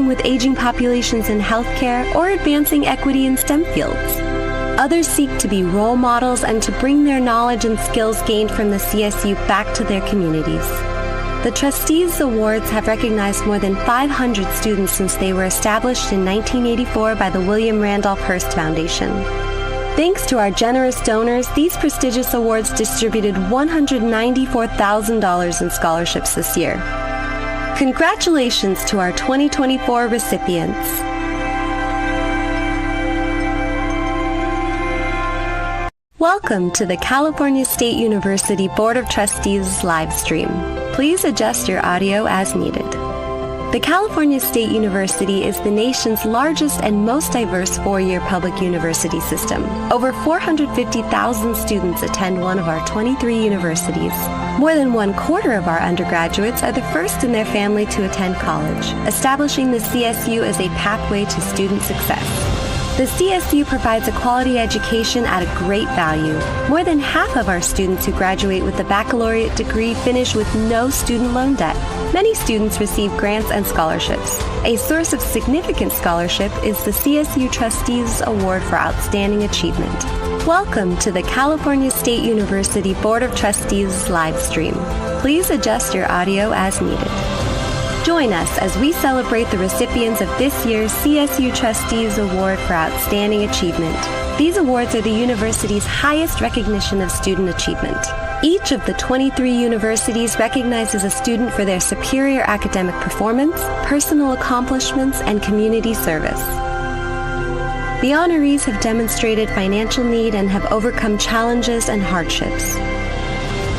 with aging populations in healthcare, or advancing equity in STEM fields. Others seek to be role models and to bring their knowledge and skills gained from the CSU back to their communities. The Trustees Awards have recognized more than 500 students since they were established in 1984 by the William Randolph Hearst Foundation. Thanks to our generous donors, these prestigious awards distributed $194,000 in scholarships this year. Congratulations to our 2024 recipients. Welcome to the California State University Board of Trustees live stream. Please adjust your audio as needed. The California State University is the nation's largest and most diverse four-year public university system. Over 450,000 students attend one of our 23 universities. More than 1/4 of our undergraduates are the first in their family to attend college, establishing the CSU as a pathway to student success. The CSU provides a quality education at a great value. More than half of our students who graduate with a baccalaureate degree finish with no student loan debt. Many students receive grants and scholarships. A source of significant scholarship is the CSU Trustees Award for Outstanding Achievement. Welcome to the California State University Board of Trustees live stream. Please adjust your audio as needed. Join us as we celebrate the recipients of this year's CSU Trustees Award for Outstanding Achievement. These awards are the university's highest recognition of student achievement. Each of the 23 universities recognizes a student for their superior academic performance, personal accomplishments, and community service. The honorees have demonstrated financial need and have overcome challenges and hardships.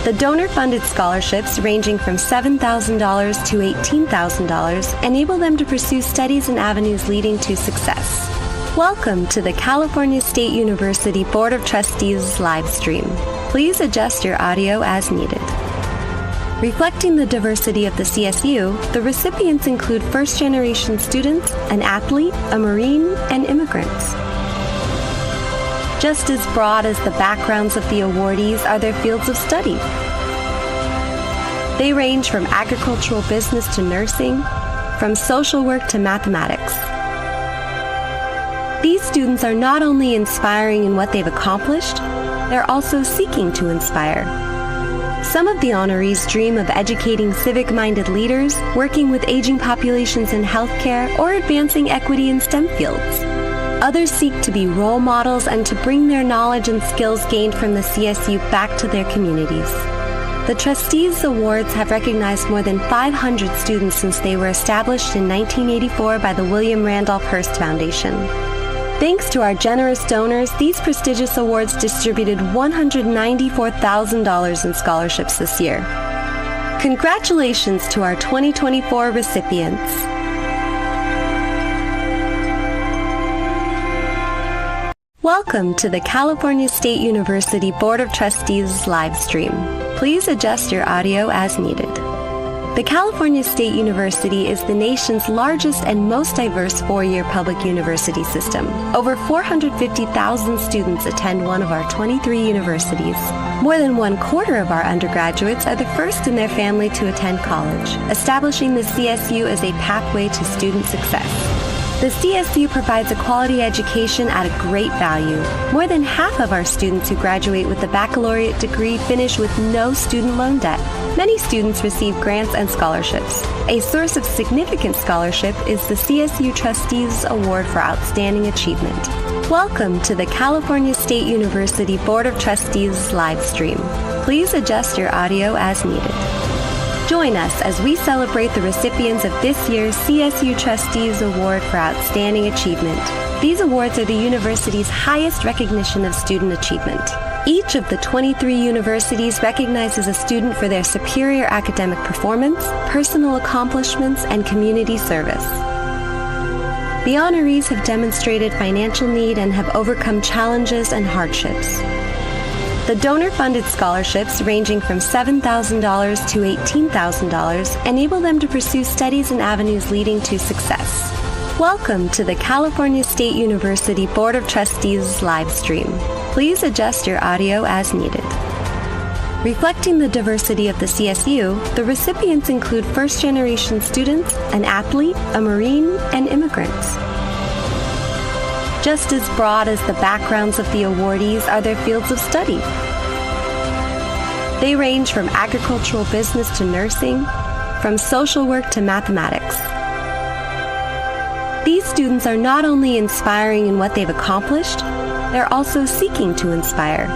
The donor-funded scholarships, ranging from $7,000 to $18,000, enable them to pursue studies and avenues leading to success. Welcome to the California State University Board of Trustees live stream. Please adjust your audio as needed. Reflecting the diversity of the CSU, the recipients include first-generation students, an athlete, a Marine, and immigrants. Just as broad as the backgrounds of the awardees are their fields of study. They range from agricultural business to nursing, from social work to mathematics. These students are not only inspiring in what they've accomplished, they're also seeking to inspire. Some of the honorees dream of educating civic-minded leaders, working with aging populations in healthcare, or advancing equity in STEM fields. Others seek to be role models and to bring their knowledge and skills gained from the CSU back to their communities. The Trustees Awards have recognized more than 500 students since they were established in 1984 by the William Randolph Hearst Foundation. Thanks to our generous donors, these prestigious awards distributed $194,000 in scholarships this year. Congratulations to our 2024 recipients. Welcome to the California State University Board of Trustees live stream. Please adjust your audio as needed. The California State University is the nation's largest and most diverse four-year public university system. Over 450,000 students attend one of our 23 universities. More than 1/4 of our undergraduates are the first in their family to attend college, establishing the CSU as a pathway to student success. The CSU provides a quality education at a great value. More than half of our students who graduate with a baccalaureate degree finish with no student loan debt. Many students receive grants and scholarships. A source of significant scholarship is the CSU Trustees Award for Outstanding Achievement. Welcome to the California State University Board of Trustees live stream. Please adjust your audio as needed. Join us as we celebrate the recipients of this year's CSU Trustees Award for Outstanding Achievement. These awards are the university's highest recognition of student achievement. Each of the 23 universities recognizes a student for their superior academic performance, personal accomplishments, and community service. The honorees have demonstrated financial need and have overcome challenges and hardships. The donor-funded scholarships, ranging from $7,000 to $18,000, enable them to pursue studies and avenues leading to success. Welcome to the California State University Board of Trustees live stream. Please adjust your audio as needed. Reflecting the diversity of the CSU, the recipients include first-generation students, an athlete, a Marine, and immigrants. Just as broad as the backgrounds of the awardees are their fields of study. They range from agricultural business to nursing, from social work to mathematics. These students are not only inspiring in what they've accomplished, they're also seeking to inspire.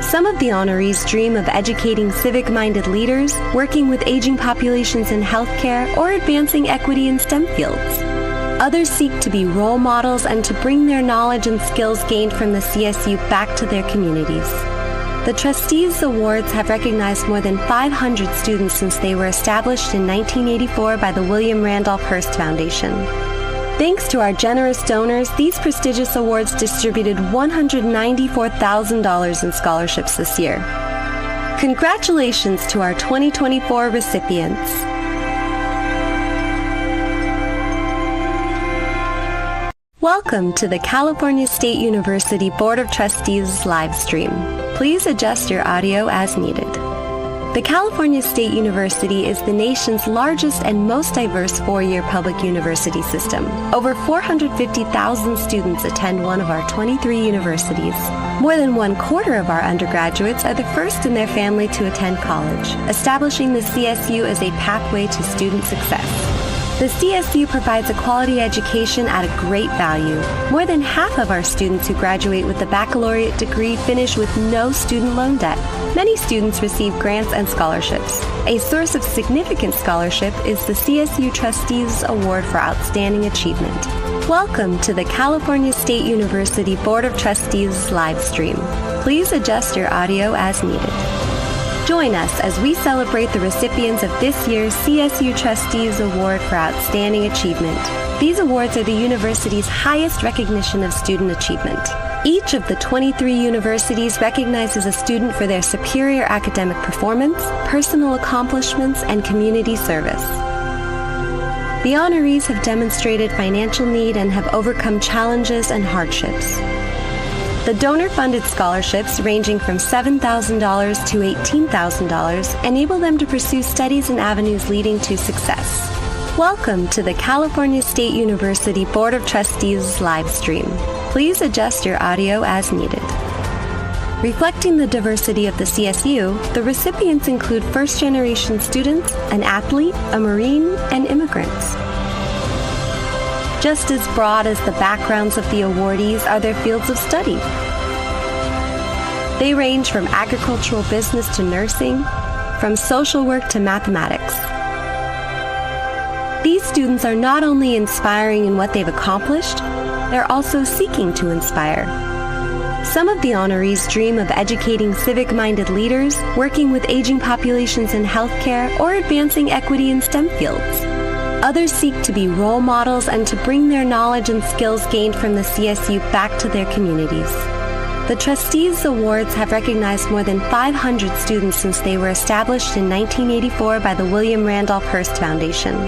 Some of the honorees dream of educating civic-minded leaders, working with aging populations in healthcare, or advancing equity in STEM fields. Others seek to be role models and to bring their knowledge and skills gained from the CSU back to their communities. The Trustees Awards have recognized more than 500 students since they were established in 1984 by the William Randolph Hearst Foundation. Thanks to our generous donors, these prestigious awards distributed $194,000 in scholarships this year. Congratulations to our 2024 recipients. Welcome to the California State University Board of Trustees live stream. Please adjust your audio as needed. The California State University is the nation's largest and most diverse four-year public university system. Over 450,000 students attend one of our 23 universities. More than 1/4 of our undergraduates are the first in their family to attend college, establishing the CSU as a pathway to student success. The CSU provides a quality education at a great value. More than half of our students who graduate with a baccalaureate degree finish with no student loan debt. Many students receive grants and scholarships. A source of significant scholarship is the CSU Trustees Award for Outstanding Achievement. Welcome to the California State University Board of Trustees live stream. Please adjust your audio as needed. Join us as we celebrate the recipients of this year's CSU Trustees Award for Outstanding Achievement. These awards are the university's highest recognition of student achievement. Each of the 23 universities recognizes a student for their superior academic performance, personal accomplishments, and community service. The honorees have demonstrated financial need and have overcome challenges and hardships. The donor-funded scholarships, ranging from $7,000 to $18,000, enable them to pursue studies and avenues leading to success. Welcome to the California State University Board of Trustees live stream. Please adjust your audio as needed. Reflecting the diversity of the CSU, the recipients include first-generation students, an athlete, a Marine, and immigrants. Just as broad as the backgrounds of the awardees are their fields of study. They range from agricultural business to nursing, from social work to mathematics. These students are not only inspiring in what they've accomplished, they're also seeking to inspire. Some of the honorees dream of educating civic-minded leaders, working with aging populations in healthcare, or advancing equity in STEM fields. Others seek to be role models and to bring their knowledge and skills gained from the CSU back to their communities. The Trustees Awards have recognized more than 500 students since they were established in 1984 by the William Randolph Hearst Foundation.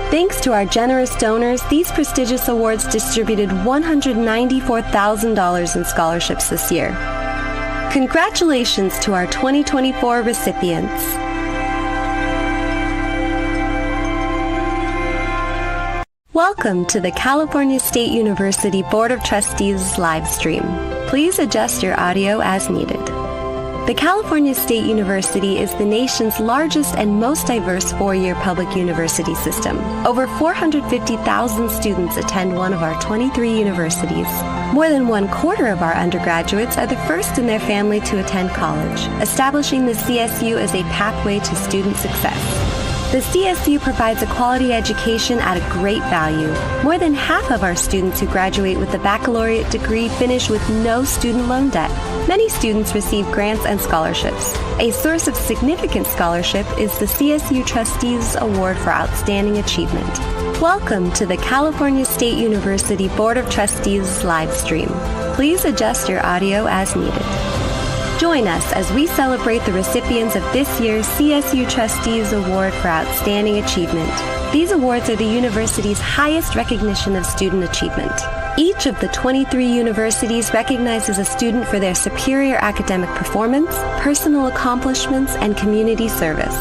Thanks to our generous donors, these prestigious awards distributed $194,000 in scholarships this year. Congratulations to our 2024 recipients. Welcome to the California State University Board of Trustees live stream. Please adjust your audio as needed. The California State University is the nation's largest and most diverse four-year public university system. Over 450,000 students attend one of our 23 universities. More than 1/4 of our undergraduates are the first in their family to attend college, establishing the CSU as a pathway to student success. The CSU provides a quality education at a great value. More than half of our students who graduate with a baccalaureate degree finish with no student loan debt. Many students receive grants and scholarships. A source of significant scholarship is the CSU Trustees Award for Outstanding Achievement. Welcome to the California State University Board of Trustees live stream. Please adjust your audio as needed. Join us as we celebrate the recipients of this year's CSU Trustees Award for Outstanding Achievement. These awards are the university's highest recognition of student achievement. Each of the 23 universities recognizes a student for their superior academic performance, personal accomplishments, and community service.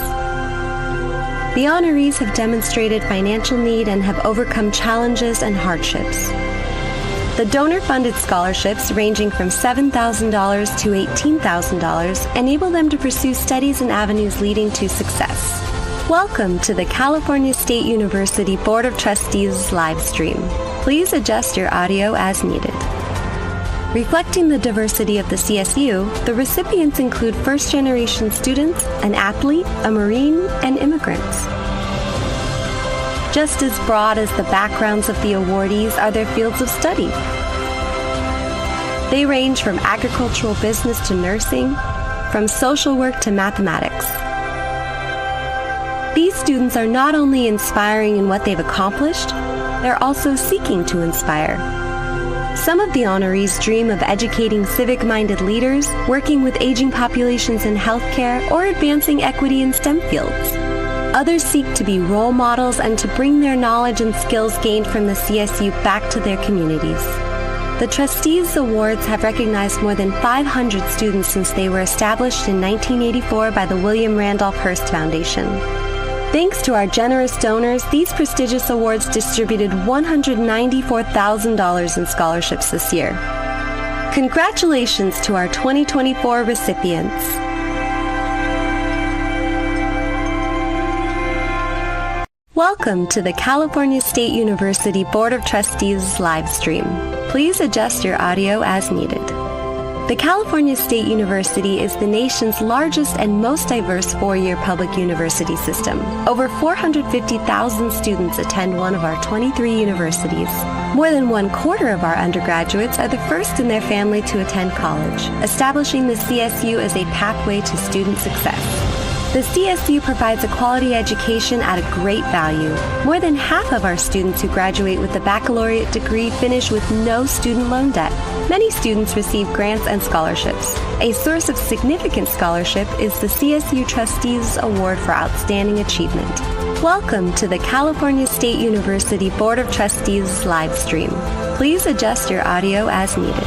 The honorees have demonstrated financial need and have overcome challenges and hardships. The donor-funded scholarships, ranging from $7,000 to $18,000, enable them to pursue studies and avenues leading to success. Welcome to the California State University Board of Trustees live stream. Please adjust your audio as needed. Reflecting the diversity of the CSU, the recipients include first-generation students, an athlete, a Marine, and immigrants. Just as broad as the backgrounds of the awardees are their fields of study. They range from agricultural business to nursing, from social work to mathematics. These students are not only inspiring in what they've accomplished, they're also seeking to inspire. Some of the honorees dream of educating civic-minded leaders, working with aging populations in healthcare, or advancing equity in STEM fields. Others seek to be role models and to bring their knowledge and skills gained from the CSU back to their communities. The Trustees Awards have recognized more than 500 students since they were established in 1984 by the William Randolph Hearst Foundation. Thanks to our generous donors, these prestigious awards distributed $194,000 in scholarships this year. Congratulations to our 2024 recipients. Welcome to the California State University Board of Trustees live stream. Please adjust your audio as needed. The California State University is the nation's largest and most diverse four-year public university system. Over 450,000 students attend one of our 23 universities. More than 1/4 of our undergraduates are the first in their family to attend college, establishing the CSU as a pathway to student success. The CSU provides a quality education at a great value. More than half of our students who graduate with a baccalaureate degree finish with no student loan debt. Many students receive grants and scholarships. A source of significant scholarship is the CSU Trustees Award for Outstanding Achievement. Welcome to the California State University Board of Trustees live stream. Please adjust your audio as needed.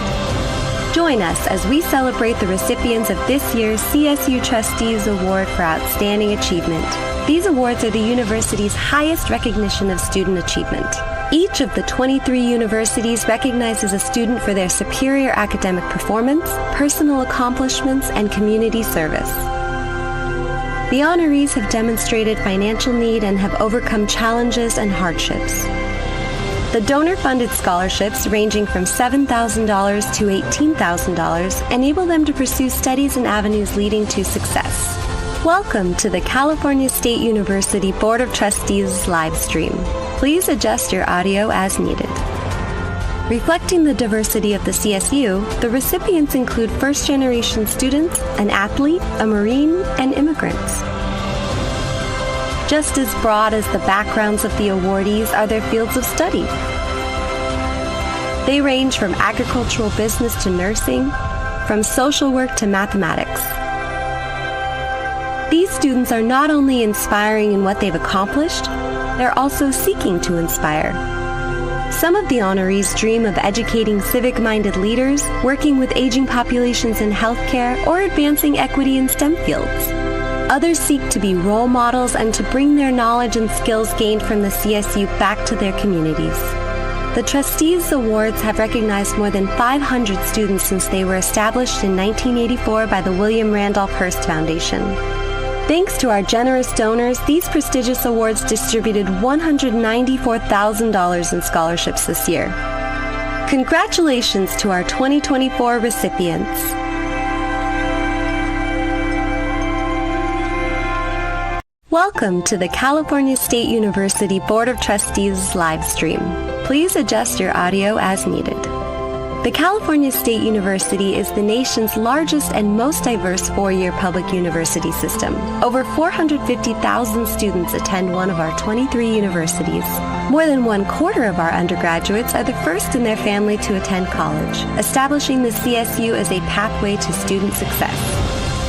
Join us as we celebrate the recipients of this year's CSU Trustees Award for Outstanding Achievement. These awards are the university's highest recognition of student achievement. Each of the 23 universities recognizes a student for their superior academic performance, personal accomplishments, and community service. The honorees have demonstrated financial need and have overcome challenges and hardships. The donor-funded scholarships, ranging from $7,000 to $18,000, enable them to pursue studies and avenues leading to success. Welcome to the California State University Board of Trustees live stream. Please adjust your audio as needed. Reflecting the diversity of the CSU, the recipients include first-generation students, an athlete, a Marine, and immigrants. Just as broad as the backgrounds of the awardees are their fields of study. They range from agricultural business to nursing, from social work to mathematics. These students are not only inspiring in what they've accomplished, they're also seeking to inspire. Some of the honorees dream of educating civic-minded leaders, working with aging populations in healthcare, or advancing equity in STEM fields. Others seek to be role models and to bring their knowledge and skills gained from the CSU back to their communities. The Trustees Awards have recognized more than 500 students since they were established in 1984 by the William Randolph Hearst Foundation. Thanks to our generous donors, these prestigious awards distributed $194,000 in scholarships this year. Congratulations to our 2024 recipients. Welcome to the California State University Board of Trustees live stream. Please adjust your audio as needed. The California State University is the nation's largest and most diverse four-year public university system. Over 450,000 students attend one of our 23 universities. More than 1/4 of our undergraduates are the first in their family to attend college, establishing the CSU as a pathway to student success.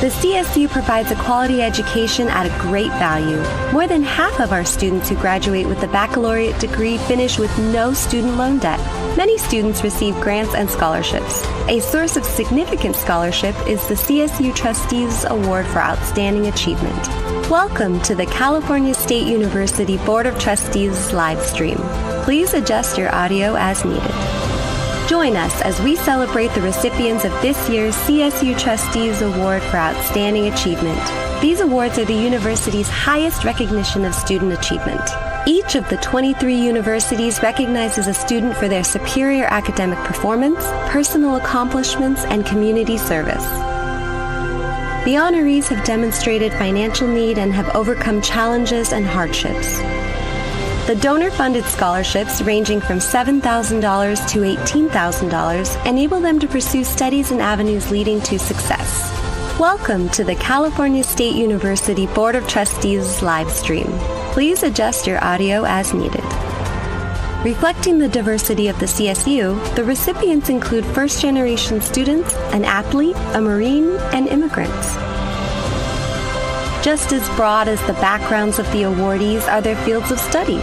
The CSU provides a quality education at a great value. More than half of our students who graduate with a baccalaureate degree finish with no student loan debt. Many students receive grants and scholarships. A source of significant scholarship is the CSU Trustees Award for Outstanding Achievement. Welcome to the California State University Board of Trustees live stream. Please adjust your audio as needed. Join us as we celebrate the recipients of this year's CSU Trustees Award for Outstanding Achievement. These awards are the university's highest recognition of student achievement. Each of the 23 universities recognizes a student for their superior academic performance, personal accomplishments, and community service. The honorees have demonstrated financial need and have overcome challenges and hardships. The donor-funded scholarships, ranging from $7,000 to $18,000, enable them to pursue studies and avenues leading to success. Welcome to the California State University Board of Trustees live stream. Please adjust your audio as needed. Reflecting the diversity of the CSU, the recipients include first-generation students, an athlete, a Marine, and immigrants. Just as broad as the backgrounds of the awardees are their fields of study.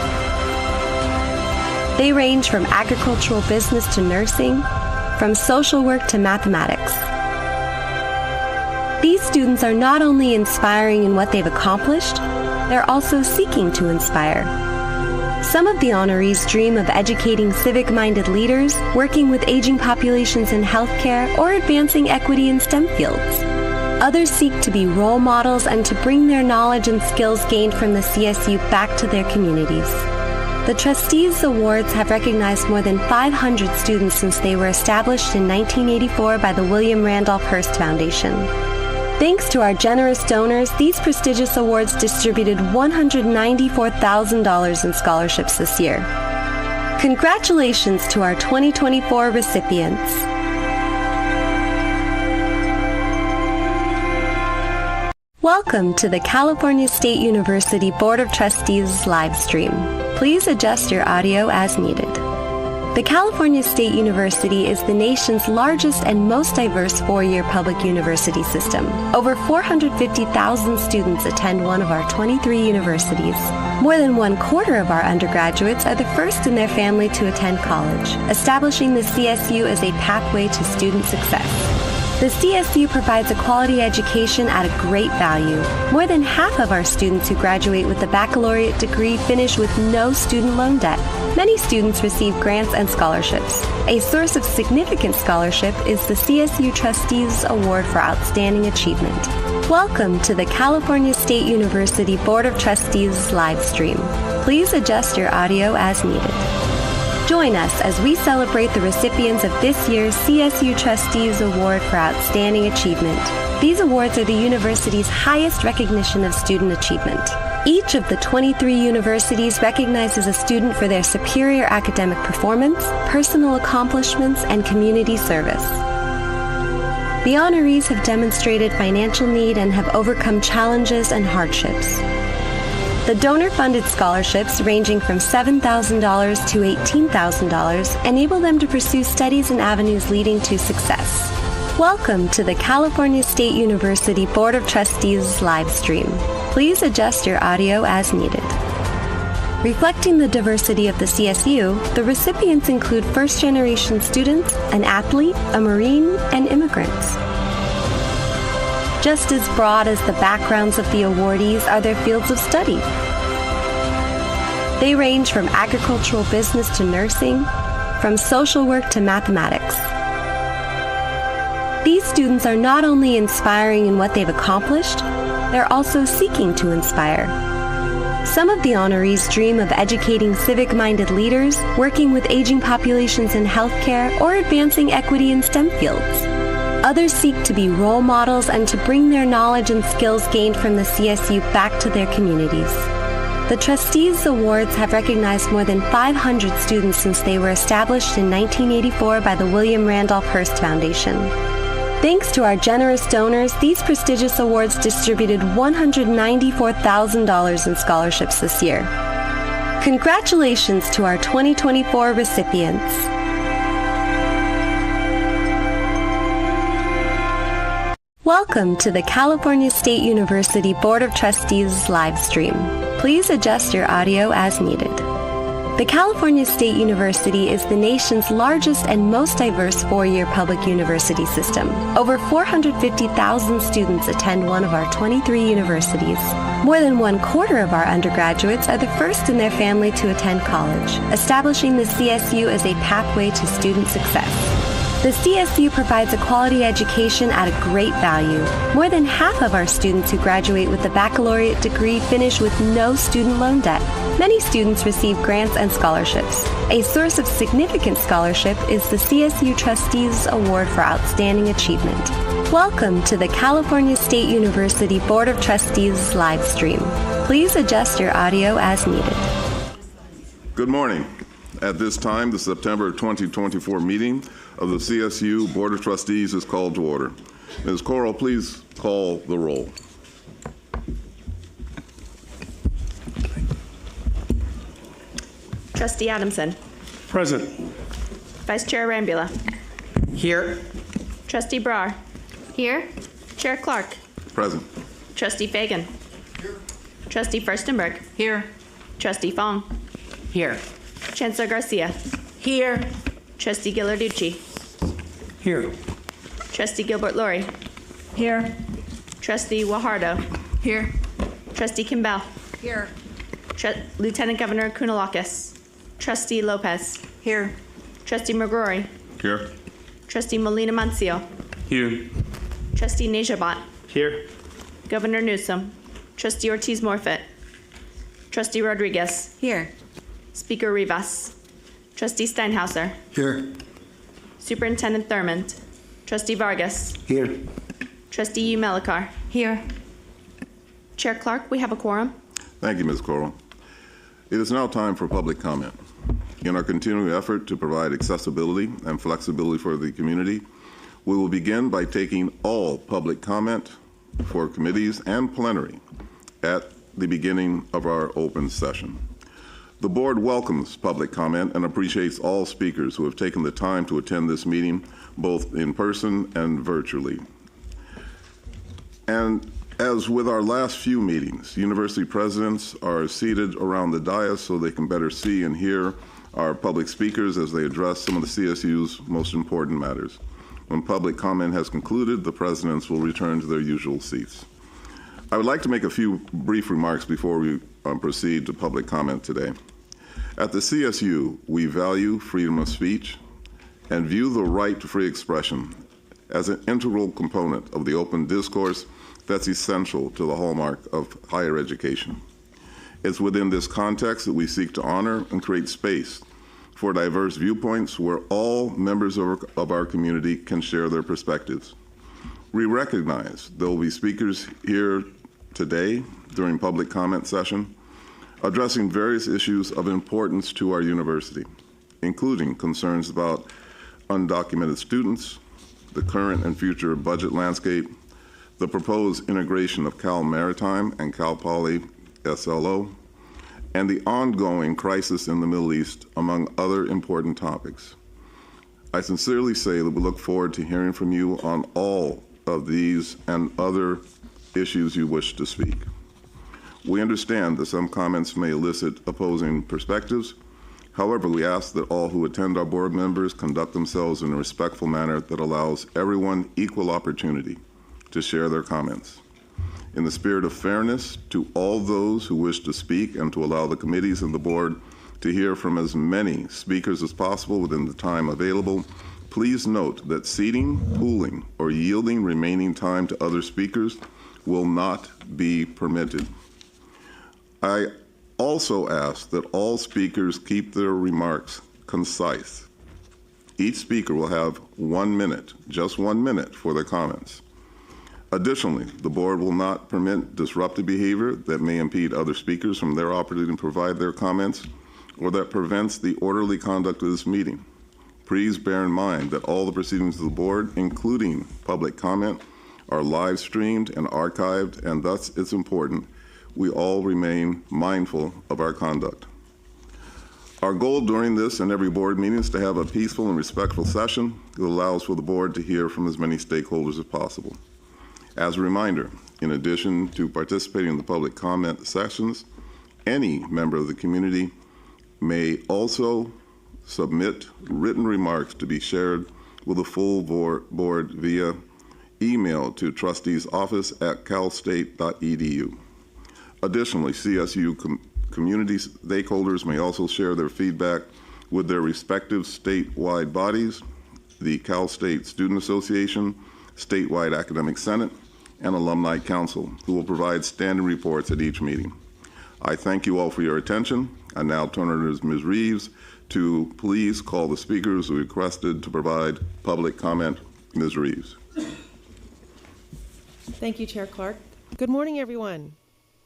They range from agricultural business to nursing, from social work to mathematics. These students are not only inspiring in what they've accomplished, they're also seeking to inspire. Some of the honorees dream of educating civic-minded leaders, working with aging populations in healthcare, or advancing equity in STEM fields. Others seek to be role models and to bring their knowledge and skills gained from the CSU back to their communities. The Trustees Awards have recognized more than 500 students since they were established in 1984 by the William Randolph Hearst Foundation. Thanks to our generous donors, these prestigious awards distributed $194,000 in scholarships this year. Congratulations to our 2024 recipients. Welcome to the California State University Board of Trustees live stream. Please adjust your audio as needed. The California State University is the nation's largest and most diverse four-year public university system. Over 450,000 students attend one of our 23 universities. More than 1/4 of our undergraduates are the first in their family to attend college, establishing the CSU as a pathway to student success. The CSU provides a quality education at a great value. More than half of our students who graduate with a baccalaureate degree finish with no student loan debt. Many students receive grants and scholarships. A source of significant scholarship is the CSU Trustees Award for Outstanding Achievement. Welcome to the California State University Board of Trustees live stream. Please adjust your audio as needed. Join us as we celebrate the recipients of this year's CSU Trustees Award for Outstanding Achievement. These awards are the university's highest recognition of student achievement. Each of the 23 universities recognizes a student for their superior academic performance, personal accomplishments, and community service. The honorees have demonstrated financial need and have overcome challenges and hardships. The donor-funded scholarships, ranging from $7,000 to $18,000, enable them to pursue studies and avenues leading to success. Welcome to the California State University Board of Trustees live stream. Please adjust your audio as needed. Reflecting the diversity of the CSU, the recipients include first-generation students, an athlete, a Marine, and immigrants. Just as broad as the backgrounds of the awardees are their fields of study. They range from agricultural business to nursing, from social work to mathematics. These students are not only inspiring in what they've accomplished, they're also seeking to inspire. Some of the honorees dream of educating civic-minded leaders, working with aging populations in healthcare, or advancing equity in STEM fields. Others seek to be role models and to bring their knowledge and skills gained from the CSU back to their communities. The Trustees Awards have recognized more than 500 students since they were established in 1984 by the William Randolph Hearst Foundation. Thanks to our generous donors, these prestigious awards distributed $194,000 in scholarships this year. Congratulations to our 2024 recipients. Welcome to the California State University Board of Trustees live stream. Please adjust your audio as needed. The California State University is the nation's largest and most diverse four-year public university system. Over 450,000 students attend one of our 23 universities. More than 1/4 of our undergraduates are the first in their family to attend college, establishing the CSU as a pathway to student success. The CSU provides a quality education at a great value. More than half of our students who graduate with a baccalaureate degree finish with no student loan debt. Many students receive grants and scholarships. A source of significant scholarship is the CSU Trustees Award for Outstanding Achievement. Welcome to the California State University Board of Trustees live stream. Please adjust your audio as needed. Good morning. At this time, the September 2024 meeting of the CSU Board of Trustees is called to order. Ms. Corral, please call the roll. Trustee Adamson. Present. Vice Chair Rambula. Here. Trustee Brar. Here. Chair Clark. Present. Trustee Fagan. Here. Trustee Furstenberg. Here. Trustee Fong. Here. Chancellor Garcia. Here. Trustee Ghilarducci. Here. Trustee Gilbert-Lori. Here. Trustee Guajardo. Here. Trustee Kimball. Here. Lieutenant Governor Kounalakis. Trustee Lopez. Here. Trustee McGrory. Here. Trustee Molina Mancio. Here. Trustee Najabat. Here. Governor Newsom. Trustee Ortiz-Morfett. Trustee Rodriguez. Here. Speaker Rivas. Trustee Steinhauser. Here. Superintendent Thurmond. Trustee Vargas. Here. Trustee Melikar. Here. Chair Clark, we have a quorum. Thank you, Ms. Corral. It is now time for public comment. In our continuing effort to provide accessibility and flexibility for the community, we will begin by taking all public comment for committees and plenary at the beginning of our open session. The board welcomes public comment and appreciates all speakers who have taken the time to attend this meeting, both in person and virtually. And as with our last few meetings, university presidents are seated around the dais so they can better see and hear our public speakers as they address some of the CSU's most important matters. When public comment has concluded, the presidents will return to their usual seats. I would like to make a few brief remarks before we proceed to public comment today. At the CSU, we value freedom of speech and view the right to free expression as an integral component of the open discourse that's essential to the hallmark of higher education. It's within this context that we seek to honor and create space for diverse viewpoints where all members of our community can share their perspectives. We recognize there will be speakers here today during public comment session addressing various issues of importance to our university, including concerns about undocumented students, the current and future budget landscape, the proposed integration of Cal Maritime and Cal Poly SLO, and the ongoing crisis in the Middle East, among other important topics. I sincerely say that we look forward to hearing from you on all of these and other issues you wish to speak. We understand that some comments may elicit opposing perspectives. However, we ask that all who attend our board members conduct themselves in a respectful manner that allows everyone equal opportunity to share their comments. In the spirit of fairness to all those who wish to speak and to allow the committees and the board to hear from as many speakers as possible within the time available, please note that ceding, pooling, or yielding remaining time to other speakers will not be permitted. I also ask that all speakers keep their remarks concise. Each speaker will have 1 minute, just 1 minute, for their comments. Additionally, the board will not permit disruptive behavior that may impede other speakers from their opportunity to provide their comments or that prevents the orderly conduct of this meeting. Please bear in mind that all the proceedings of the board, including public comment, are live streamed and archived, and thus it's important we all remain mindful of our conduct. Our goal during this and every board meeting is to have a peaceful and respectful session that allows for the board to hear from as many stakeholders as possible. As a reminder, in addition to participating in the public comment sessions, any member of the community may also submit written remarks to be shared with the full board via email to trusteesoffice@calstate.edu. Additionally, CSU community stakeholders may also share their feedback with their respective statewide bodies, the Cal State Student Association, Statewide Academic Senate, and Alumni Council, who will provide standing reports at each meeting. I thank you all for your attention. I now turn it over to Ms. Reeves to please call the speakers who requested to provide public comment. Ms. Reeves. Thank you, Chair Clark. Good morning, everyone.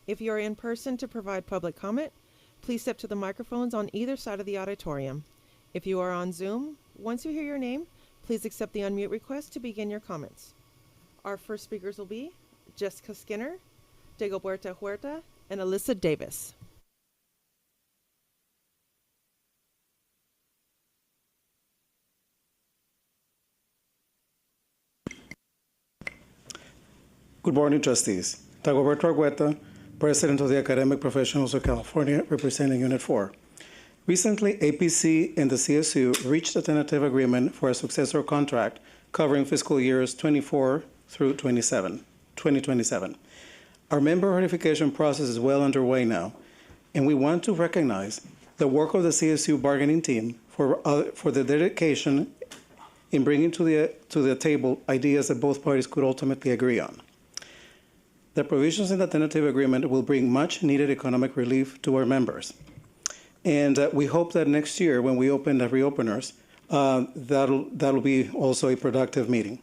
If you are in person to provide public comment, please step to the microphones on either side of the auditorium. If you are on Zoom, once you hear your name, please accept the unmute request to begin your comments. Our first speakers will be Jessica Skinner, Dagoberta Huerta, and Alyssa Davis. Good morning, trustees. Dagoberta Huerta, President of the Academic Professionals of California, representing Unit 4. Recently, APC and the CSU reached a tentative agreement for a successor contract covering fiscal years 24 through 2027. Our member ratification process is well underway now, and we want to recognize the work of the CSU bargaining team for the dedication in bringing to the table ideas that both parties could ultimately agree on. The provisions in the tentative agreement will bring much needed economic relief to our members. And we hope that next year, when we open the reopeners, that'll be also a productive meeting.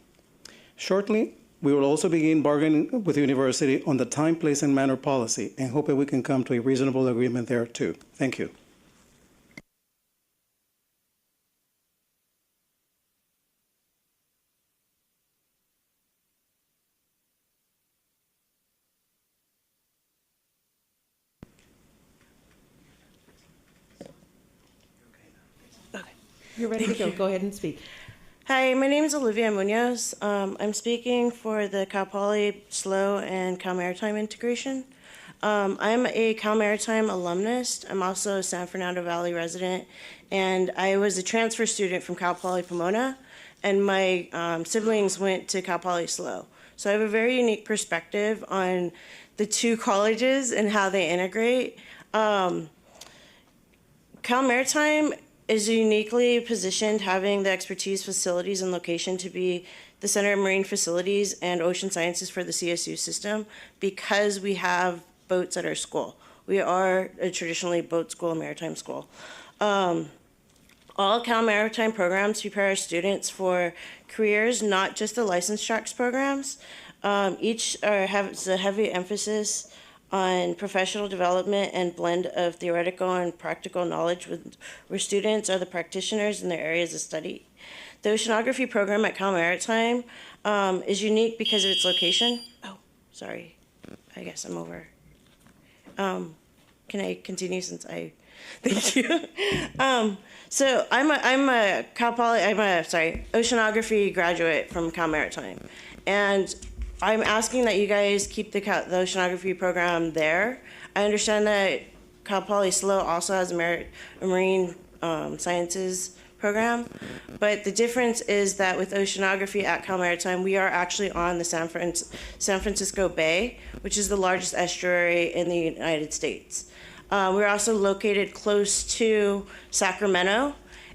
Shortly, we will also begin bargaining with the university on the time, place, and manner policy, and hope that we can come to a reasonable agreement there too. Thank you. You're ready to go. Go ahead and speak. Hi, my name is Olivia Munoz. I'm speaking for the Cal Poly SLO and Cal Maritime integration. I'm a Cal Maritime alumnus. I'm also a San Fernando Valley resident, and I was a transfer student from Cal Poly Pomona, and my siblings went to Cal Poly SLO. So I have a very unique perspective on the two colleges and how they integrate. Cal Maritime is uniquely positioned, having the expertise, facilities, and location to be the Center of Marine Facilities and Ocean Sciences for the CSU system, because we have boats at our school. We are a traditionally boat school, maritime school. All Cal Maritime programs prepare our students for careers, not just the license tracks programs. Each has a heavy emphasis on professional development and blend of theoretical and practical knowledge where students are the practitioners in their areas of study. The oceanography program at Cal Maritime is unique because of its location. Oh, sorry. I guess I'm over. Can I continue since I, thank you. So I'm a oceanography graduate from Cal Maritime. And I'm asking that you guys keep the oceanography program there. I understand that Cal Poly SLO also has a marine sciences program, but the difference is that with oceanography at Cal Maritime, we are actually on the San Francisco Bay, which is the largest estuary in the United States. We're also located close to Sacramento,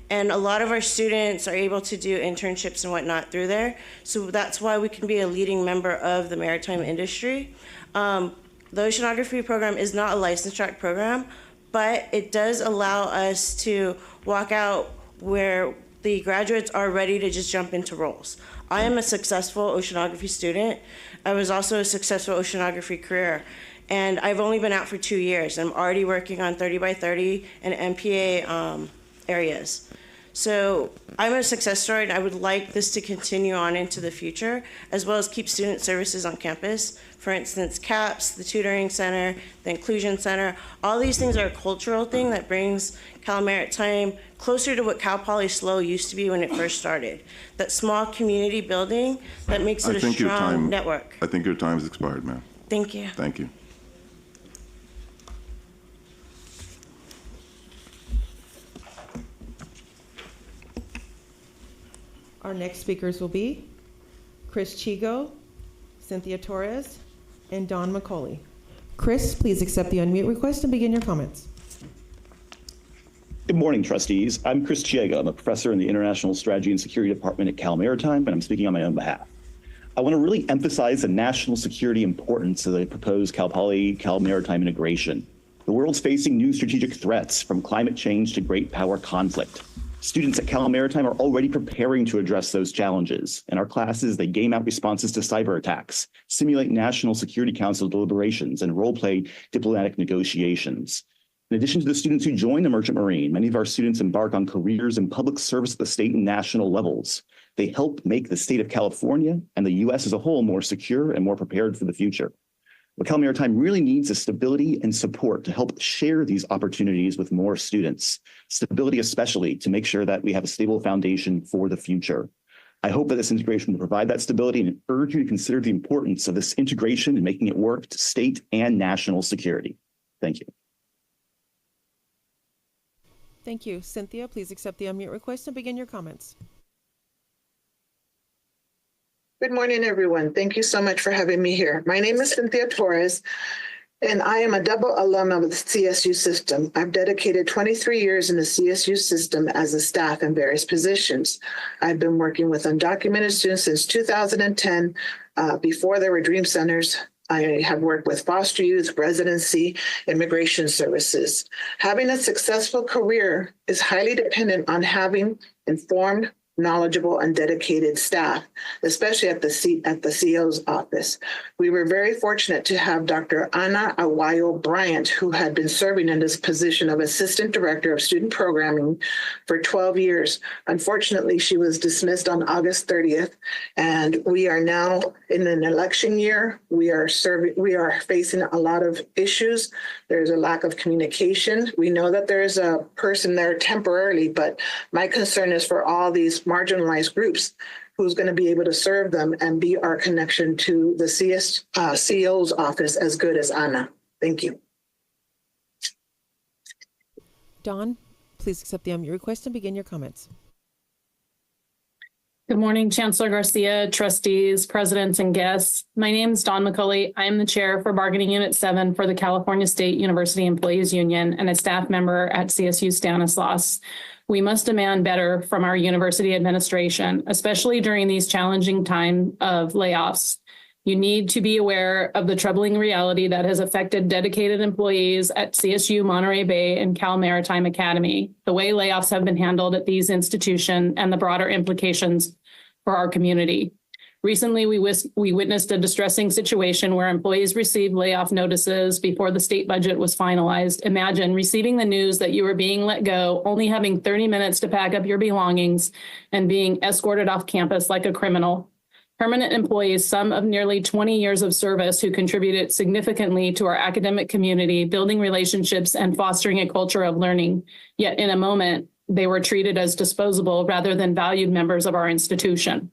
and a lot of our students are able to do internships and whatnot through there. So that's why we can be a leading member of the maritime industry. The oceanography program is not a license track program, but it does allow us to walk out where the graduates are ready to just jump into roles. I am a successful oceanography student. I was also a successful oceanography career. And I've only been out for 2 years. I'm already working on 30 by 30 and MPA areas. So I'm a success story, and I would like this to continue on into the future, as well as keep student services on campus. For instance, CAPS, the tutoring center, the inclusion center, all these things are a cultural thing that brings Cal Maritime closer to what Cal Poly SLO used to be when it first started. That small community building that makes it a strong network. I think your time's expired, ma'am. Thank you. Thank you. Our next speakers will be Chris Chigo, Cynthia Torres, and Don McCauley. Chris, please accept the unmute request and begin your comments. Good morning, trustees. I'm Chris Chiego. I'm a professor in the International Strategy and Security Department at Cal Maritime, and I'm speaking on my own behalf. I want to really emphasize the national security importance of the proposed Cal Poly, Cal Maritime integration. The world's facing new strategic threats, from climate change to great power conflict. Students at Cal Maritime are already preparing to address those challenges. In our classes, they game out responses to cyber attacks, simulate National Security Council deliberations, and role-play diplomatic negotiations. In addition to the students who join the Merchant Marine, many of our students embark on careers in public service at the state and national levels. They help make the state of California and the U.S. as a whole more secure and more prepared for the future. What Cal Maritime really needs is stability and support to help share these opportunities with more students. Stability especially to make sure that we have a stable foundation for the future. I hope that this integration will provide that stability, and urge you to consider the importance of this integration and making it work to state and national security. Thank you. Thank you. Cynthia, please accept the unmute request and begin your comments. Good morning, everyone. Thank you so much for having me here. My name is Cynthia Torres, and I am a double alum of the CSU system. I've dedicated 23 years in the CSU system as a staff in various positions. I've been working with undocumented students since 2010. Before there were Dream Centers, I have worked with foster youth, residency, immigration services. Having a successful career is highly dependent on having informed, knowledgeable, and dedicated staff, especially at the CO's office. We were very fortunate to have Dr. Ana Aguayo Bryant, who had been serving in this position of Assistant Director of Student Programming for 12 years. Unfortunately, she was dismissed on August 30th, and we are now in an election year. We are facing a lot of issues. There's a lack of communication. We know that there's a person there temporarily, but my concern is for all these marginalized groups, who's going to be able to serve them and be our connection to the CO's office as good as Ana. Thank you. Don, please accept the unmute request and begin your comments. Good morning, Chancellor Garcia, trustees, presidents, and guests. My name is Dawn McCulley. I am the chair for Bargaining Unit 7 for the California State University Employees Union and a staff member at CSU Stanislaus. We must demand better from our university administration, especially during these challenging times of layoffs. You need to be aware of the troubling reality that has affected dedicated employees at CSU Monterey Bay and Cal Maritime Academy, the way layoffs have been handled at these institutions, and the broader implications for our community. Recently, we witnessed a distressing situation where employees received layoff notices before the state budget was finalized. Imagine receiving the news that you were being let go, only having 30 minutes to pack up your belongings, and being escorted off campus like a criminal. Permanent employees, some of nearly 20 years of service, who contributed significantly to our academic community, building relationships and fostering a culture of learning. Yet in a moment, they were treated as disposable rather than valued members of our institution.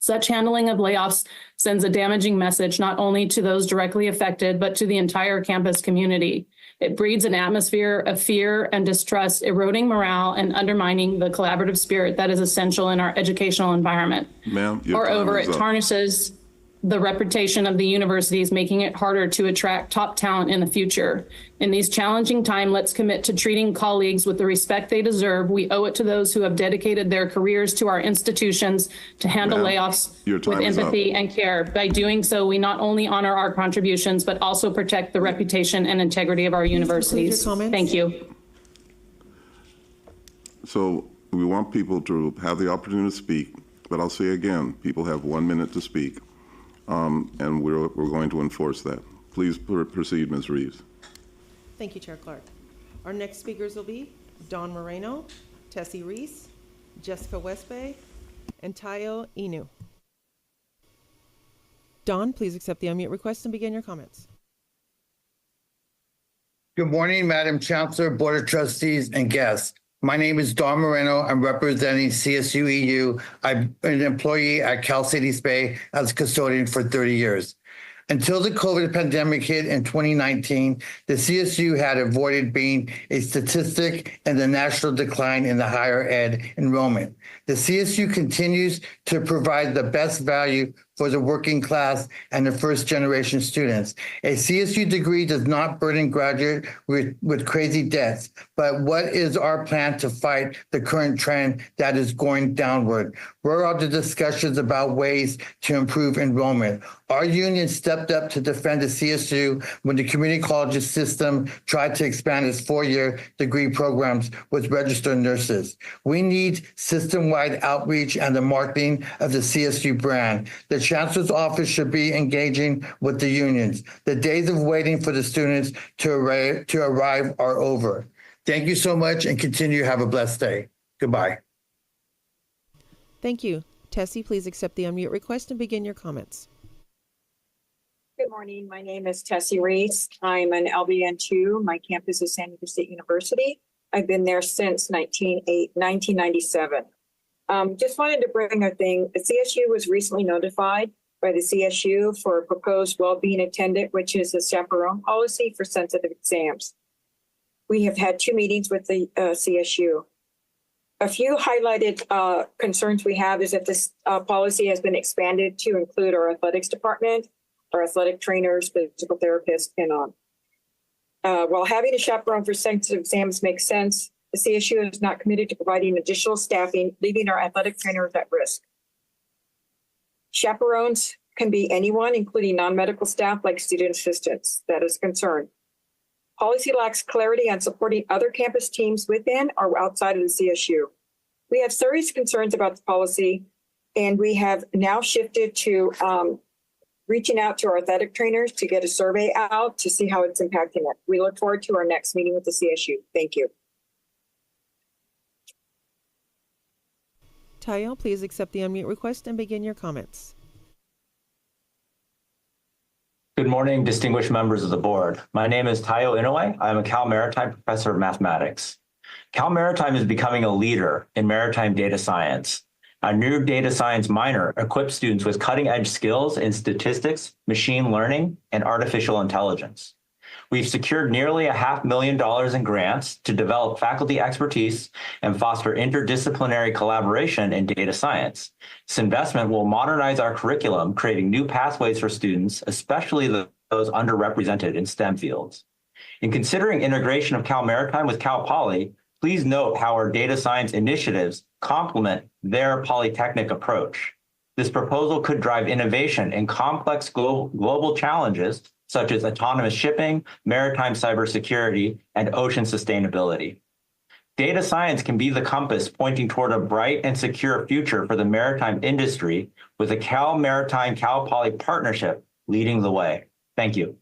Such handling of layoffs sends a damaging message not only to those directly affected, but to the entire campus community. It breeds an atmosphere of fear and distrust, eroding morale and undermining the collaborative spirit that is essential in our educational environment. Ma'am, Moreover, it tarnishes the reputation of the universities, making it harder to attract top talent in the future. In these challenging times, let's commit to treating colleagues with the respect they deserve. We owe it to those who have dedicated their careers to our institutions to handle layoffs with empathy and care. By doing so, we not only honor our contributions, but also protect the reputation and integrity of our universities. Thank you. So we want people to have the opportunity to speak, but I'll say again, people have 1 minute to speak. And we're going to enforce that. Please proceed, Ms. Reeves. Thank you, Chair Clark. Our next speakers will be Don Moreno, Tessie Reese, Jessica Westbay, and Tayo Inu. Dawn, please accept the unmute request and begin your comments. Good morning, Madam Chancellor, Board of Trustees, and guests. My name is Don Moreno. I'm representing CSU EU. I'm an employee at Cal Cities Bay as a custodian for 30 years. Until the COVID pandemic hit in 2019, the CSU had avoided being a statistic in the national decline in the higher ed enrollment. The CSU continues to provide the best value for the working class and the first generation students. A CSU degree does not burden graduates with crazy debts, but what is our plan to fight the current trend that is going downward? Where are the discussions about ways to improve enrollment? Our union stepped up to defend the CSU when the community college system tried to expand its four-year degree programs with registered nurses. We need system-wide outreach and the marketing of the CSU brand. The Chancellor's office should be engaging with the unions. The days of waiting for the students to arrive are over. Thank you so much and continue to have a blessed day. Goodbye. Thank you. Tessie, please accept the unmute request and begin your comments. Good morning. My name is Tessie Reese. I'm an LVN2. My campus is San Diego State University. I've been there since 1997. Just wanted to bring a thing. The CSU was recently notified by the CSU for a proposed well-being attendant, which is a chaperone policy for sensitive exams. We have had 2 meetings with the CSU. A few highlighted concerns we have is that this policy has been expanded to include our athletics department, our athletic trainers, physical therapists, and on. While having a chaperone for sensitive exams makes sense, the CSU is not committed to providing additional staffing, leaving our athletic trainers at risk. Chaperones can be anyone, including non-medical staff like student assistants. That is a concern. Policy lacks clarity on supporting other campus teams within or outside of the CSU. We have serious concerns about the policy, and we have now shifted to reaching out to our athletic trainers to get a survey out to see how it's impacting it. We look forward to our next meeting with the CSU. Thank you. Tayo, please accept the unmute request and begin your comments. Good morning, distinguished members of the board. My name is Tayo Inoue. I'm a Cal Maritime professor of mathematics. Cal Maritime is becoming a leader in maritime data science. Our new data science minor equips students with cutting-edge skills in statistics, machine learning, and artificial intelligence. We've secured nearly $500,000 in grants to develop faculty expertise and foster interdisciplinary collaboration in data science. This investment will modernize our curriculum, creating new pathways for students, especially those underrepresented in STEM fields. In considering integration of Cal Maritime with Cal Poly, please note how our data science initiatives complement their polytechnic approach. This proposal could drive innovation in complex global challenges such as autonomous shipping, maritime cybersecurity, and ocean sustainability. Data science can be the compass pointing toward a bright and secure future for the maritime industry, with a Cal Maritime Cal Poly partnership leading the way. Thank you.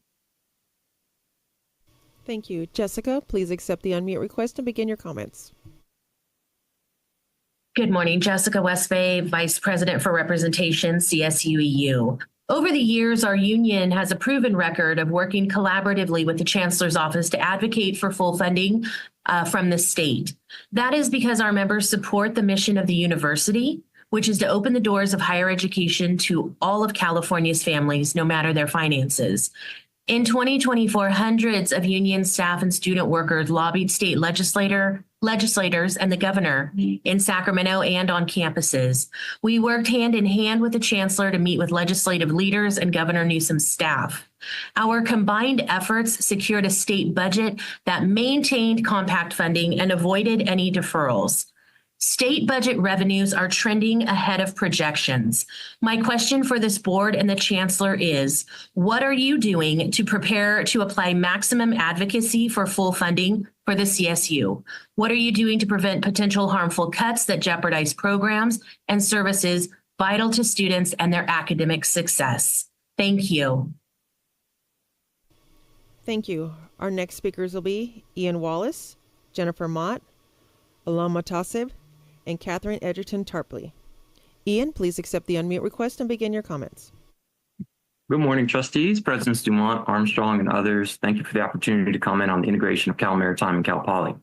Thank you. Jessica, please accept the unmute request and begin your comments. Good morning, Jessica Westbay, Vice President for Representation, CSU EU. Over the years, our union has a proven record of working collaboratively with the Chancellor's office to advocate for full funding from the state. That is because our members support the mission of the university, which is to open the doors of higher education to all of California's families, no matter their finances. In 2024, hundreds of union staff and student workers lobbied state legislators and the governor in Sacramento and on campuses. We worked hand in hand with the Chancellor to meet with legislative leaders and Governor Newsom's staff. Our combined efforts secured a state budget that maintained compact funding and avoided any deferrals. State budget revenues are trending ahead of projections. My question for this board and the Chancellor is, what are you doing to prepare to apply maximum advocacy for full funding for the CSU? What are you doing to prevent potential harmful cuts that jeopardize programs and services vital to students and their academic success? Thank you. Thank you. Our next speakers will be Ian Wallace, Jennifer Mott, Alam Mutasib, and Catherine Edgerton Tarpley. Ian, please accept the unmute request and begin your comments. Good morning, trustees, Presidents Dumont, Armstrong, and others. Thank you for the opportunity to comment on the integration of Cal Maritime and Cal Poly.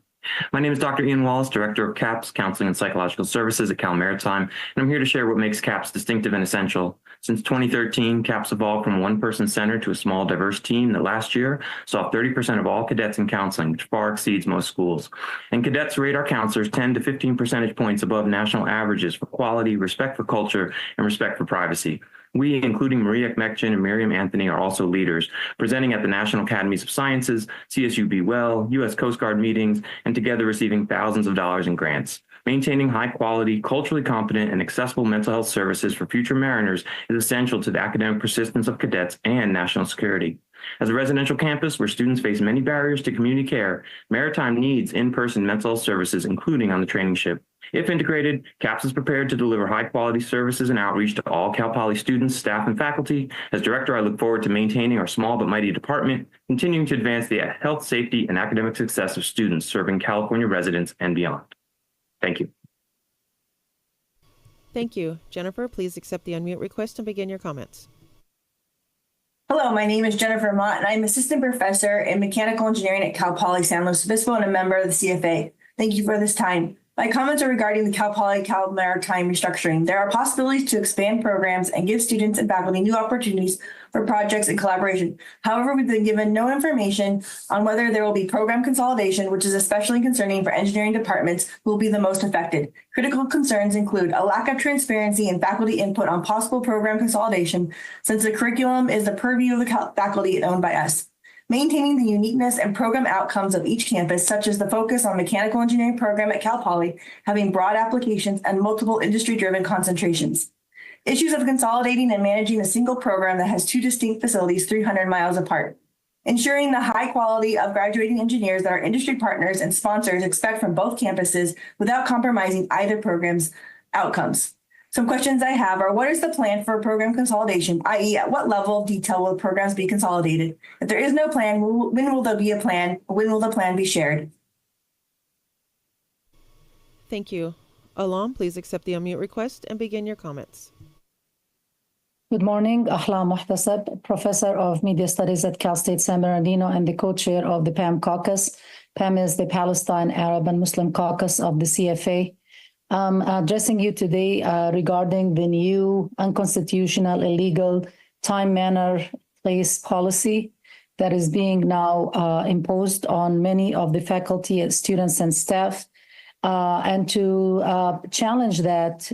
My name is Dr. Ian Wallace, Director of CAPS, Counseling and Psychological Services at Cal Maritime, and I'm here to share what makes CAPS distinctive and essential. Since 2013, CAPS evolved from a one-person center to a small, diverse team that last year saw 30% of all cadets in counseling, which far exceeds most schools. And cadets rate our counselors 10 to 15 percentage points above national averages for quality, respect for culture, and respect for privacy. We, including Maria Mekchin and Miriam Anthony, are also leaders, presenting at the National Academies of Sciences, CSU Be Well, U.S. Coast Guard meetings, and together receiving thousands of dollars in grants. Maintaining high-quality, culturally competent, and accessible mental health services for future mariners is essential to the academic persistence of cadets and national security. As a residential campus where students face many barriers to community care, Maritime needs in-person mental health services, including on the training ship. If integrated, CAPS is prepared to deliver high-quality services and outreach to all Cal Poly students, staff, and faculty. As director, I look forward to maintaining our small but mighty department, continuing to advance the health, safety, and academic success of students serving California residents and beyond. Thank you. Thank you. Jennifer, please accept the unmute request and begin your comments. Hello, my name is Jennifer Mott, and I'm Assistant Professor in Mechanical Engineering at Cal Poly San Luis Obispo and a member of the CFA. Thank you for this time. My comments are regarding the Cal Poly Cal Maritime restructuring. There are possibilities to expand programs and give students and faculty new opportunities for projects and collaboration. However, we've been given no information on whether there will be program consolidation, which is especially concerning for engineering departments who will be the most affected. Critical concerns include a lack of transparency and faculty input on possible program consolidation, since the curriculum is the purview of the faculty and owned by us. Maintaining the uniqueness and program outcomes of each campus, such as the focus on mechanical engineering program at Cal Poly, having broad applications and multiple industry-driven concentrations. Issues of consolidating and managing a single program that has two distinct facilities 300 miles apart. Ensuring the high quality of graduating engineers that our industry partners and sponsors expect from both campuses without compromising either program's outcomes. Some questions I have are, what is the plan for program consolidation, i.e. at what level of detail will programs be consolidated? If there is no plan, when will there be a plan? When will the plan be shared? Thank you. Alam, please accept the unmute request and begin your comments. Good morning. Ahlam Muhtasab, Professor of Media Studies at Cal State San Bernardino and the co-chair of the PAM Caucus. PAM is the Palestine, Arab, and Muslim Caucus of the CFA. Addressing you today regarding the new unconstitutional, illegal time, manner, place policy that is being now imposed on many of the faculty, students, and staff, and to challenge that,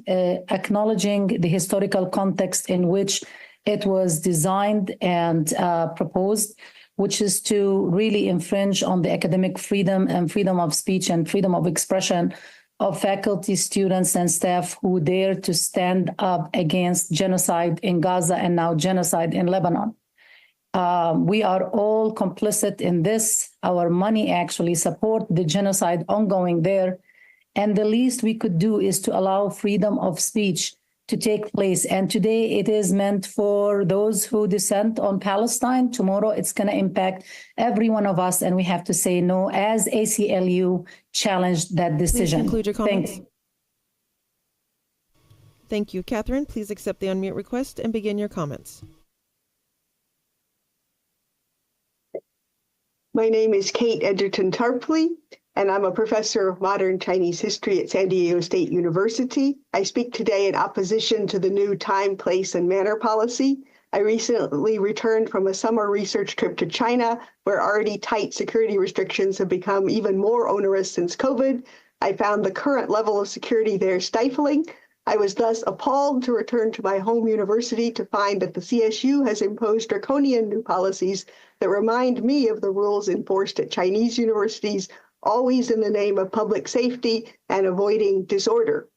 acknowledging the historical context in which it was designed and proposed, which is to really infringe on the academic freedom and freedom of speech and freedom of expression of faculty, students, and staff who dare to stand up against genocide in Gaza and now genocide in Lebanon. We are all complicit in this. Our money actually support the genocide ongoing there. And the least we could do is to allow freedom of speech to take place. And today it is meant for those who dissent on Palestine. Tomorrow it's going to impact every one of us, and we have to say no as ACLU challenged that decision. Please conclude your comments. Thanks. Thank you. Catherine, please accept the unmute request and begin your comments. My name is Kate Edgerton Tarpley, and I'm a professor of modern Chinese history at San Diego State University. I speak today in opposition to the new time, place, and manner policy. I recently returned from a summer research trip to China, where already tight security restrictions have become even more onerous since COVID. I found the current level of security there stifling. I was thus appalled to return to my home university to find that the CSU has imposed draconian new policies that remind me of the rules enforced at Chinese universities, always in the name of public safety and avoiding disorder.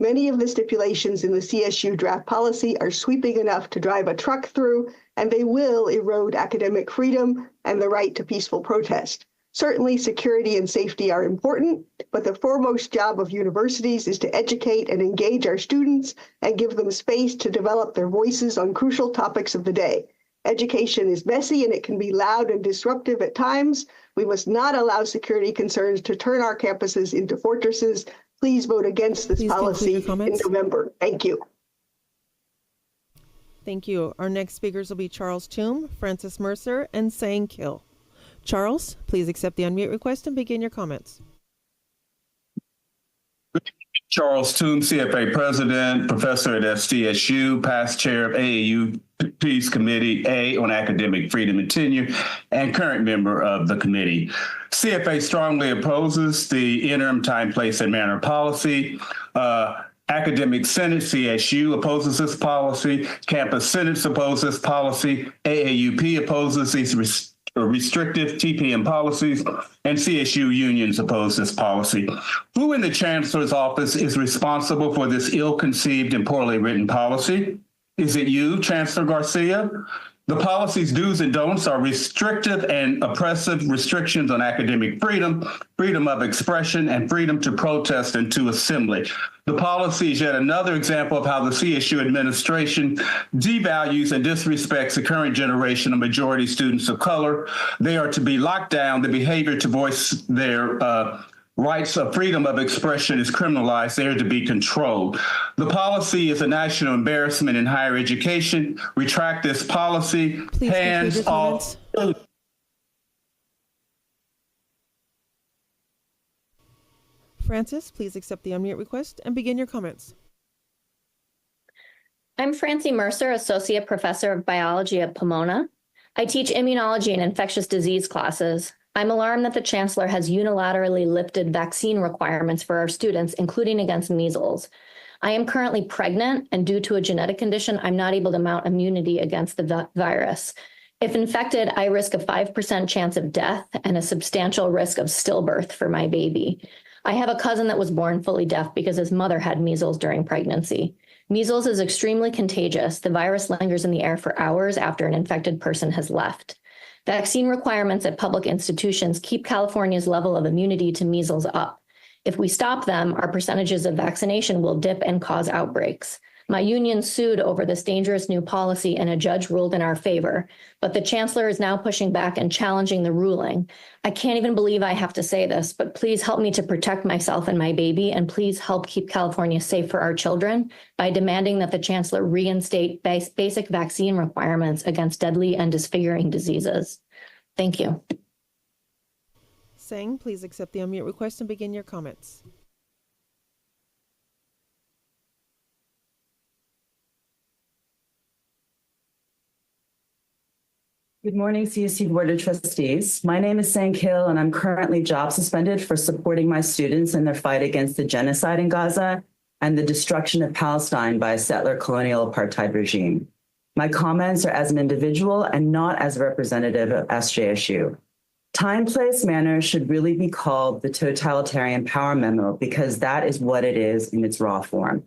Many of the stipulations in the CSU draft policy are sweeping enough to drive a truck through, and they will erode academic freedom and the right to peaceful protest. Certainly, security and safety are important, but the foremost job of universities is to educate and engage our students and give them space to develop their voices on crucial topics of the day. Education is messy and it can be loud and disruptive at times. We must not allow security concerns to turn our campuses into fortresses. Please vote against this policy in November. Thank you. Thank you. Our next speakers will be Charles Toom, Francis Mercer, and Sang Kill. Charles, please accept the unmute request and begin your comments. Charles Toom, CFA President, Professor at SDSU, past Chair of AAU Peace Committee A on Academic Freedom and Tenure, and current member of the committee. CFA strongly opposes the interim time, place, and manner policy. Academic Senate, CSU, opposes this policy. Campus Senate opposes this policy. AAUP opposes these restrictive TPM policies, and CSU unions oppose this policy. Who in the Chancellor's office is responsible for this ill-conceived and poorly written policy? Is it you, Chancellor Garcia? The policy's do's and don'ts are restrictive and oppressive restrictions on academic freedom, freedom of expression, and freedom to protest and to assembly. The policy is yet another example of how the CSU administration devalues and disrespects the current generation of majority students of color. They are to be locked down. The behavior to voice their rights of freedom of expression is criminalized. They are to be controlled. The policy is a national embarrassment in higher education. Retract this policy. Please hands off. Francis, please accept the unmute request and begin your comments. I'm Francie Mercer, Associate Professor of Biology at Pomona. I teach immunology and infectious disease classes. I'm alarmed that the Chancellor has unilaterally lifted vaccine requirements for our students, including against measles. I am currently pregnant, and due to a genetic condition, I'm not able to mount immunity against the virus. If infected, I risk a 5% chance of death and a substantial risk of stillbirth for my baby. I have a cousin that was born fully deaf because his mother had measles during pregnancy. Measles is extremely contagious. The virus lingers in the air for hours after an infected person has left. Vaccine requirements at public institutions keep California's level of immunity to measles up. If we stop them, our percentages of vaccination will dip and cause outbreaks. My union sued over this dangerous new policy and a judge ruled in our favor, but the Chancellor is now pushing back and challenging the ruling. I can't even believe I have to say this, but please help me to protect myself and my baby, and please help keep California safe for our children by demanding that the Chancellor reinstate basic vaccine requirements against deadly and disfiguring diseases. Thank you. Sang, please accept the unmute request and begin your comments. Good morning, CSU Board of Trustees. My name is Sang Hill, and I'm currently job suspended for supporting my students in their fight against the genocide in Gaza and the destruction of Palestine by a settler colonial apartheid regime. My comments are as an individual and not as a representative of SJSU. Time, place, manner should really be called the totalitarian power memo because that is what it is in its raw form.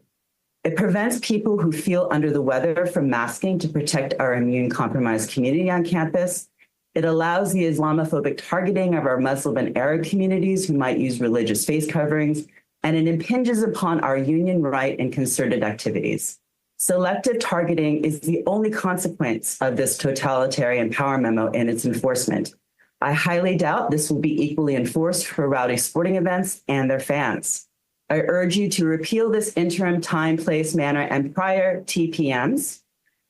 It prevents people who feel under the weather from masking to protect our immune-compromised community on campus. It allows the Islamophobic targeting of our Muslim and Arab communities who might use religious face coverings, and it impinges upon our union right and concerted activities. Selective targeting is the only consequence of this totalitarian power memo and its enforcement. I highly doubt this will be equally enforced for rowdy sporting events and their fans. I urge you to repeal this interim time, place, manner, and prior TPMs.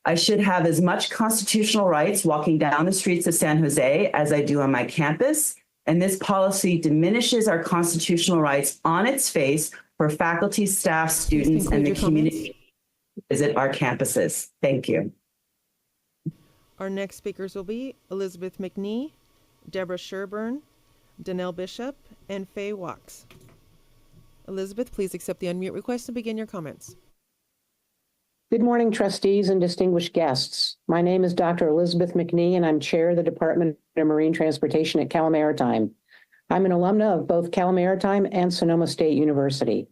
I should have as much constitutional rights walking down the streets of San Jose as I do on my campus, and this policy diminishes our constitutional rights on its face for faculty, staff, students, and the community who visit our campuses. Thank you. Our next speakers will be Elizabeth McNee, Deborah Sherburne, Danelle Bishop, and Faye Wachs. Elizabeth, please accept the unmute request and begin your comments. Good morning, trustees and distinguished guests. My name is Dr. Elizabeth McNee, and I'm chair of the Department of Marine Transportation at Cal Maritime. I'm an alumna of both Cal Maritime and Sonoma State University.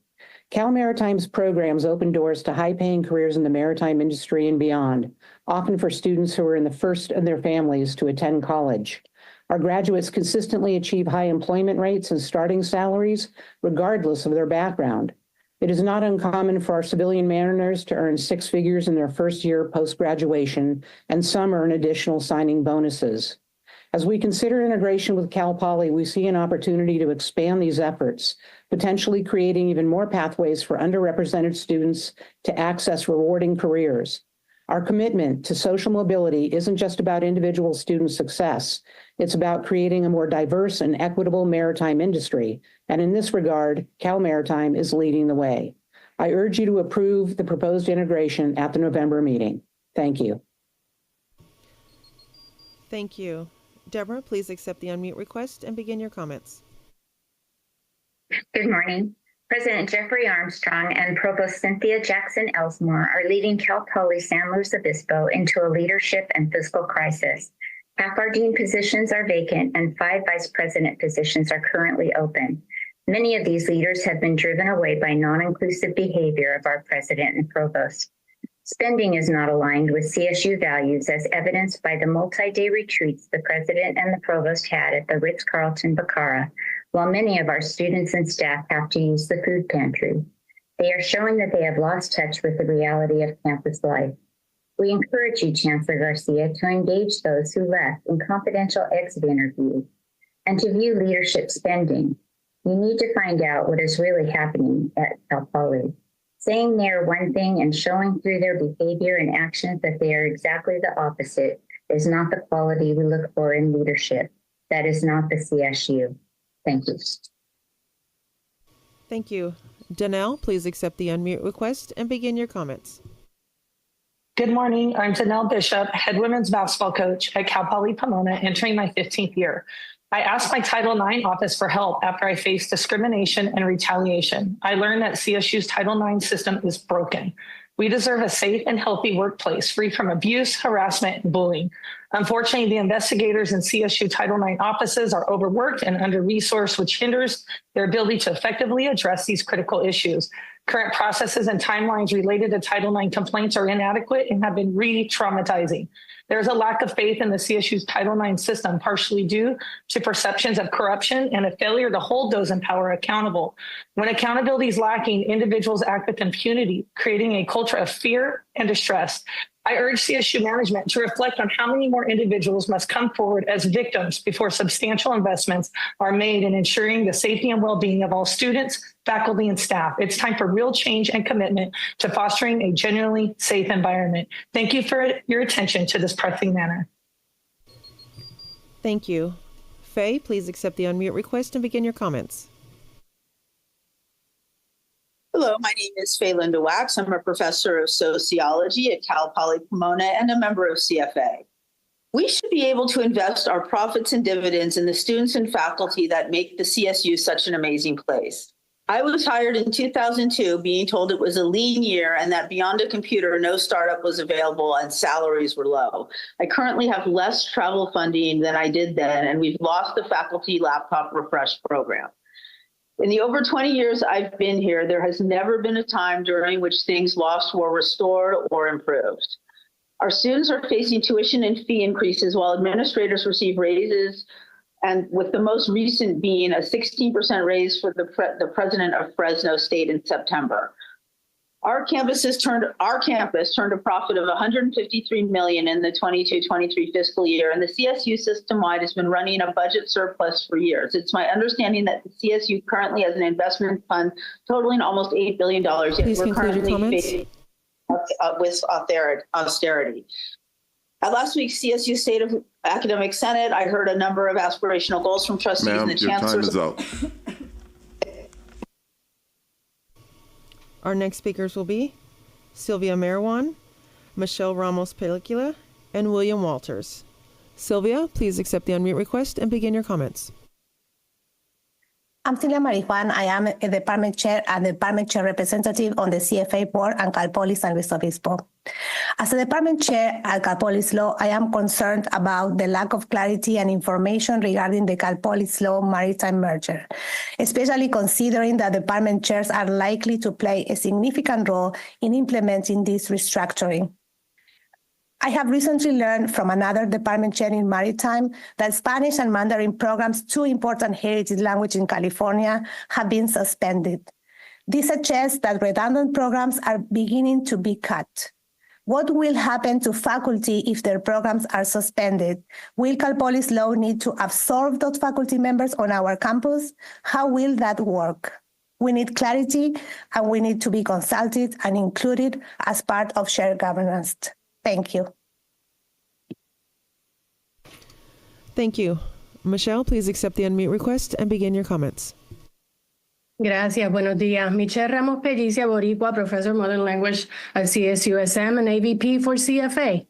Cal Maritime's programs open doors to high-paying careers in the maritime industry and beyond, often for students who are in the first in their families to attend college. Our graduates consistently achieve high employment rates and starting salaries, regardless of their background. It is not uncommon for our civilian mariners to earn six figures in their first year post-graduation, and some earn additional signing bonuses. As we consider integration with Cal Poly, we see an opportunity to expand these efforts, potentially creating even more pathways for underrepresented students to access rewarding careers. Our commitment to social mobility isn't just about individual student success. It's about creating a more diverse and equitable maritime industry. And in this regard, Cal Maritime is leading the way. I urge you to approve the proposed integration at the November meeting. Thank you. Thank you. Deborah, please accept the unmute request and begin your comments. Good morning. President Jeffrey Armstrong and Provost Cynthia Jackson Elsmore are leading Cal Poly San Luis Obispo into a leadership and fiscal crisis. Half our dean positions are vacant and 5 vice president positions are currently open. Many of these leaders have been driven away by non-inclusive behavior of our president and provost. Spending is not aligned with CSU values, as evidenced by the multi-day retreats the president and the provost had at the Ritz-Carlton Bacara, while many of our students and staff have to use the food pantry. They are showing that they have lost touch with the reality of campus life. We encourage you, Chancellor Garcia, to engage those who left in confidential exit interviews and to view leadership spending. You need to find out what is really happening at Cal Poly. Saying they are one thing and showing through their behavior and actions that they are exactly the opposite is not the quality we look for in leadership. That is not the CSU. Thank you. Thank you. Danelle, please accept the unmute request and begin your comments. Good morning. I'm Danelle Bishop, head women's basketball coach at Cal Poly Pomona, entering my 15th year. I asked my Title IX office for help after I faced discrimination and retaliation. I learned that CSU's Title IX system is broken. We deserve a safe and healthy workplace free from abuse, harassment, and bullying. Unfortunately, the investigators in CSU Title IX offices are overworked and under-resourced, which hinders their ability to effectively address these critical issues. Current processes and timelines related to Title IX complaints are inadequate and have been re-traumatizing. There's a lack of faith in the CSU's Title IX system, partially due to perceptions of corruption and a failure to hold those in power accountable. When accountability is lacking, individuals act with impunity, creating a culture of fear and distress. I urge CSU management to reflect on how many more individuals must come forward as victims before substantial investments are made in ensuring the safety and well-being of all students, faculty, and staff. It's time for real change and commitment to fostering a genuinely safe environment. Thank you for your attention to this pressing matter. Thank you. Faye, please accept the unmute request and begin your comments. Hello, my name is Faye Linda Wax. I'm a professor of sociology at Cal Poly Pomona and a member of CFA. We should be able to invest our profits and dividends in the students and faculty that make the CSU such an amazing place. I was hired in 2002 being told it was a lean year and that beyond a computer, no startup was available and salaries were low. I currently have less travel funding than I did then, and we've lost the faculty laptop refresh program. In the over 20 years I've been here, there has never been a time during which things lost were restored or improved. Our students are facing tuition and fee increases while administrators receive raises, and with the most recent being a 16% raise for the president of Fresno State in September. Our campus turned a profit of $153 million in the 22-23 fiscal year, and the CSU system-wide has been running a budget surplus for years. It's my understanding that the CSU currently has an investment fund totaling almost $8 billion. Yet Please we're conclude your currently comments. facing with austerity. At last week's CSU State of Academic Senate, I heard a number of aspirational goals from trustees and the chancellors. Ma'am, your time is out. Our next speakers will be Sylvia Marwan, Michelle Ramos Pelicula, and William Walters. Sylvia, please accept the unmute request and begin your comments. I'm Celia Marijuan. I am a department chair and department chair representative on the CFA board and Cal Poly San Luis Obispo. As a department chair at Cal Poly's Law, I am concerned about the lack of clarity and information regarding the Cal Poly's Law maritime merger, especially considering that department chairs are likely to play a significant role in implementing this restructuring. I have recently learned from another department chair in maritime that Spanish and Mandarin programs, two important heritage languages in California, have been suspended. This suggests that redundant programs are beginning to be cut. What will happen to faculty if their programs are suspended? Will Cal Poly's law need to absorb those faculty members on our campus? How will that work? We need clarity, and we need to be consulted and included as part of shared governance. Thank you. Thank you. Michelle, please accept the unmute request and begin your comments. Gracias. Buenos días. Michelle Ramos Pellicia, Boricua, Professor of Modern Language at CSUSM and AVP for CFA.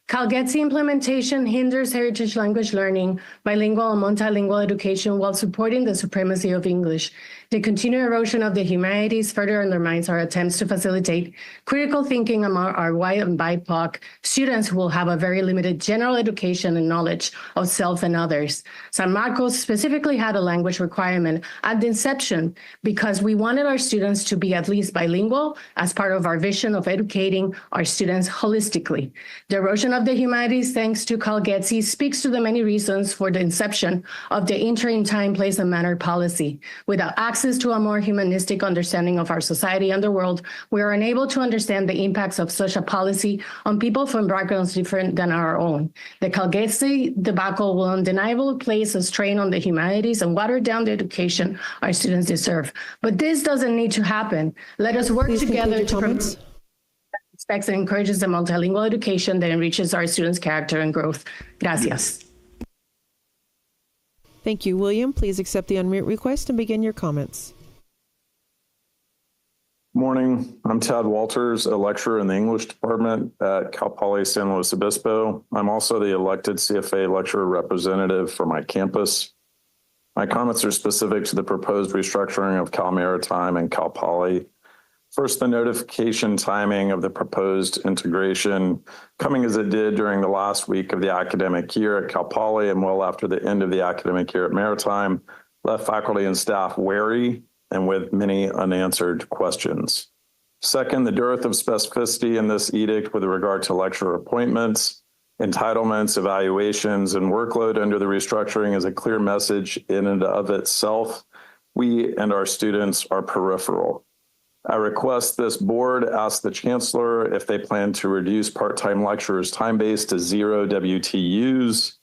CalGETC implementation hinders heritage language learning, bilingual and multilingual education while supporting the supremacy of English. The continued erosion of the humanities further undermines our attempts to facilitate critical thinking among our white and BIPOC students who will have a very limited general education and knowledge of self and others. San Marcos specifically had a language requirement at the inception because we wanted our students to be at least bilingual as part of our vision of educating our students holistically. The erosion of the humanities, thanks to CalGETC, speaks to the many reasons for the inception of the interim time, place, and manner policy. Without access to a more humanistic understanding of our society and the world, we are unable to understand the impacts of such a policy on people from backgrounds different than our own. The CalGETC debacle will undeniably place a strain on the humanities and water down the education our students deserve. But this doesn't need to happen. Let us work together to promote respects and encourages the multilingual education that enriches our students' character and growth. Gracias. Thank you. William, please accept the unmute request and begin your comments. Morning. I'm Tad Walters, a lecturer in the English department at Cal Poly San Luis Obispo. I'm also the elected CFA lecturer representative for my campus. My comments are specific to the proposed restructuring of Cal Maritime and Cal Poly. First, the notification timing of the proposed integration coming as it did during the last week of the academic year at Cal Poly and well after the end of the academic year at Maritime left faculty and staff wary and with many unanswered questions. Second, the dearth of specificity in this edict with regard to lecturer appointments, entitlements, evaluations, and workload under the restructuring is a clear message in and of itself. We and our students are peripheral. I request this board ask the Chancellor if they plan to reduce part-time lecturers' time base to 0 WTUs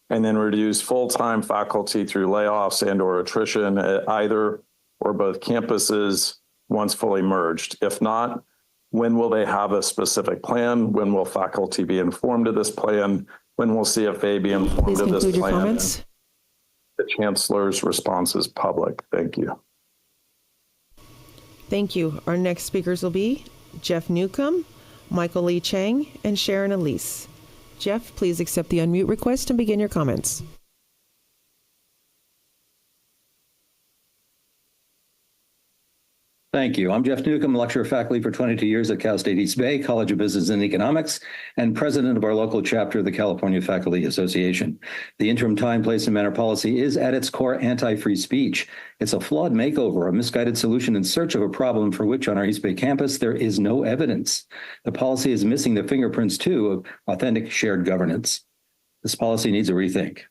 and then reduce full-time faculty through layoffs and or attrition at either or both campuses once fully merged. If not, when will they have a specific plan? When will faculty be informed of this plan? When will CFA be informed of this plan? Comments. The Chancellor's response is public. Thank you. Thank you. Our next speakers will be Jeff Newcomb, Michael Lee Chang, and Sharon Elise. Jeff, please accept the unmute request and begin your comments. Thank you. I'm Jeff Newcomb, lecturer faculty for 22 years at Cal State East Bay College of Business and Economics and president of our local chapter of the California Faculty Association. The interim time, place, and manner policy is at its core anti-free speech. It's a flawed makeover, a misguided solution in search of a problem for which on our East Bay campus there is no evidence. The policy is missing the fingerprints, too, of authentic shared governance. This policy needs a rethink.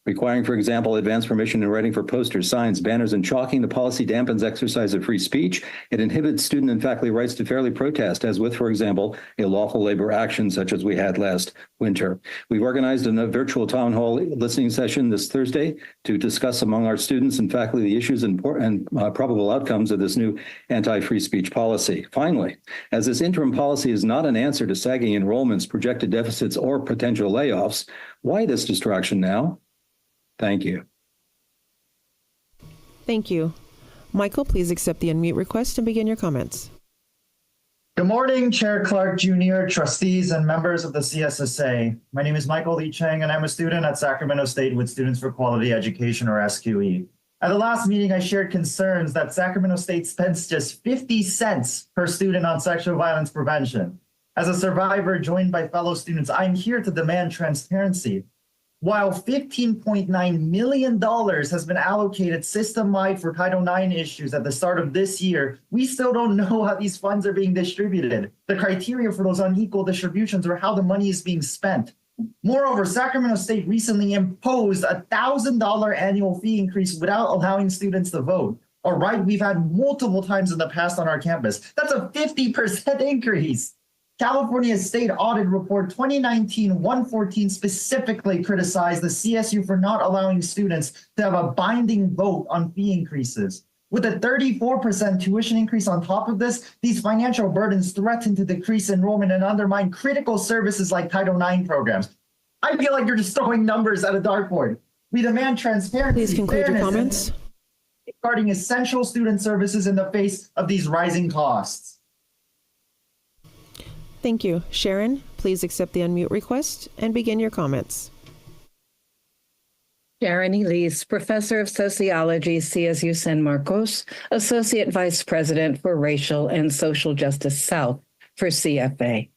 Requiring, for example, advance permission in writing for posters, signs, banners, and chalking, the policy dampens exercise of free speech. It inhibits student and faculty rights to fairly protest, as with, for example, a lawful labor action such as we had last winter. We've organized a virtual town hall listening session this Thursday to discuss among our students and faculty the issues and probable outcomes of this new anti-free speech policy. Finally, as this interim policy is not an answer to sagging enrollments, projected deficits, or potential layoffs, why this distraction now? Thank you. Thank you. Michael, please accept the unmute request and begin your comments. Good morning, Chair Clark Jr., trustees, and members of the CSSA. My name is Michael Lee Chang, and I'm a student at Sacramento State with Students for Quality Education, or SQE. At the last meeting, I shared concerns that Sacramento State spends just 50 cents per student on sexual violence prevention. As a survivor joined by fellow students, I'm here to demand transparency. While $15.9 million has been allocated system-wide for Title IX issues at the start of this year, we still don't know how these funds are being distributed, the criteria for those unequal distributions, or how the money is being spent. Moreover, Sacramento State recently imposed a $1,000 annual fee increase without allowing students to vote. a ride we've had multiple times in the past on our campus. That's a 50% increase. California State Audit Report 2019-114 specifically criticized the CSU for not allowing students to have a binding vote on fee increases. With a 34% tuition increase on top of this, these financial burdens threaten to decrease enrollment and undermine critical services like Title IX programs. I feel like you're just throwing numbers at a dartboard. We demand transparency. Please conclude your comments. Regarding essential student services in the face of these rising costs. Thank you. Sharon, please accept the unmute request and begin your comments. Sharon Elise, Professor of Sociology, CSU San Marcos, Associate Vice President for Racial and Social Justice South for CFA.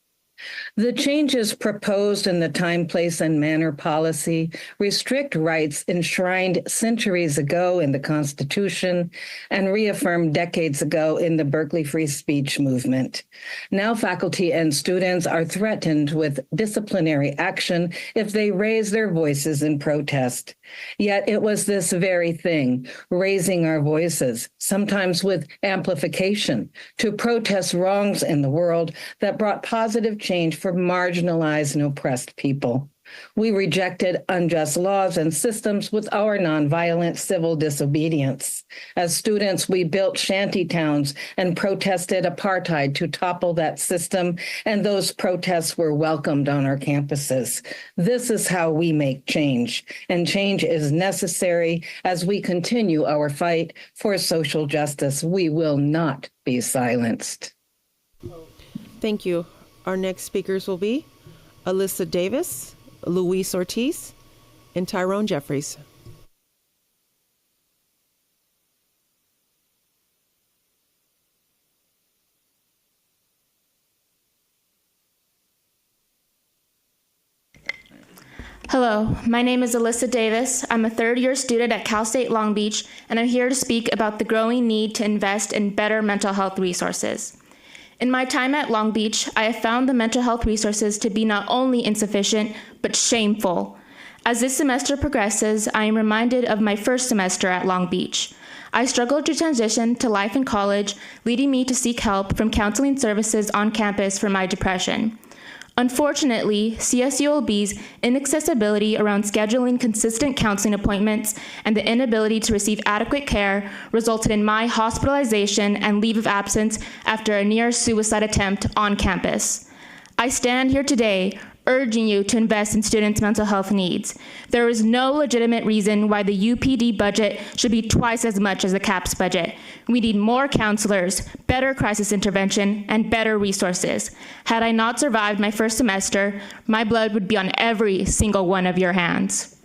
The changes proposed in the time, place, and manner policy restrict rights enshrined centuries ago in the Constitution and reaffirmed decades ago in the Berkeley free speech movement. Now faculty and students are threatened with disciplinary action if they raise their voices in protest. Yet it was this very thing, raising our voices, sometimes with amplification, to protest wrongs in the world that brought positive change for marginalized and oppressed people. We rejected unjust laws and systems with our nonviolent civil disobedience. As students, we built shanty towns and protested apartheid to topple that system, and those protests were welcomed on our campuses. This is how we make change, and change is necessary as we continue our fight for social justice. We will not be silenced. Thank you. Our next speakers will be Alyssa Davis, Luis Ortiz, and Tyrone Jeffries. Hello, my name is Alyssa Davis. I'm a third-year student at Cal State Long Beach, and I'm here to speak about the growing need to invest in better mental health resources. In my time at Long Beach, I have found the mental health resources to be not only insufficient, but shameful. As this semester progresses, I am reminded of my first semester at Long Beach. I struggled to transition to life in college, leading me to seek help from counseling services on campus for my depression. Unfortunately, CSULB's inaccessibility around scheduling consistent counseling appointments and the inability to receive adequate care resulted in my hospitalization and leave of absence after a near suicide attempt on campus. I stand here today urging you to invest in students' mental health needs. There is no legitimate reason why the UPD budget should be twice as much as the CAPS budget. We need more counselors, better crisis intervention, and better resources. Had I not survived my first semester, my blood would be on every single one of your hands.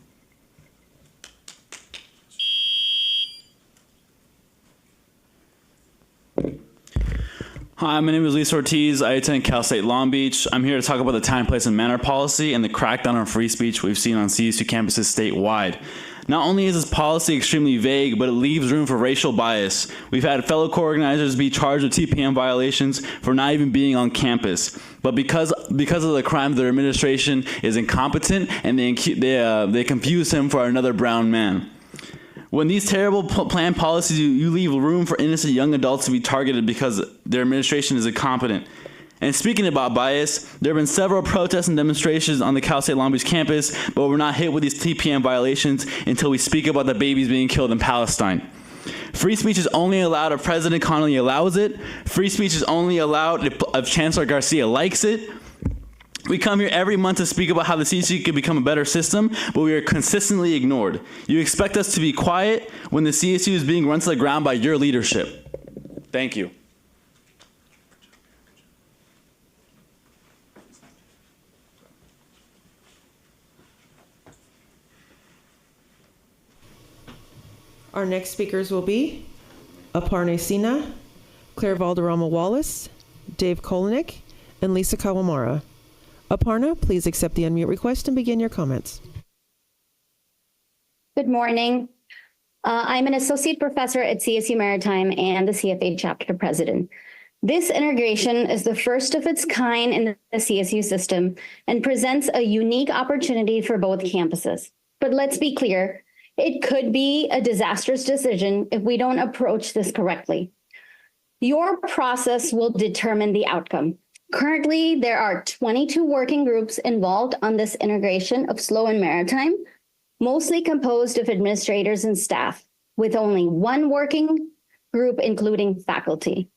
Hi, my name is Luis Ortiz. I attend Cal State Long Beach. I'm here to talk about the time, place, and manner policy and the crackdown on free speech we've seen on CSU campuses statewide. Not only is this policy extremely vague, but it leaves room for racial bias. We've had fellow co-organizers be charged with TPM violations for not even being on campus. But because of the crime, their administration is incompetent, and they confuse him for another brown man. When these terrible planned policies, you leave room for innocent young adults to be targeted because their administration is incompetent. And speaking about bias, there have been several protests and demonstrations on the Cal State Long Beach campus, but we're not hit with these TPM violations until we speak about the babies being killed in Palestine. Free speech is only allowed if President Connolly allows it. Free speech is only allowed if Chancellor Garcia likes it. We come here every month to speak about how the CSU could become a better system, but we are consistently ignored. You expect us to be quiet when the CSU is being run to the ground by your leadership. Thank you. Our next speakers will be Aparna Sina, Claire Valderrama Wallace, Dave Kolinik, and Lisa Kawamura. Aparna, please accept the unmute request and begin your comments. Good morning. I'm an associate professor at CSU Maritime and the CFA chapter president. This integration is the first of its kind in the CSU system and presents a unique opportunity for both campuses. But let's be clear, It could be a disastrous decision if we don't approach this correctly. Your process will determine the outcome. Currently, there are 22 working groups involved on this integration of SLO and maritime, mostly composed of administrators and staff, with only one working group including faculty.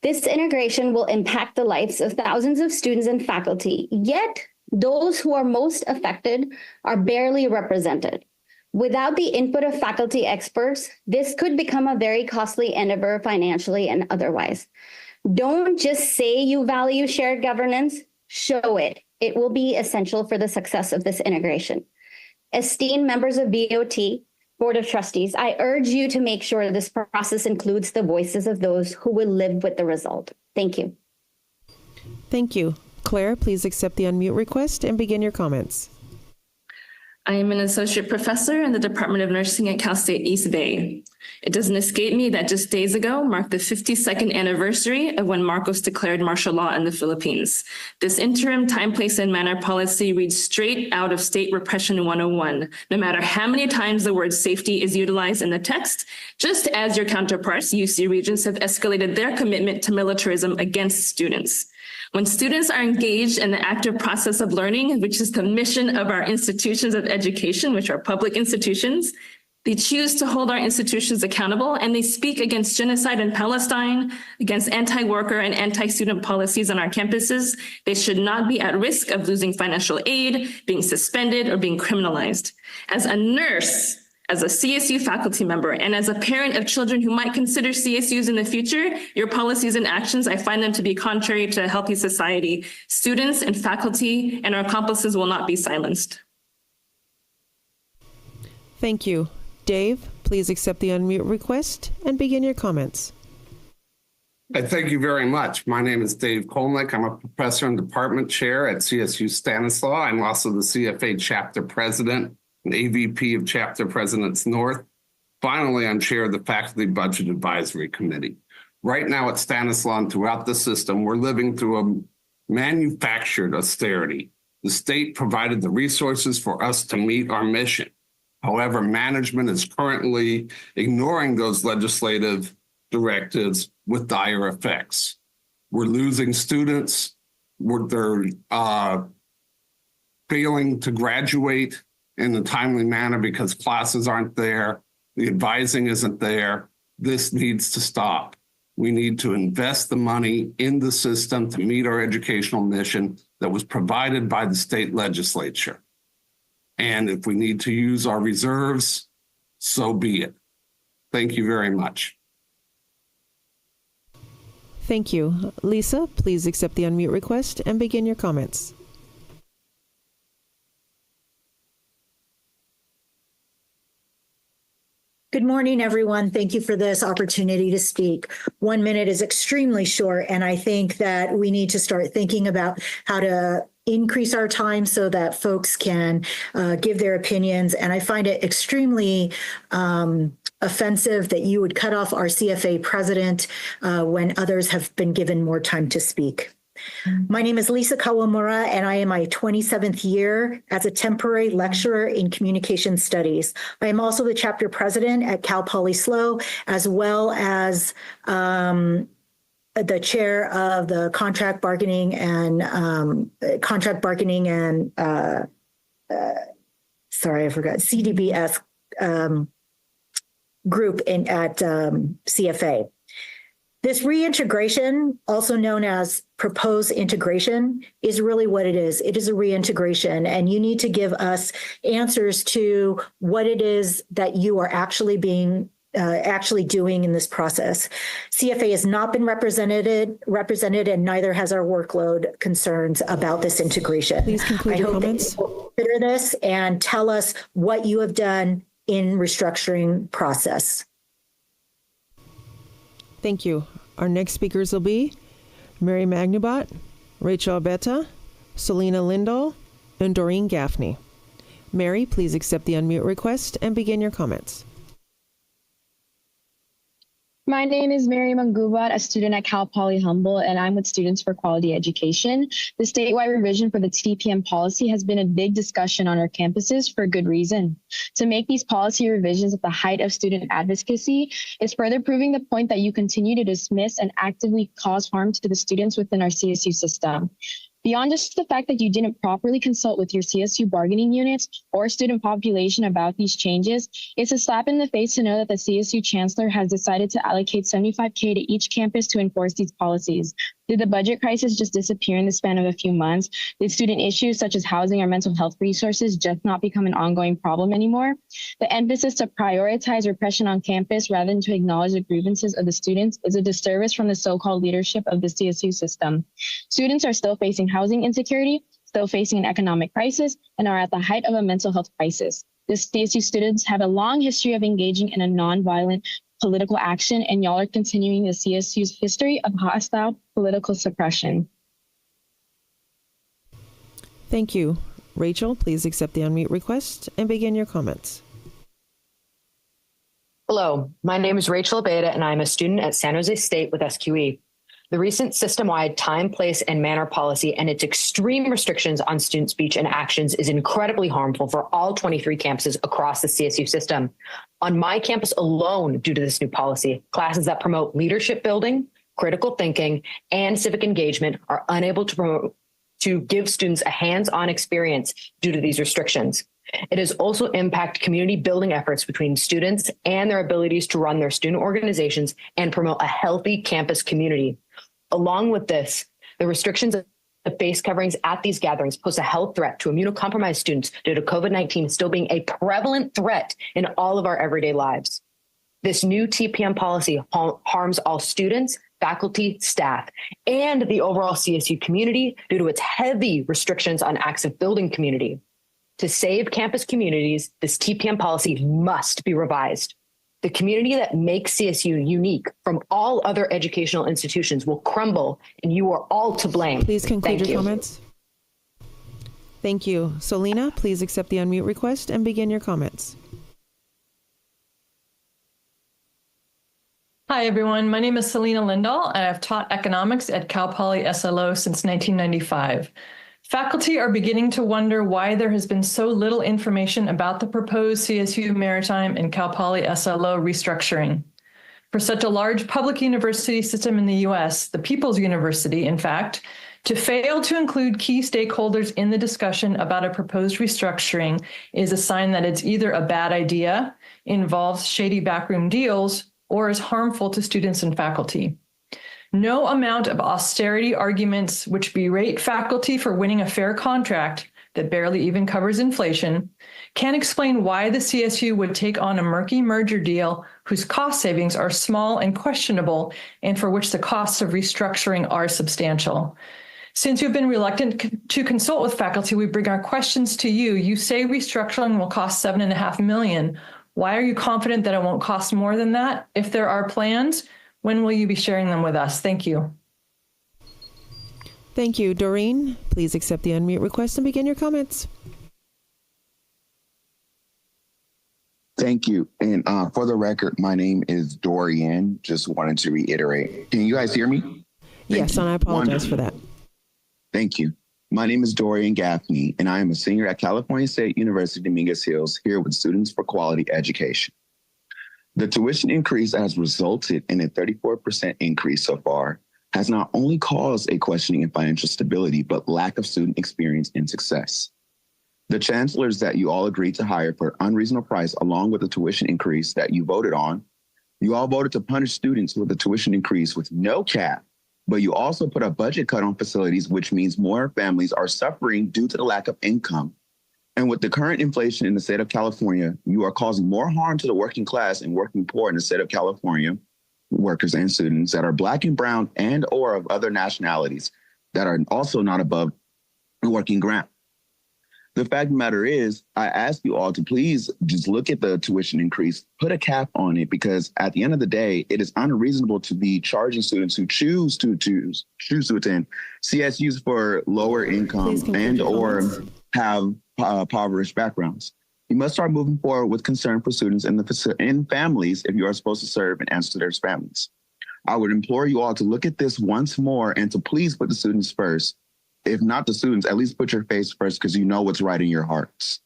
This integration will impact the lives of thousands of students and faculty, yet those who are most affected are barely represented. Without the input of faculty experts, this could become a very costly endeavor financially and otherwise. Don't just say you value shared governance, show it. It will be essential for the success of this integration. Esteemed members of BOT, Board of Trustees, I urge you to make sure this process includes the voices of those who will live with the result. Thank you. Thank you. Claire, please accept the unmute request and begin your comments. I am an associate professor in the Department of Nursing at Cal State East Bay. It doesn't escape me that just days ago marked the 52nd anniversary of when Marcos declared martial law in the Philippines. This interim time, place, and manner policy reads straight out of State Repression 101, no matter how many times the word safety is utilized in the text, just as your counterparts, UC Regents, have escalated their commitment to militarism against students. When students are engaged in the active process of learning, which is the mission of our institutions of education, which are public institutions, they choose to hold our institutions accountable, and they speak against genocide in Palestine, against anti-worker and anti-student policies on our campuses. They should not be at risk of losing financial aid, being suspended, or being criminalized. As a nurse, as a CSU faculty member, and as a parent of children who might consider CSUs in the future, your policies and actions, I find them to be contrary to a healthy society. Students and faculty and our accomplices will not be silenced. Thank you. Dave, please accept the unmute request and begin your comments. Thank you very much. My name is Dave Kolnick. I'm a professor and department chair at CSU Stanislaus. I'm also the CFA chapter president and AVP of Chapter Presidents North. Finally, I'm chair of the Faculty Budget Advisory Committee. Right now at Stanislaus and throughout the system, we're living through a manufactured austerity. The state provided the resources for us to meet our mission. However, management is currently ignoring those legislative directives with dire effects. We're losing students. They're failing to graduate in a timely manner because classes aren't there. The advising isn't there. This needs to stop. We need to invest the money in the system to meet our educational mission that was provided by the state legislature. And if we need to use our reserves, so be it. Thank you very much. Thank you. Lisa, please accept the unmute request and begin your comments. Good morning, everyone. Thank you for this opportunity to speak. 1 minute is extremely short, and I think that we need to start thinking about how to increase our time so that folks can give their opinions. And I find it extremely offensive that you would cut off our CFA president when others have been given more time to speak. My name is Lisa Kawamura, and I am my 27th year as a temporary lecturer in communication studies. I am also the chapter president at Cal Poly SLO, as well as the chair of the contract bargaining and CDBS group at CFA. This reintegration, also known as proposed integration, is really what it is. It is a reintegration, and you need to give us answers to what it is that you are actually doing in this process. CFA has not been represented, and neither has our workload concerns about this integration. Please conclude your comments. I hope that you will consider this and tell us what you have done in restructuring process. Thank you. Our next speakers will be Mary Magnubot, Rachel Abeta, Selena Lindahl, and Doreen Gaffney. Mary, please accept the unmute request and begin your comments. My name is Mary Mangubat, a student at Cal Poly Humboldt, and I'm with Students for Quality Education. The statewide revision for the TPM policy has been a big discussion on our campuses for good reason. To make these policy revisions at the height of student advocacy is further proving the point that you continue to dismiss and actively cause harm to the students within our CSU system. Beyond just the fact that you didn't properly consult with your CSU bargaining units or student population about these changes, it's a slap in the face to know that the CSU Chancellor has decided to allocate $75K to each campus to enforce these policies. Did the budget crisis just disappear in the span of a few months? Did student issues such as housing or mental health resources just not become an ongoing problem anymore? The emphasis to prioritize repression on campus rather than to acknowledge the grievances of the students is a disservice from the so-called leadership of the CSU system. Students are still facing housing insecurity, still facing an economic crisis, and are at the height of a mental health crisis. The CSU students have a long history of engaging in a nonviolent political action, and y'all are continuing the CSU's history of hostile political suppression. Thank you. Rachel, please accept the unmute request and begin your comments. Hello, my name is Rachel Abeda, and I'm a student at San Jose State with SQE. The recent system-wide time, place, and manner policy and its extreme restrictions on student speech and actions is incredibly harmful for all 23 campuses across the CSU system. On my campus alone, due to this new policy, classes that promote leadership building, critical thinking, and civic engagement are unable to give students a hands-on experience due to these restrictions. It has also impacted community building efforts between students and their abilities to run their student organizations and promote a healthy campus community. Along with this, the restrictions of face coverings at these gatherings pose a health threat to immunocompromised students due to COVID-19 still being a prevalent threat in all of our everyday lives. This new TPM policy harms all students, faculty, staff, and the overall CSU community due to its heavy restrictions on acts of building community. To save campus communities, this TPM policy must be revised. The community that makes CSU unique from all other educational institutions will crumble, and you are all to blame. Please conclude your comments. Thank you. Selena, please accept the unmute request and begin your comments. Hi, everyone. My name is Selena Lindahl, and I've taught economics at Cal Poly SLO since 1995. Faculty are beginning to wonder why there has been so little information about the proposed CSU Maritime and Cal Poly SLO restructuring. For such a large public university system in the U.S., the People's University, in fact, to fail to include key stakeholders in the discussion about a proposed restructuring is a sign that it's either a bad idea, involves shady backroom deals, or is harmful to students and faculty. No amount of austerity arguments which berate faculty for winning a fair contract that barely even covers inflation can explain why the CSU would take on a murky merger deal whose cost savings are small and questionable and for which the costs of restructuring are substantial. Since you've been reluctant to consult with faculty, we bring our questions to you. You say restructuring will cost $7.5 million. Why are you confident that it won't cost more than that? If there are plans, when will you be sharing them with us? Thank you. Thank you. Doreen, please accept the unmute request and begin your comments. Thank you. And for the record, my name is Dorian. Just wanted to reiterate. Can you guys hear me? Yes, and I apologize for that. Thank you. My name is Dorian Gaffney, and I am a senior at California State University, Dominguez Hills, here with Students for Quality Education. The tuition increase that has resulted in a 34% increase so far has not only caused a questioning in financial stability, but lack of student experience and success. The chancellors that you all agreed to hire for an unreasonable price, along with the tuition increase that you voted on, you all voted to punish students with a tuition increase with no cap, but you also put a budget cut on facilities, which means more families are suffering due to the lack of income. And with the current inflation in the state of California, you are causing more harm to the working class and working poor in the state of California, workers and students that are Black and brown and or of other nationalities that are also not above the working ground. The fact of the matter is, I ask you all to please just look at the tuition increase, put a cap on it, because at the end of the day, it is unreasonable to be charging students who choose to attend CSUs for lower income and or have impoverished backgrounds. You must start moving forward with concern for students and families if you are supposed to serve and answer to their families. I would implore you all to look at this once more and to please put the students first. If not the students, at least put your face first because you know what's right in your hearts.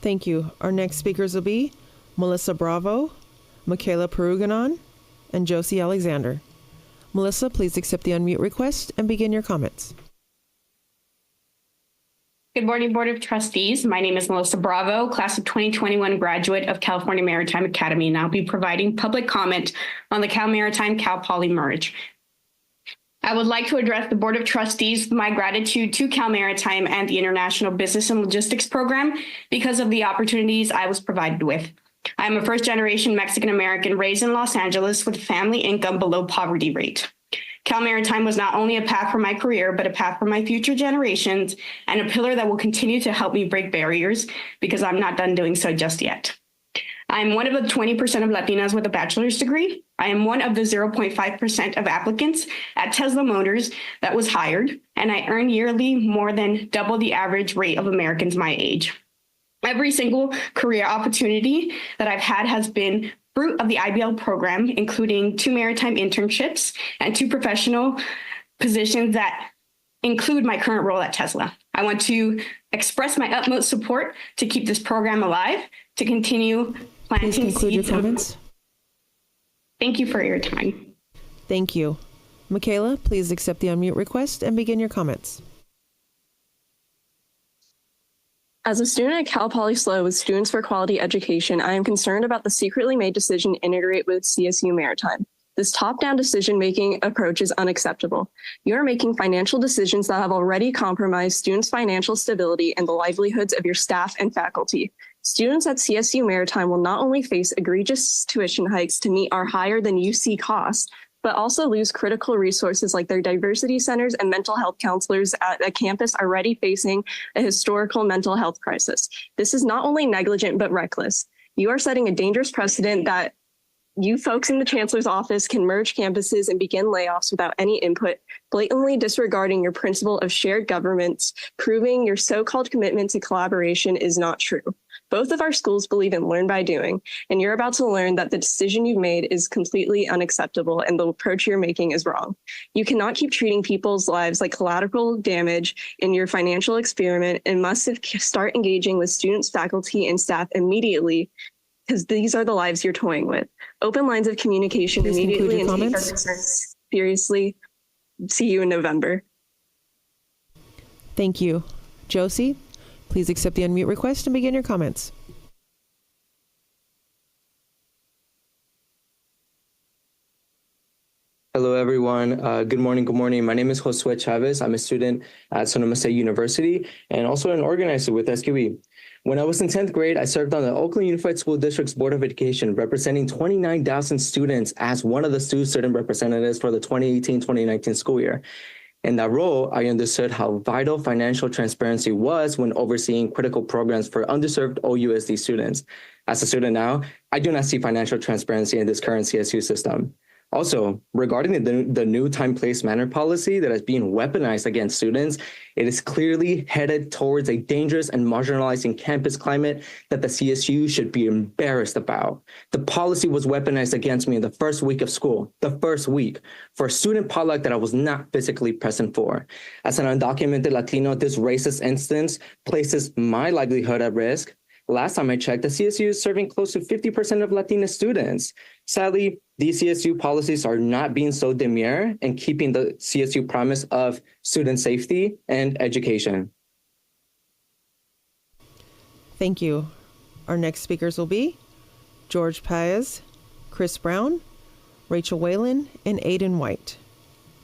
Thank you. Our next speakers will be Melissa Bravo, Michaela Peruganon, and Josie Alexander. Melissa, please accept the unmute request and begin your comments. Good morning, Board of Trustees. My name is Melissa Bravo, class of 2021 graduate of California Maritime Academy, and I'll be providing public comment on the Cal Maritime Cal Poly merge. I would like to address the Board of Trustees my gratitude to Cal Maritime and the International Business and Logistics Program because of the opportunities I was provided with. I'm a first-generation Mexican-American raised in Los Angeles with family income below poverty rate. Cal Maritime was not only a path for my career, but a path for my future generations and a pillar that will continue to help me break barriers because I'm not done doing so just yet. I'm one of the 20% of Latinas with a bachelor's degree. I am one of the 0.5% of applicants at Tesla Motors that was hired, and I earn yearly more than double the average rate of Americans my age. Every single career opportunity that I've had has been fruit of the IBL program, including 2 maritime internships and 2 professional positions that include my current role at Tesla. I want to express my utmost support to keep this program alive, to continue planting seeds. Please conclude your comments. Thank you for your time. Thank you. Michaela, please accept the unmute request and begin your comments. As a student at Cal Poly SLO with Students for Quality Education, I am concerned about the secretly made decision to integrate with CSU Maritime. This top-down decision-making approach is unacceptable. You are making financial decisions that have already compromised students' financial stability and the livelihoods of your staff and faculty. Students at CSU Maritime will not only face egregious tuition hikes to meet our higher than UC costs, but also lose critical resources like their diversity centers and mental health counselors at a campus already facing a historical mental health crisis. This is not only negligent, but reckless. You are setting a dangerous precedent that you folks in the Chancellor's office can merge campuses and begin layoffs without any input, blatantly disregarding your principle of shared governments, proving your so-called commitment to collaboration is not true. Both of our schools believe in learn by doing, and you're about to learn that the decision you've made is completely unacceptable and the approach you're making is wrong. You cannot keep treating people's lives like collateral damage in your financial experiment and must start engaging with students, faculty, and staff immediately because these are the lives you're toying with. Open lines of communication Please immediately and take our comments. concerns seriously. See you in November. Thank you. Josie, please accept the unmute request and begin your comments. Hello, everyone. Good morning. Good morning. My name is Josue Chavez. I'm a student at Sonoma State University and also an organizer with SQE. When I was in 10th grade, I served on the Oakland Unified School District's Board of Education, representing 29,000 students as one of the student representatives for the 2018-2019 school year. In that role, I understood how vital financial transparency was when overseeing critical programs for underserved OUSD students. As a student now, I do not see financial transparency in this current CSU system. Also, regarding the new time, place, manner policy that is being weaponized against students, it is clearly headed towards a dangerous and marginalizing campus climate that the CSU should be embarrassed about. The policy was weaponized against me in the first week of school, for a student potluck that I was not physically present for. As an undocumented Latino, this racist instance places my livelihood at risk. Last time I checked, the CSU is serving close to 50% of Latina students. Sadly, these CSU policies are not being so demure and keeping the CSU promise of student safety and education. Thank you. Our next speakers will be George Paez, Chris Brown, Rachel Whalen, and Aiden White.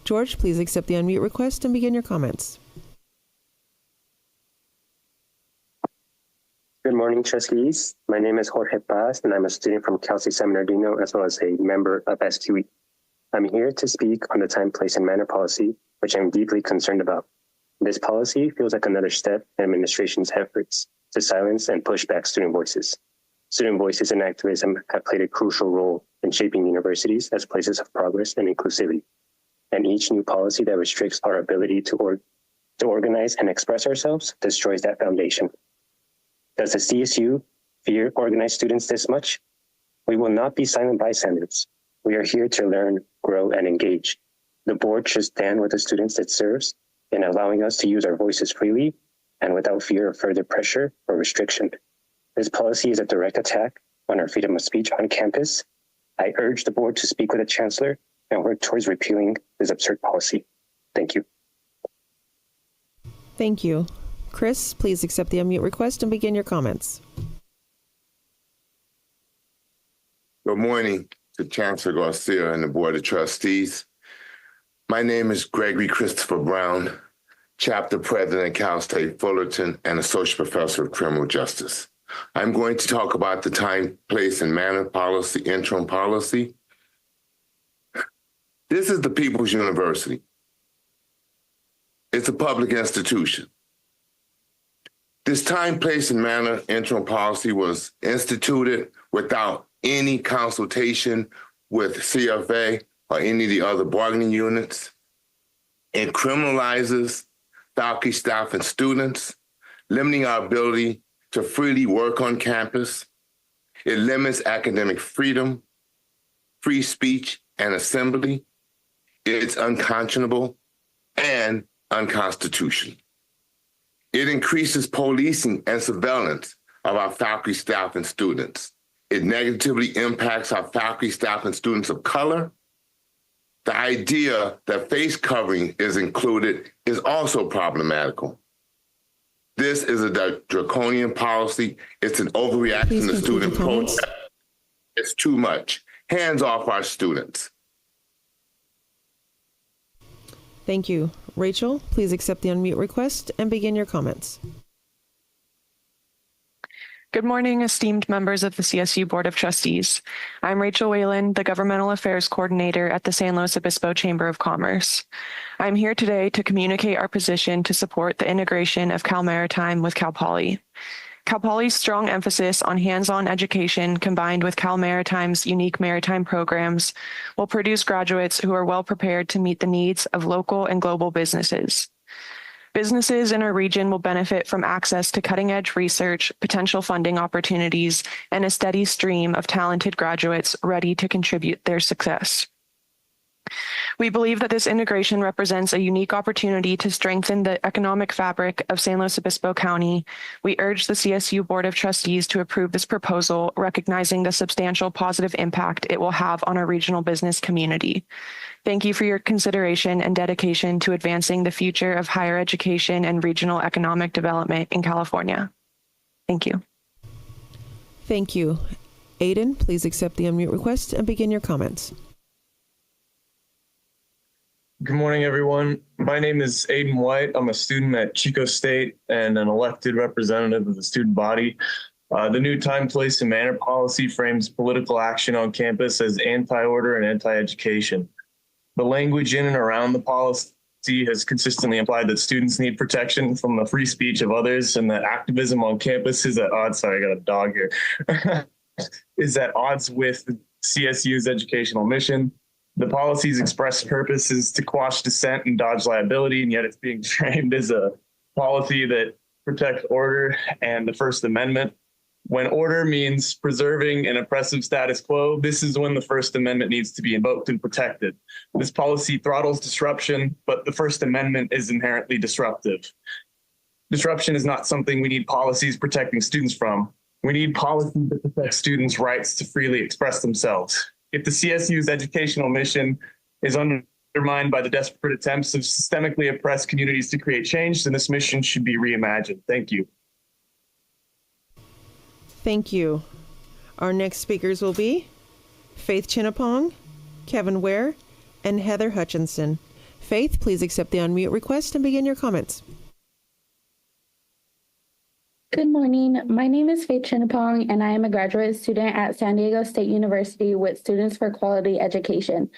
George, please accept the unmute request and begin your comments. Good morning, trustees. My name is Jorge Paz, and I'm a student from Cal State San Bernardino, as well as a member of SQE. I'm here to speak on the time, place, and manner policy, which I'm deeply concerned about. This policy feels like another step in administration's efforts to silence and push back student voices. Student voices and activism have played a crucial role in shaping universities as places of progress and inclusivity. And each new policy that restricts our ability to organize and express ourselves destroys that foundation. Does the CSU fear organized students this much? We will not be silent bystanders. We are here to learn, grow, and engage. The board should stand with the students it serves in allowing us to use our voices freely and without fear of further pressure or restriction. This policy is a direct attack on our freedom of speech on campus. I urge the board to speak with the Chancellor and work towards repealing this absurd policy. Thank you. Thank you. Chris, please accept the unmute request and begin your comments. Good morning to Chancellor Garcia and the Board of Trustees. My name is Gregory Christopher Brown, Chapter President, Cal State Fullerton, and Associate Professor of Criminal Justice. I'm going to talk about the time, place, and manner policy, interim policy. This is the People's University. It's a public institution. This time, place, and manner interim policy was instituted without any consultation with CFA or any of the other bargaining units. It criminalizes faculty, staff, and students, limiting our ability to freely work on campus. It limits academic freedom, free speech, and assembly. It's unconscionable and unconstitutional. It increases policing and surveillance of our faculty, staff, and students. It negatively impacts our faculty, staff, and students of color. The idea that face covering is included is also problematical. This is a draconian policy. It's an overreaction to student protest. It's too much. Hands off our students. Thank you. Rachel, please accept the unmute request and begin your comments. Good morning, esteemed members of the CSU Board of Trustees. I'm Rachel Whalen, the Governmental Affairs Coordinator at the San Luis Obispo Chamber of Commerce. I'm here today to communicate our position to support the integration of Cal Maritime with Cal Poly. Cal Poly's strong emphasis on hands-on education combined with Cal Maritime's unique maritime programs will produce graduates who are well prepared to meet the needs of local and global businesses. Businesses in our region will benefit from access to cutting-edge research, potential funding opportunities, and a steady stream of talented graduates ready to contribute their success. We believe that this integration represents a unique opportunity to strengthen the economic fabric of San Luis Obispo County. We urge the CSU Board of Trustees to approve this proposal, recognizing the substantial positive impact it will have on our regional business community. Thank you for your consideration and dedication to advancing the future of higher education and regional economic development in California. Thank you. Thank you. Aiden, please accept the unmute request and begin your comments. Good morning, everyone. My name is Aiden White. I'm a student at Chico State and an elected representative of the student body. The new time, place, and manner policy frames political action on campus as anti-order and anti-education. The language in and around the policy has consistently implied that students need protection from the free speech of others and that activism on campus is at odds. Sorry, I got a dog here. Is at odds with CSU's educational mission. The policy's express purpose is to quash dissent and dodge liability, and yet it's being framed as a policy that protects order and the First Amendment. When order means preserving an oppressive status quo, this is when the First Amendment needs to be invoked and protected. This policy throttles disruption, but the First Amendment is inherently disruptive. Disruption is not something we need policies protecting students from. We need policies that protect students' rights to freely express themselves. If the CSU's educational mission is undermined by the desperate attempts of systemically oppressed communities to create change, then this mission should be reimagined. Thank you. Thank you. Our next speakers will be Faith Chinnapong, Kevin Ware, and Heather Hutchinson. Faith, please accept the unmute request and begin your comments. Good morning. My name is Faith Chinnapong, and I am a graduate student at San Diego State University with Students for Quality Education.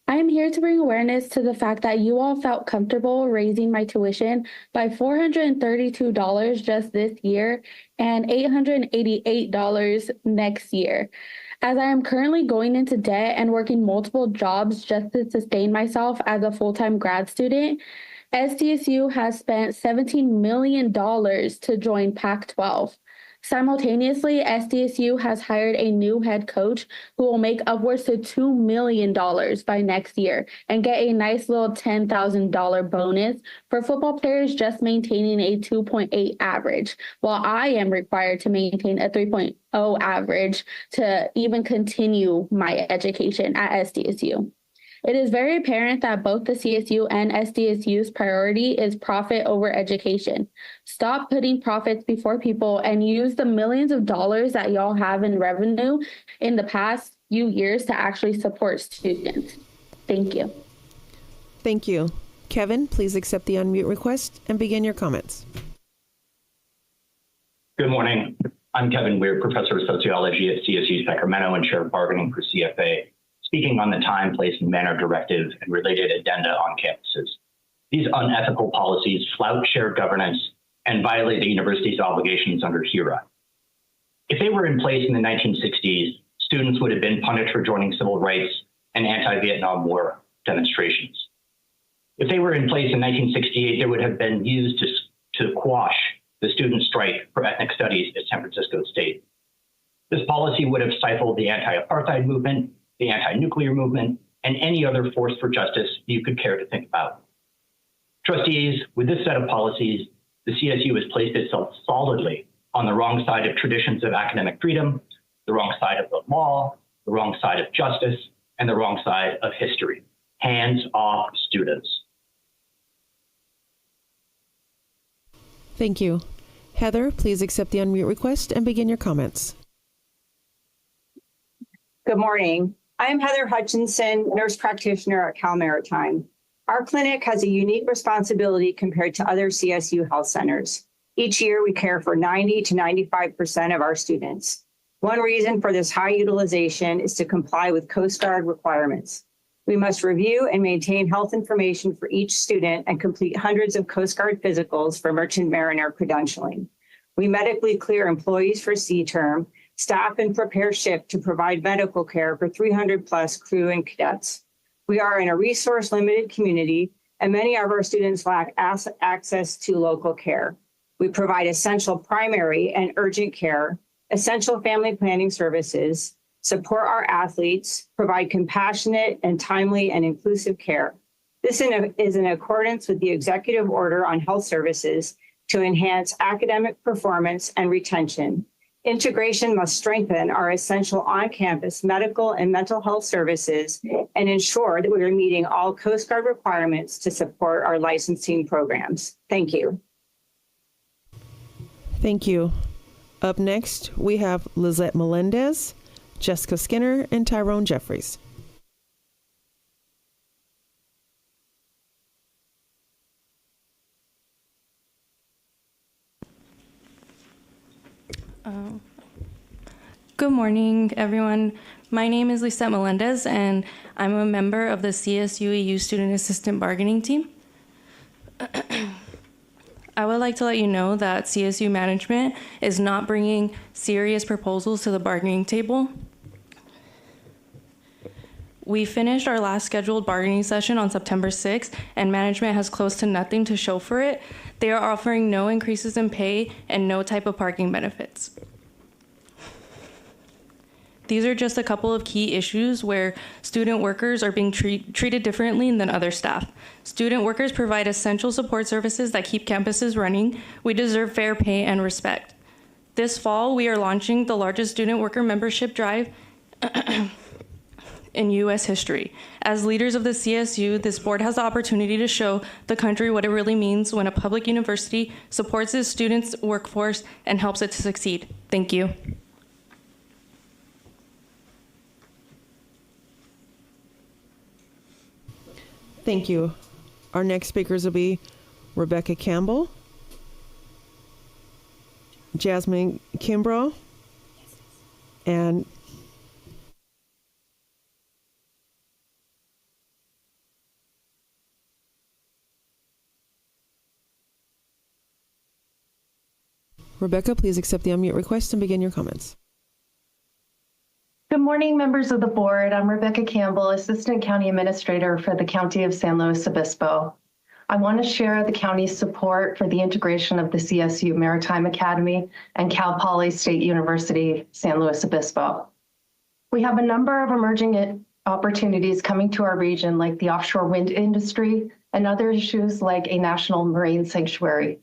I am here to bring awareness to the fact that you all felt comfortable raising my tuition by $432 just this year and $888 next year. As I am currently going into debt and working multiple jobs just to sustain myself as a full-time grad student, SDSU has spent $17 million to join Pac-12. Simultaneously, SDSU has hired a new head coach who will make upwards to $2 million by next year and get a nice little $10,000 bonus for football players just maintaining a 2.8 average, while I am required to maintain a 3.0 average to even continue my education at SDSU. It is very apparent that both the CSU and SDSU's priority is profit over education. Stop putting profits before people and use the millions of dollars that y'all have in revenue in the past few years to actually support students. Thank you. Thank you. Kevin, please accept the unmute request and begin your comments. Good morning. I'm Kevin Weir, Professor of Sociology at CSU Sacramento and Chair of Bargaining for CFA, speaking on the Time, Place, and Manner Directive and related addenda on campuses. These unethical policies flout shared governance and violate the university's obligations under HERA. If they were in place in the 1960s, students would have been punished for joining civil rights and anti-Vietnam War demonstrations. If they were in place in 1968, they would have been used to quash the student strike for ethnic studies at San Francisco State. This policy would have stifled the anti-apartheid movement, the anti-nuclear movement, and any other force for justice you could care to think about. Trustees, with this set of policies, the CSU has placed itself solidly on the wrong side of traditions of academic freedom, the wrong side of the law, the wrong side of justice, and the wrong side of history. Hands off students. Thank you. Heather, please accept the unmute request and begin your comments. Good morning. I am Heather Hutchinson, nurse practitioner at Cal Maritime. Our clinic has a unique responsibility compared to other CSU health centers. Each year, we care for 90 to 95% of our students. One reason for this high utilization is to comply with Coast Guard requirements. We must review and maintain health information for each student and complete hundreds of Coast Guard physicals for merchant mariner credentialing. We medically clear employees for C-term, staff and prepare ship to provide medical care for 300 plus crew and cadets. We are in a resource limited community and many of our students lack access to local care. We provide essential primary and urgent care, essential family planning services, support our athletes, provide compassionate and timely and inclusive care. This is in accordance with the executive order on health services to enhance academic performance and retention. Integration must strengthen our essential on-campus medical and mental health services and ensure that we are meeting all Coast Guard requirements to support our licensing programs. Thank you. Thank you. Up next, we have Lizette Melendez, Jessica Skinner, and Tyrone Jeffries. Good morning, everyone. My name is Lisette Melendez, and I'm a member of the CSUEU Student Assistant Bargaining Team. I would like to let you know that CSU management is not bringing serious proposals to the bargaining table. We finished our last scheduled bargaining session on September 6th, and management has close to nothing to show for it. They are offering no increases in pay and no type of parking benefits. These are just a couple of key issues where student workers are being treated differently than other staff. Student workers provide essential support services that keep campuses running. We deserve fair pay and respect. This fall, we are launching the largest student worker membership drive in U.S. history. As leaders of the CSU, this board has the opportunity to show the country what it really means when a public university supports its students' workforce and helps it to succeed. Thank you. Thank you. Our next speakers will be Rebecca Campbell, Jasmine Kimbrough, and Rebecca, please accept the unmute request and begin your comments. Good morning, members of the board. I'm Rebecca Campbell, Assistant County Administrator for the County of San Luis Obispo. I want to share the county's support for the integration of the CSU Maritime Academy and Cal Poly State University, San Luis Obispo. We have a number of emerging opportunities coming to our region, like the offshore wind industry and other issues like a national marine sanctuary.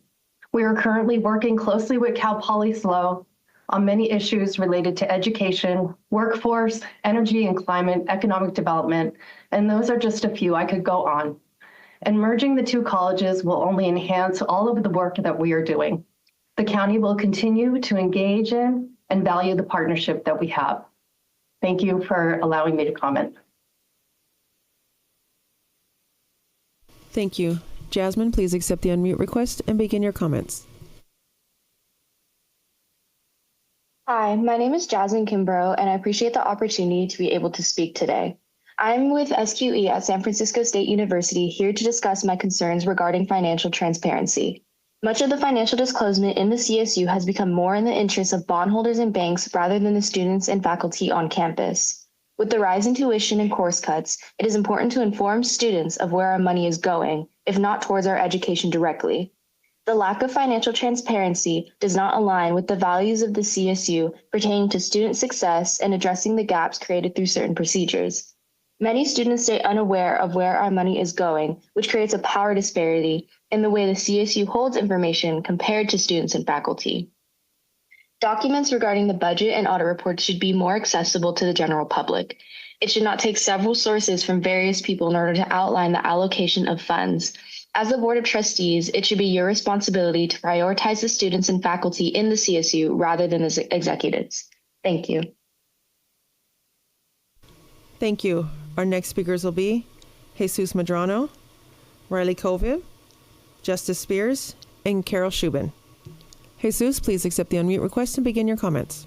We are currently working closely with Cal Poly SLO on many issues related to education, workforce, energy and climate, economic development, and those are just a few. I could go on. And merging the two colleges will only enhance all of the work that we are doing. The county will continue to engage in and value the partnership that we have. Thank you for allowing me to comment. Thank you. Jasmine, please accept the unmute request and begin your comments. Hi, my name is Jasmine Kimbrough, and I appreciate the opportunity to be able to speak today. I'm with SQE at San Francisco State University, here to discuss my concerns regarding financial transparency. Much of the financial disclosure in the CSU has become more in the interest of bondholders and banks rather than the students and faculty on campus. With the rise in tuition and course cuts, it is important to inform students of where our money is going, if not towards our education directly. The lack of financial transparency does not align with the values of the CSU pertaining to student success and addressing the gaps created through certain procedures. Many students stay unaware of where our money is going, which creates a power disparity in the way the CSU holds information compared to students and faculty. Documents regarding the budget and audit reports should be more accessible to the general public. It should not take several sources from various people in order to outline the allocation of funds. As the Board of Trustees, it should be your responsibility to prioritize the students and faculty in the CSU rather than the executives. Thank you. Thank you. Our next speakers will be Jesus Medrano, Riley Koviv, Justice Spears, and Carol Shubin. Jesus, please accept the unmute request and begin your comments.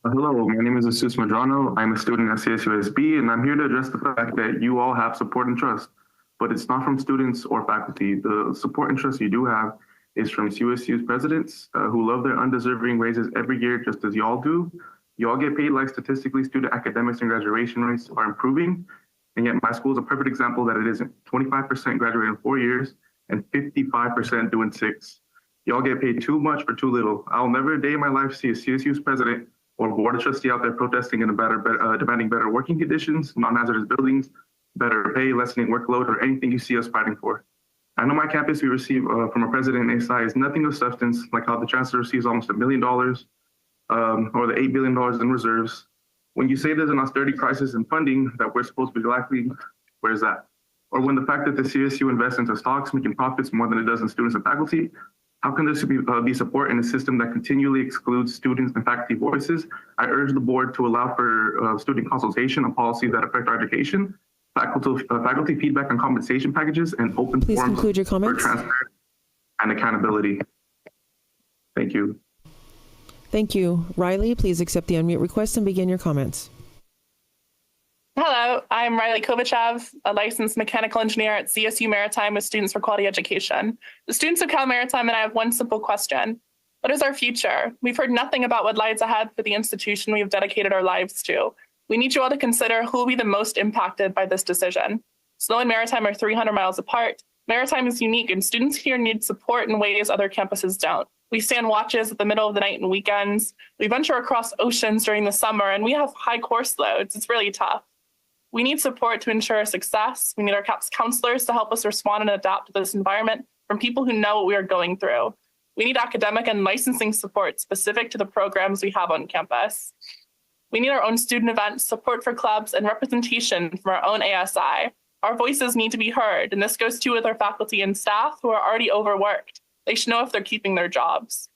Hello, my name is Jesus Medrano. I'm a student at CSUSB, and I'm here to address the fact that you all have support and trust, but it's not from students or faculty. The support and trust you do have is from CSU's presidents who love their undeserving raises every year, just as y'all do. You all get paid like statistically student academics and graduation rates are improving, and yet my school is a perfect example that it isn't. 25% graduate in 4 years and 55% doing 6. Y'all get paid too much for too little. I'll never a day in my life see a CSU's president or board of trustee out there protesting and demanding better working conditions, non-hazardous buildings, better pay, lessening workload, or anything you see us fighting for. I know my campus we receive from a president in ASI is nothing of substance, like how the Chancellor receives almost $1 million, or the $8 billion in reserves. When you say there's an austerity crisis in funding that we're supposed to be lacking, where's that? Or when the fact that the CSU invests into stocks making profits more than it does in students and faculty, how can there be support in a system that continually excludes students and faculty voices? I urge the board to allow for student consultation on policies that affect our education, faculty feedback on compensation packages, and open Please forums conclude your comments. for transparency and accountability. Thank you. Thank you. Riley, please accept the unmute request and begin your comments. Hello, I'm Riley Kovachev, a licensed mechanical engineer at CSU Maritime with Students for Quality Education. The students of Cal Maritime and I have one simple question. What is our future? We've heard nothing about what lies ahead for the institution we have dedicated our lives to. We need you all to consider who will be the most impacted by this decision. SLO and Maritime are 300 miles apart. Maritime is unique and students here need support in ways other campuses don't. We stand watches at the middle of the night and weekends. We venture across oceans during the summer and we have high course loads. It's really tough. We need support to ensure success. We need our counselors to help us respond and adapt to this environment from people who know what we are going through. We need academic and licensing support specific to the programs we have on campus. We need our own student events, support for clubs, and representation from our own ASI. Our voices need to be heard, and this goes too with our faculty and staff who are already overworked. They should know if they're keeping their jobs.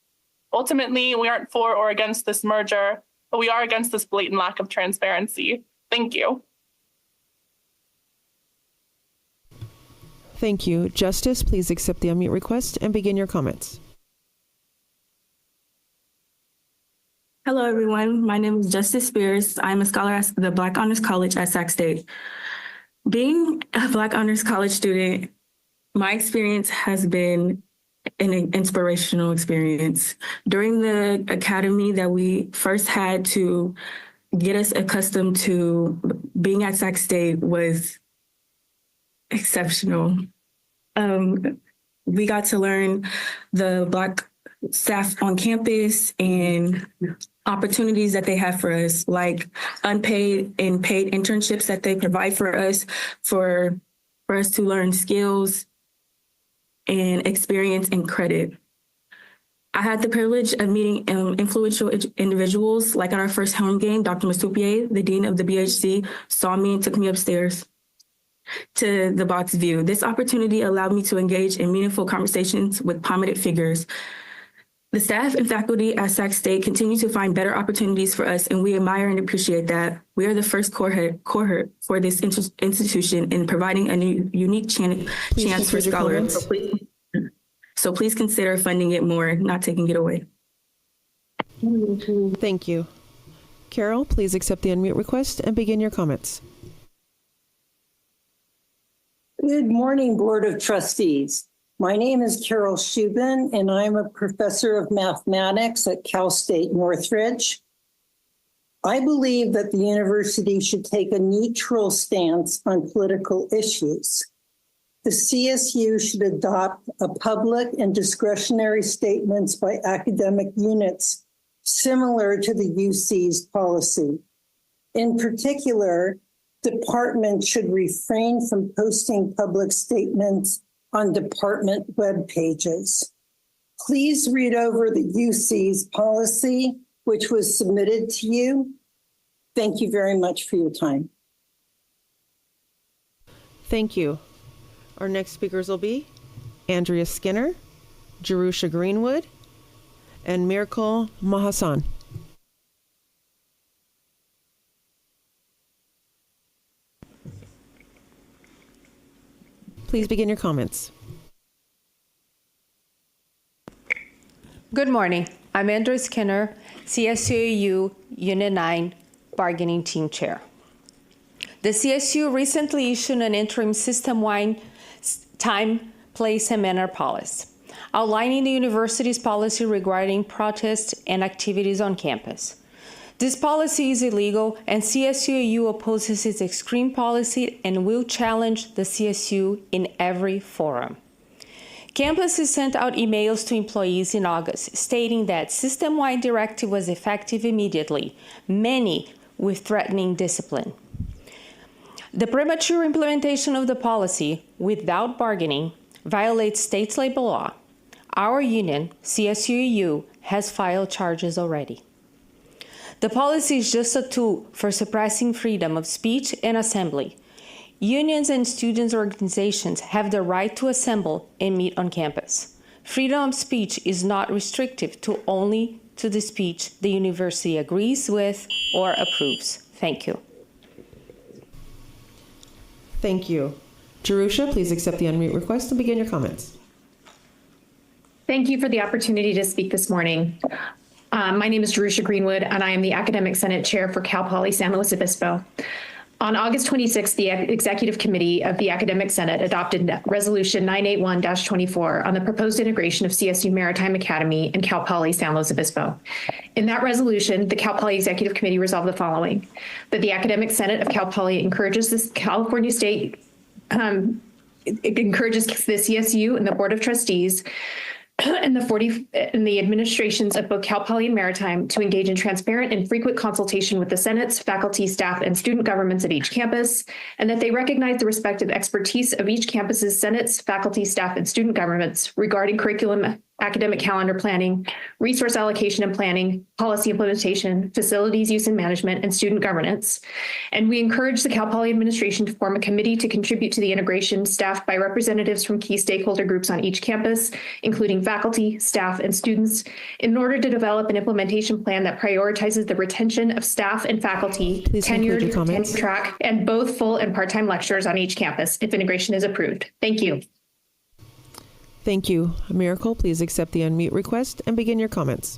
Ultimately, we aren't for or against this merger, but we are against this blatant lack of transparency. Thank you. Thank you. Justice, please accept the unmute request and begin your comments. Hello, everyone. My name is Justice Spears. I'm a scholar at the Black Honors College at Sac State. Being a Black Honors College student, my experience has been an inspirational experience. During the academy that we first had to get us accustomed to being at Sac State was exceptional. We got to learn the Black staff on campus and opportunities that they have for us, like unpaid and paid internships that they provide for us for us to learn skills and experience and credit. I had the privilege of meeting influential individuals, like at our first home game, Dr. Masupier, the dean of the BHC, saw me and took me upstairs to the box view. This opportunity allowed me to engage in meaningful conversations with prominent figures. The staff and faculty at Sac State continue to find better opportunities for us, and we admire and appreciate that. We are the first cohort for this institution in providing a unique chance for scholars. So please consider funding it more, not taking it away. Thank you. Carol, please accept the unmute request and begin your comments. Good morning, Board of Trustees. My name is Carol Shubin, and I'm a professor of mathematics at Cal State Northridge. I believe that the university should take a neutral stance on political issues. The CSU should adopt a public and discretionary statements by academic units similar to the UC's policy. In particular, departments should refrain from posting public statements on department web pages. Please read over the UC's policy, which was submitted to you. Thank you very much for your time. Thank you. Our next speakers will be Andrea Skinner, Jerusha Greenwood, and Miracle Mahassan. Please begin your comments. Good morning. I'm Andrea Skinner, CSUAU Unit 9 Bargaining Team Chair. The CSU recently issued an interim system-wide time, place, and manner policy, outlining the university's policy regarding protests and activities on campus. This policy is illegal, and CSUAU opposes its extreme policy and will challenge the CSU in every forum. Campuses sent out emails to employees in August stating that system-wide directive was effective immediately, many with threatening discipline. The premature implementation of the policy without bargaining violates state's labor law. Our union, CSUAU, has filed charges already. The policy is just a tool for suppressing freedom of speech and assembly. Unions and students' organizations have the right to assemble and meet on campus. Freedom of speech is not restrictive to only to the speech the university agrees with or approves. Thank you. Thank you. Jerusha, please accept the unmute request and begin your comments. Thank you for the opportunity to speak this morning. My name is Jerusha Greenwood, and I am the Academic Senate Chair for Cal Poly San Luis Obispo. On August 26th, the Executive Committee of the Academic Senate adopted Resolution 981-24 on the proposed integration of CSU Maritime Academy and Cal Poly San Luis Obispo. In that resolution, the Cal Poly Executive Committee resolved the following: that the Academic Senate of Cal Poly encourages the California State, it encourages the CSU and the Board of Trustees and the administrations of both Cal Poly and Maritime to engage in transparent and frequent consultation with the Senates, faculty, staff, and student governments at each campus, and that they recognize the respective expertise of each campus's Senates, faculty, staff, and student governments regarding curriculum, academic calendar planning, resource allocation and planning, policy implementation, facilities use and management, and student governance. And we encourage the Cal Poly administration to form a committee to contribute to the integration staffed by representatives from key stakeholder groups on each campus, including faculty, staff, and students, in order to develop an implementation plan that prioritizes the retention of staff and faculty, tenured, tenure track, and both full and part-time lecturers on each campus if integration is approved. Thank you. Thank you. Miracle, please accept the unmute request and begin your comments.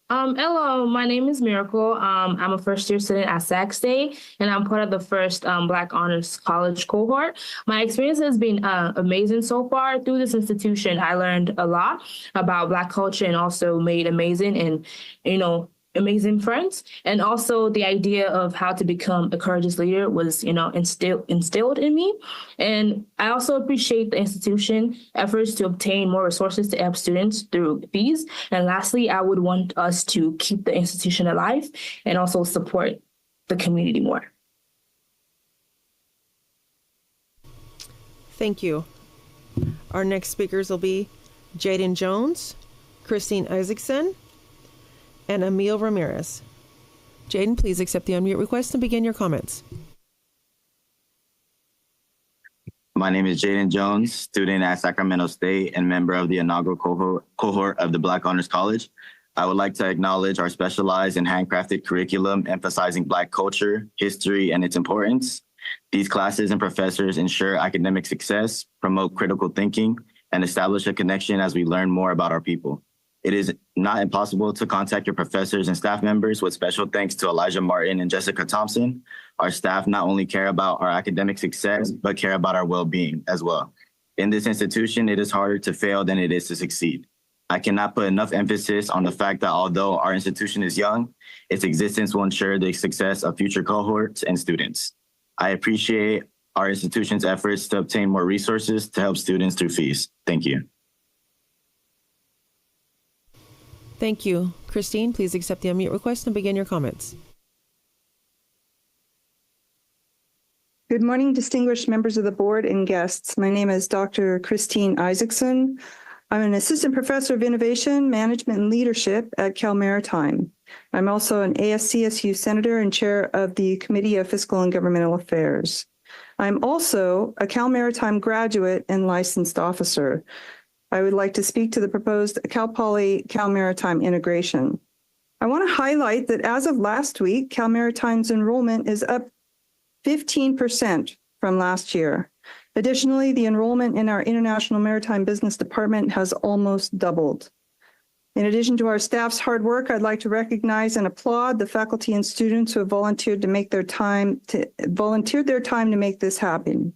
Hello, my name is Miracle. I'm a first-year student at Sac State, and I'm part of the first Black Honors College cohort. My experience has been amazing so far. Through this institution, I learned a lot about Black culture and also made amazing and, amazing friends. And also the idea of how to become a courageous leader was, instilled in me. And I also appreciate the institution efforts to obtain more resources to help students through fees. And lastly, I would want us to keep the institution alive and also support the community more. Thank you. Our next speakers will be Jaden Jones, Christine Isaacson, and Emil Ramirez. Jaden, please accept the unmute request and begin your comments. My name is Jaden Jones, student at Sacramento State and member of the inaugural cohort of the Black Honors College. I would like to acknowledge our specialized and handcrafted curriculum emphasizing Black culture, history, and its importance. These classes and professors ensure academic success, promote critical thinking, and establish a connection as we learn more about our people. It is not impossible to contact your professors and staff members, with special thanks to Elijah Martin and Jessica Thompson. Our staff not only care about our academic success, but care about our well-being as well. In this institution, it is harder to fail than it is to succeed. I cannot put enough emphasis on the fact that although our institution is young, its existence will ensure the success of future cohorts and students. I appreciate our institution's efforts to obtain more resources to help students through fees. Thank you. Thank you. Christine, please accept the unmute request and begin your comments. Good morning, distinguished members of the board and guests. My name is Dr. Christine Isaacson. I'm an assistant professor of innovation, management, and leadership at Cal Maritime. I'm also an ASCSU senator and chair of the Committee of Fiscal and Governmental Affairs. I'm also a Cal Maritime graduate and licensed officer. I would like to speak to the proposed Cal Poly Cal Maritime integration. I want to highlight that as of last week, Cal Maritime's enrollment is up 15% from last year. Additionally, the enrollment in our International Maritime Business Department has almost doubled. In addition to our staff's hard work, I'd like to recognize and applaud the faculty and students who have volunteered their time to make this happen.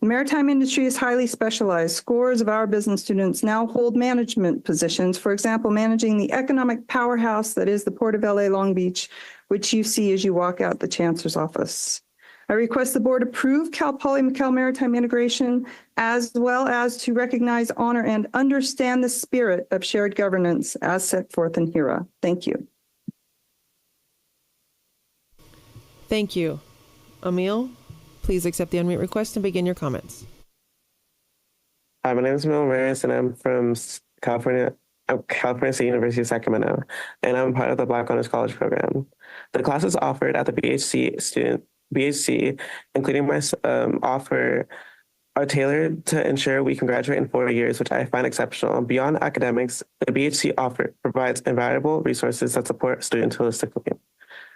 The maritime industry is highly specialized. Scores of our business students now hold management positions, for example, managing the economic powerhouse that is the Port of LA Long Beach, which you see as you walk out the Chancellor's office. I request the board approve Cal Poly Cal Maritime integration, as well as to recognize, honor, and understand the spirit of shared governance as set forth in HERA. Thank you. Thank you. Emil, please accept the unmute request and begin your comments. Hi, my name is Emil Ramirez, and I'm from California State University of Sacramento, and I'm part of the Black Honors College program. The classes offered at the BHC, including my offer, are tailored to ensure we can graduate in 4 years, which I find exceptional. Beyond academics, the BHC offer provides invaluable resources that support students holistically.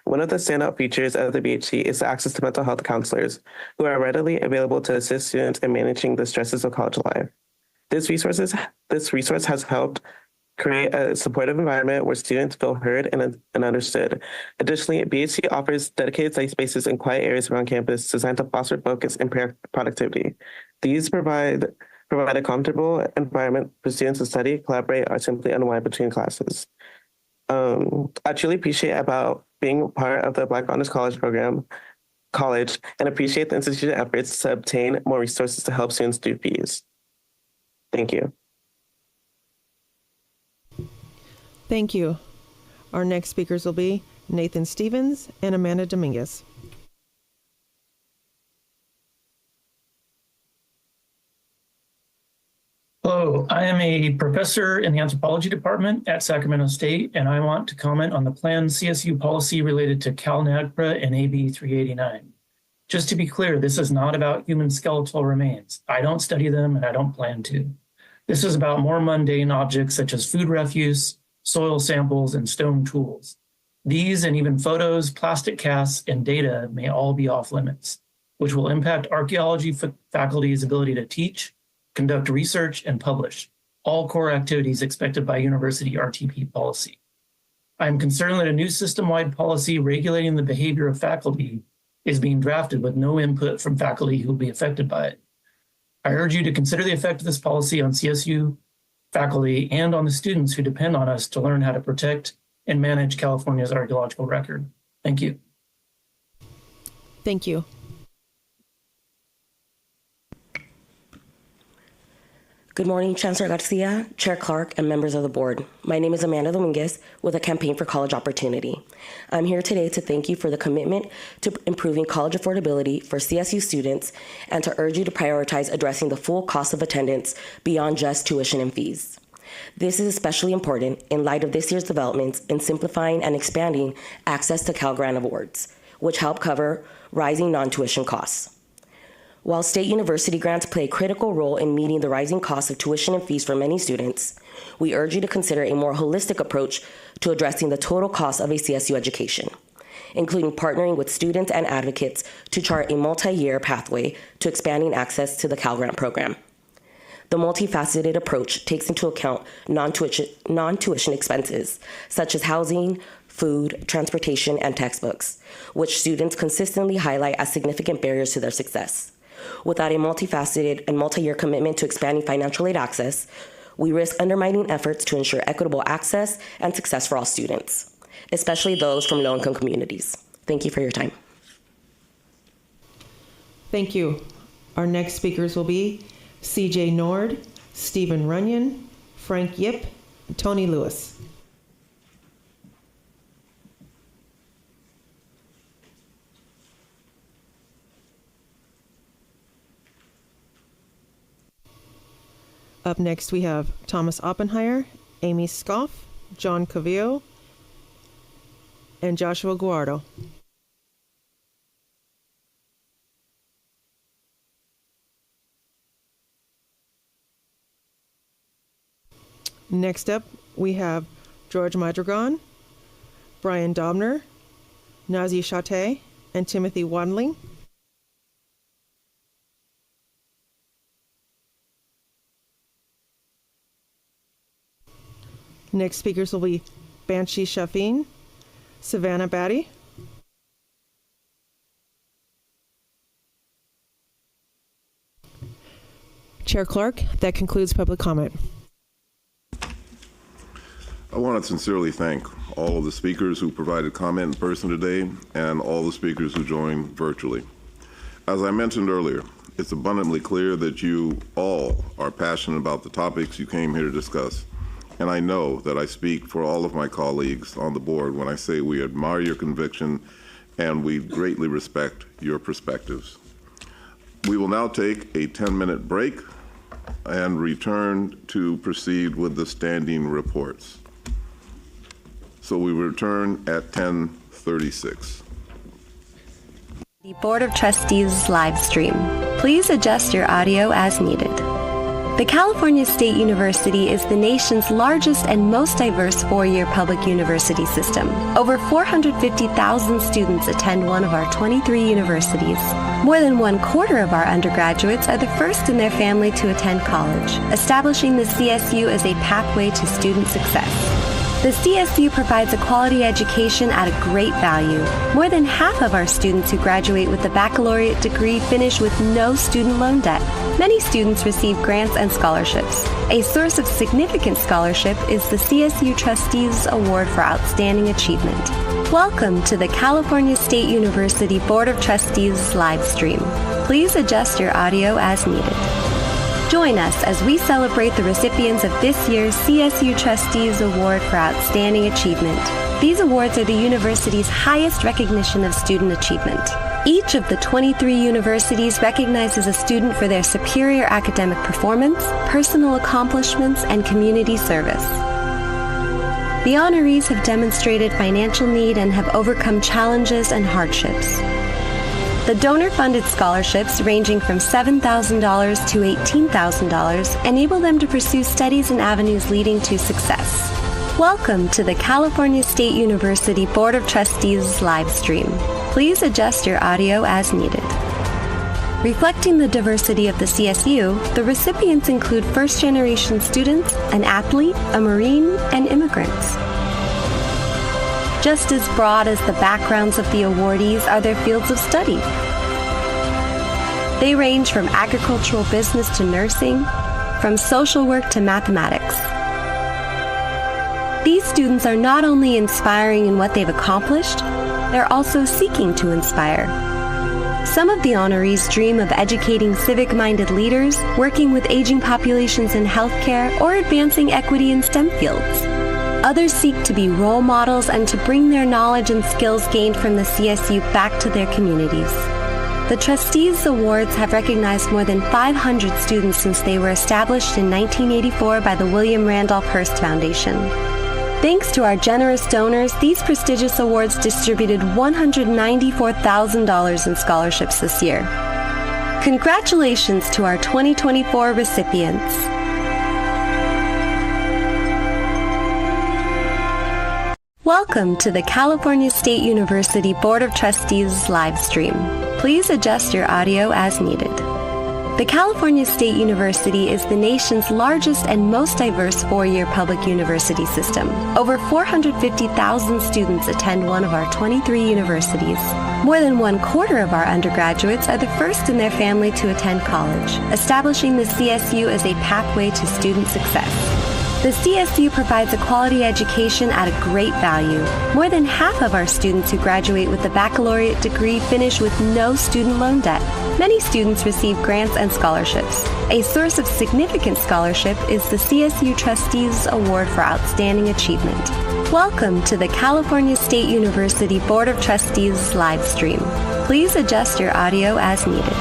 One of the standout features of the BHC is the access to mental health counselors, who are readily available to assist students in managing the stresses of college life. This resource has helped create a supportive environment where students feel heard and understood. Additionally, BHC offers dedicated study spaces in quiet areas around campus designed to foster focus and productivity. These provide a comfortable environment for students to study, collaborate, or simply unwind between classes. I truly appreciate about being part of the Black Honors College and appreciate the institution's efforts to obtain more resources to help students do fees. Thank you. Thank you. Our next speakers will be Nathan Stevens and Amanda Dominguez. Hello, I am a professor in the anthropology department at Sacramento State, and I want to comment on the planned CSU policy related to CalNAGPRA and AB 389. Just to be clear, this is not about human skeletal remains. I don't study them and I don't plan to. This is about more mundane objects such as food refuse, soil samples, and stone tools. These and even photos, plastic casts, and data may all be off limits, which will impact archaeology faculty's ability to teach, conduct research, and publish, all core activities expected by university RTP policy. I am concerned that a new system-wide policy regulating the behavior of faculty is being drafted with no input from faculty who will be affected by it. I urge you to consider the effect of this policy on CSU faculty and on the students who depend on us to learn how to protect and manage California's archaeological record. Thank you. Thank you. Good morning, Chancellor Garcia, Chair Clark, and members of the board. My name is Amanda Dominguez with a Campaign for College Opportunity. I'm here today to thank you for the commitment to improving college affordability for CSU students and to urge you to prioritize addressing the full cost of attendance beyond just tuition and fees. This is especially important in light of this year's developments in simplifying and expanding access to Cal Grant awards, which help cover rising non-tuition costs. While state university grants play a critical role in meeting the rising costs of tuition and fees for many students, we urge you to consider a more holistic approach to addressing the total cost of a CSU education, including partnering with students and advocates to chart a multi-year pathway to expanding access to the Cal Grant program. The multifaceted approach takes into account non-tuition expenses, such as housing, food, transportation, and textbooks, which students consistently highlight as significant barriers to their success. Without a multifaceted and multi-year commitment to expanding financial aid access, we risk undermining efforts to ensure equitable access and success for all students, especially those from low-income communities. Thank you for your time. Thank you. Our next speakers will be CJ Nord, Stephen Runyon, Frank Yip, and Tony Lewis. Up next, we have Thomas Oppenheimer, Amy Scoff, John Cavillo, and Joshua Guardo. Next up, we have George Madrigan, Brian Dobner, Nazi Chate, and Timothy Wadling. Next speakers will be Banshee Shafin, Savannah Batty, Chair Clark. That concludes public comment. I want to sincerely thank all of the speakers who provided comment in person today and all the speakers who joined virtually. As I mentioned earlier, it's abundantly clear that you all are passionate about the topics you came here to discuss. And I know that I speak for all of my colleagues on the board when I say we admire your conviction and we greatly respect your perspectives. We will now take a 10-minute break and return to proceed with the standing reports. So we return at 10:36. The Board of Trustees live stream. Please adjust your audio as needed. The California State University is the nation's largest and most diverse four-year public university system. Over 450,000 students attend one of our 23 universities. More than 1/4 of our undergraduates are the first in their family to attend college, establishing the CSU as a pathway to student success. The CSU provides a quality education at a great value. More than half of our students who graduate with a baccalaureate degree finish with no student loan debt. Many students receive grants and scholarships. A source of significant scholarship is the CSU Trustees Award for Outstanding Achievement. Welcome to the California State University Board of Trustees live stream. Please adjust your audio as needed. Join us as we celebrate the recipients of this year's CSU Trustees Award for Outstanding Achievement. These awards are the university's highest recognition of student achievement. Each of the 23 universities recognizes a student for their superior academic performance, personal accomplishments, and community service. The honorees have demonstrated financial need and have overcome challenges and hardships. The donor-funded scholarships, ranging from $7,000 to $18,000, enable them to pursue studies and avenues leading to success. Welcome to the California State University Board of Trustees live stream. Please adjust your audio as needed. Reflecting the diversity of the CSU, the recipients include first-generation students, an athlete, a Marine, and immigrants. Just as broad as the backgrounds of the awardees are their fields of study. They range from agricultural business to nursing, from social work to mathematics. These students are not only inspiring in what they've accomplished, they're also seeking to inspire. Some of the honorees dream of educating civic-minded leaders, working with aging populations in healthcare, or advancing equity in STEM fields. Others seek to be role models and to bring their knowledge and skills gained from the CSU back to their communities. The Trustees Awards have recognized more than 500 students since they were established in 1984 by the William Randolph Hearst Foundation. Thanks to our generous donors, these prestigious awards distributed $194,000 in scholarships this year. Congratulations to our 2024 recipients. Welcome to the California State University Board of Trustees live stream. Please adjust your audio as needed. The California State University is the nation's largest and most diverse four-year public university system. Over 450,000 students attend one of our 23 universities. More than 1/4 of our undergraduates are the first in their family to attend college, establishing the CSU as a pathway to student success. The CSU provides a quality education at a great value. More than half of our students who graduate with a baccalaureate degree finish with no student loan debt. Many students receive grants and scholarships. A source of significant scholarship is the CSU Trustees Award for Outstanding Achievement. Welcome to the California State University Board of Trustees live stream. Please adjust your audio as needed.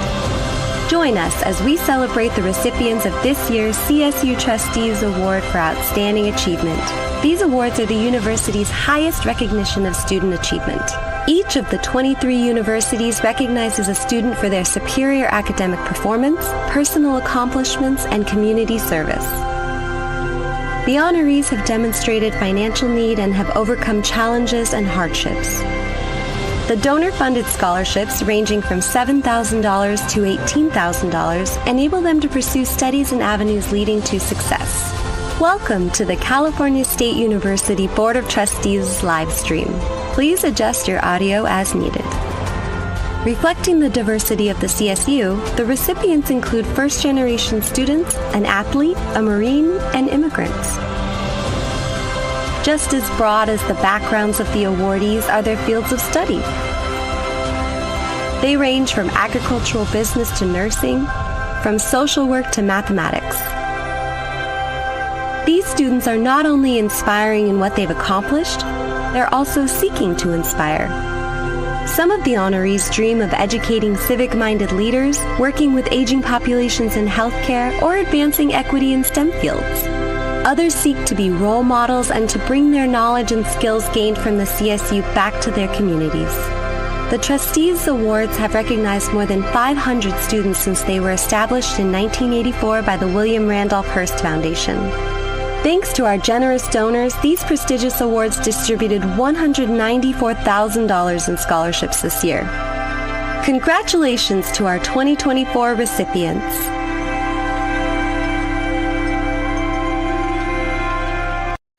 Join us as we celebrate the recipients of this year's CSU Trustees Award for Outstanding Achievement. These awards are the university's highest recognition of student achievement. Each of the 23 universities recognizes a student for their superior academic performance, personal accomplishments, and community service. The honorees have demonstrated financial need and have overcome challenges and hardships. The donor-funded scholarships, ranging from $7,000 to $18,000, enable them to pursue studies and avenues leading to success. Welcome to the California State University Board of Trustees live stream. Please adjust your audio as needed. Reflecting the diversity of the CSU, the recipients include first-generation students, an athlete, a Marine, and immigrants. Just as broad as the backgrounds of the awardees are their fields of study. They range from agricultural business to nursing, from social work to mathematics. These students are not only inspiring in what they've accomplished, they're also seeking to inspire. Some of the honorees dream of educating civic-minded leaders, working with aging populations in healthcare, or advancing equity in STEM fields. Others seek to be role models and to bring their knowledge and skills gained from the CSU back to their communities. The Trustees Awards have recognized more than 500 students since they were established in 1984 by the William Randolph Hearst Foundation. Thanks to our generous donors, these prestigious awards distributed $194,000 in scholarships this year. Congratulations to our 2024 recipients.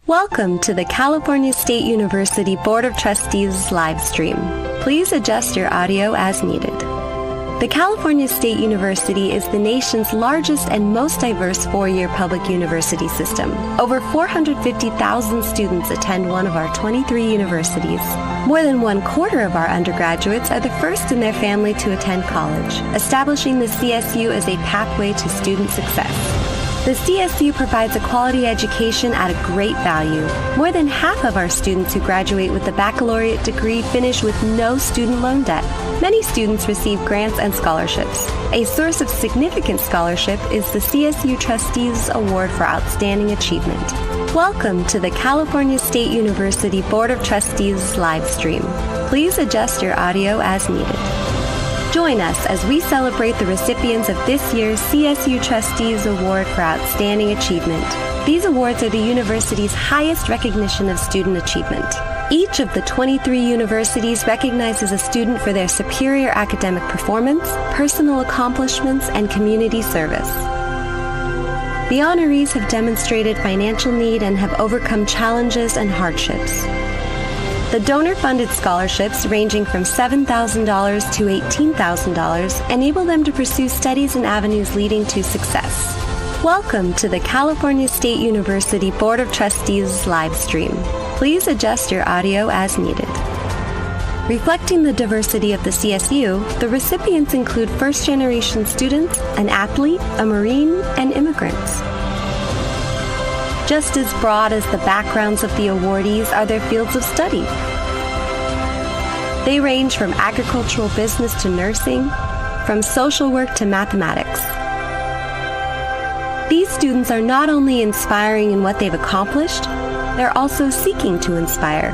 Welcome to the California State University Board of Trustees live stream. Please adjust your audio as needed. The California State University is the nation's largest and most diverse four-year public university system. Over 450,000 students attend one of our 23 universities. More than 1/4 of our undergraduates are the first in their family to attend college, establishing the CSU as a pathway to student success. The CSU provides a quality education at a great value. More than half of our students who graduate with a baccalaureate degree finish with no student loan debt. Many students receive grants and scholarships. A source of significant scholarship is the CSU Trustees Award for Outstanding Achievement. Welcome to the California State University Board of Trustees live stream. Please adjust your audio as needed. Join us as we celebrate the recipients of this year's CSU Trustees Award for Outstanding Achievement. These awards are the university's highest recognition of student achievement. Each of the 23 universities recognizes a student for their superior academic performance, personal accomplishments, and community service. The honorees have demonstrated financial need and have overcome challenges and hardships. The donor-funded scholarships, ranging from $7,000 to $18,000, enable them to pursue studies and avenues leading to success. Welcome to the California State University Board of Trustees live stream. Please adjust your audio as needed. Reflecting the diversity of the CSU, the recipients include first-generation students, an athlete, a Marine, and immigrants. Just as broad as the backgrounds of the awardees are their fields of study. They range from agricultural business to nursing, from social work to mathematics. These students are not only inspiring in what they've accomplished, they're also seeking to inspire.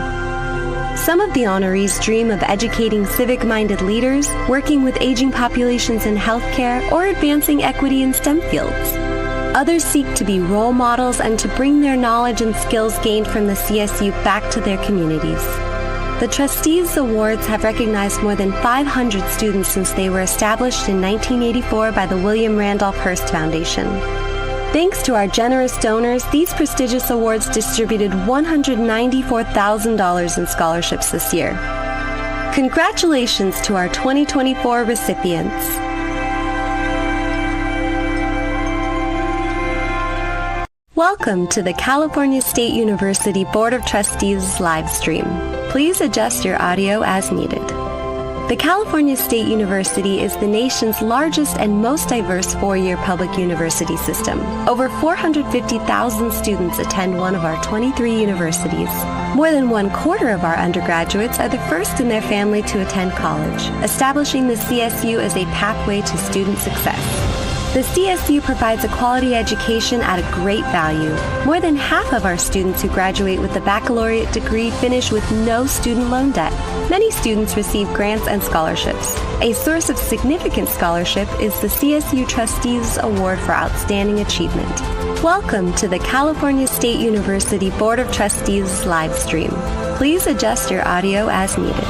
Some of the honorees dream of educating civic-minded leaders, working with aging populations in healthcare, or advancing equity in STEM fields. Others seek to be role models and to bring their knowledge and skills gained from the CSU back to their communities. The Trustees Awards have recognized more than 500 students since they were established in 1984 by the William Randolph Hearst Foundation. Thanks to our generous donors, these prestigious awards distributed $194,000 in scholarships this year. Congratulations to our 2024 recipients. Welcome to the California State University Board of Trustees live stream. Please adjust your audio as needed. The California State University is the nation's largest and most diverse four-year public university system. Over 450,000 students attend one of our 23 universities. More than 1/4 of our undergraduates are the first in their family to attend college, establishing the CSU as a pathway to student success. The CSU provides a quality education at a great value. More than half of our students who graduate with a baccalaureate degree finish with no student loan debt. Many students receive grants and scholarships. A source of significant scholarship is the CSU Trustees Award for Outstanding Achievement. Welcome to the California State University Board of Trustees live stream. Please adjust your audio as needed.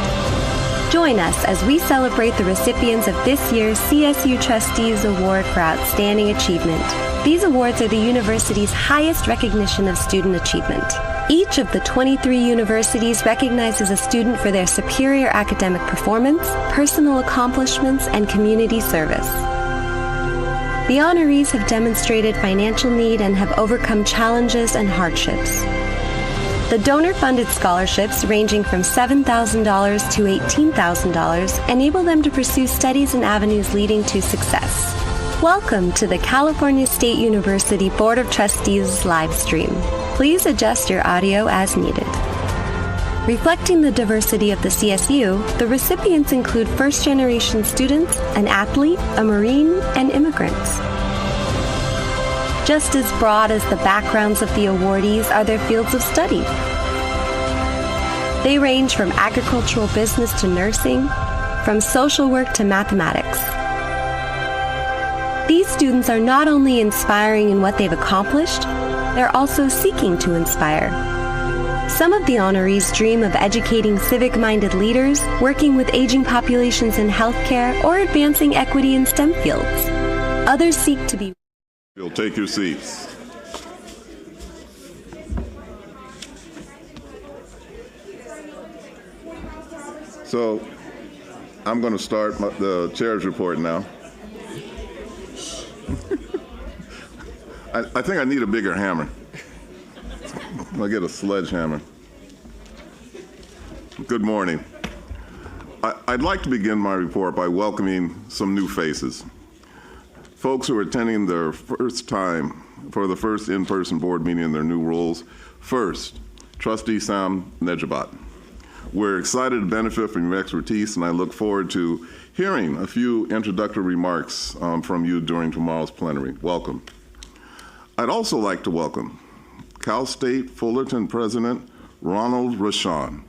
Join us as we celebrate the recipients of this year's CSU Trustees Award for Outstanding Achievement. These awards are the university's highest recognition of student achievement. Each of the 23 universities recognizes a student for their superior academic performance, personal accomplishments, and community service. The honorees have demonstrated financial need and have overcome challenges and hardships. The donor-funded scholarships, ranging from $7,000 to $18,000, enable them to pursue studies and avenues leading to success. Welcome to the California State University Board of Trustees live stream. Please adjust your audio as needed. Reflecting the diversity of the CSU, the recipients include first-generation students, an athlete, a Marine, and immigrants. Just as broad as the backgrounds of the awardees are their fields of study. They range from agricultural business to nursing, from social work to mathematics. These students are not only inspiring in what they've accomplished, they're also seeking to inspire. Some of the honorees dream of educating civic-minded leaders, working with aging populations in healthcare, or advancing equity in STEM fields. Others seek to be... You'll take your seats. So I'm going to start the chair's report now. I think I need a bigger hammer. I'll get a sledgehammer. Good morning. I'd like to begin my report by welcoming some new faces. Folks who are attending their first time for the first in-person board meeting in their new roles. First, Trustee Sam Nejabat. We're excited to benefit from your expertise, and I look forward to hearing a few introductory remarks from you during tomorrow's plenary. Welcome. I'd also like to welcome Cal State Fullerton President Ronald Rashawn.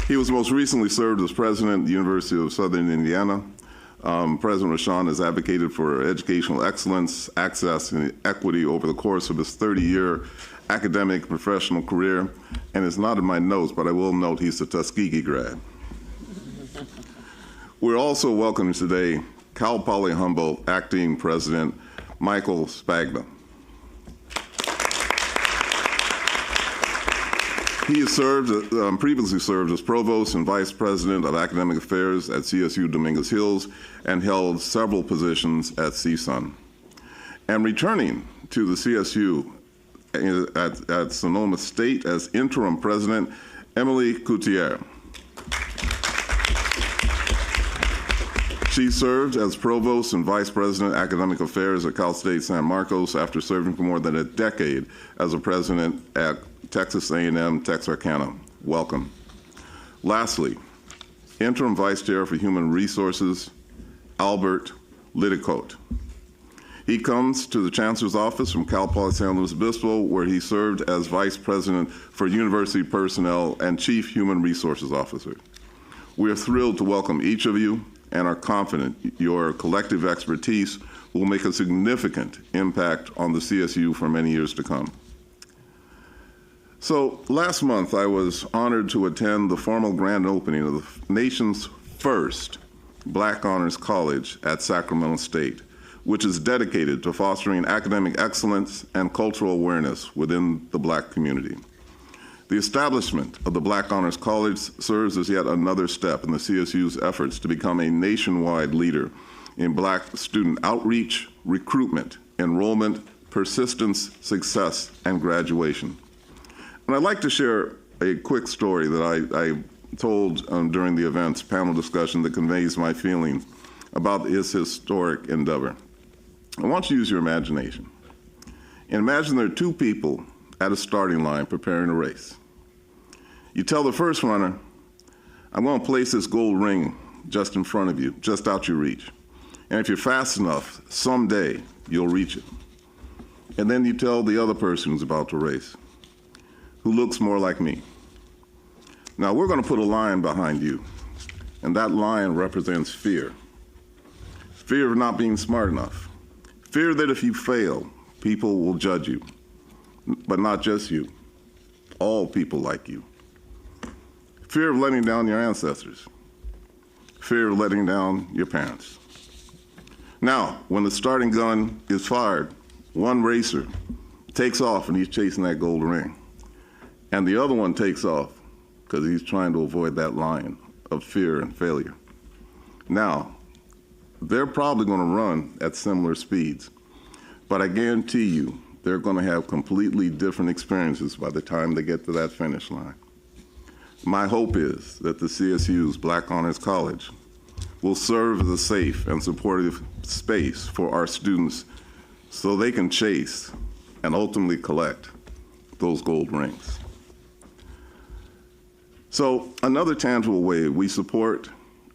He was most recently served as president of the University of Southern Indiana. President Rashawn has advocated for educational excellence, access, and equity over the course of his 30-year academic and professional career. And it's not in my notes, but I will note he's a Tuskegee grad. We're also welcoming today Cal Poly Humboldt Acting President Michael Spagna. He has previously served as Provost and Vice President of Academic Affairs at CSU Dominguez Hills and held several positions at CSUN. And returning to the CSU at Sonoma State as Interim President, Emily Coutier. She served as Provost and Vice President Academic Affairs at Cal State San Marcos after serving for more than a decade as a president at Texas A&M Texarkana. Welcome. Lastly, Interim Vice Chair for Human Resources, Albert Liddicoat. He comes to the Chancellor's office from Cal Poly San Luis Obispo, where he served as Vice President for University Personnel and Chief Human Resources Officer. We are thrilled to welcome each of you and are confident your collective expertise will make a significant impact on the CSU for many years to come. So last month, I was honored to attend the formal grand opening of the nation's first Black Honors College at Sacramento State, which is dedicated to fostering academic excellence and cultural awareness within the Black community. The establishment of the Black Honors College serves as yet another step in the CSU's efforts to become a nationwide leader in Black student outreach, recruitment, enrollment, persistence, success, and graduation. And I'd like to share a quick story that I told during the event's panel discussion that conveys my feelings about this historic endeavor. I want you to use your imagination. And imagine there are two people at a starting line preparing a race. You tell the first runner, I'm going to place this gold ring just in front of you, just out your reach. And if you're fast enough, someday you'll reach it. And then you tell the other person who's about to race, who looks more like me. Now we're going to put a line behind you, and that line represents fear. Fear of not being smart enough. Fear that if you fail, people will judge you, but not just you, all people like you. Fear of letting down your ancestors. Fear of letting down your parents. Now, when the starting gun is fired, one racer takes off and he's chasing that gold ring. And the other one takes off because he's trying to avoid that line of fear and failure. Now, they're probably going to run at similar speeds, but I guarantee you they're going to have completely different experiences by the time they get to that finish line. My hope is that the CSU's Black Honors College will serve as a safe and supportive space for our students so they can chase and ultimately collect those gold rings. So another tangible way we support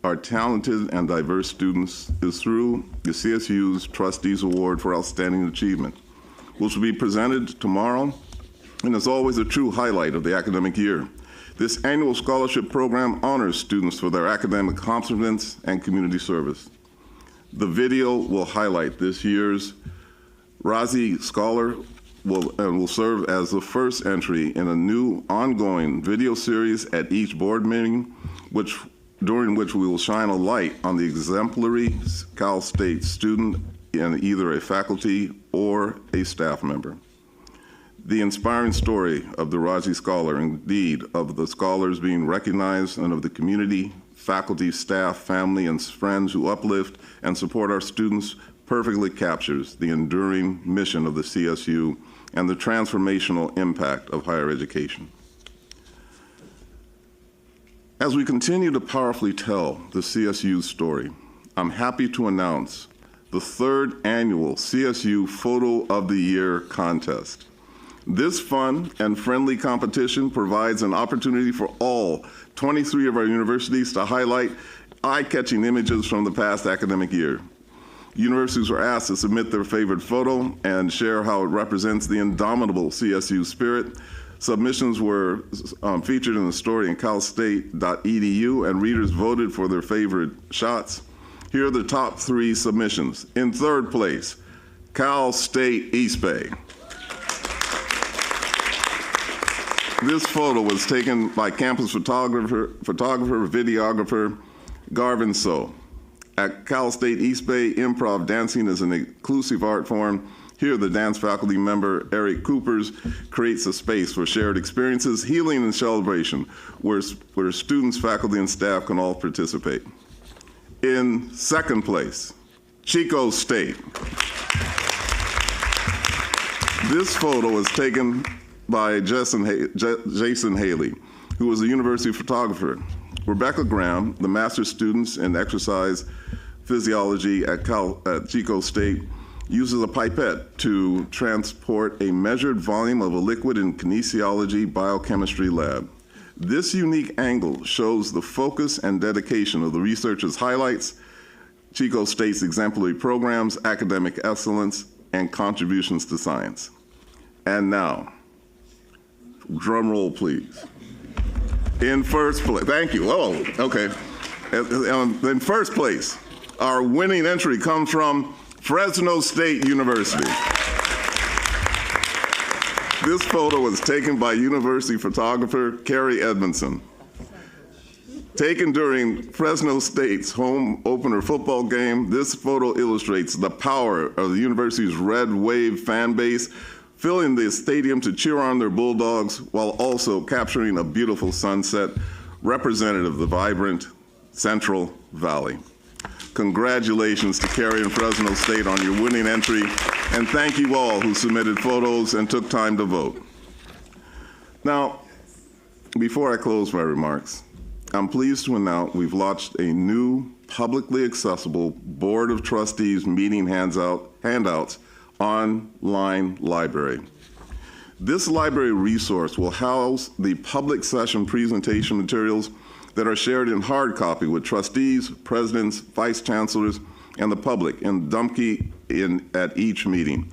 our talented and diverse students is through the CSU's Trustees Award for Outstanding Achievement, which will be presented tomorrow, and is always a true highlight of the academic year. This annual scholarship program honors students for their academic accomplishments and community service. The video will highlight this year's Razie Scholar will serve as the first entry in a new ongoing video series at each board meeting, during which we will shine a light on the exemplary Cal State student in either a faculty or a staff member. The inspiring story of the Razie Scholar, indeed of the scholars being recognized, and of the community, faculty, staff, family, and friends who uplift and support our students perfectly captures the enduring mission of the CSU and the transformational impact of higher education. As we continue to powerfully tell the CSU story, I'm happy to announce the third annual CSU Photo of the Year contest. This fun and friendly competition provides an opportunity for all 23 of our universities to highlight eye-catching images from the past academic year. Universities were asked to submit their favorite photo and share how it represents the indomitable CSU spirit. Submissions were featured in the story in calstate.edu, and readers voted for their favorite shots. Here are the top 3 submissions. In third place, Cal State East Bay. This photo was taken by campus photographer, videographer Garvin So. At Cal State East Bay, improv dancing is an inclusive art form Here, the dance faculty member, Eric Coopers, creates a space for shared experiences, healing, and celebration, where students, faculty, and staff can all participate. In second place, Chico State. This photo was taken by Jason Haley, who was a university photographer. Rebecca Graham, the master's students in exercise physiology at Chico State, uses a pipette to transport a measured volume of a liquid in kinesiology biochemistry lab. This unique angle shows the focus and dedication of the researchers, highlights Chico State's exemplary programs, academic excellence, and contributions to science. And now, drum roll, please. In first place, thank you. Oh, okay. In first place, our winning entry comes from Fresno State University. This photo was taken by university photographer Carrie Edmondson. Taken during Fresno State's home opener football game, this photo illustrates the power of the university's Red Wave fan base, filling the stadium to cheer on their Bulldogs while also capturing a beautiful sunset representative of the vibrant Central Valley. Congratulations to Carrie and Fresno State on your winning entry, and thank you all who submitted photos and took time to vote. Now, before I close my remarks, I'm pleased to announce we've launched a new publicly accessible Board of Trustees meeting handouts online library. This library resource will house the public session presentation materials that are shared in hard copy with trustees, presidents, vice chancellors, and the public in Dumpke at each meeting.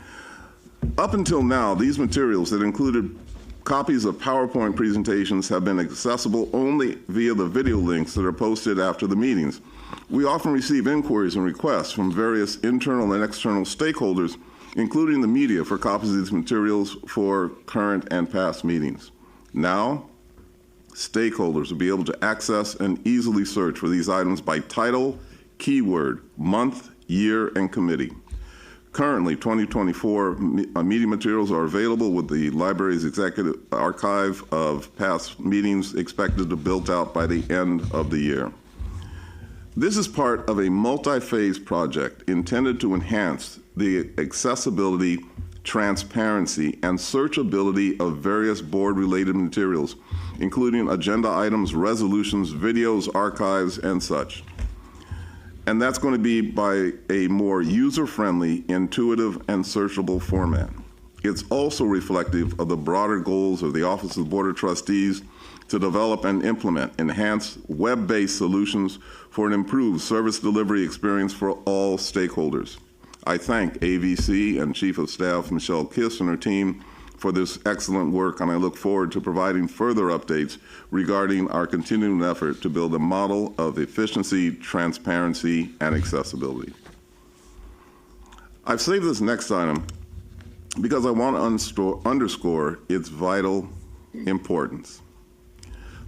Up until now, these materials that included copies of PowerPoint presentations have been accessible only via the video links that are posted after the meetings. We often receive inquiries and requests from various internal and external stakeholders, including the media, for copies of these materials for current and past meetings. Now, stakeholders will be able to access and easily search for these items by title, keyword, month, year, and committee. Currently, 2024 meeting materials are available with the library's executive archive of past meetings expected to be built out by the end of the year. This is part of a multi-phase project intended to enhance the accessibility, transparency, and searchability of various board-related materials, including agenda items, resolutions, videos, archives, and such. And that's going to be by a more user-friendly, intuitive, and searchable format. It's also reflective of the broader goals of the Office of the Board of Trustees to develop and implement enhanced web-based solutions for an improved service delivery experience for all stakeholders. I thank AVC and Chief of Staff Michelle Kiss and her team for this excellent work, and I look forward to providing further updates regarding our continuing effort to build a model of efficiency, transparency, and accessibility. I've saved this next item because I want to underscore its vital importance.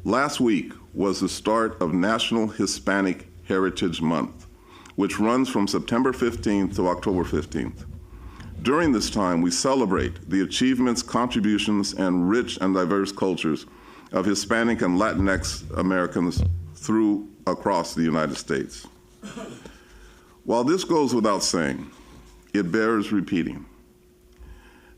Last week was the start of National Hispanic Heritage Month, which runs from September 15th to October 15th. During this time, we celebrate the achievements, contributions, and rich and diverse cultures of Hispanic and Latinx Americans across the United States. While this goes without saying, it bears repeating.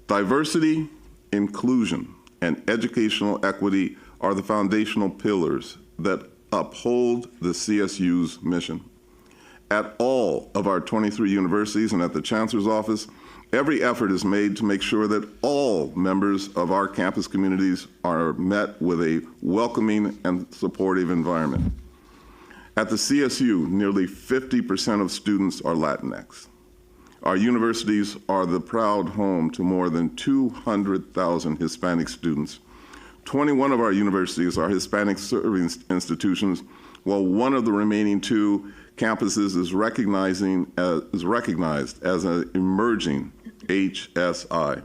Diversity, inclusion, and educational equity are the foundational pillars that uphold the CSU's mission. At all of our 23 universities and at the Chancellor's office, every effort is made to make sure that all members of our campus communities are met with a welcoming and supportive environment. At the CSU, nearly 50% of students are Latinx. Our universities are the proud home to more than 200,000 Hispanic students. 21 of our universities are Hispanic serving institutions, while one of the remaining 2 campuses is recognized as an emerging HSI.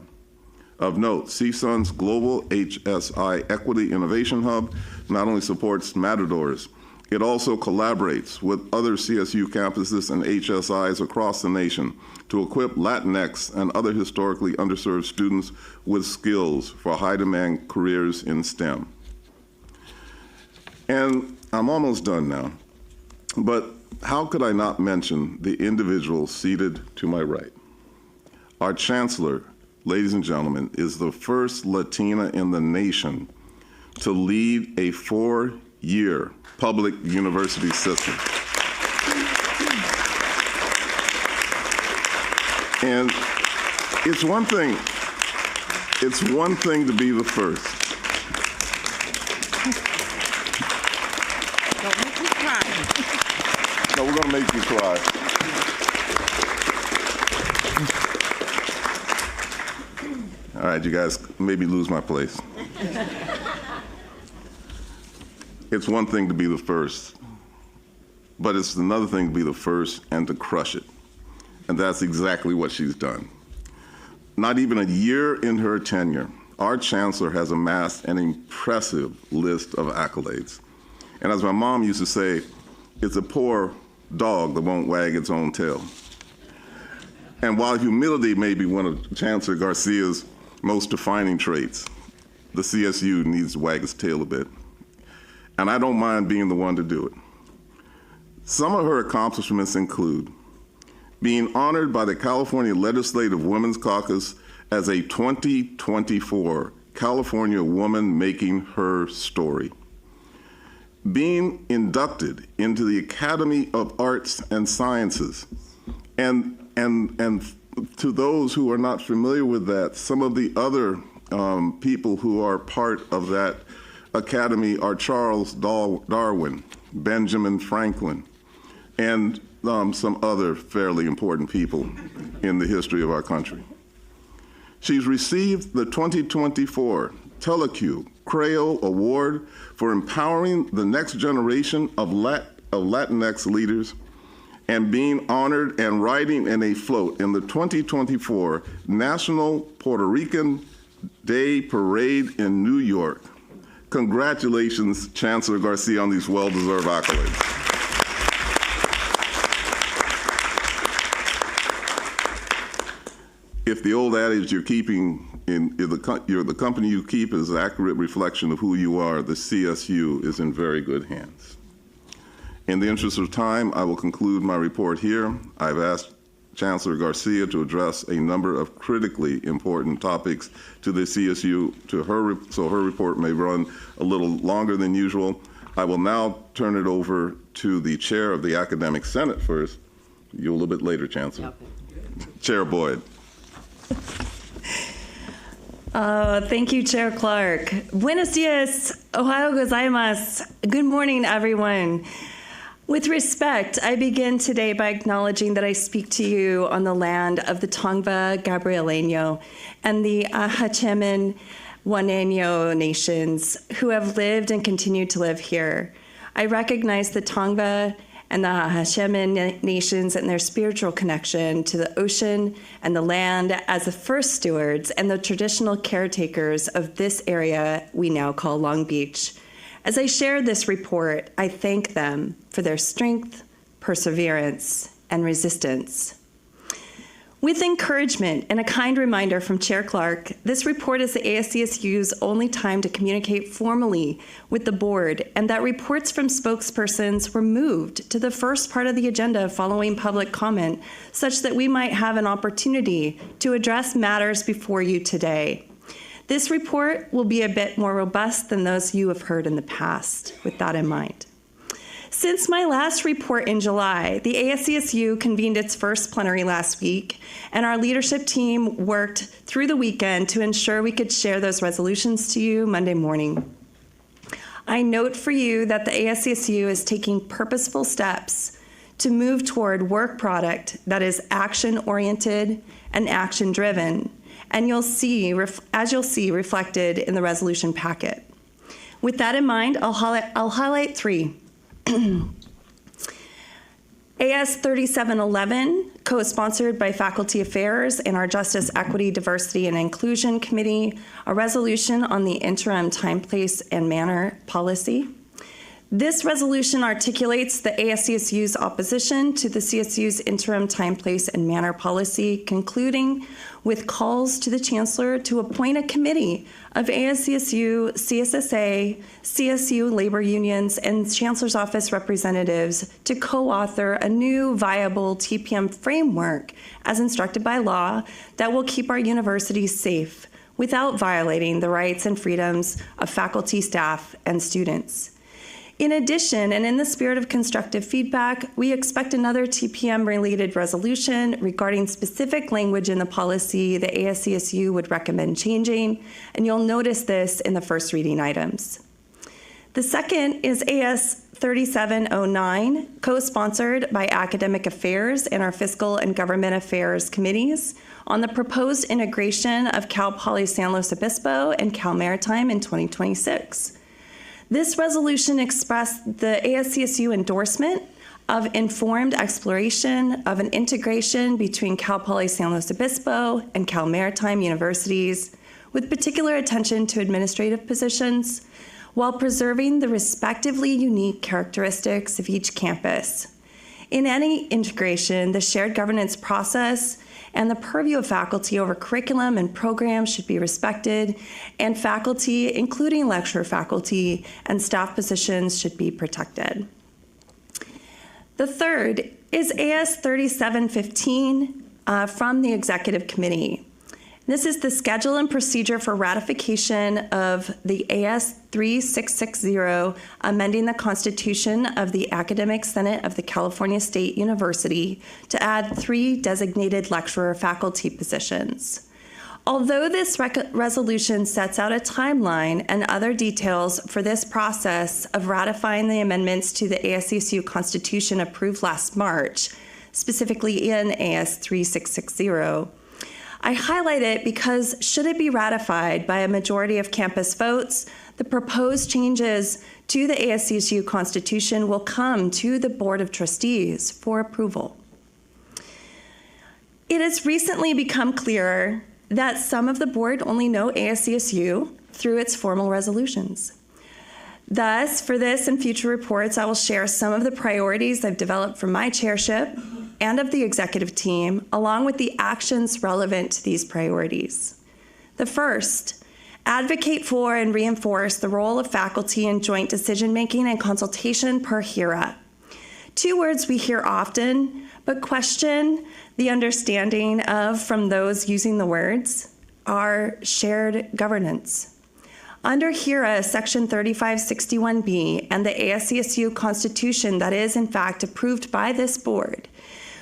Of note, CSUN's Global HSI Equity Innovation Hub not only supports Matadors, It also collaborates with other CSU campuses and HSIs across the nation to equip Latinx and other historically underserved students with skills for high-demand careers in STEM. And I'm almost done now, but how could I not mention the individual seated to my right? Our Chancellor, ladies and gentlemen, is the first Latina in the nation to lead a 4-year public university system. And it's one thing to be the first. Don't make me cry. No, we're gonna make you cry. All right, you guys maybe lose my place. It's one thing to be the first, but it's another thing to be the first and to crush it. And that's exactly what she's done. Not even a year in her tenure, our Chancellor has amassed an impressive list of accolades. And as my mom used to say, it's a poor dog that won't wag its own tail. And while humility may be one of Chancellor Garcia's most defining traits, the CSU needs to wag its tail a bit. And I don't mind being the one to do it. Some of her accomplishments include being honored by the California Legislative Women's Caucus as a 2024 California Woman Making Her Story, being inducted into the Academy of Arts and Sciences, and to those who are not familiar with that, some of the other people who are part of that Academy are Charles Darwin, Benjamin Franklin, and some other fairly important people in the history of our country. She's received the 2024 Teleque Creole Award for empowering the next generation of Latinx leaders, and being honored and riding in a float in the 2024 National Puerto Rican Day Parade in New York. Congratulations, Chancellor Garcia, on these well-deserved accolades. If the old adage you're keeping the company you keep is an accurate reflection of who you are, the CSU is in very good hands. In the interest of time, I will conclude my report here. I've asked Chancellor Garcia to address a number of critically important topics to the CSU, so her report may run a little longer than usual. I will now turn it over to the Chair of the Academic Senate first. You a little bit later, Chancellor. Chair Boyd. Thank you, Chair Clark. Buenos dias, ohayo gozaimasu. Good morning, everyone. With respect, I begin today by acknowledging that I speak to you on the land of the Tongva Gabrieleño and the Ahachemin Juaneño nations who have lived and continue to live here. I recognize the Tongva and the Ahachemin nations and their spiritual connection to the ocean and the land as the first stewards and the traditional caretakers of this area we now call Long Beach. As I share this report, I thank them for their strength, perseverance, and resistance. With encouragement and a kind reminder from Chair Clark, this report is the ASCSU's only time to communicate formally with the board, and that reports from spokespersons were moved to the first part of the agenda following public comment, such that we might have an opportunity to address matters before you today. This report will be a bit more robust than those you have heard in the past, with that in mind. Since my last report in July, the ASCSU convened its first plenary last week, and our leadership team worked through the weekend to ensure we could share those resolutions to you Monday morning. I note for you that the ASCSU is taking purposeful steps to move toward work product that is action-oriented and action-driven, and as you'll see reflected in the resolution packet. With that in mind, I'll highlight three. AS 3711, co-sponsored by Faculty Affairs and our Justice, Equity, Diversity, and Inclusion Committee, a resolution on the interim time, place, and manner policy. This resolution articulates the ASCSU's opposition to the CSU's interim time, place, and manner policy, concluding with calls to the Chancellor to appoint a committee of ASCSU, CSSA, CSU labor unions, and Chancellor's Office representatives to co-author a new viable TPM framework as instructed by law that will keep our universities safe without violating the rights and freedoms of faculty, staff, and students. In addition, and in the spirit of constructive feedback, we expect another TPM-related resolution regarding specific language in the policy the ASCSU would recommend changing, and you'll notice this in the first reading items. The second is AS 3709, co-sponsored by Academic Affairs and our Fiscal and Government Affairs committees on the proposed integration of Cal Poly San Luis Obispo and Cal Maritime in 2026. This resolution expressed the ASCSU endorsement of informed exploration of an integration between Cal Poly San Luis Obispo and Cal Maritime universities, with particular attention to administrative positions, while preserving the respectively unique characteristics of each campus. In any integration, the shared governance process and the purview of faculty over curriculum and programs should be respected, and faculty, including lecturer faculty and staff positions, should be protected. The third is AS 3715 from the Executive Committee. This is the schedule and procedure for ratification of the AS 3660, amending the Constitution of the Academic Senate of the California State University to add 3 designated lecturer faculty positions. Although this resolution sets out a timeline and other details for this process of ratifying the amendments to the ASCSU Constitution approved last March, specifically in AS 3660, I highlight it because should it be ratified by a majority of campus votes, the proposed changes to the ASCSU Constitution will come to the Board of Trustees for approval. It has recently become clearer that some of the board only know ASCSU through its formal resolutions. Thus, for this and future reports, I will share some of the priorities I've developed from my chairship and of the executive team, along with the actions relevant to these priorities. The first, advocate for and reinforce the role of faculty in joint decision-making and consultation per HERA. 2 words we hear often, but question the understanding of from those using the words, are shared governance. Under HERA, Section 3561B, and the ASCSU Constitution that is, in fact, approved by this board,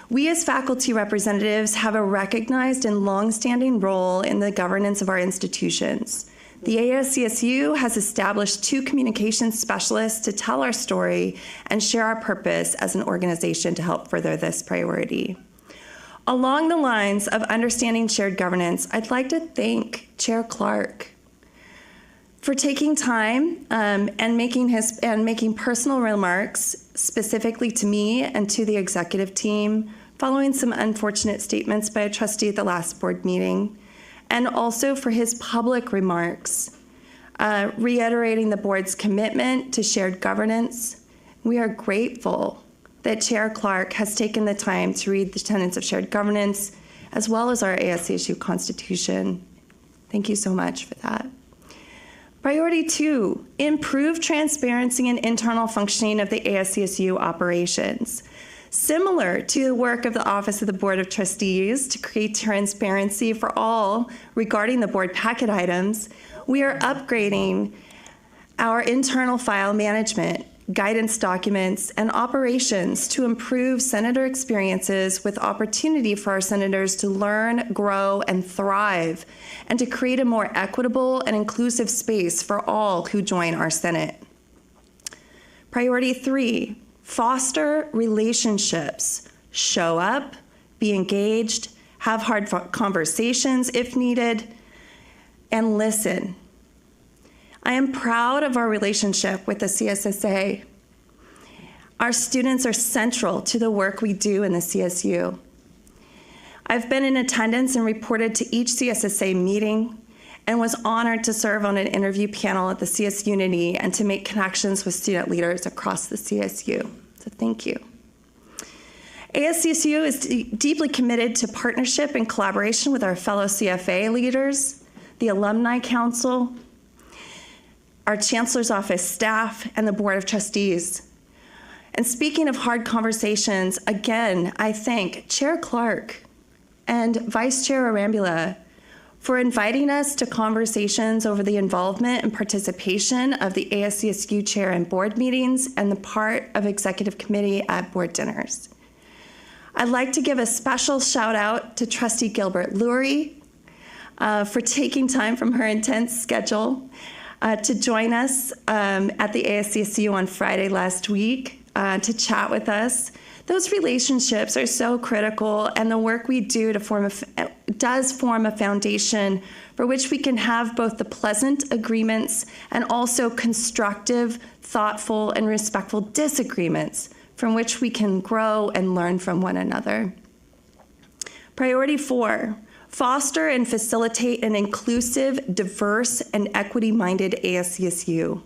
we as faculty representatives have a recognized and long-standing role in the governance of our institutions. The ASCSU has established 2 communications specialists to tell our story and share our purpose as an organization to help further this priority. Along the lines of understanding shared governance, I'd like to thank Chair Clark for taking time and making personal remarks specifically to me and to the executive team following some unfortunate statements by a trustee at the last board meeting, and also for his public remarks, reiterating the board's commitment to shared governance. We are grateful that Chair Clark has taken the time to read the tenets of shared governance, as well as our ASCSU Constitution. Thank you so much for that. Priority 2, improve transparency and internal functioning of the ASCSU operations. Similar to the work of the Office of the Board of Trustees to create transparency for all regarding the board packet items, we are upgrading our internal file management, guidance documents, and operations to improve senator experiences with opportunity for our senators to learn, grow, and thrive, and to create a more equitable and inclusive space for all who join our Senate. Priority 3, foster relationships. Show up, be engaged, have hard conversations if needed, and listen. I am proud of our relationship with the CSSA. Our students are central to the work we do in the CSU. I've been in attendance and reported to each CSSA meeting, and was honored to serve on an interview panel at the CS Unity and to make connections with student leaders across the CSU. So thank you. ASCSU is deeply committed to partnership and collaboration with our fellow CFA leaders, the Alumni Council, our Chancellor's Office staff, and the Board of Trustees. And speaking of hard conversations, again, I thank Chair Clark and Vice Chair Arambula for inviting us to conversations over the involvement and participation of the ASCSU Chair in board meetings and the part of Executive Committee at board dinners. I'd like to give a special shout out to Trustee Gilbert Lurie for taking time from her intense schedule to join us at the ASCSU on Friday last week to chat with us. Those relationships are so critical, and the work we do does form a foundation for which we can have both the pleasant agreements and also constructive, thoughtful, and respectful disagreements from which we can grow and learn from one another. Priority 4, foster and facilitate an inclusive, diverse, and equity-minded ASCSU.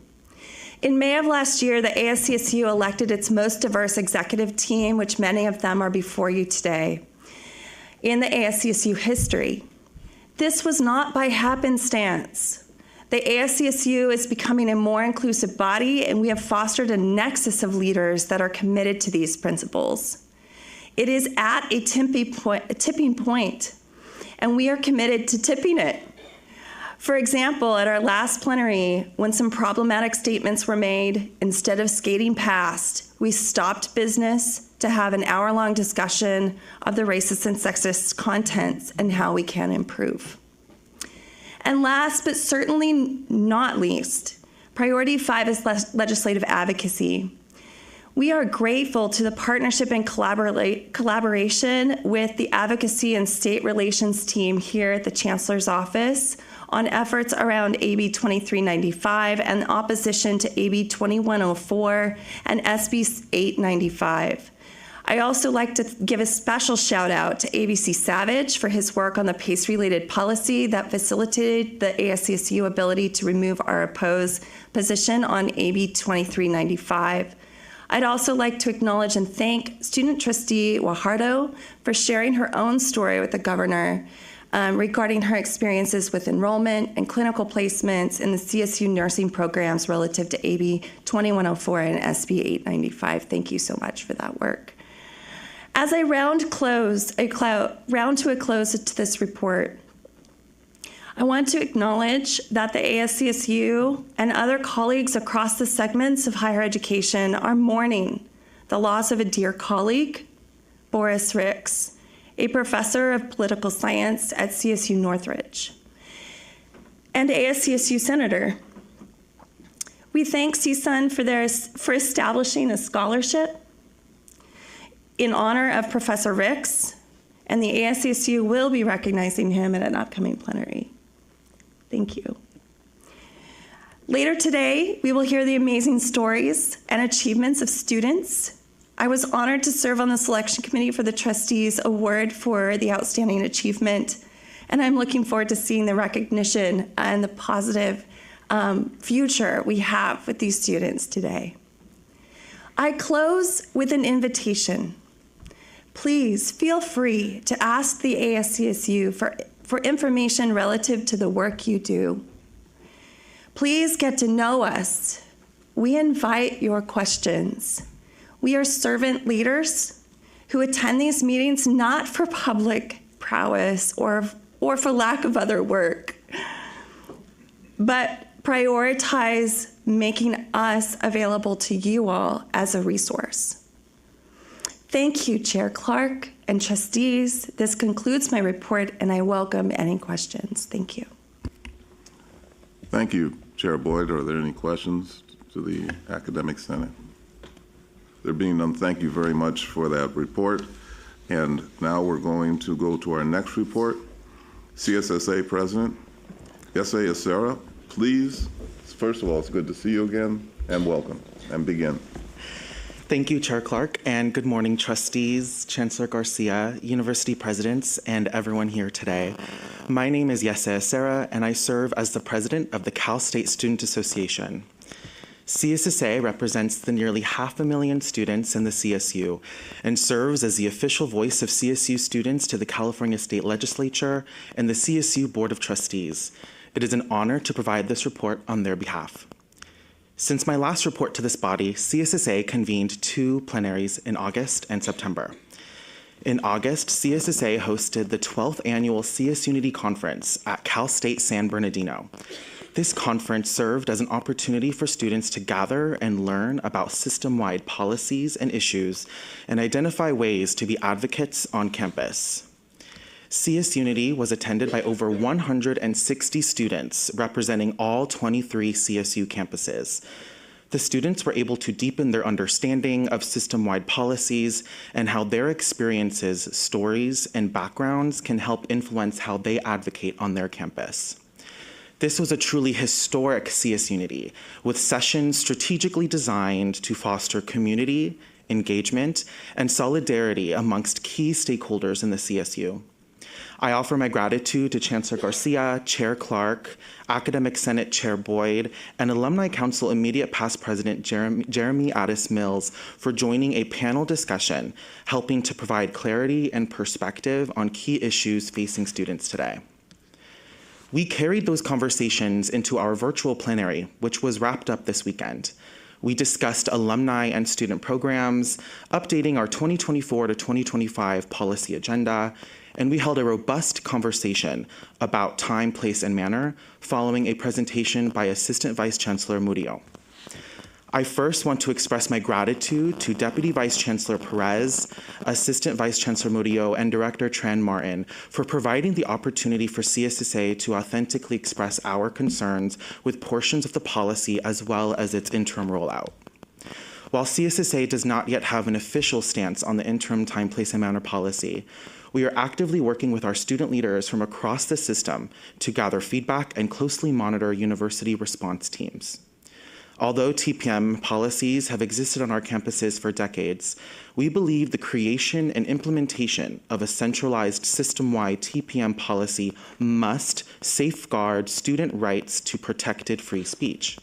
In May of last year, the ASCSU elected its most diverse executive team, which many of them are before you today, in the ASCSU history. This was not by happenstance. The ASCSU is becoming a more inclusive body, and we have fostered a nexus of leaders that are committed to these principles. It is at a tipping point, and we are committed to tipping it. For example, at our last plenary, when some problematic statements were made, instead of skating past, we stopped business to have an hour-long discussion of the racist and sexist contents and how we can improve. And last, but certainly not least, priority 5 is legislative advocacy. We are grateful to the partnership and collaboration with the Advocacy and State Relations team here at the Chancellor's Office on efforts around AB 2395 and opposition to AB 2104 and SB 895. I also like to give a special shout out to ABC Savage for his work on the PACE-related policy that facilitated the ASCSU ability to remove our opposed position on AB 2395. I'd also like to acknowledge and thank Student Trustee Guajardo for sharing her own story with the governor regarding her experiences with enrollment and clinical placements in the CSU nursing programs relative to AB 2104 and SB 895. Thank you so much for that work. As I round to a close to this report, I want to acknowledge that the ASCSU and other colleagues across the segments of higher education are mourning the loss of a dear colleague, Boris Ricks, a professor of political science at CSU Northridge, and ASCSU Senator. We thank CSUN for establishing a scholarship in honor of Professor Ricks, and the ASCSU will be recognizing him at an upcoming plenary. Thank you. Later today, we will hear the amazing stories and achievements of students. I was honored to serve on the selection committee for the Trustees Award for the Outstanding Achievement, and I'm looking forward to seeing the recognition and the positive future we have with these students today. I close with an invitation. Please feel free to ask the ASCSU for information relative to the work you do. Please get to know us. We invite your questions. We are servant leaders who attend these meetings not for public prowess or for lack of other work, but prioritize making us available to you all as a resource. Thank you, Chair Clark and trustees. This concludes my report, and I welcome any questions. Thank you. Thank you, Chair Boyd. Are there any questions to the Academic Senate? There being none, thank you very much for that report. And now we're going to go to our next report. CSSA President Yesay Acera, please. First of all, it's good to see you again, and welcome, and begin. Thank you, Chair Clark, and good morning, trustees, Chancellor Garcia, university presidents, and everyone here today. My name is Yeseh Sarah, and I serve as the president of the Cal State Student Association. CSSA represents the nearly 500,000 students in the CSU and serves as the official voice of CSU students to the California State Legislature and the CSU Board of Trustees. It is an honor to provide this report on their behalf. Since my last report to this body, CSSA convened 2 plenaries in August and September. In August, CSSA hosted the 12th annual CS Unity Conference at Cal State San Bernardino. This conference served as an opportunity for students to gather and learn about system-wide policies and issues and identify ways to be advocates on campus. CS Unity was attended by over 160 students representing all 23 CSU campuses. The students were able to deepen their understanding of system-wide policies and how their experiences, stories, and backgrounds can help influence how they advocate on their campus. This was a truly historic CS Unity, with sessions strategically designed to foster community, engagement, and solidarity amongst key stakeholders in the CSU. I offer my gratitude to Chancellor Garcia, Chair Clark, Academic Senate Chair Boyd, and Alumni Council immediate past President Jeremy Addis Mills for joining a panel discussion, helping to provide clarity and perspective on key issues facing students today. We carried those conversations into our virtual plenary, which was wrapped up this weekend. We discussed alumni and student programs, updating our 2024 to 2025 policy agenda, and we held a robust conversation about time, place, and manner following a presentation by Assistant Vice Chancellor Murillo. I first want to express my gratitude to Deputy Vice Chancellor Perez, Assistant Vice Chancellor Murillo, and Director Tran Martin for providing the opportunity for CSSA to authentically express our concerns with portions of the policy as well as its interim rollout. While CSSA does not yet have an official stance on the interim time, place, and manner policy, we are actively working with our student leaders from across the system to gather feedback and closely monitor university response teams. Although TPM policies have existed on our campuses for decades, we believe the creation and implementation of a centralized system-wide TPM policy must safeguard student rights to protected free speech.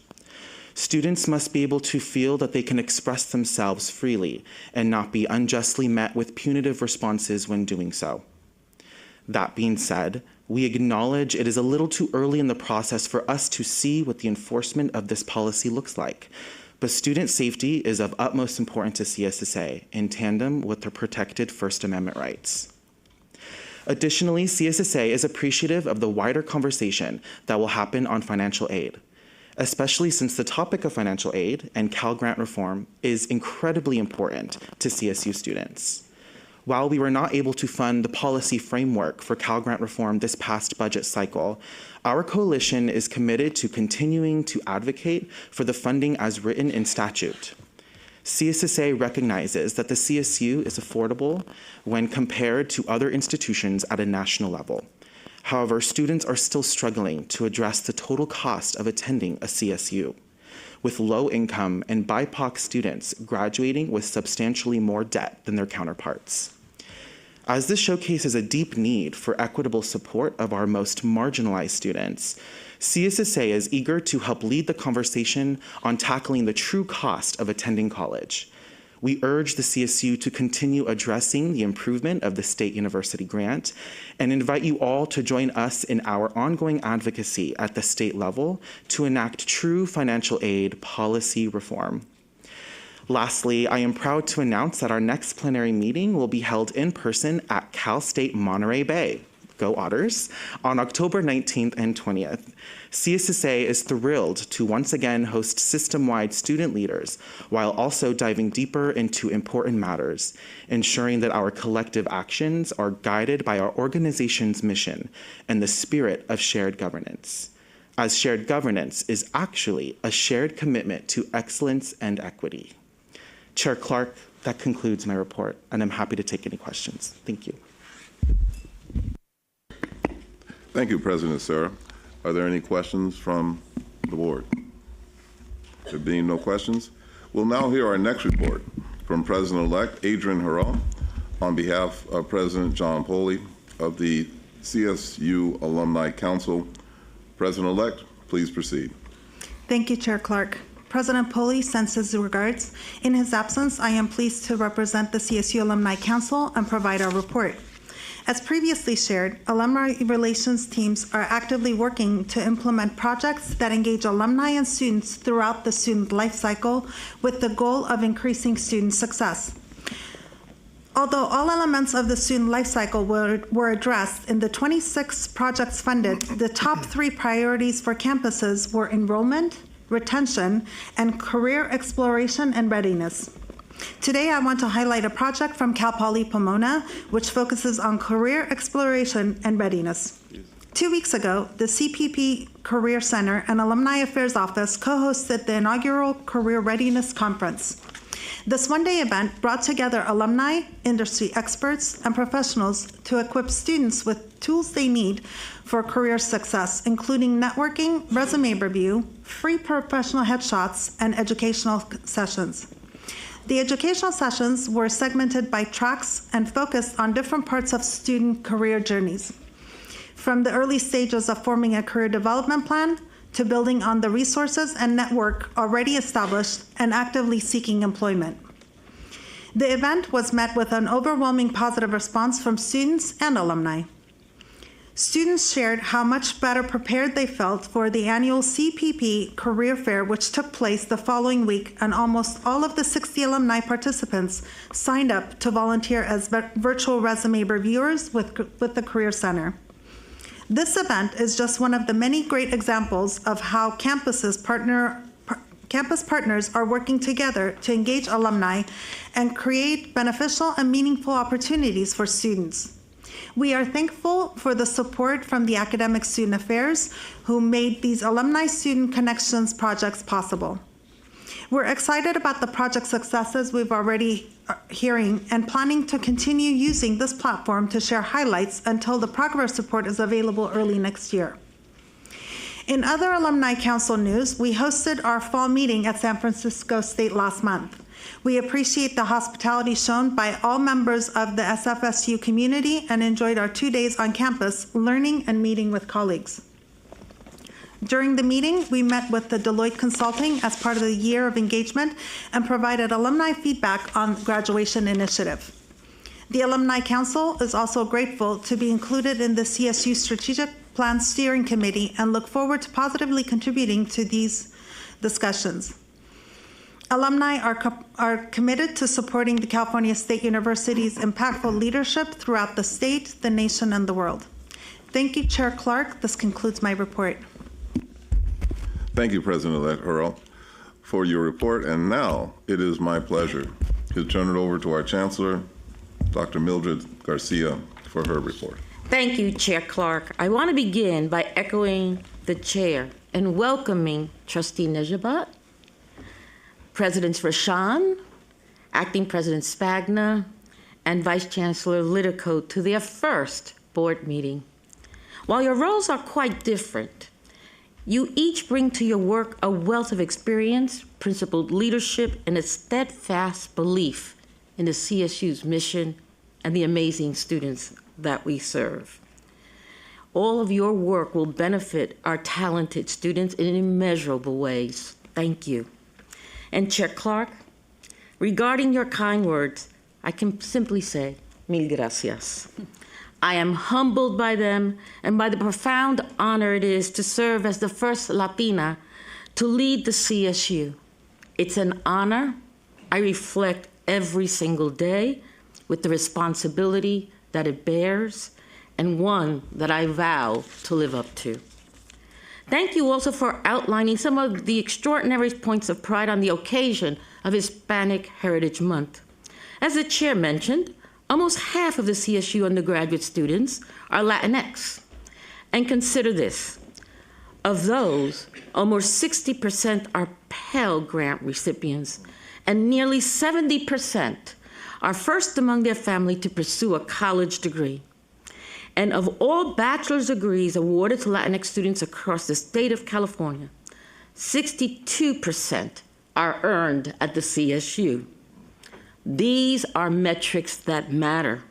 Students must be able to feel that they can express themselves freely and not be unjustly met with punitive responses when doing so. That being said, we acknowledge it is a little too early in the process for us to see what the enforcement of this policy looks like, but student safety is of utmost importance to CSSA in tandem with their protected First Amendment rights. Additionally, CSSA is appreciative of the wider conversation that will happen on financial aid, especially since the topic of financial aid and Cal Grant reform is incredibly important to CSU students. While we were not able to fund the policy framework for Cal Grant reform this past budget cycle, our coalition is committed to continuing to advocate for the funding as written in statute. CSSA recognizes that the CSU is affordable when compared to other institutions at a national level. However, students are still struggling to address the total cost of attending a CSU, with low-income and BIPOC students graduating with substantially more debt than their counterparts. As this showcases a deep need for equitable support of our most marginalized students, CSSA is eager to help lead the conversation on tackling the true cost of attending college. We urge the CSU to continue addressing the improvement of the State University Grant and invite you all to join us in our ongoing advocacy at the state level to enact true financial aid policy reform. Lastly, I am proud to announce that our next plenary meeting will be held in person at Cal State Monterey Bay, go Otters, on October 19th and 20th. CSSA is thrilled to once again host system-wide student leaders while also diving deeper into important matters, ensuring that our collective actions are guided by our organization's mission and the spirit of shared governance, as shared governance is actually a shared commitment to excellence and equity. Chair Clark, that concludes my report, and I'm happy to take any questions. Thank you. Thank you, President Sarah. Are there any questions from the board? There being no questions, we'll now hear our next report from President-elect Adrian Harrell on behalf of President John Poley of the CSU Alumni Council. President-elect, please proceed. Thank you, Chair Clark. President Pulley sends his regards. In his absence, I am pleased to represent the CSU Alumni Council and provide our report. As previously shared, alumni relations teams are actively working to implement projects that engage alumni and students throughout the student life cycle with the goal of increasing student success. Although all elements of the student life cycle were addressed in the 26 projects funded, the top 3 priorities for campuses were enrollment, retention, and career exploration and readiness. Today, I want to highlight a project from Cal Poly Pomona, which focuses on career exploration and readiness. 2 weeks ago, the CPP Career Center and Alumni Affairs Office co-hosted the inaugural Career Readiness Conference. This one-day event brought together alumni, industry experts, and professionals to equip students with tools they need for career success, including networking, resume review, free professional headshots, and educational sessions. The educational sessions were segmented by tracks and focused on different parts of student career journeys, from the early stages of forming a career development plan to building on the resources and network already established and actively seeking employment. The event was met with an overwhelming positive response from students and alumni. Students shared how much better prepared they felt for the annual CPP Career Fair, which took place the following week, and almost all of the 60 alumni participants signed up to volunteer as virtual resume reviewers with the Career Center. This event is just one of the many great examples of how campus partners are working together to engage alumni and create beneficial and meaningful opportunities for students. We are thankful for the support from the Academic Student Affairs, who made these Alumni-Student Connections projects possible. We're excited about the project successes we've already hearing and planning to continue using this platform to share highlights until the progress report is available early next year. In other Alumni Council news, we hosted our fall meeting at San Francisco State last month. We appreciate the hospitality shown by all members of the SFSU community and enjoyed our 2 days on campus learning and meeting with colleagues. During the meeting, we met with the Deloitte Consulting as part of the year of engagement and provided alumni feedback on the graduation initiative. The Alumni Council is also grateful to be included in the CSU Strategic Plan Steering Committee and look forward to positively contributing to these discussions. Alumni are committed to supporting the California State University's impactful leadership throughout the state, the nation, and the world. Thank you, Chair Clark. This concludes my report. Thank you, President-elect Earl, for your report. And now it is my pleasure to turn it over to our Chancellor, Dr. Mildred Garcia, for her report. Thank you, Chair Clark. I want to begin by echoing the chair and welcoming Trustee Nejabat, Presidents Rashan, Acting President Spagna, and Vice Chancellor Litico to their first board meeting. While your roles are quite different, you each bring to your work a wealth of experience, principled leadership, and a steadfast belief in the CSU's mission and the amazing students that we serve. All of your work will benefit our talented students in immeasurable ways. Thank you. And Chair Clark, regarding your kind words, I can simply say, mil gracias. I am humbled by them and by the profound honor it is to serve as the first Latina to lead the CSU. It's an honor I reflect every single day with the responsibility that it bears and one that I vow to live up to. Thank you also for outlining some of the extraordinary points of pride on the occasion of Hispanic Heritage Month. As the chair mentioned, almost half of the CSU undergraduate students are Latinx. And consider this, of those, almost 60% are Pell Grant recipients, and nearly 70% are first among their family to pursue a college degree. And of all bachelor's degrees awarded to Latinx students across the state of California, 62% are earned at the CSU. These are metrics that matter.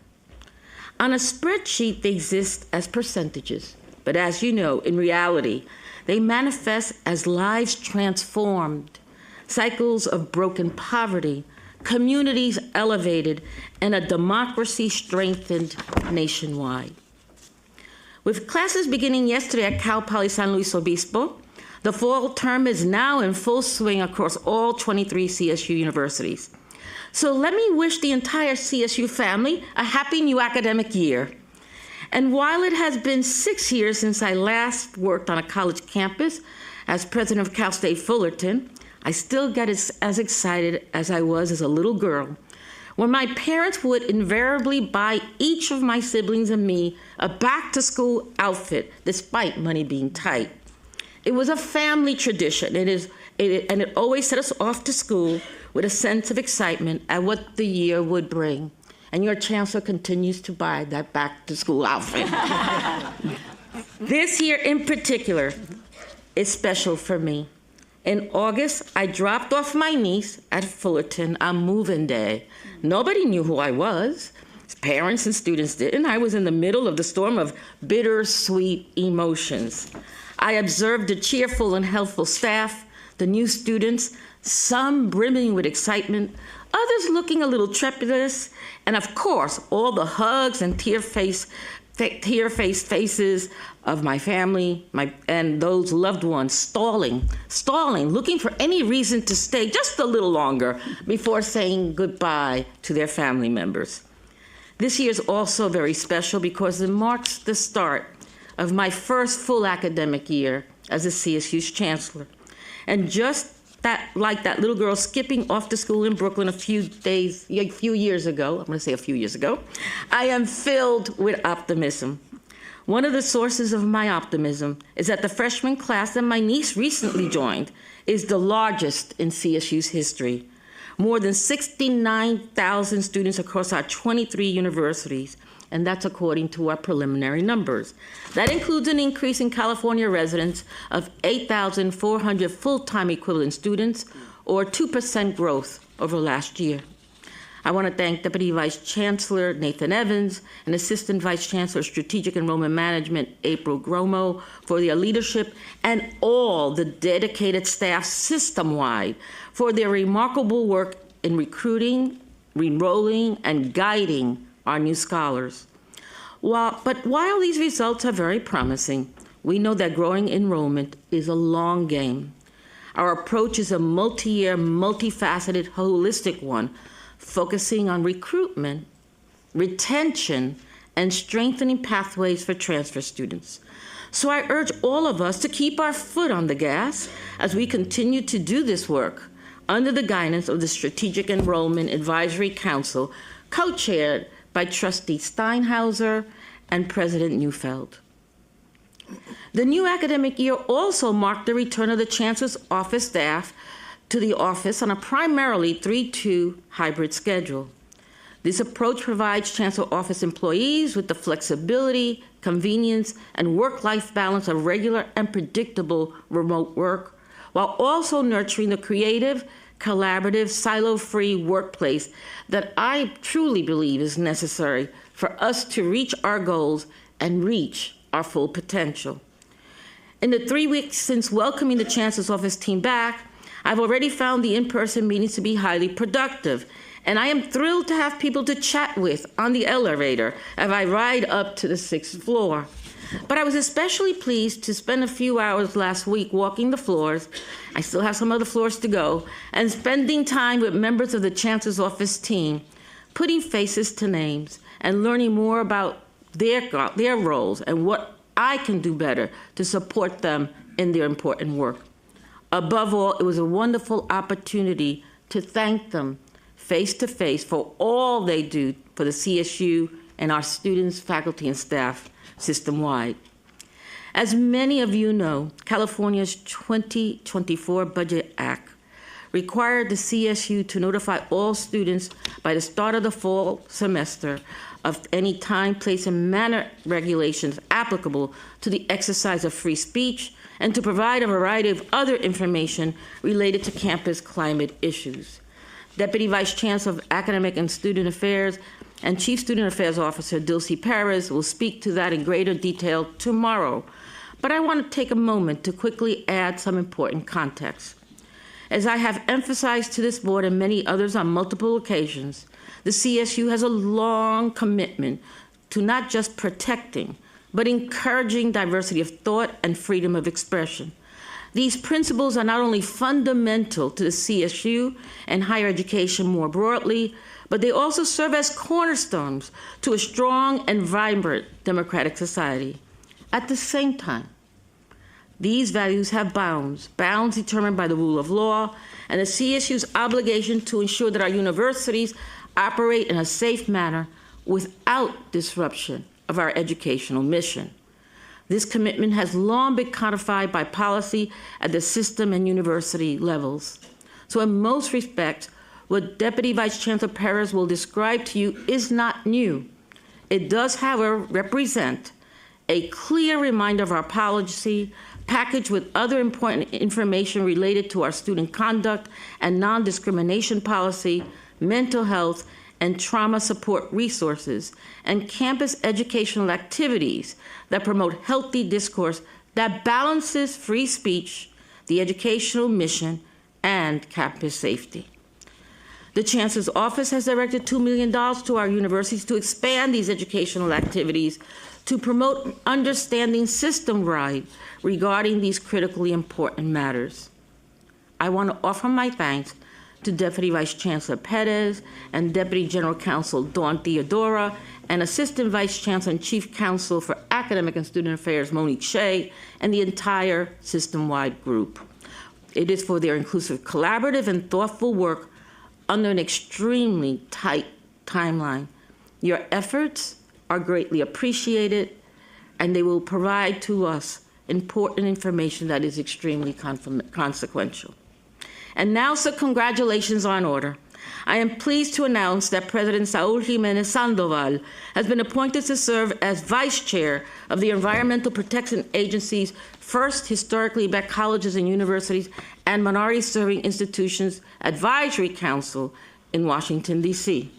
On a spreadsheet, they exist as percentages, but as you know, in reality, they manifest as lives transformed, cycles of broken poverty, communities elevated, and a democracy strengthened nationwide. With classes beginning yesterday at Cal Poly San Luis Obispo, the fall term is now in full swing across all 23 CSU universities. So let me wish the entire CSU family a happy new academic year. And while it has been 6 years since I last worked on a college campus as president of Cal State Fullerton, I still get as excited as I was as a little girl when my parents would invariably buy each of my siblings and me a back-to-school outfit despite money being tight. It was a family tradition, and it always set us off to school with a sense of excitement at what the year would bring. And your chancellor continues to buy that back-to-school outfit. This year in particular is special for me. In August, I dropped off my niece at Fullerton on move-in day. Nobody knew who I was. Parents and students didn't. I was in the middle of the storm of bittersweet emotions. I observed the cheerful and helpful staff, the new students, some brimming with excitement, others looking a little trepidatious, and of course, all the hugs and tear-faced faces of my family and those loved ones stalling, looking for any reason to stay just a little longer before saying goodbye to their family members. This year is also very special because it marks the start of my first full academic year as a CSU's chancellor. And just like that little girl skipping off to school in Brooklyn a few years ago, I am filled with optimism. One of the sources of my optimism is that the freshman class that my niece recently joined is the largest in CSU's history. More than 69,000 students across our 23 universities, and that's according to our preliminary numbers. That includes an increase in California residents of 8,400 full-time equivalent students, or 2% growth over last year. I want to thank Deputy Vice Chancellor Nathan Evans and Assistant Vice Chancellor Strategic Enrollment Management April Gromo for their leadership, and all the dedicated staff system-wide for their remarkable work in recruiting, enrolling, and guiding our new scholars. But while these results are very promising, we know that growing enrollment is a long game. Our approach is a multi-year, multifaceted, holistic one, focusing on recruitment, retention, and strengthening pathways for transfer students. So I urge all of us to keep our foot on the gas as we continue to do this work under the guidance of the Strategic Enrollment Advisory Council, co-chaired by Trustee Steinhauser and President Neufeld. The new academic year also marked the return of the Chancellor's office staff to the office on a primarily 3-2 hybrid schedule. This approach provides Chancellor office employees with the flexibility, convenience, and work-life balance of regular and predictable remote work, while also nurturing the creative, collaborative, silo-free workplace that I truly believe is necessary for us to reach our goals and reach our full potential. In the 3 weeks since welcoming the Chancellor's office team back, I've already found the in-person meetings to be highly productive, and I am thrilled to have people to chat with on the elevator as I ride up to the 6th floor. But I was especially pleased to spend a few hours last week walking the floors. I still have some other floors to go, and spending time with members of the Chancellor's office team, putting faces to names and learning more about their roles and what I can do better to support them in their important work. Above all, it was a wonderful opportunity to thank them face to face for all they do for the CSU and our students, faculty, and staff system-wide. As many of you know, California's 2024 Budget Act required the CSU to notify all students by the start of the fall semester of any time, place, and manner regulations applicable to the exercise of free speech, and to provide a variety of other information related to campus climate issues. Deputy Vice Chancellor of Academic and Student Affairs and Chief Student Affairs Officer Dulcie Perez will speak to that in greater detail tomorrow. But I want to take a moment to quickly add some important context. As I have emphasized to this board and many others on multiple occasions, the CSU has a long commitment to not just protecting, but encouraging diversity of thought and freedom of expression. These principles are not only fundamental to the CSU and higher education more broadly, but they also serve as cornerstones to a strong and vibrant democratic society. At the same time, these values have bounds determined by the rule of law and the CSU's obligation to ensure that our universities operate in a safe manner without disruption of our educational mission. This commitment has long been codified by policy at the system and university levels. So in most respects, what Deputy Vice Chancellor Perez will describe to you is not new. It does, however, represent a clear reminder of our policy, packaged with other important information related to our student conduct and non-discrimination policy, mental health, and trauma support resources, and campus educational activities that promote healthy discourse that balances free speech, the educational mission, and campus safety. The Chancellor's Office has directed $2 million to our universities to expand these educational activities to promote understanding system-wide regarding these critically important matters. I want to offer my thanks to Deputy Vice Chancellor Perez and Deputy General Counsel Dawn Theodora and Assistant Vice Chancellor and Chief Counsel for Academic and Student Affairs Monique Shea and the entire system-wide group. It is for their inclusive, collaborative, and thoughtful work under an extremely tight timeline. Your efforts are greatly appreciated, and they will provide to us important information that is extremely consequential. And now, so congratulations are in order. I am pleased to announce that President Saul Jimenez Sandoval has been appointed to serve as Vice Chair of the Environmental Protection Agency's first historically black colleges and universities and minority serving institutions advisory council in Washington, D.C.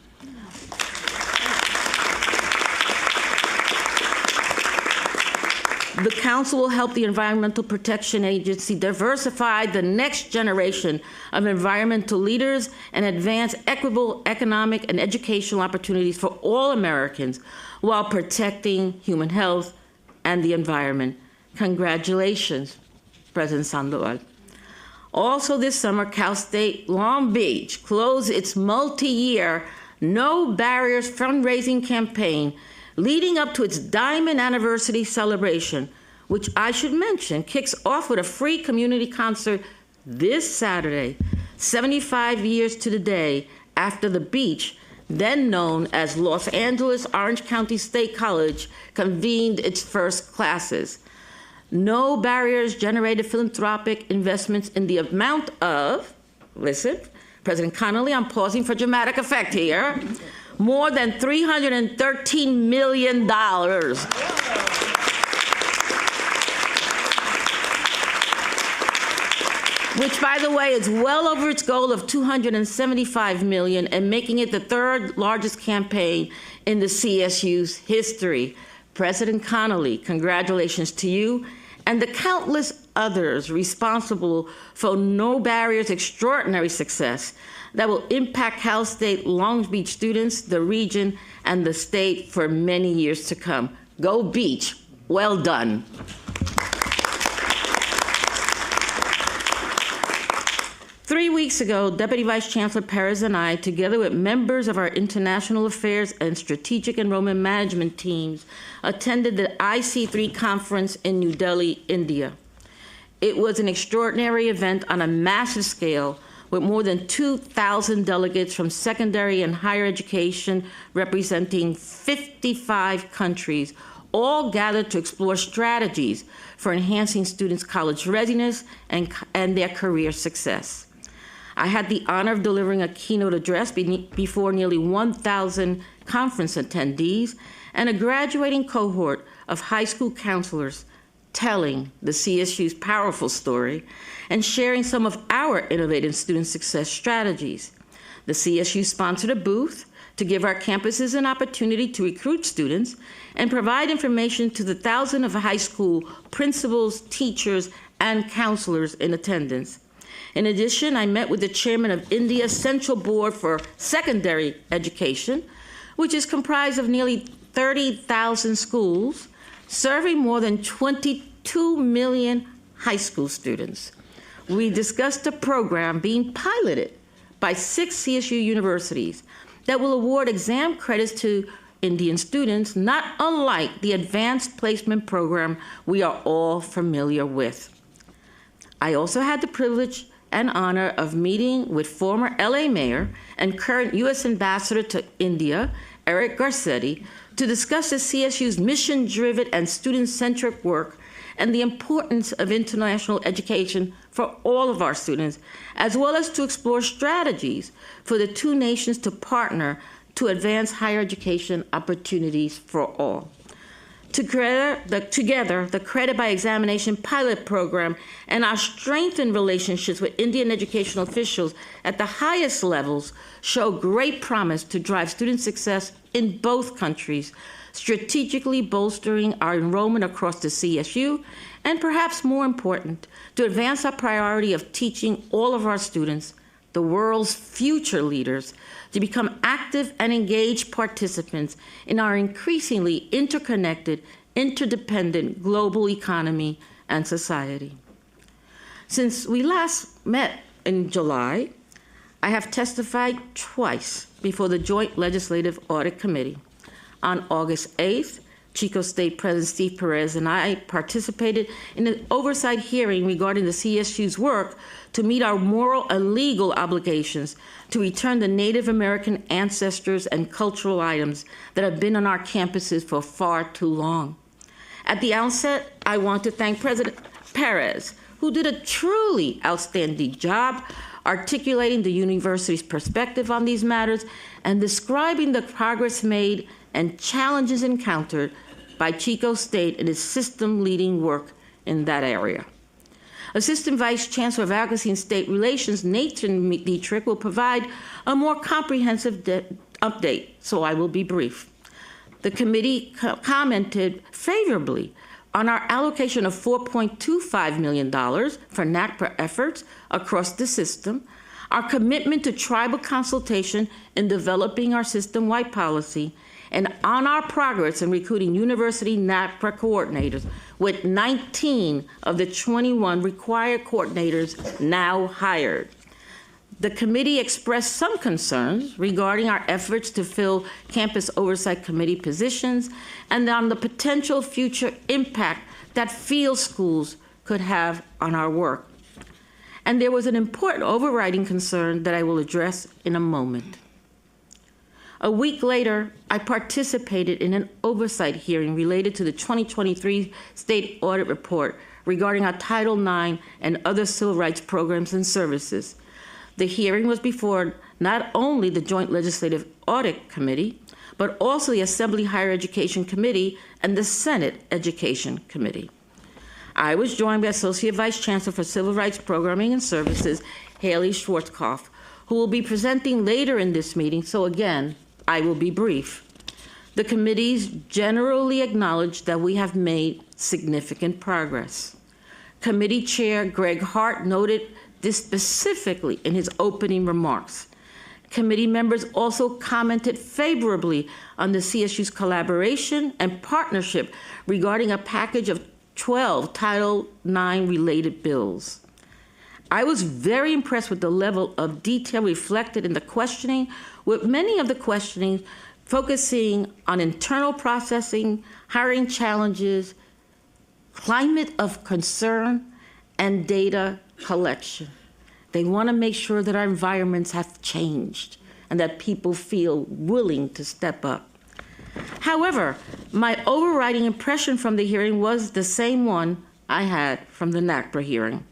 The council will help the Environmental Protection Agency diversify the next generation of environmental leaders and advance equitable economic and educational opportunities for all Americans while protecting human health and the environment. Congratulations, President Sandoval. Also this summer, Cal State Long Beach closed its multi-year No Barriers fundraising campaign leading up to its Diamond Anniversary celebration, which I should mention kicks off with a free community concert this Saturday, 75 years to the day after the beach, then known as Los Angeles Orange County State College, convened its first classes. No Barriers generated philanthropic investments in the amount of, listen, President Connolly, I'm pausing for dramatic effect here, more than $313 million. Which, by the way, is well over its goal of $275 million and making it the third largest campaign in the CSU's history. President Connolly, congratulations to you and the countless others responsible for No Barriers' extraordinary success that will impact Cal State Long Beach students, the region, and the state for many years to come. Go Beach. Well done. Three weeks ago, Deputy Vice Chancellor Perez and I, together with members of our International Affairs and Strategic Enrollment Management teams, attended the IC3 conference in New Delhi, India. It was an extraordinary event on a massive scale with more than 2,000 delegates from secondary and higher education representing 55 countries, all gathered to explore strategies for enhancing students' college readiness and their career success. I had the honor of delivering a keynote address before nearly 1,000 conference attendees and a graduating cohort of high school counselors telling the CSU's powerful story and sharing some of our innovative student success strategies. The CSU sponsored a booth to give our campuses an opportunity to recruit students and provide information to the thousands of high school principals, teachers, and counselors in attendance. In addition, I met with the chairman of India's Central Board for Secondary Education, which is comprised of nearly 30,000 schools, serving more than 22 million high school students. We discussed a program being piloted by 6 CSU universities that will award exam credits to Indian students, not unlike the advanced placement program we are all familiar with. I also had the privilege and honor of meeting with former LA Mayor and current U.S. Ambassador to India, Eric Garcetti, to discuss the CSU's mission-driven and student-centric work and the importance of international education for all of our students, as well as to explore strategies for the two nations to partner to advance higher education opportunities for all. Together, the Credit by Examination pilot program and our strengthened relationships with Indian educational officials at the highest levels show great promise to drive student success in both countries, strategically bolstering our enrollment across the CSU, and perhaps more important, to advance our priority of teaching all of our students, the world's future leaders, to become active and engaged participants in our increasingly interconnected, interdependent global economy and society. Since we last met in July, I have testified twice before the Joint Legislative Audit Committee. On August 8th, Chico State President Steve Perez and I participated in an oversight hearing regarding the CSU's work to meet our moral and legal obligations to return the Native American ancestors and cultural items that have been on our campuses for far too long. At the outset, I want to thank President Perez, who did a truly outstanding job articulating the university's perspective on these matters and describing the progress made and challenges encountered by Chico State in its system-leading work in that area. Assistant Vice Chancellor of Advocacy and State Relations, Nathan Dietrich, will provide a more comprehensive update, so I will be brief. The committee commented favorably on our allocation of $4.25 million for NACPRA efforts across the system, our commitment to tribal consultation in developing our system-wide policy, and on our progress in recruiting university NACPRA coordinators, with 19 of the 21 required coordinators now hired. The committee expressed some concerns regarding our efforts to fill campus oversight committee positions and on the potential future impact that field schools could have on our work. And there was an important overriding concern that I will address in a moment. A week later, I participated in an oversight hearing related to the 2023 State Audit Report regarding our Title IX and other civil rights programs and services. The hearing was before not only the Joint Legislative Audit Committee, but also the Assembly Higher Education Committee and the Senate Education Committee. I was joined by Associate Vice Chancellor for Civil Rights Programming and Services, Haley Schwarzkopf, who will be presenting later in this meeting, so again, I will be brief. The committees generally acknowledge that we have made significant progress. Committee Chair Greg Hart noted this specifically in his opening remarks. Committee members also commented favorably on the CSU's collaboration and partnership regarding a package of 12 Title IX related bills. I was very impressed with the level of detail reflected in the questioning, with many of the questioning focusing on internal processing, hiring challenges, climate of concern, and data collection. They want to make sure that our environments have changed and that people feel willing to step up. However, my overriding impression from the hearing was the same one I had from the NACPRA hearing.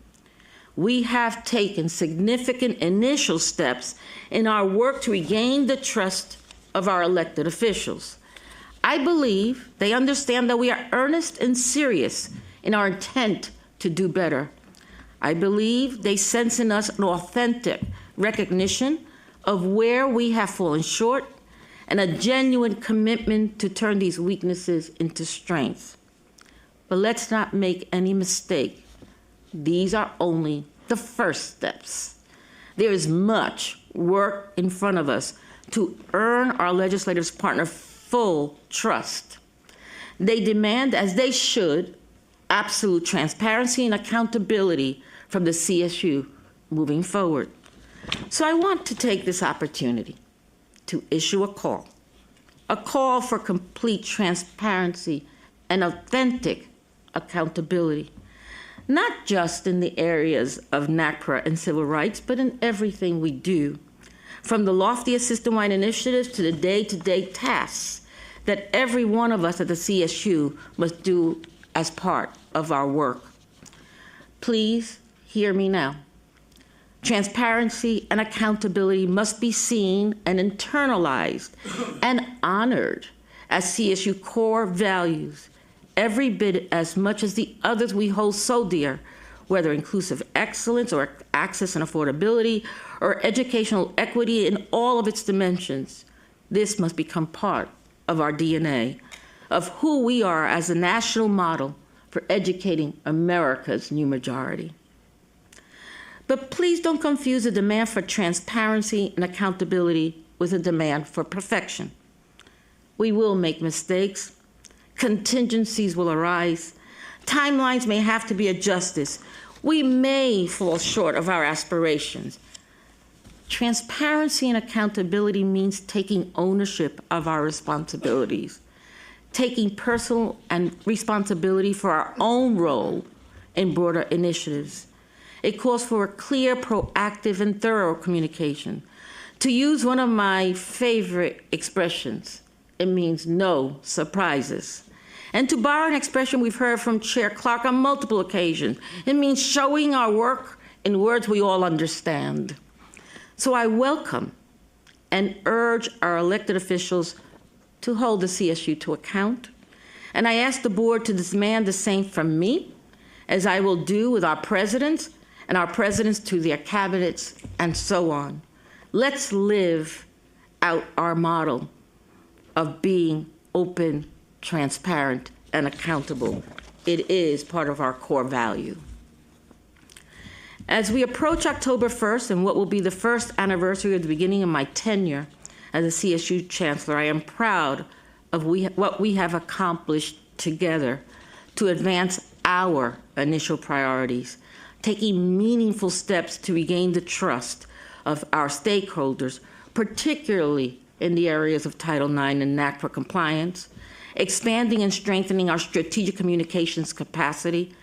We have taken significant initial steps in our work to regain the trust of our elected officials. I believe they understand that we are earnest and serious in our intent to do better. I believe they sense in us an authentic recognition of where we have fallen short and a genuine commitment to turn these weaknesses into strengths. But let's not make any mistake. These are only the first steps. There is much work in front of us to earn our legislators' partner full trust. They demand, as they should, absolute transparency and accountability from the CSU moving forward. So I want to take this opportunity to issue a call for complete transparency and authentic accountability, not just in the areas of NACPRA and civil rights, but in everything we do, from the loftiest system-wide initiatives to the day-to-day tasks that every one of us at the CSU must do as part of our work. Please hear me now. Transparency and accountability must be seen and internalized and honored as CSU core values, every bit as much as the others we hold so dear, whether inclusive excellence or access and affordability or educational equity in all of its dimensions. This must become part of our DNA, of who we are as a national model for educating America's new majority. But please don't confuse the demand for transparency and accountability with a demand for perfection. We will make mistakes. Contingencies will arise. Timelines may have to be adjusted. We may fall short of our aspirations. Transparency and accountability means taking ownership of our responsibilities, taking personal and responsibility for our own role in broader initiatives. It calls for a clear, proactive, and thorough communication. To use one of my favorite expressions, it means no surprises. And to borrow an expression we've heard from Chair Clark on multiple occasions, it means showing our work in words we all understand. So I welcome and urge our elected officials to hold the CSU to account. And I ask the board to demand the same from me, as I will do with our presidents and our presidents to their cabinets and so on. Let's live out our model of being open, transparent, and accountable. It is part of our core value. As we approach October 1st and what will be the first anniversary of the beginning of my tenure as a CSU Chancellor, I am proud of what we have accomplished together to advance our initial priorities, taking meaningful steps to regain the trust of our stakeholders, particularly in the areas of Title IX and NACPRA compliance, expanding and strengthening our strategic communications capacity,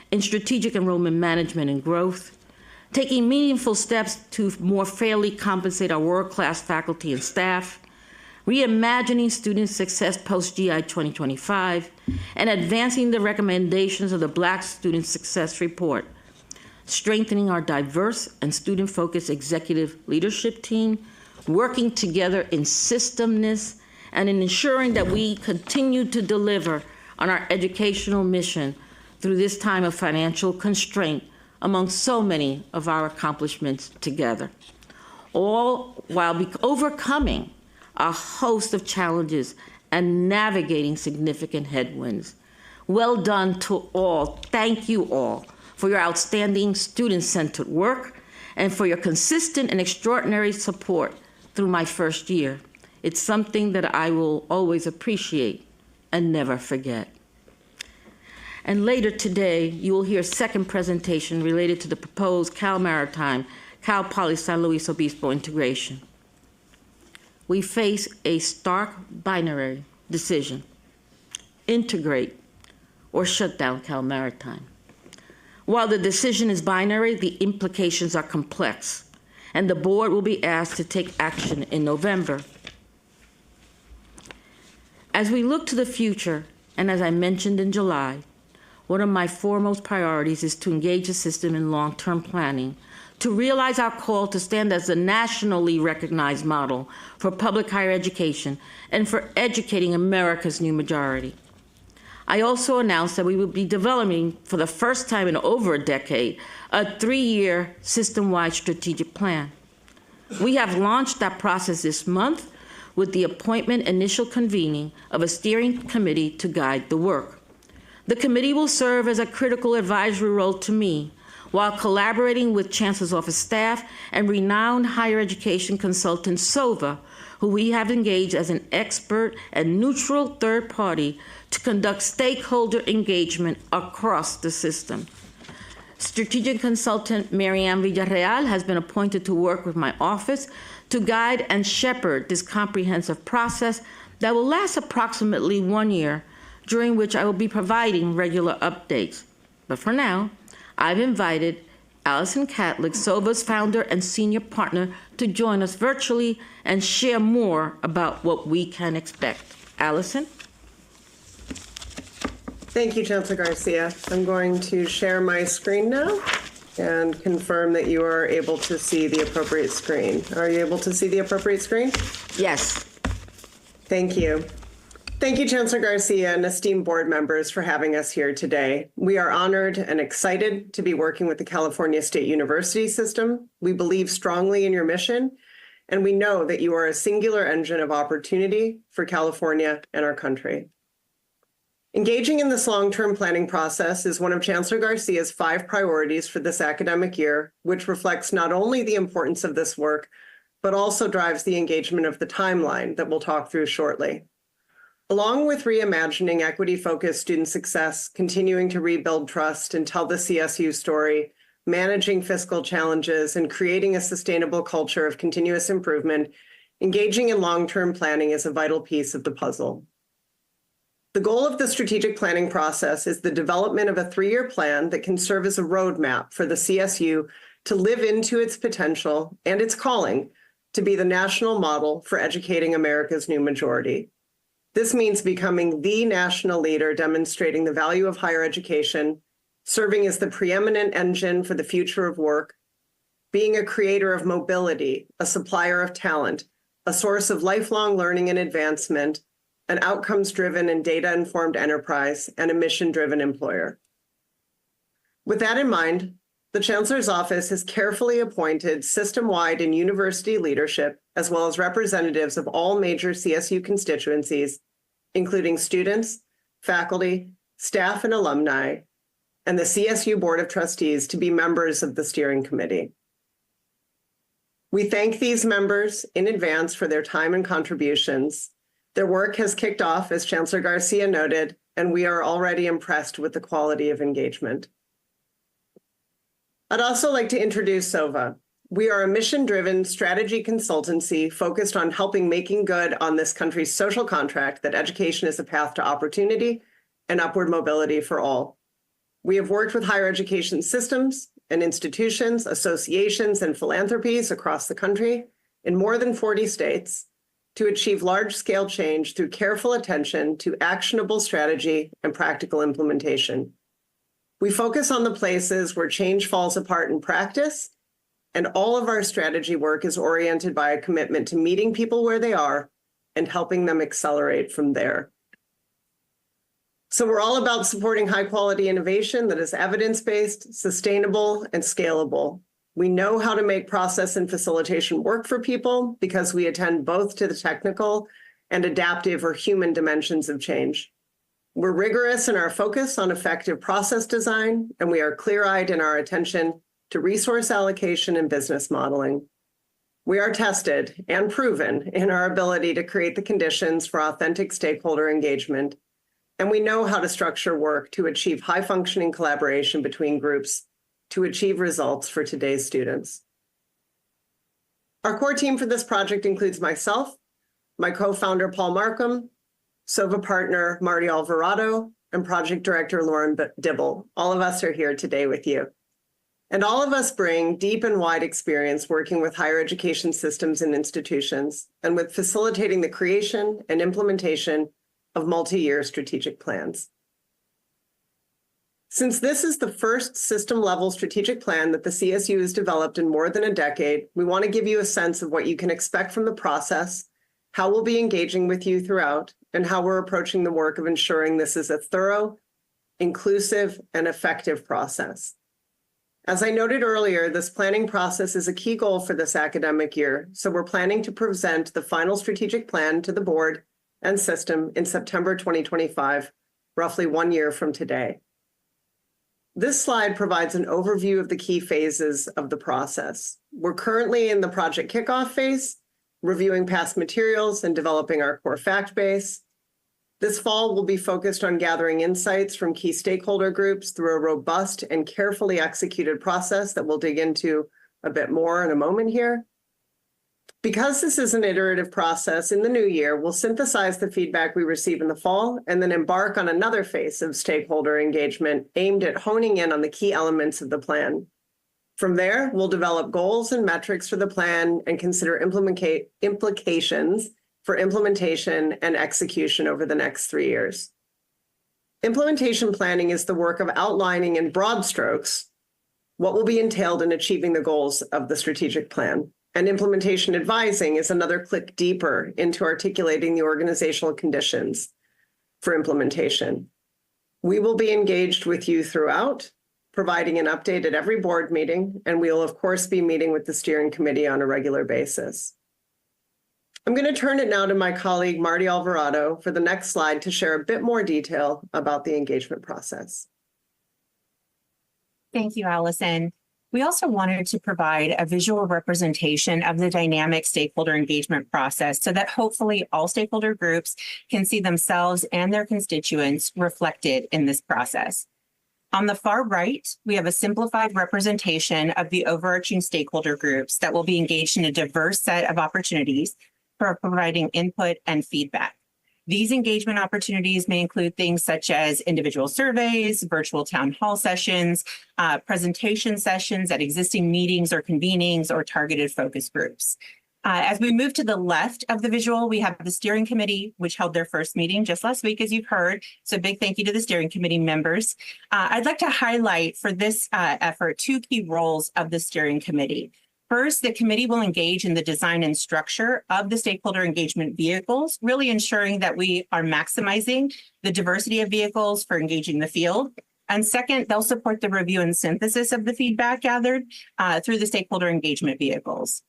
in strategic enrollment management and growth, taking meaningful steps to more fairly compensate our world-class faculty and staff, reimagining student success post-GI 2025, and advancing the recommendations of the Black Student Success Report, strengthening our diverse and student-focused executive leadership team, working together in systemness, and in ensuring that we continue to deliver on our educational mission through this time of financial constraint among so many of our accomplishments together, all while overcoming a host of challenges and navigating significant headwinds. Well done to all. Thank you all for your outstanding student-centered work and for your consistent and extraordinary support through my first year. It's something that I will always appreciate and never forget. And later today, you will hear a second presentation related to the proposed Cal Maritime, Cal Poly San Luis Obispo integration. We face a stark binary decision: integrate or shut down Cal Maritime. While the decision is binary, the implications are complex, and the board will be asked to take action in November. As we look to the future, and as I mentioned in July, one of my foremost priorities is to engage the system in long-term planning, to realize our call to stand as a nationally recognized model for public higher education and for educating America's new majority. I also announced that we will be developing, for the first time in over a decade, a 3-year system-wide strategic plan. We have launched that process this month with the appointment initial convening of a steering committee to guide the work. The committee will serve as a critical advisory role to me while collaborating with Chancellor's office staff and renowned higher education consultant SOVA, who we have engaged as an expert and neutral third party to conduct stakeholder engagement across the system. Strategic consultant Marianne Villarreal has been appointed to work with my office to guide and shepherd this comprehensive process that will last approximately 1 year, during which I will be providing regular updates. But for now, I've invited Allison Catlick, SOVA's founder and senior partner, to join us virtually and share more about what we can expect. Allison? Thank you, Chancellor Garcia. I'm going to share my screen now and confirm that you are able to see the appropriate screen. Are you able to see the appropriate screen? Yes. Thank you. Thank you, Chancellor Garcia and esteemed board members, for having us here today. We are honored and excited to be working with the California State University system. We believe strongly in your mission, and we know that you are a singular engine of opportunity for California and our country. Engaging in this long-term planning process is one of Chancellor Garcia's 5 priorities for this academic year, which reflects not only the importance of this work, but also drives the engagement of the timeline that we'll talk through shortly. Along with reimagining equity-focused student success, continuing to rebuild trust and tell the CSU story, managing fiscal challenges, and creating a sustainable culture of continuous improvement, engaging in long-term planning is a vital piece of the puzzle. The goal of the strategic planning process is the development of a 3-year plan that can serve as a roadmap for the CSU to live into its potential and its calling to be the national model for educating America's new majority. This means becoming the national leader demonstrating the value of higher education, serving as the preeminent engine for the future of work, being a creator of mobility, a supplier of talent, a source of lifelong learning and advancement, an outcomes-driven and data-informed enterprise, and a mission-driven employer. With that in mind, the Chancellor's office has carefully appointed system-wide and university leadership, as well as representatives of all major CSU constituencies, including students, faculty, staff, and alumni, and the CSU Board of Trustees to be members of the steering committee. We thank these members in advance for their time and contributions. Their work has kicked off, as Chancellor Garcia noted, and we are already impressed with the quality of engagement. I'd also like to introduce SOVA. We are a mission-driven strategy consultancy focused on helping making good on this country's social contract that education is a path to opportunity and upward mobility for all. We have worked with higher education systems and institutions, associations, and philanthropies across the country in more than 40 states to achieve large-scale change through careful attention to actionable strategy and practical implementation. We focus on the places where change falls apart in practice, and all of our strategy work is oriented by a commitment to meeting people where they are and helping them accelerate from there. So we're all about supporting high-quality innovation that is evidence-based, sustainable, and scalable. We know how to make process and facilitation work for people because we attend both to the technical and adaptive or human dimensions of change. We're rigorous in our focus on effective process design, and we are clear-eyed in our attention to resource allocation and business modeling. We are tested and proven in our ability to create the conditions for authentic stakeholder engagement, and we know how to structure work to achieve high-functioning collaboration between groups to achieve results for today's students. Our core team for this project includes myself, my co-founder Paul Markham, SOVA partner Marty Alvarado, and project director Lauren Dibble. All of us are here today with you. And all of us bring deep and wide experience working with higher education systems and institutions, and with facilitating the creation and implementation of multi-year strategic plans. Since this is the first system-level strategic plan that the CSU has developed in more than a decade, we want to give you a sense of what you can expect from the process, how we'll be engaging with you throughout, and how we're approaching the work of ensuring this is a thorough, inclusive, and effective process. As I noted earlier, this planning process is a key goal for this academic year, so we're planning to present the final strategic plan to the board and system in September 2025, roughly 1 year from today. This slide provides an overview of the key phases of the process. We're currently in the project kickoff phase, reviewing past materials and developing our core fact base. This fall, we'll be focused on gathering insights from key stakeholder groups through a robust and carefully executed process that we'll dig into a bit more in a moment here. Because this is an iterative process, in the new year, we'll synthesize the feedback we receive in the fall and then embark on another phase of stakeholder engagement aimed at honing in on the key elements of the plan. From there, we'll develop goals and metrics for the plan and consider implications for implementation and execution over the next 3 years. Implementation planning is the work of outlining in broad strokes what will be entailed in achieving the goals of the strategic plan. And implementation advising is another click deeper into articulating the organizational conditions for implementation. We will be engaged with you throughout, providing an update at every board meeting, and we will of course be meeting with the steering committee on a regular basis. I'm going to turn it now to my colleague, Marty Alvarado, for the next slide to share a bit more detail about the engagement process. Thank you, Allison. We also wanted to provide a visual representation of the dynamic stakeholder engagement process so that hopefully all stakeholder groups can see themselves and their constituents reflected in this process. On the far right, we have a simplified representation of the overarching stakeholder groups that will be engaged in a diverse set of opportunities for providing input and feedback. These engagement opportunities may include things such as individual surveys, virtual town hall sessions, presentation sessions at existing meetings or convenings, or targeted focus groups. As we move to the left of the visual, we have the steering committee, which held their first meeting just last week, as you've heard. So a big thank you to the steering committee members. I'd like to highlight for this effort 2 key roles of the steering committee. First, the committee will engage in the design and structure of the stakeholder engagement vehicles, really ensuring that we are maximizing the diversity of vehicles for engaging the field. And second, they'll support the review and synthesis of the feedback gathered through the stakeholder engagement vehicles.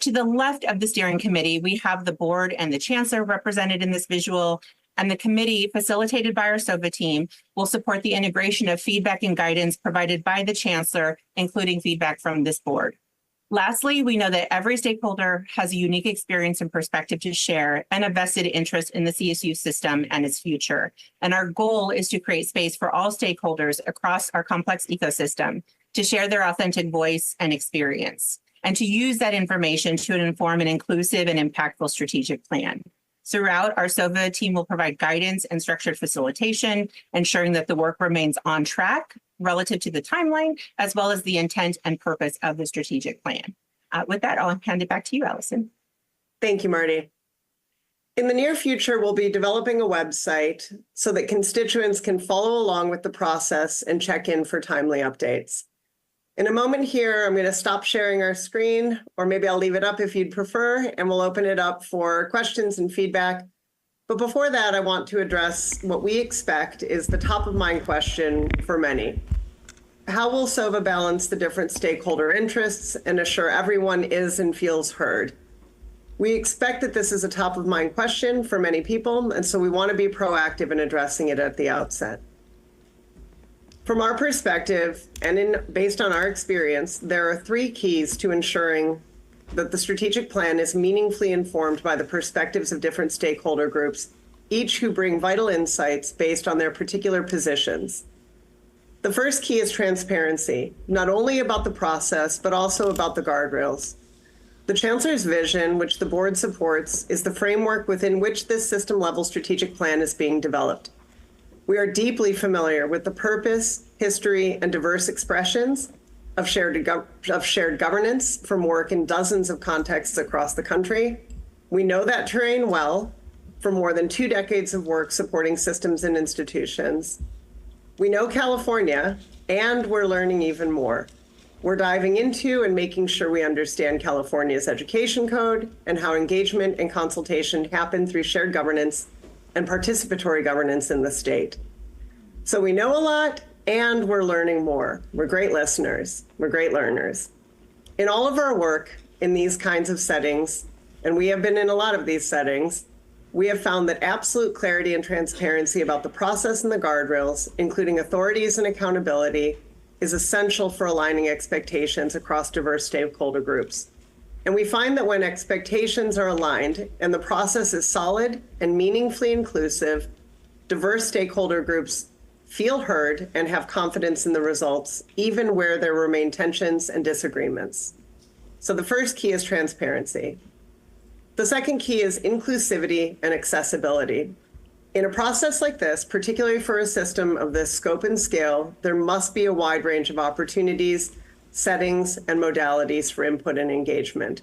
To the left of the steering committee, we have the board and the chancellor represented in this visual, and the committee, facilitated by our SOVA team, will support the integration of feedback and guidance provided by the chancellor, including feedback from this board. Lastly, we know that every stakeholder has a unique experience and perspective to share and a vested interest in the CSU system and its future. And our goal is to create space for all stakeholders across our complex ecosystem to share their authentic voice and experience, and to use that information to inform an inclusive and impactful strategic plan. Throughout, our SOVA team will provide guidance and structured facilitation, ensuring that the work remains on track relative to the timeline, as well as the intent and purpose of the strategic plan. With that, I'll hand it back to you, Allison. Thank you, Marty. In the near future, we'll be developing a website so that constituents can follow along with the process and check in for timely updates. In a moment here, I'm going to stop sharing our screen, or maybe I'll leave it up if you'd prefer, and we'll open it up for questions and feedback. But before that, I want to address what we expect is the top of mind question for many. How will SOVA balance the different stakeholder interests and assure everyone is and feels heard? We expect that this is a top of mind question for many people, and so we want to be proactive in addressing it at the outset. From our perspective, and based on our experience, there are 3 keys to ensuring that the strategic plan is meaningfully informed by the perspectives of different stakeholder groups, each who bring vital insights based on their particular positions. The first key is transparency, not only about the process, but also about the guardrails. The Chancellor's vision, which the board supports, is the framework within which this system-level strategic plan is being developed. We are deeply familiar with the purpose, history, and diverse expressions of shared governance from work in dozens of contexts across the country. We know that terrain well from more than 2 decades of work supporting systems and institutions. We know California, and we're learning even more. We're diving into and making sure we understand California's education code and how engagement and consultation happen through shared governance and participatory governance in the state. So we know a lot, and we're learning more. We're great listeners. We're great learners. In all of our work in these kinds of settings, and we have been in a lot of these settings, we have found that absolute clarity and transparency about the process and the guardrails, including authorities and accountability, is essential for aligning expectations across diverse stakeholder groups. And we find that when expectations are aligned and the process is solid and meaningfully inclusive, diverse stakeholder groups feel heard and have confidence in the results, even where there remain tensions and disagreements. So the first key is transparency. The second key is inclusivity and accessibility. In a process like this, particularly for a system of this scope and scale, there must be a wide range of opportunities, settings, and modalities for input and engagement.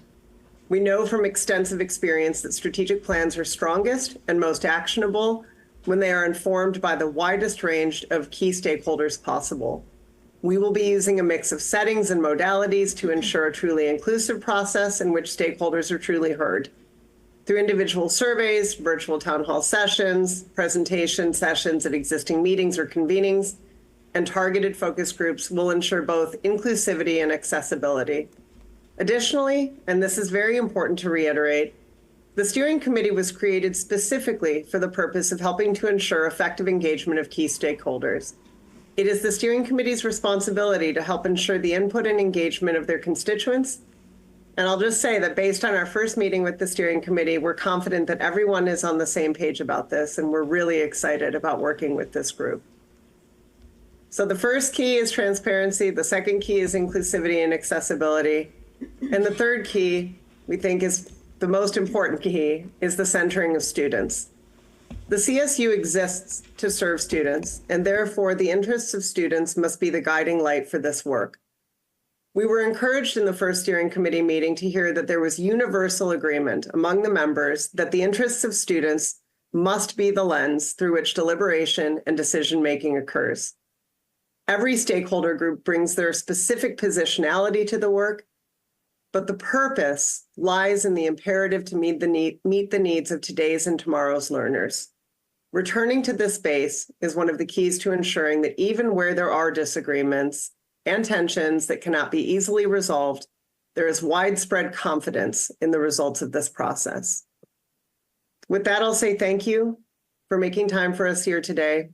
We know from extensive experience that strategic plans are strongest and most actionable when they are informed by the widest range of key stakeholders possible. We will be using a mix of settings and modalities to ensure a truly inclusive process in which stakeholders are truly heard. Through individual surveys, virtual town hall sessions, presentation sessions at existing meetings or convenings, and targeted focus groups will ensure both inclusivity and accessibility. Additionally, and this is very important to reiterate, the steering committee was created specifically for the purpose of helping to ensure effective engagement of key stakeholders. It is the steering committee's responsibility to help ensure the input and engagement of their constituents. And I'll just say that based on our first meeting with the steering committee, we're confident that everyone is on the same page about this, and we're really excited about working with this group. So the first key is transparency. The second key is inclusivity and accessibility. And the third key, we think, is the most important key, is the centering of students. The CSU exists to serve students, and therefore the interests of students must be the guiding light for this work. We were encouraged in the first steering committee meeting to hear that there was universal agreement among the members that the interests of students must be the lens through which deliberation and decision-making occurs. Every stakeholder group brings their specific positionality to the work, but the purpose lies in the imperative to meet the needs of today's and tomorrow's learners. Returning to this base is one of the keys to ensuring that even where there are disagreements and tensions that cannot be easily resolved, there is widespread confidence in the results of this process. With that, I'll say thank you for making time for us here today,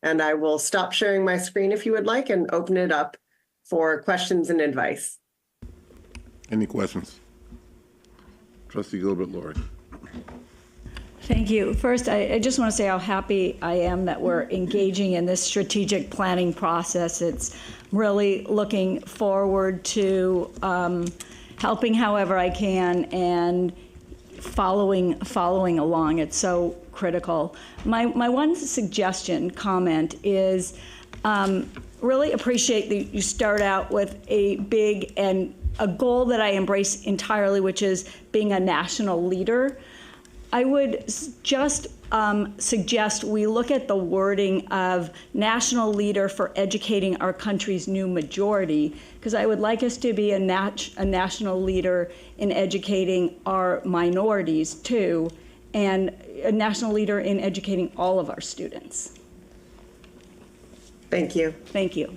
and I will stop sharing my screen if you would like and open it up for questions and advice. Any questions? Trustee Gilbert-Lori. Thank you. First, I just want to say how happy I am that we're engaging in this strategic planning process. It's really looking forward to helping however I can and following along. It's so critical. My one suggestion, comment is really appreciate that you start out with a big and a goal that I embrace entirely, which is being a national leader. I would just suggest we look at the wording of national leader for educating our country's new majority, because I would like us to be a national leader in educating our minorities too, and a national leader in educating all of our students. Thank you. Thank you.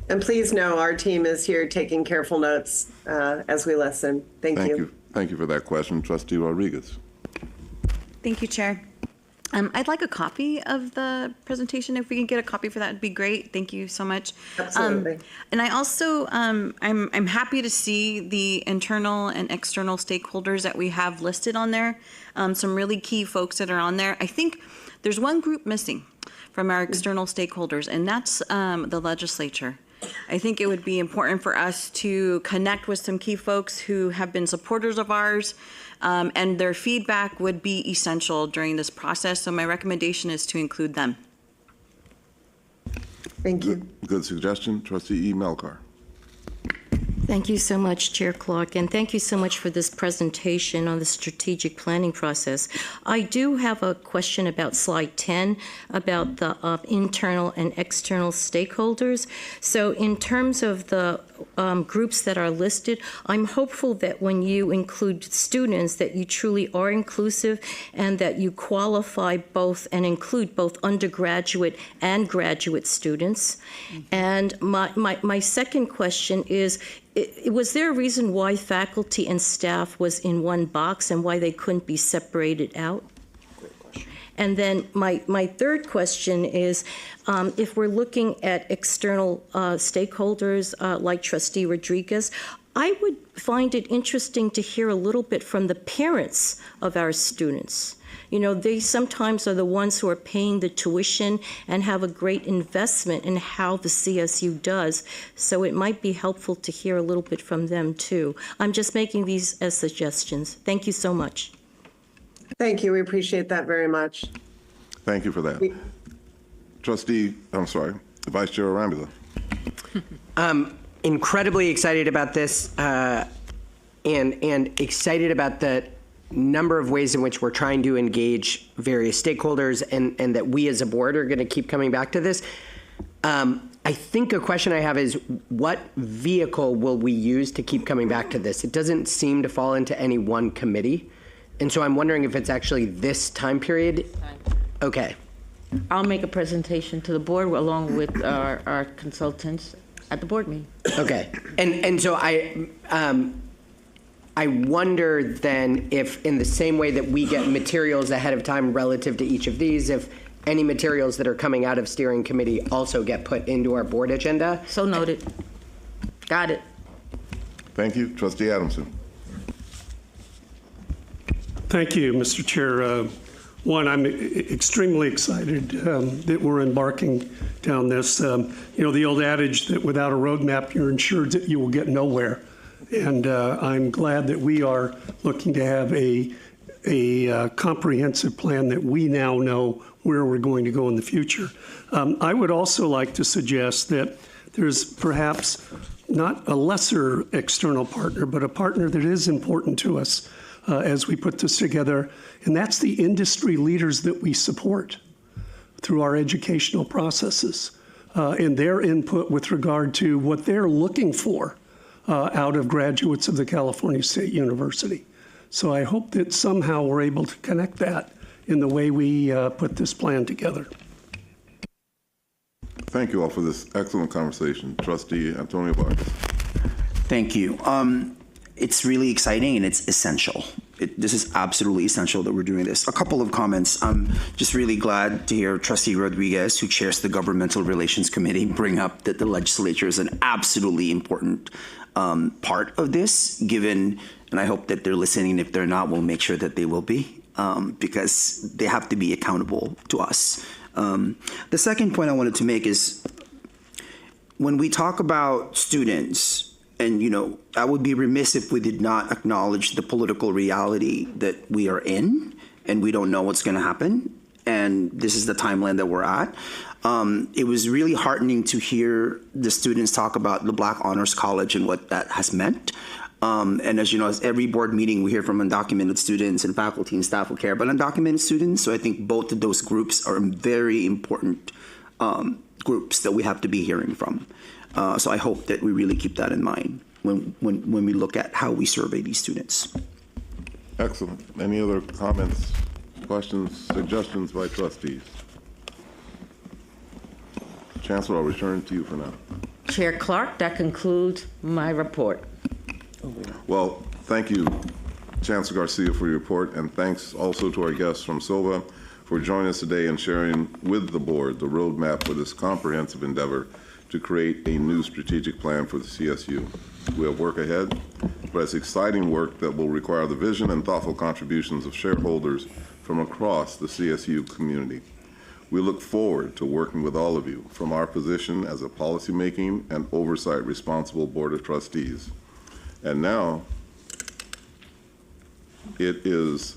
And please know our team is here taking careful notes as we listen. Thank you. Thank you for that question. Trustee Rodriguez. Thank you, Chair. I'd like a copy of the presentation. If we can get a copy for that, it'd be great. Thank you so much. Absolutely. And I also, I'm happy to see the internal and external stakeholders that we have listed on there. Some really key folks that are on there. I think there's one group missing from our external stakeholders, and that's the legislature. I think it would be important for us to connect with some key folks who have been supporters of ours, and their feedback would be essential during this process. So my recommendation is to include them. Thank you. Good suggestion. Trustee E. Melkar. Thank you so much, Chair Clark, and thank you so much for this presentation on the strategic planning process. I do have a question about slide 10 about the internal and external stakeholders. So in terms of the groups that are listed, I'm hopeful that when you include students that you truly are inclusive and that you qualify both and include both undergraduate and graduate students. And my second question is, was there a reason why faculty and staff was in one box and why they couldn't be separated out? And then my third question is, if we're looking at external stakeholders like Trustee Rodriguez, I would find it interesting to hear a little bit from the parents of our students. You know, they sometimes are the ones who are paying the tuition and have a great investment in how the CSU does. So it might be helpful to hear a little bit from them too. I'm just making these as suggestions. Thank you so much. Thank you. We appreciate that very much. Thank you for that. Vice Chair Arambula. Incredibly excited about this and excited about the number of ways in which we're trying to engage various stakeholders and that we as a board are going to keep coming back to this. I think a question I have is, what vehicle will we use to keep coming back to this? It doesn't seem to fall into any one committee. And so I'm wondering if it's actually this time period. Okay. I'll make a presentation to the board along with our consultants at the board meeting. Okay. And so I wonder then if, in the same way that we get materials ahead of time relative to each of these, if any materials that are coming out of steering committee also get put into our board agenda. So noted. Got it. Thank you. Trustee Adamson. Thank you, Mr. Chair. One, I'm extremely excited that we're embarking down this. You know, the old adage that without a roadmap, you're ensured that you will get nowhere. And I'm glad that we are looking to have a comprehensive plan that we now know where we're going to go in the future. I would also like to suggest that there's perhaps not a lesser external partner, but a partner that is important to us as we put this together, and that's the industry leaders that we support through our educational processes and their input with regard to what they're looking for out of graduates of the California State University. So I hope that somehow we're able to connect that in the way we put this plan together. Thank you all for this excellent conversation. Trustee Antonio Vargas. Thank you. It's really exciting and it's essential. This is absolutely essential that we're doing this. A couple of comments. I'm just really glad to hear Trustee Rodriguez, who chairs the Governmental Relations Committee, bring up that the legislature is an absolutely important part of this, given, and I hope that they're listening. If they're not, we'll make sure that they will be, because they have to be accountable to us. The second point I wanted to make is, when we talk about students, and, you know, I would be remiss if we did not acknowledge the political reality that we are in, and we don't know what's going to happen. And this is the timeline that we're at. It was really heartening to hear the students talk about the Black Honors College and what that has meant. And as you know, as every board meeting, we hear from undocumented students and faculty and staff who care about undocumented students. So I think both of those groups are very important groups that we have to be hearing from. So I hope that we really keep that in mind when we look at how we survey these students. Excellent. Any other comments, questions, suggestions by trustees? Chancellor, I'll return to you for now. Chair Clark, that concludes my report. Well, thank you, Chancellor Garcia, for your report, and thanks also to our guests from SOVA for joining us today and sharing with the board the roadmap for this comprehensive endeavor to create a new strategic plan for the CSU. We have work ahead, but it's exciting work that will require the vision and thoughtful contributions of shareholders from across the CSU community. We look forward to working with all of you from our position as a policymaking and oversight responsible Board of Trustees. And now it is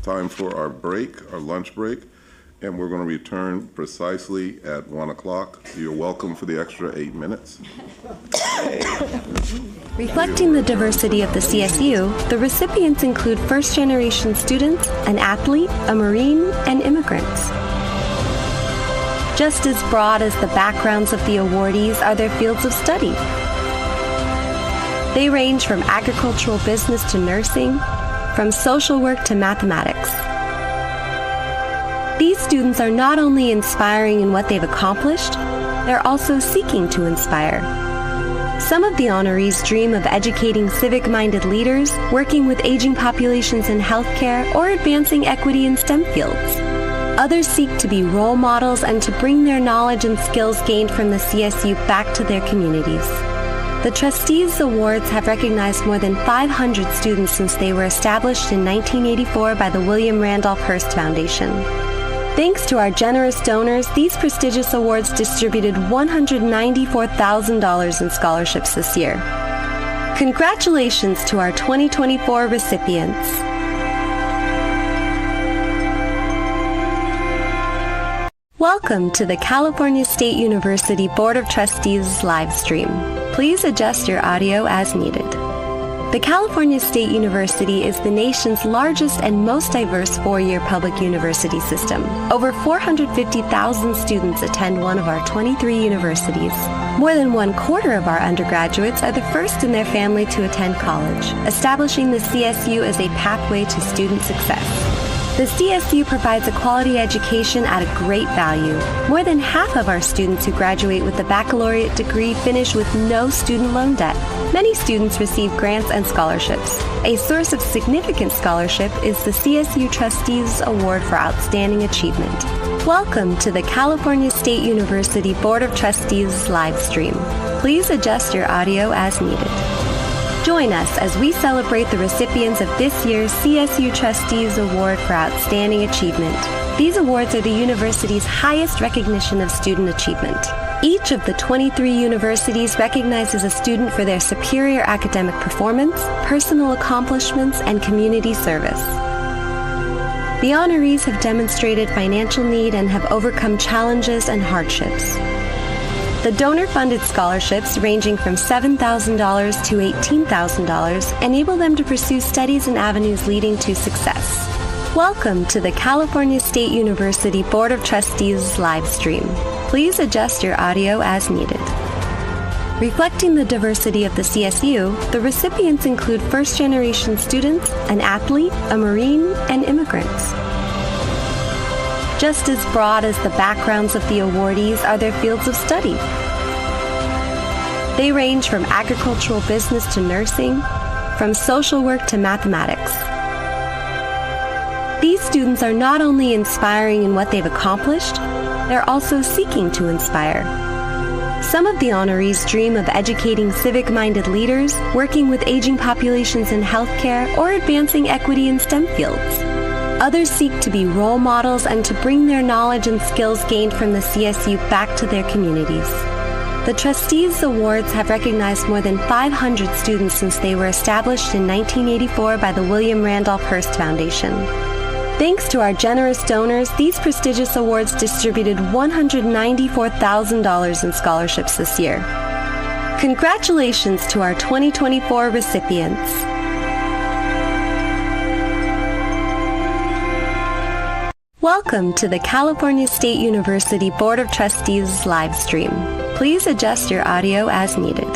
time for our break, our lunch break. and we're going to return precisely at 1 o'clock. You're welcome for the extra 8 minutes. Reflecting the diversity of the CSU, the recipients include first-generation students, an athlete, a Marine, and immigrants. Just as broad as the backgrounds of the awardees are their fields of study. They range from agricultural business to nursing, from social work to mathematics. These students are not only inspiring in what they've accomplished, they're also seeking to inspire. Some of the honorees dream of educating civic-minded leaders, working with aging populations in healthcare, or advancing equity in STEM fields. Others seek to be role models and to bring their knowledge and skills gained from the CSU back to their communities. The Trustees Awards have recognized more than 500 students since they were established in 1984 by the William Randolph Hearst Foundation. Thanks to our generous donors, these prestigious awards distributed $194,000 in scholarships this year. Congratulations to our 2024 recipients. Welcome to the California State University Board of Trustees live stream. Please adjust your audio as needed. The California State University is the nation's largest and most diverse four-year public university system. Over 450,000 students attend one of our 23 universities. More than 1/4 of our undergraduates are the first in their family to attend college, establishing the CSU as a pathway to student success. The CSU provides a quality education at a great value. More than half of our students who graduate with a baccalaureate degree finish with no student loan debt. Many students receive grants and scholarships. A source of significant scholarship is the CSU Trustees Award for Outstanding Achievement. Welcome to the California State University Board of Trustees live stream. Please adjust your audio as needed. Join us as we celebrate the recipients of this year's CSU Trustees Award for Outstanding Achievement. These awards are the university's highest recognition of student achievement. Each of the 23 universities recognizes a student for their superior academic performance, personal accomplishments, and community service. The honorees have demonstrated financial need and have overcome challenges and hardships. The donor-funded scholarships, ranging from $7,000 to $18,000, enable them to pursue studies and avenues leading to success. Welcome to the California State University Board of Trustees live stream. Please adjust your audio as needed. Reflecting the diversity of the CSU, the recipients include first-generation students, an athlete, a Marine, and immigrants. Just as broad as the backgrounds of the awardees are their fields of study. They range from agricultural business to nursing, from social work to mathematics. These students are not only inspiring in what they've accomplished, they're also seeking to inspire. Some of the honorees dream of educating civic-minded leaders, working with aging populations in healthcare, or advancing equity in STEM fields. Others seek to be role models and to bring their knowledge and skills gained from the CSU back to their communities. The Trustees Awards have recognized more than 500 students since they were established in 1984 by the William Randolph Hearst Foundation. Thanks to our generous donors, these prestigious awards distributed $194,000 in scholarships this year. Congratulations to our 2024 recipients. Welcome to the California State University Board of Trustees live stream. Please adjust your audio as needed.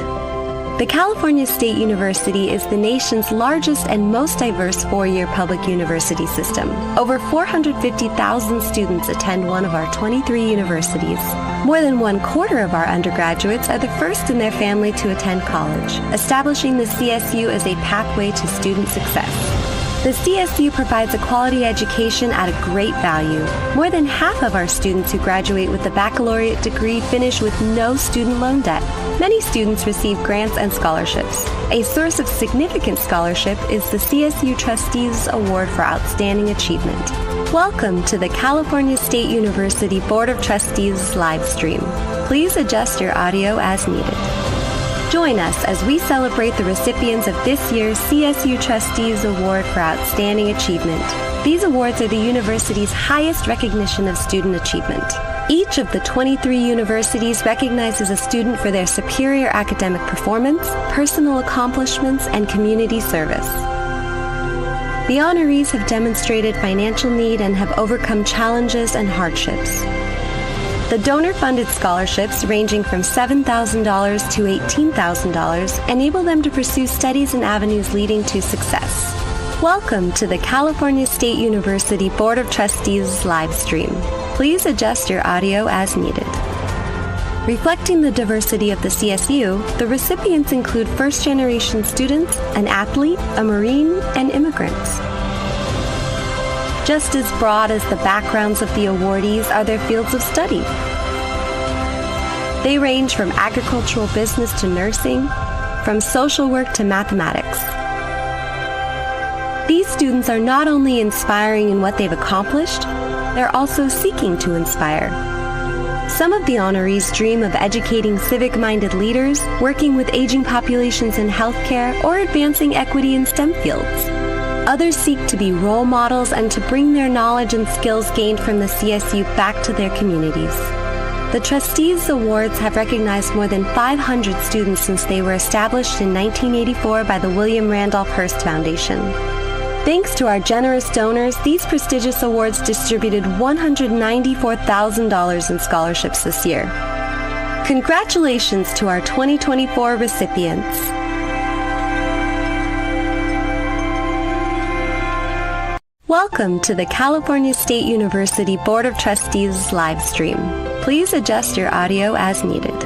The California State University is the nation's largest and most diverse four-year public university system. Over 450,000 students attend one of our 23 universities. More than 1/4 of our undergraduates are the first in their family to attend college, establishing the CSU as a pathway to student success. The CSU provides a quality education at a great value. More than half of our students who graduate with a baccalaureate degree finish with no student loan debt. Many students receive grants and scholarships. A source of significant scholarship is the CSU Trustees Award for Outstanding Achievement. Welcome to the California State University Board of Trustees live stream. Please adjust your audio as needed. Join us as we celebrate the recipients of this year's CSU Trustees Award for Outstanding Achievement. These awards are the university's highest recognition of student achievement. Each of the 23 universities recognizes a student for their superior academic performance, personal accomplishments, and community service. The honorees have demonstrated financial need and have overcome challenges and hardships. The donor-funded scholarships, ranging from $7,000 to $18,000, enable them to pursue studies and avenues leading to success. Welcome to the California State University Board of Trustees live stream. Please adjust your audio as needed. Reflecting the diversity of the CSU, the recipients include first-generation students, an athlete, a Marine, and immigrants. Just as broad as the backgrounds of the awardees are their fields of study. They range from agricultural business to nursing, from social work to mathematics. These students are not only inspiring in what they've accomplished, they're also seeking to inspire. Some of the honorees dream of educating civic-minded leaders, working with aging populations in healthcare, or advancing equity in STEM fields. Others seek to be role models and to bring their knowledge and skills gained from the CSU back to their communities. The Trustees Awards have recognized more than 500 students since they were established in 1984 by the William Randolph Hearst Foundation. Thanks to our generous donors, these prestigious awards distributed $194,000 in scholarships this year. Congratulations to our 2024 recipients. Welcome to the California State University Board of Trustees live stream. Please adjust your audio as needed.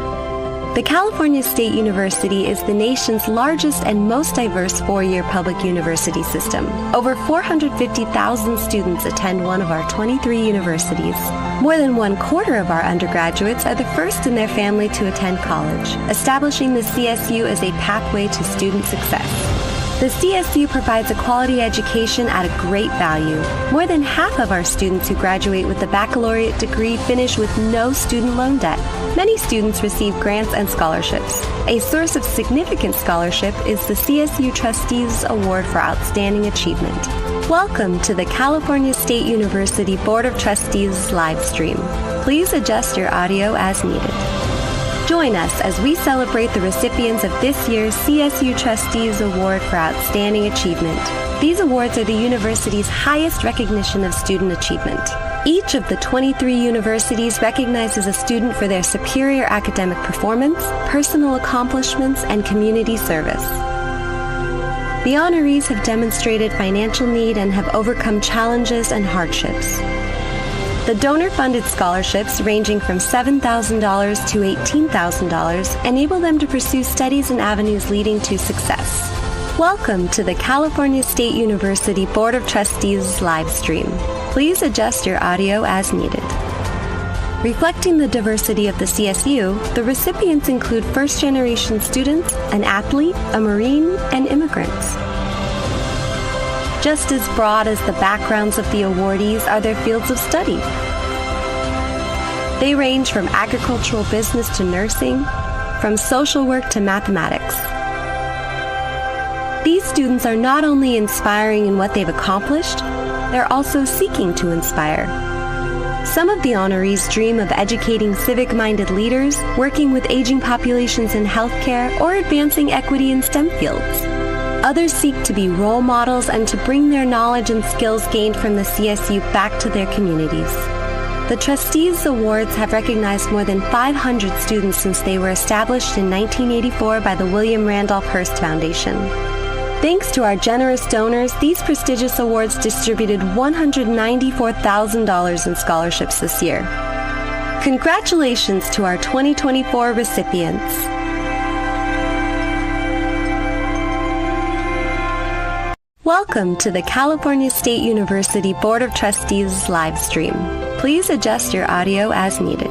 The California State University is the nation's largest and most diverse four-year public university system. Over 450,000 students attend one of our 23 universities. More than 1/4 of our undergraduates are the first in their family to attend college, establishing the CSU as a pathway to student success. The CSU provides a quality education at a great value. More than half of our students who graduate with a baccalaureate degree finish with no student loan debt. Many students receive grants and scholarships. A source of significant scholarship is the CSU Trustees Award for Outstanding Achievement. Welcome to the California State University Board of Trustees live stream. Please adjust your audio as needed. Join us as we celebrate the recipients of this year's CSU Trustees Award for Outstanding Achievement. These awards are the university's highest recognition of student achievement. Each of the 23 universities recognizes a student for their superior academic performance, personal accomplishments, and community service. The honorees have demonstrated financial need and have overcome challenges and hardships. The donor-funded scholarships, ranging from $7,000 to $18,000, enable them to pursue studies and avenues leading to success. Welcome to the California State University Board of Trustees live stream. Please adjust your audio as needed. Reflecting the diversity of the CSU, the recipients include first-generation students, an athlete, a Marine, and immigrants. Just as broad as the backgrounds of the awardees are their fields of study. They range from agricultural business to nursing, from social work to mathematics. These students are not only inspiring in what they've accomplished, they're also seeking to inspire. Some of the honorees dream of educating civic-minded leaders, working with aging populations in healthcare, or advancing equity in STEM fields. Others seek to be role models and to bring their knowledge and skills gained from the CSU back to their communities. The Trustees Awards have recognized more than 500 students since they were established in 1984 by the William Randolph Hearst Foundation. Thanks to our generous donors, these prestigious awards distributed $194,000 in scholarships this year. Congratulations to our 2024 recipients. Welcome to the California State University Board of Trustees live stream. Please adjust your audio as needed.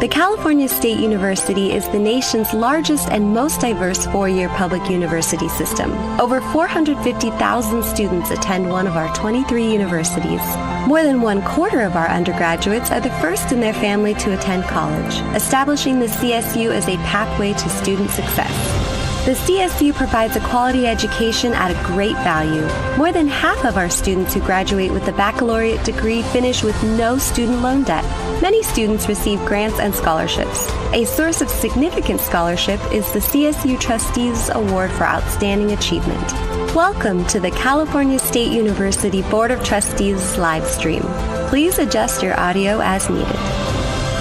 The California State University is the nation's largest and most diverse four-year public university system. Over 450,000 students attend one of our 23 universities. More than 1/4 of our undergraduates are the first in their family to attend college, establishing the CSU as a pathway to student success. The CSU provides a quality education at a great value. More than half of our students who graduate with a baccalaureate degree finish with no student loan debt. Many students receive grants and scholarships. A source of significant scholarship is the CSU Trustees Award for Outstanding Achievement. Welcome to the California State University Board of Trustees live stream. Please adjust your audio as needed.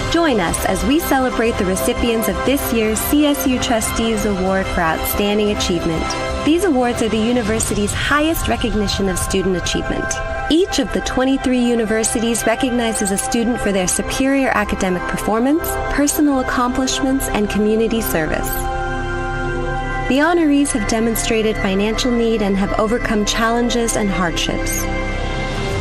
Join us as we celebrate the recipients of this year's CSU Trustees Award for Outstanding Achievement. These awards are the university's highest recognition of student achievement. Each of the 23 universities recognizes a student for their superior academic performance, personal accomplishments, and community service. The honorees have demonstrated financial need and have overcome challenges and hardships.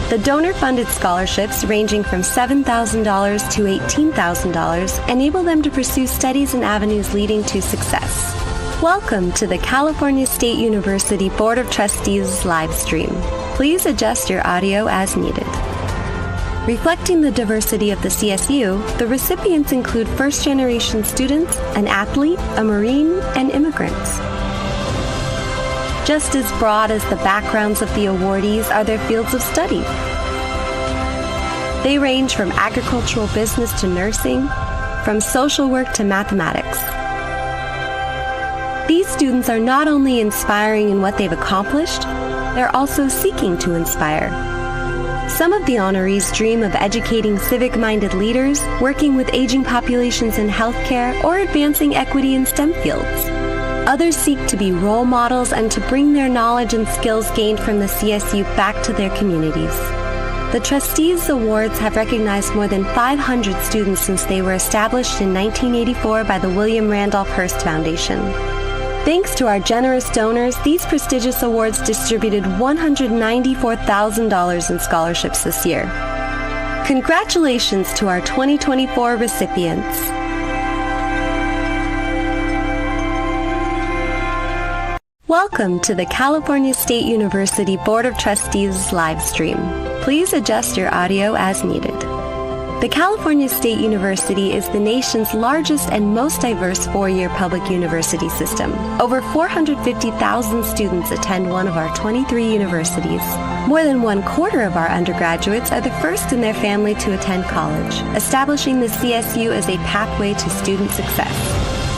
The donor-funded scholarships, ranging from $7,000 to $18,000, enable them to pursue studies and avenues leading to success. Welcome to the California State University Board of Trustees live stream. Please adjust your audio as needed. Reflecting the diversity of the CSU, the recipients include first-generation students, an athlete, a Marine, and immigrants. Just as broad as the backgrounds of the awardees are their fields of study. They range from agricultural business to nursing, from social work to mathematics. These students are not only inspiring in what they've accomplished, they're also seeking to inspire. Some of the honorees dream of educating civic-minded leaders, working with aging populations in healthcare, or advancing equity in STEM fields. Others seek to be role models and to bring their knowledge and skills gained from the CSU back to their communities. The Trustees Awards have recognized more than 500 students since they were established in 1984 by the William Randolph Hearst Foundation. Thanks to our generous donors, these prestigious awards distributed $194,000 in scholarships this year. Congratulations to our 2024 recipients. Welcome to the California State University Board of Trustees live stream. Please adjust your audio as needed. The California State University is the nation's largest and most diverse four-year public university system. Over 450,000 students attend one of our 23 universities. More than 1/4 of our undergraduates are the first in their family to attend college, establishing the CSU as a pathway to student success.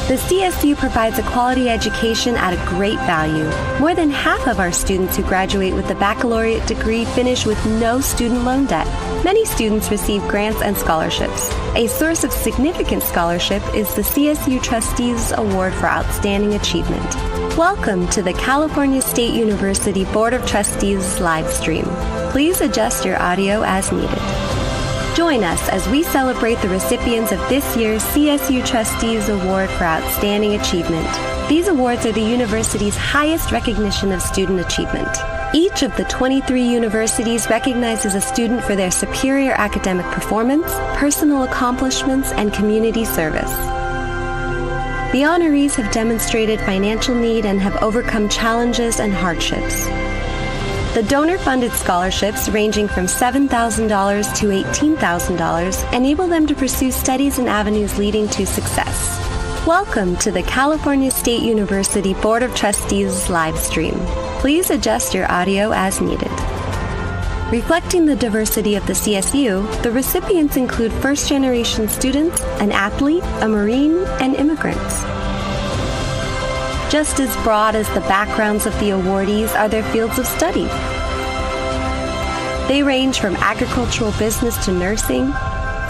The CSU provides a quality education at a great value. More than half of our students who graduate with a baccalaureate degree finish with no student loan debt. Many students receive grants and scholarships. A source of significant scholarship is the CSU Trustees Award for Outstanding Achievement. Welcome to the California State University Board of Trustees live stream. Please adjust your audio as needed. Join us as we celebrate the recipients of this year's CSU Trustees Award for Outstanding Achievement. These awards are the university's highest recognition of student achievement. Each of the 23 universities recognizes a student for their superior academic performance, personal accomplishments, and community service. The honorees have demonstrated financial need and have overcome challenges and hardships. The donor-funded scholarships, ranging from $7,000 to $18,000, enable them to pursue studies and avenues leading to success. Welcome to the California State University Board of Trustees live stream. Please adjust your audio as needed. Reflecting the diversity of the CSU, the recipients include first-generation students, an athlete, a Marine, and immigrants. Just as broad as the backgrounds of the awardees are their fields of study. They range from agricultural business to nursing,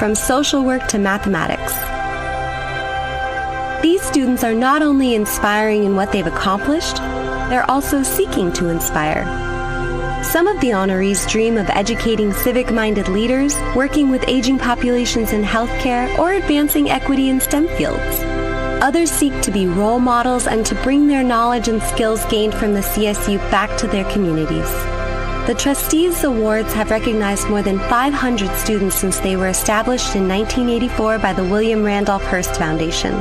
from social work to mathematics. These students are not only inspiring in what they've accomplished, they're also seeking to inspire. Some of the honorees dream of educating civic-minded leaders, working with aging populations in healthcare, or advancing equity in STEM fields. Others seek to be role models and to bring their knowledge and skills gained from the CSU back to their communities. The Trustees Awards have recognized more than 500 students since they were established in 1984 by the William Randolph Hearst Foundation.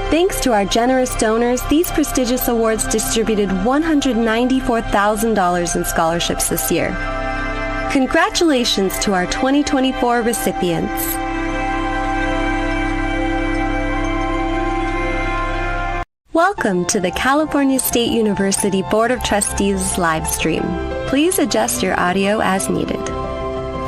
Thanks to our generous donors, these prestigious awards distributed $194,000 in scholarships this year. Congratulations to our 2024 recipients. Welcome to the California State University Board of Trustees live stream. Please adjust your audio as needed.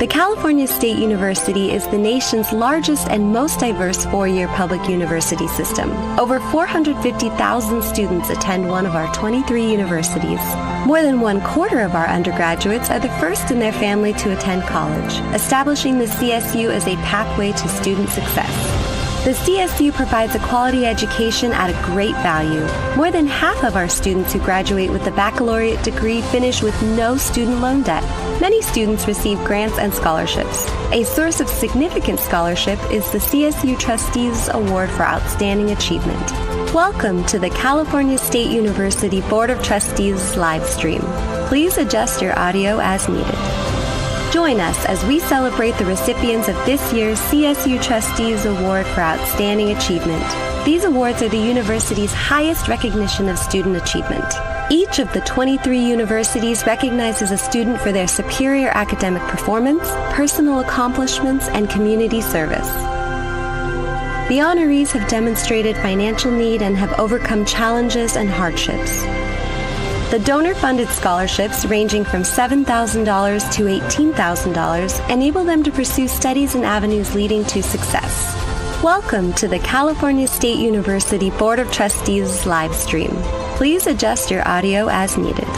The California State University is the nation's largest and most diverse four-year public university system. Over 450,000 students attend one of our 23 universities. More than 1/4 of our undergraduates are the first in their family to attend college, establishing the CSU as a pathway to student success. The CSU provides a quality education at a great value. More than half of our students who graduate with a baccalaureate degree finish with no student loan debt. Many students receive grants and scholarships. A source of significant scholarship is the CSU Trustees Award for Outstanding Achievement. Welcome to the California State University Board of Trustees live stream. Please adjust your audio as needed. Join us as we celebrate the recipients of this year's CSU Trustees Award for Outstanding Achievement. These awards are the university's highest recognition of student achievement. Each of the 23 universities recognizes a student for their superior academic performance, personal accomplishments, and community service. The honorees have demonstrated financial need and have overcome challenges and hardships. The donor-funded scholarships, ranging from $7,000 to $18,000, enable them to pursue studies and avenues leading to success. Welcome to the California State University Board of Trustees live stream. Please adjust your audio as needed.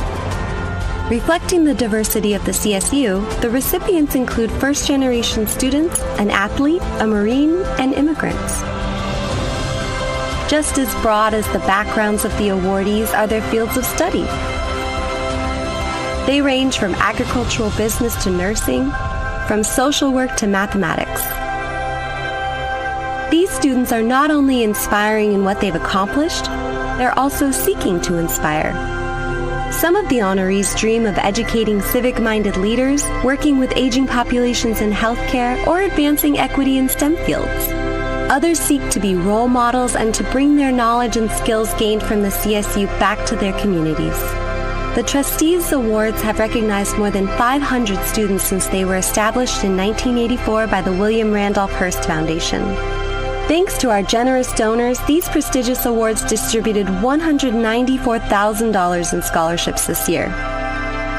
Reflecting the diversity of the CSU, the recipients include first-generation students, an athlete, a Marine, and immigrants. Just as broad as the backgrounds of the awardees are their fields of study. They range from agricultural business to nursing, from social work to mathematics. These students are not only inspiring in what they've accomplished, they're also seeking to inspire. Some of the honorees dream of educating civic-minded leaders, working with aging populations in healthcare, or advancing equity in STEM fields. Others seek to be role models and to bring their knowledge and skills gained from the CSU back to their communities. The Trustees Awards have recognized more than 500 students since they were established in 1984 by the William Randolph Hearst Foundation. Thanks to our generous donors, these prestigious awards distributed $194,000 in scholarships this year.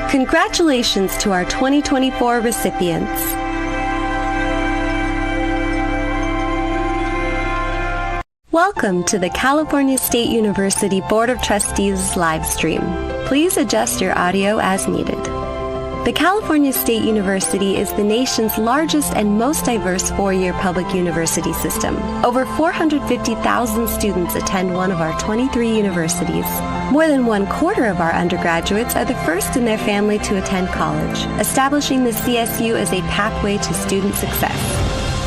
Congratulations to our 2024 recipients. Welcome to the California State University Board of Trustees live stream. Please adjust your audio as needed. The California State University is the nation's largest and most diverse four-year public university system. Over 450,000 students attend one of our 23 universities. More than 1/4 of our undergraduates are the first in their family to attend college, establishing the CSU as a pathway to student success.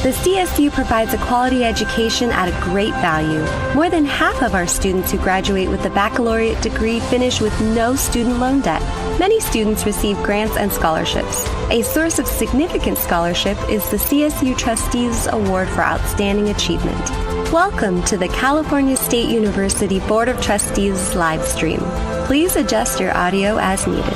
The CSU provides a quality education at a great value. More than half of our students who graduate with a baccalaureate degree finish with no student loan debt. Many students receive grants and scholarships. A source of significant scholarship is the CSU Trustees Award for Outstanding Achievement. Welcome to the California State University Board of Trustees live stream. Please adjust your audio as needed.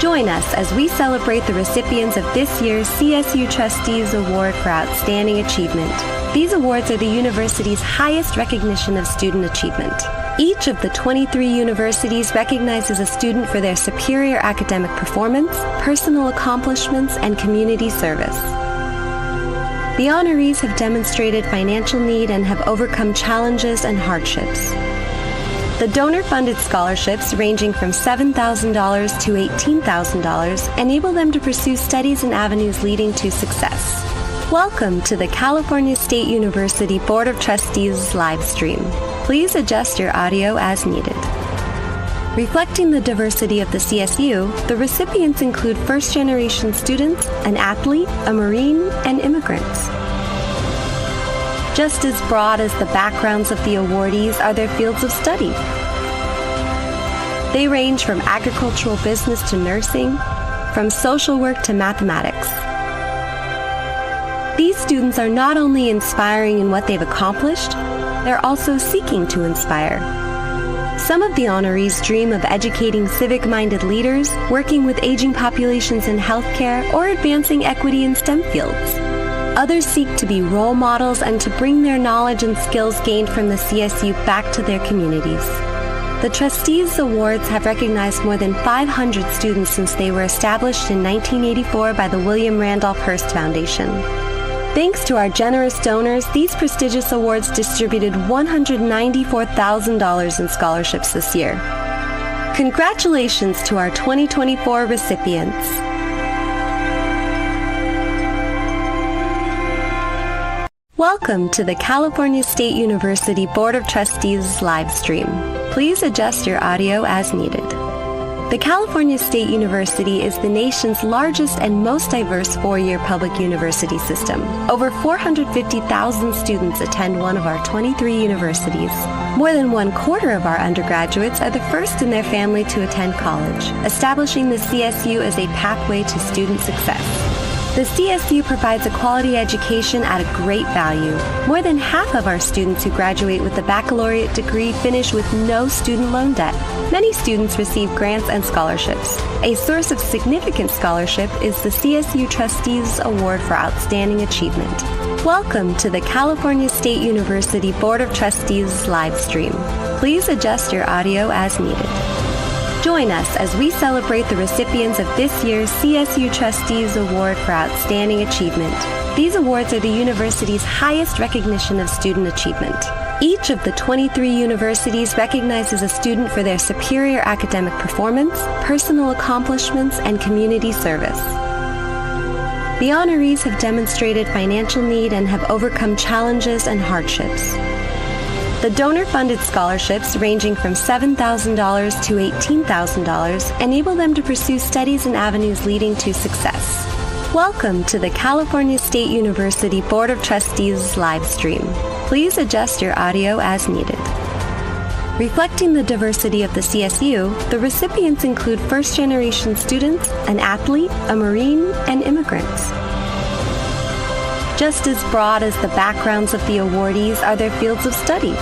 Join us as we celebrate the recipients of this year's CSU Trustees Award for Outstanding Achievement. These awards are the university's highest recognition of student achievement. Each of the 23 universities recognizes a student for their superior academic performance, personal accomplishments, and community service. The honorees have demonstrated financial need and have overcome challenges and hardships. The donor-funded scholarships, ranging from $7,000 to $18,000, enable them to pursue studies and avenues leading to success. Welcome to the California State University Board of Trustees live stream. Please adjust your audio as needed. Reflecting the diversity of the CSU, the recipients include first-generation students, an athlete, a Marine, and immigrants. Just as broad as the backgrounds of the awardees are their fields of study. They range from agricultural business to nursing, from social work to mathematics. These students are not only inspiring in what they've accomplished, they're also seeking to inspire. Some of the honorees dream of educating civic-minded leaders, working with aging populations in healthcare, or advancing equity in STEM fields. Others seek to be role models and to bring their knowledge and skills gained from the CSU back to their communities. The Trustees Awards have recognized more than 500 students since they were established in 1984 by the William Randolph Hearst Foundation. Thanks to our generous donors, these prestigious awards distributed $194,000 in scholarships this year. Congratulations to our 2024 recipients. Welcome to the California State University Board of Trustees live stream. Please adjust your audio as needed. The California State University is the nation's largest and most diverse four-year public university system. Over 450,000 students attend one of our 23 universities. More than 1/4 of our undergraduates are the first in their family to attend college, establishing the CSU as a pathway to student success. The CSU provides a quality education at a great value. More than half of our students who graduate with a baccalaureate degree finish with no student loan debt. Many students receive grants and scholarships. A source of significant scholarship is the CSU Trustees Award for Outstanding Achievement. Welcome to the California State University Board of Trustees live stream. Please adjust your audio as needed. Join us as we celebrate the recipients of this year's CSU Trustees Award for Outstanding Achievement. These awards are the university's highest recognition of student achievement. Each of the 23 universities recognizes a student for their superior academic performance, personal accomplishments, and community service. The honorees have demonstrated financial need and have overcome challenges and hardships. The donor-funded scholarships, ranging from $7,000 to $18,000, enable them to pursue studies and avenues leading to success. Welcome to the California State University Board of Trustees live stream. Please adjust your audio as needed. Reflecting the diversity of the CSU, the recipients include first-generation students, an athlete, a Marine, and immigrants. Just as broad as the backgrounds of the awardees are their fields of study.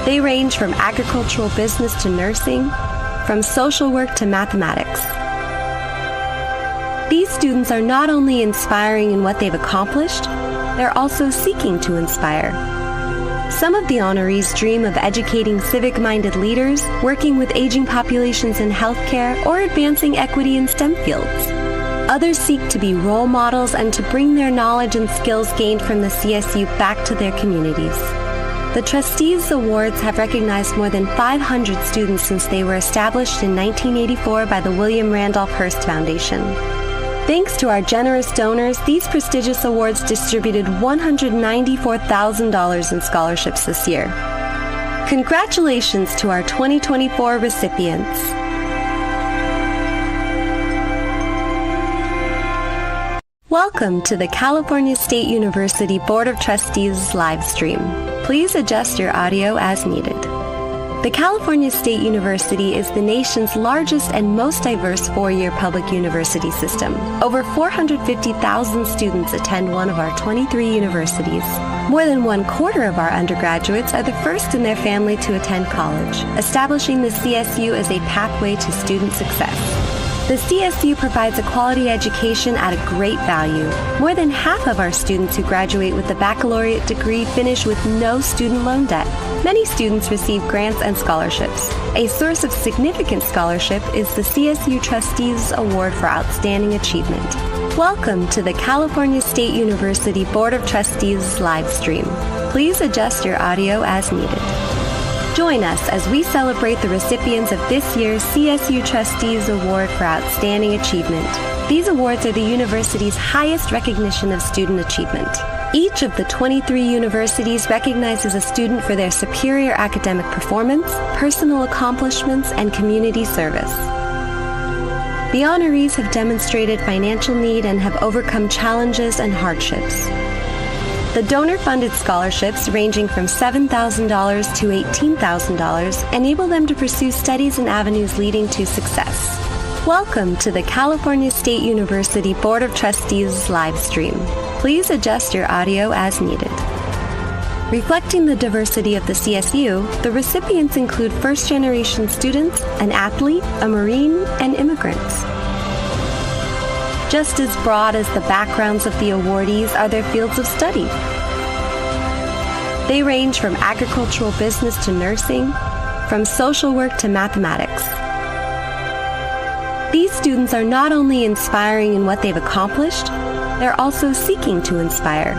They range from agricultural business to nursing, from social work to mathematics. These students are not only inspiring in what they've accomplished, they're also seeking to inspire. Some of the honorees dream of educating civic-minded leaders, working with aging populations in healthcare, or advancing equity in STEM fields. Others seek to be role models and to bring their knowledge and skills gained from the CSU back to their communities. The Trustees Awards have recognized more than 500 students since they were established in 1984 by the William Randolph Hearst Foundation. Thanks to our generous donors, these prestigious awards distributed $194,000 in scholarships this year. Congratulations to our 2024 recipients. Welcome to the California State University Board of Trustees live stream. Please adjust your audio as needed. The California State University is the nation's largest and most diverse four-year public university system. Over 450,000 students attend one of our 23 universities. More than 1/4 of our undergraduates are the first in their family to attend college, establishing the CSU as a pathway to student success. The CSU provides a quality education at a great value. More than half of our students who graduate with a baccalaureate degree finish with no student loan debt. Many students receive grants and scholarships. A source of significant scholarship is the CSU Trustees Award for Outstanding Achievement. Welcome to the California State University Board of Trustees live stream. Please adjust your audio as needed. Join us as we celebrate the recipients of this year's CSU Trustees Award for Outstanding Achievement. These awards are the university's highest recognition of student achievement. Each of the 23 universities recognizes a student for their superior academic performance, personal accomplishments, and community service. The honorees have demonstrated financial need and have overcome challenges and hardships. The donor-funded scholarships, ranging from $7,000 to $18,000, enable them to pursue studies and avenues leading to success. Welcome to the California State University Board of Trustees live stream. Please adjust your audio as needed. Reflecting the diversity of the CSU, the recipients include first-generation students, an athlete, a Marine, and immigrants. Just as broad as the backgrounds of the awardees are their fields of study. They range from agricultural business to nursing, from social work to mathematics. These students are not only inspiring in what they've accomplished, they're also seeking to inspire.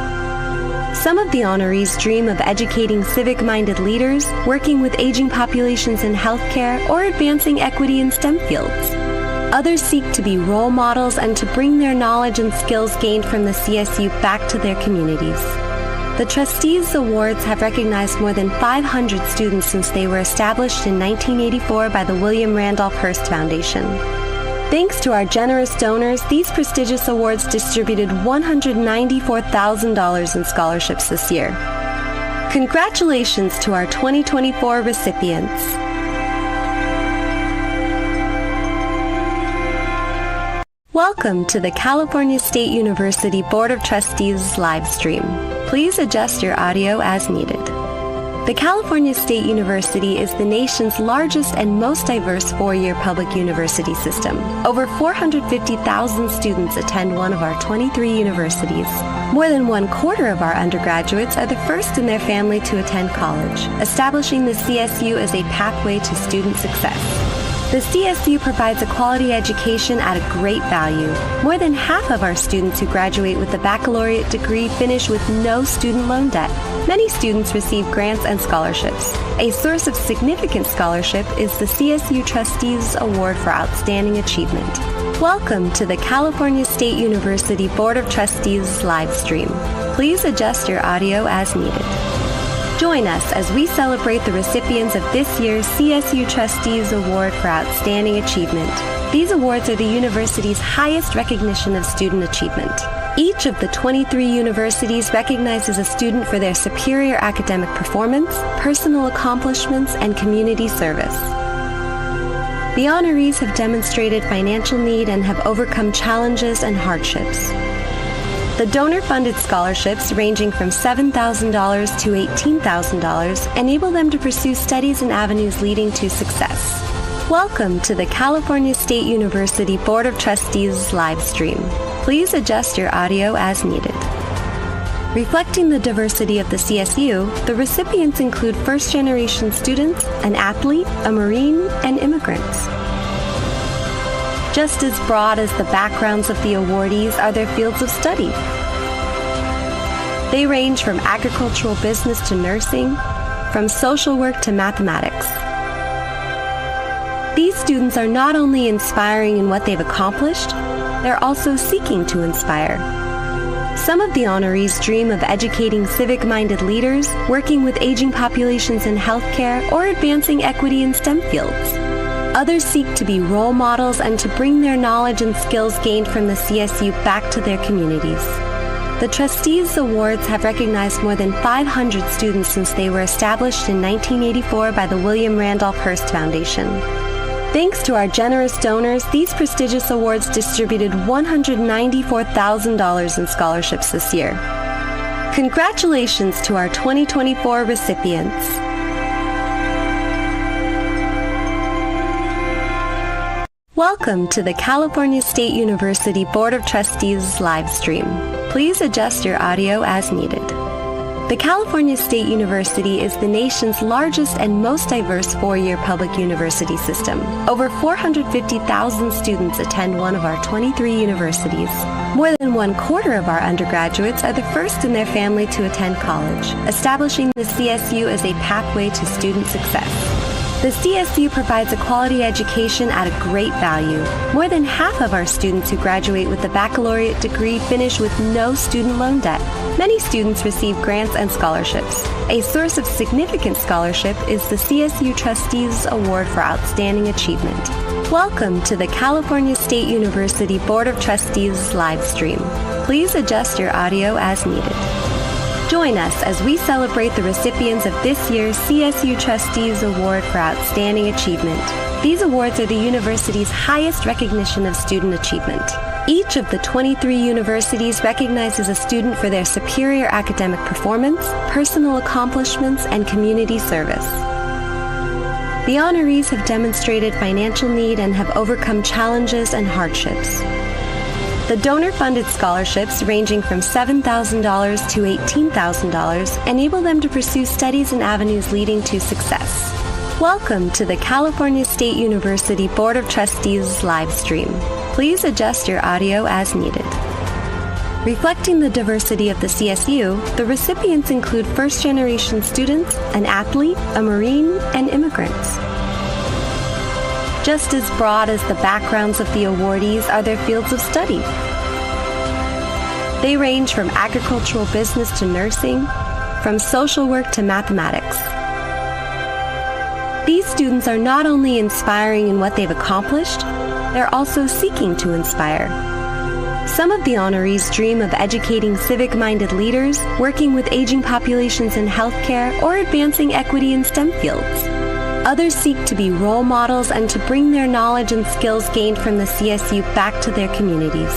Some of the honorees dream of educating civic-minded leaders, working with aging populations in healthcare, or advancing equity in STEM fields. Others seek to be role models and to bring their knowledge and skills gained from the CSU back to their communities. The Trustees Awards have recognized more than 500 students since they were established in 1984 by the William Randolph Hearst Foundation. Thanks to our generous donors, these prestigious awards distributed $194,000 in scholarships this year. Congratulations to our 2024 recipients. Welcome to the California State University Board of Trustees live stream. Please adjust your audio as needed. The California State University is the nation's largest and most diverse four-year public university system. Over 450,000 students attend one of our 23 universities. More than 1/4 of our undergraduates are the first in their family to attend college, establishing the CSU as a pathway to student success. The CSU provides a quality education at a great value. More than half of our students who graduate with a baccalaureate degree finish with no student loan debt. Many students receive grants and scholarships. A source of significant scholarship is the CSU Trustees Award for Outstanding Achievement. Welcome to the California State University Board of Trustees live stream. Please adjust your audio as needed. Join us as we celebrate the recipients of this year's CSU Trustees Award for Outstanding Achievement. These awards are the university's highest recognition of student achievement. Each of the 23 universities recognizes a student for their superior academic performance, personal accomplishments, and community service. The honorees have demonstrated financial need and have overcome challenges and hardships. The donor-funded scholarships, ranging from $7,000 to $18,000, enable them to pursue studies and avenues leading to success. Welcome to the California State University Board of Trustees live stream. Please adjust your audio as needed. Reflecting the diversity of the CSU, the recipients include first-generation students, an athlete, a Marine, and immigrants. Just as broad as the backgrounds of the awardees are their fields of study. They range from agricultural business to nursing, from social work to mathematics. These students are not only inspiring in what they've accomplished, they're also seeking to inspire. Some of the honorees dream of educating civic-minded leaders, working with aging populations in healthcare, or advancing equity in STEM fields. Others seek to be role models and to bring their knowledge and skills gained from the CSU back to their communities. The Trustees Awards have recognized more than 500 students since they were established in 1984 by the William Randolph Hearst Foundation. Thanks to our generous donors, these prestigious awards distributed $194,000 in scholarships this year. Congratulations to our 2024 recipients. Welcome to the California State University Board of Trustees live stream. Please adjust your audio as needed. The California State University is the nation's largest and most diverse four-year public university system. Over 450,000 students attend one of our 23 universities. More than 1/4 of our undergraduates are the first in their family to attend college, establishing the CSU as a pathway to student success. The CSU provides a quality education at a great value. More than half of our students who graduate with a baccalaureate degree finish with no student loan debt. Many students receive grants and scholarships. A source of significant scholarship is the CSU Trustees Award for Outstanding Achievement. Welcome to the California State University Board of Trustees live stream. Please adjust your audio as needed. Join us as we celebrate the recipients of this year's CSU Trustees Award for Outstanding Achievement. These awards are the university's highest recognition of student achievement. Each of the 23 universities recognizes a student for their superior academic performance, personal accomplishments, and community service. The honorees have demonstrated financial need and have overcome challenges and hardships. The donor-funded scholarships, ranging from $7,000 to $18,000, enable them to pursue studies and avenues leading to success. Welcome to the California State University Board of Trustees live stream. Please adjust your audio as needed. Reflecting the diversity of the CSU, the recipients include first-generation students, an athlete, a Marine, and immigrants. Just as broad as the backgrounds of the awardees are their fields of study. They range from agricultural business to nursing, from social work to mathematics. These students are not only inspiring in what they've accomplished, they're also seeking to inspire. Some of the honorees dream of educating civic-minded leaders, working with aging populations in healthcare, or advancing equity in STEM fields. Others seek to be role models and to bring their knowledge and skills gained from the CSU back to their communities.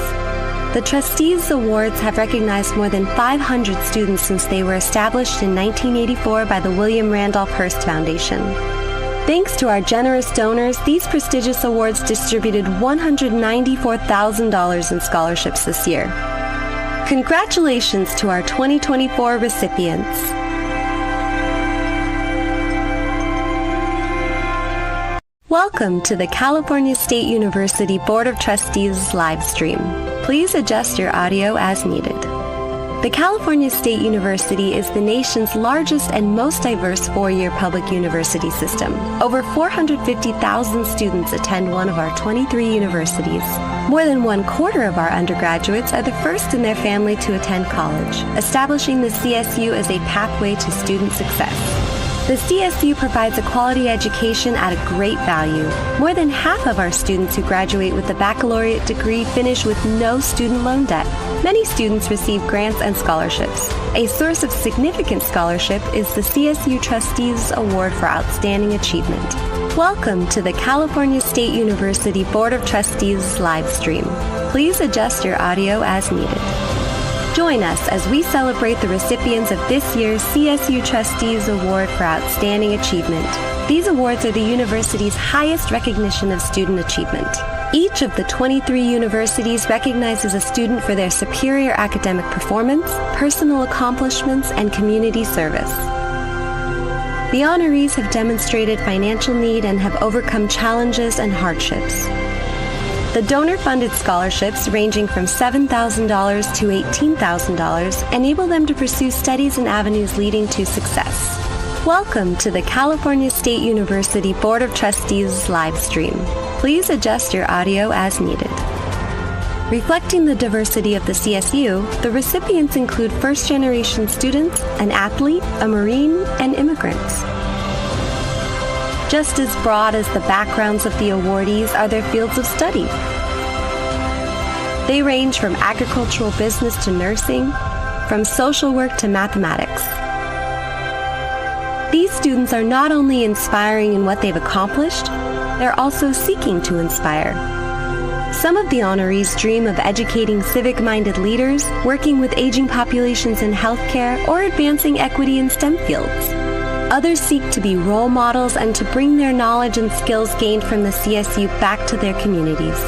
The Trustees Awards have recognized more than 500 students since they were established in 1984 by the William Randolph Hearst Foundation. Thanks to our generous donors, these prestigious awards distributed $194,000 in scholarships this year. Congratulations to our 2024 recipients. Welcome to the California State University Board of Trustees live stream. Please adjust your audio as needed. The California State University is the nation's largest and most diverse four-year public university system. Over 450,000 students attend one of our 23 universities. More than 1/4 of our undergraduates are the first in their family to attend college, establishing the CSU as a pathway to student success. The CSU provides a quality education at a great value. More than half of our students who graduate with a baccalaureate degree finish with no student loan debt. Many students receive grants and scholarships. A source of significant scholarship is the CSU Trustees Award for Outstanding Achievement. Welcome to the California State University Board of Trustees live stream. Please adjust your audio as needed. Join us as we celebrate the recipients of this year's CSU Trustees Award for Outstanding Achievement. These awards are the university's highest recognition of student achievement. Each of the 23 universities recognizes a student for their superior academic performance, personal accomplishments, and community service. The honorees have demonstrated financial need and have overcome challenges and hardships. The donor-funded scholarships, ranging from $7,000 to $18,000, enable them to pursue studies and avenues leading to success. Welcome to the California State University Board of Trustees live stream. Please adjust your audio as needed. Reflecting the diversity of the CSU, the recipients include first-generation students, an athlete, a Marine, and immigrants. Just as broad as the backgrounds of the awardees are their fields of study. They range from agricultural business to nursing, from social work to mathematics. These students are not only inspiring in what they've accomplished, they're also seeking to inspire. Some of the honorees dream of educating civic-minded leaders, working with aging populations in healthcare, or advancing equity in STEM fields. Others seek to be role models and to bring their knowledge and skills gained from the CSU back to their communities.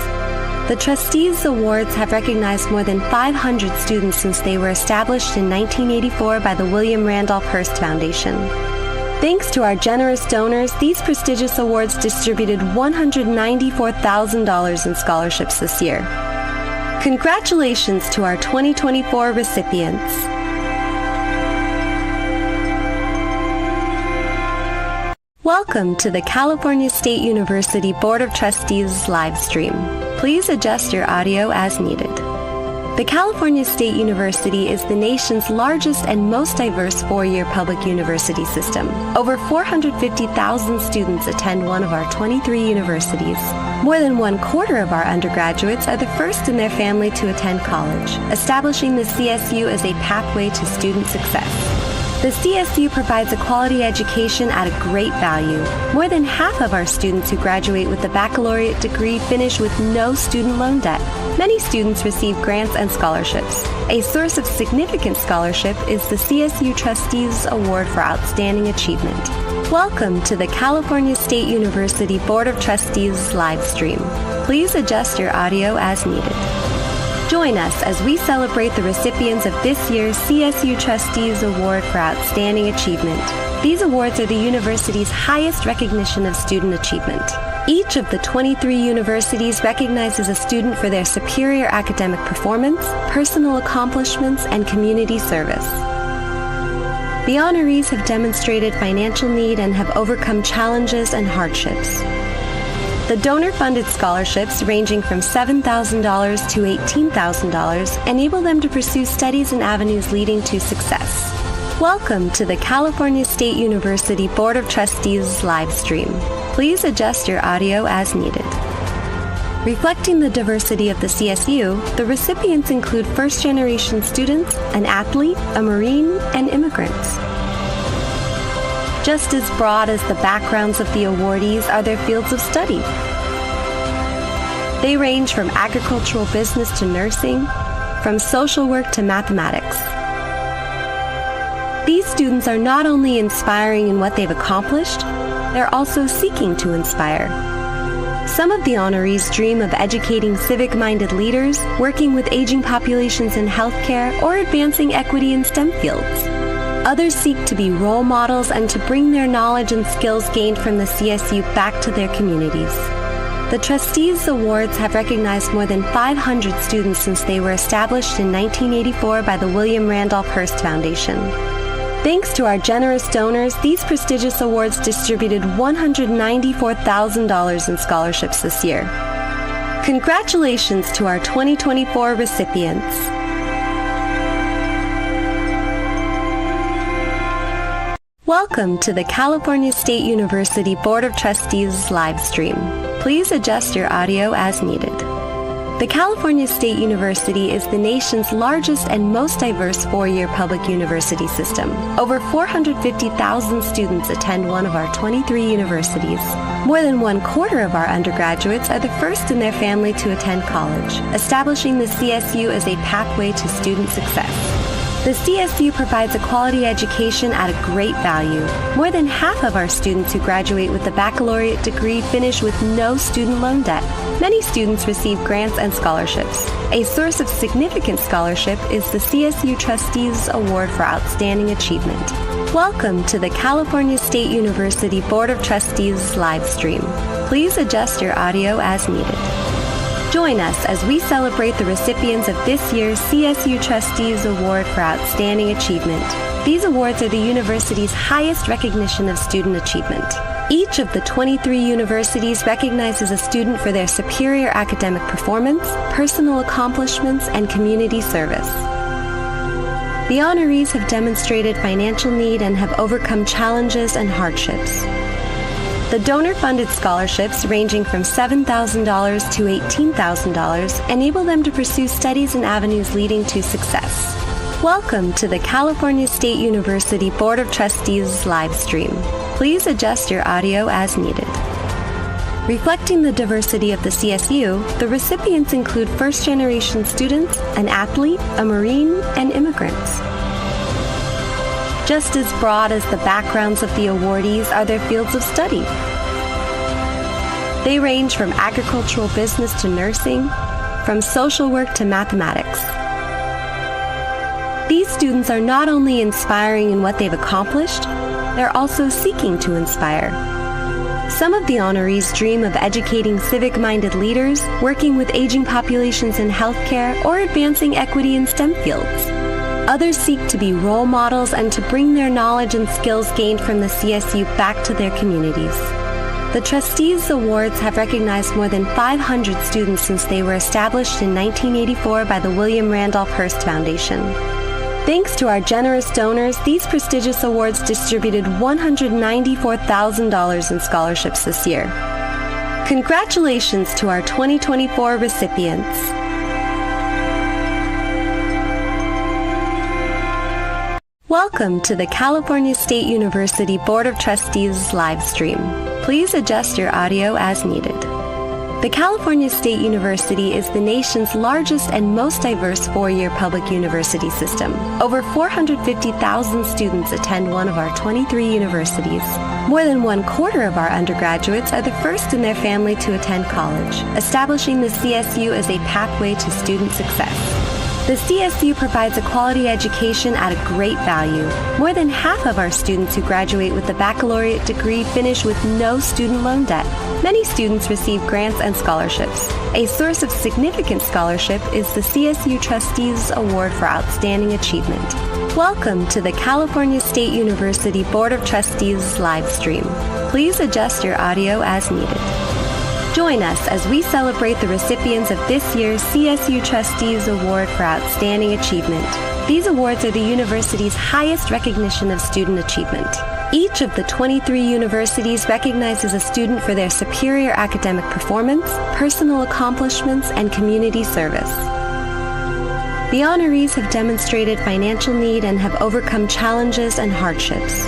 The Trustees Awards have recognized more than 500 students since they were established in 1984 by the William Randolph Hearst Foundation. Thanks to our generous donors, these prestigious awards distributed $194,000 in scholarships this year. Congratulations to our 2024 recipients. Welcome to the California State University Board of Trustees live stream. Please adjust your audio as needed. The California State University is the nation's largest and most diverse four-year public university system. Over 450,000 students attend one of our 23 universities. More than 1/4 of our undergraduates are the first in their family to attend college, establishing the CSU as a pathway to student success. The CSU provides a quality education at a great value. More than half of our students who graduate with a baccalaureate degree finish with no student loan debt. Many students receive grants and scholarships. A source of significant scholarship is the CSU Trustees Award for Outstanding Achievement. Welcome to the California State University Board of Trustees live stream. Please adjust your audio as needed. Join us as we celebrate the recipients of this year's CSU Trustees Award for Outstanding Achievement. These awards are the university's highest recognition of student achievement. Each of the 23 universities recognizes a student for their superior academic performance, personal accomplishments, and community service. The honorees have demonstrated financial need and have overcome challenges and hardships. The donor-funded scholarships, ranging from $7,000 to $18,000, enable them to pursue studies and avenues leading to success. Welcome to the California State University Board of Trustees live stream. Please adjust your audio as needed. Reflecting the diversity of the CSU, the recipients include first-generation students, an athlete, a Marine, and immigrants. Just as broad as the backgrounds of the awardees are their fields of study. They range from agricultural business to nursing, from social work to mathematics. These students are not only inspiring in what they've accomplished, they're also seeking to inspire. Some of the honorees dream of educating civic-minded leaders, working with aging populations in healthcare, or advancing equity in STEM fields. Others seek to be role models and to bring their knowledge and skills gained from the CSU back to their communities. The Trustees Awards have recognized more than 500 students since they were established in 1984 by the William Randolph Hearst Foundation. Thanks to our generous donors, these prestigious awards distributed $194,000 in scholarships this year. Congratulations to our 2024 recipients. Welcome to the California State University Board of Trustees live stream. Please adjust your audio as needed. The California State University is the nation's largest and most diverse four-year public university system. Over 450,000 students attend one of our 23 universities. More than 1/4 of our undergraduates are the first in their family to attend college, establishing the CSU as a pathway to student success. The CSU provides a quality education at a great value. More than half of our students who graduate with a baccalaureate degree finish with no student loan debt. Many students receive grants and scholarships. A source of significant scholarship is the CSU Trustees Award for Outstanding Achievement. Welcome to the California State University Board of Trustees live stream. Please adjust your audio as needed. Join us as we celebrate the recipients of this year's CSU Trustees Award for Outstanding Achievement. These awards are the university's highest recognition of student achievement. Each of the 23 universities recognizes a student for their superior academic performance, personal accomplishments, and community service. The honorees have demonstrated financial need and have overcome challenges and hardships. The donor-funded scholarships, ranging from $7,000 to $18,000, enable them to pursue studies and avenues leading to success. Welcome to the California State University Board of Trustees live stream. Please adjust your audio as needed. Reflecting the diversity of the CSU, the recipients include first-generation students, an athlete, a Marine, and immigrants. Just as broad as the backgrounds of the awardees are their fields of study. They range from agricultural business to nursing, from social work to mathematics. These students are not only inspiring in what they've accomplished, they're also seeking to inspire. Some of the honorees dream of educating civic-minded leaders, working with aging populations in healthcare, or advancing equity in STEM fields. Others seek to be role models and to bring their knowledge and skills gained from the CSU back to their communities. The Trustees Awards have recognized more than 500 students since they were established in 1984 by the William Randolph Hearst Foundation. Thanks to our generous donors, these prestigious awards distributed $194,000 in scholarships this year. Congratulations to our 2024 recipients. Welcome to the California State University Board of Trustees live stream. Please adjust your audio as needed. The California State University is the nation's largest and most diverse four-year public university system. Over 450,000 students attend one of our 23 universities. More More than 1/4 of our undergraduates are the first in their family to attend college, establishing the CSU as a pathway to student success. The CSU provides a quality education at a great value. More than half of our students who graduate with a baccalaureate degree finish with no student loan debt. Many students receive grants and scholarships. A source of significant scholarship is the CSU Trustees Award for Outstanding Achievement. Welcome to the California State University Board of Trustees live stream. Please adjust your audio as needed. Join us as we celebrate the recipients of this year's CSU Trustees Award for Outstanding Achievement. These awards are the university's highest recognition of student achievement. Each of the 23 universities recognizes a student for their superior academic performance, personal accomplishments, and community service. The honorees have demonstrated financial need and have overcome challenges and hardships.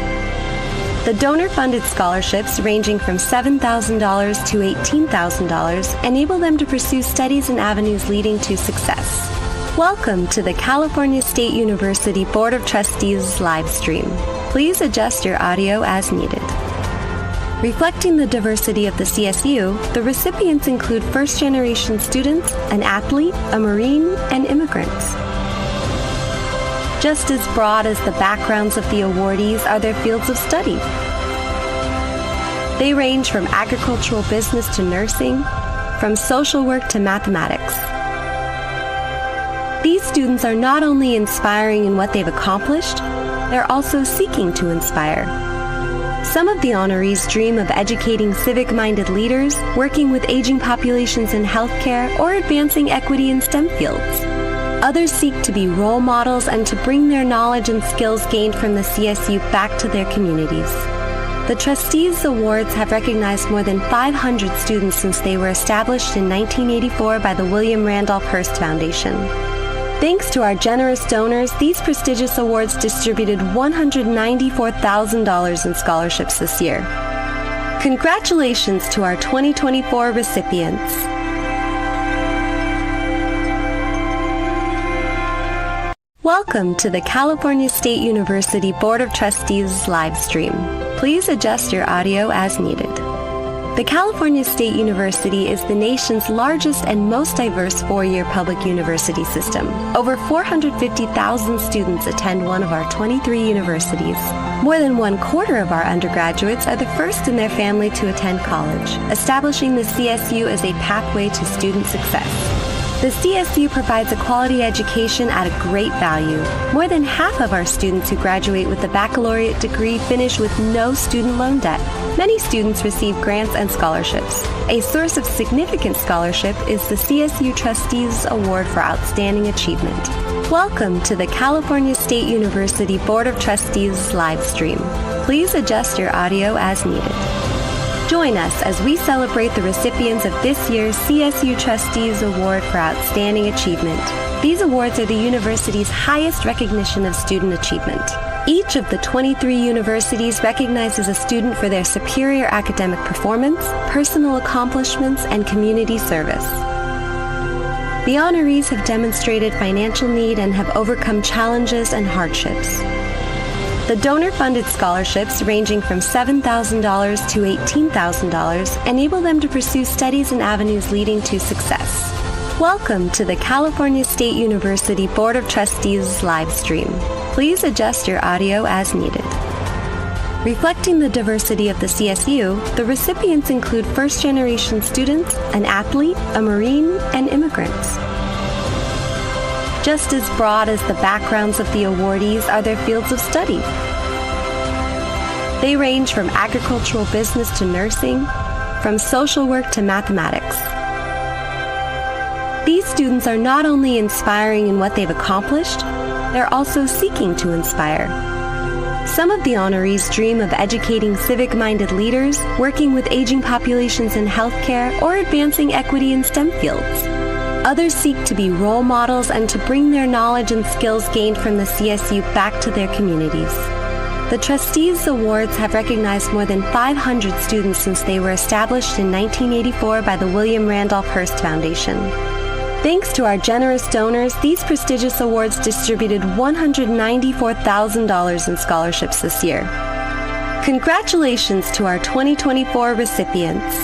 The donor-funded scholarships, ranging from $7,000 to $18,000, enable them to pursue studies and avenues leading to success. Welcome to the California State University Board of Trustees live stream. Please adjust your audio as needed. Reflecting the diversity of the CSU, the recipients include first-generation students, an athlete, a Marine, and immigrants. Just as broad as the backgrounds of the awardees are their fields of study. They range from agricultural business to nursing, from social work to mathematics. These students are not only inspiring in what they've accomplished, they're also seeking to inspire. Some of the honorees dream of educating civic-minded leaders, working with aging populations in healthcare, or advancing equity in STEM fields. Others seek to be role models and to bring their knowledge and skills gained from the CSU back to their communities. The Trustees Awards have recognized more than 500 students since they were established in 1984 by the William Randolph Hearst Foundation. Thanks to our generous donors, these prestigious awards distributed $194,000 in scholarships this year. Congratulations to our 2024 recipients. Welcome to the California State University Board of Trustees live stream. Please adjust your audio as needed. The California State University is the nation's largest and most diverse four-year public university system. Over 450,000 students attend one of our 23 universities. More than 1/4 of our undergraduates are the first in their family to attend college, establishing the CSU as a pathway to student success. The CSU provides a quality education at a great value. More than half of our students who graduate with a baccalaureate degree finish with no student loan debt. Many students receive grants and scholarships. A source of significant scholarship is the CSU Trustees Award for Outstanding Achievement. Welcome to the California State University Board of Trustees live stream. Please adjust your audio as needed. Join us as we celebrate the recipients of this year's CSU Trustees Award for Outstanding Achievement. These awards are the university's highest recognition of student achievement. Each of the 23 universities recognizes a student for their superior academic performance, personal accomplishments, and community service. The honorees have demonstrated financial need and have overcome challenges and hardships. The donor-funded scholarships, ranging from $7,000 to $18,000, enable them to pursue studies and avenues leading to success. Welcome to the California State University Board of Trustees live stream. Please adjust your audio as needed. Reflecting the diversity of the CSU, the recipients include first-generation students, an athlete, a Marine, and immigrants. Just as broad as the backgrounds of the awardees are their fields of study. They range from agricultural business to nursing, from social work to mathematics. These students are not only inspiring in what they've accomplished, they're also seeking to inspire. Some of the honorees dream of educating civic-minded leaders, working with aging populations in healthcare, or advancing equity in STEM fields. Others seek to be role models and to bring their knowledge and skills gained from the CSU back to their communities. The Trustees Awards have recognized more than 500 students since they were established in 1984 by the William Randolph Hearst Foundation. Thanks to our generous donors, these prestigious awards distributed $194,000 in scholarships this year. Congratulations to our 2024 recipients.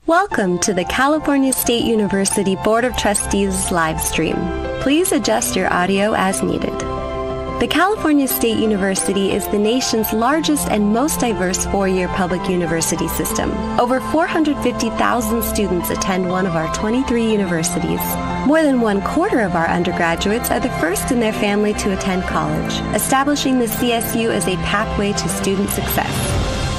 Welcome to the California State University Board of Trustees live stream. Please adjust your audio as needed. The California State University is the nation's largest and most diverse four-year public university system. Over 450,000 students attend one of our 23 universities. More than 1/4 of our undergraduates are the first in their family to attend college, establishing the CSU as a pathway to student success.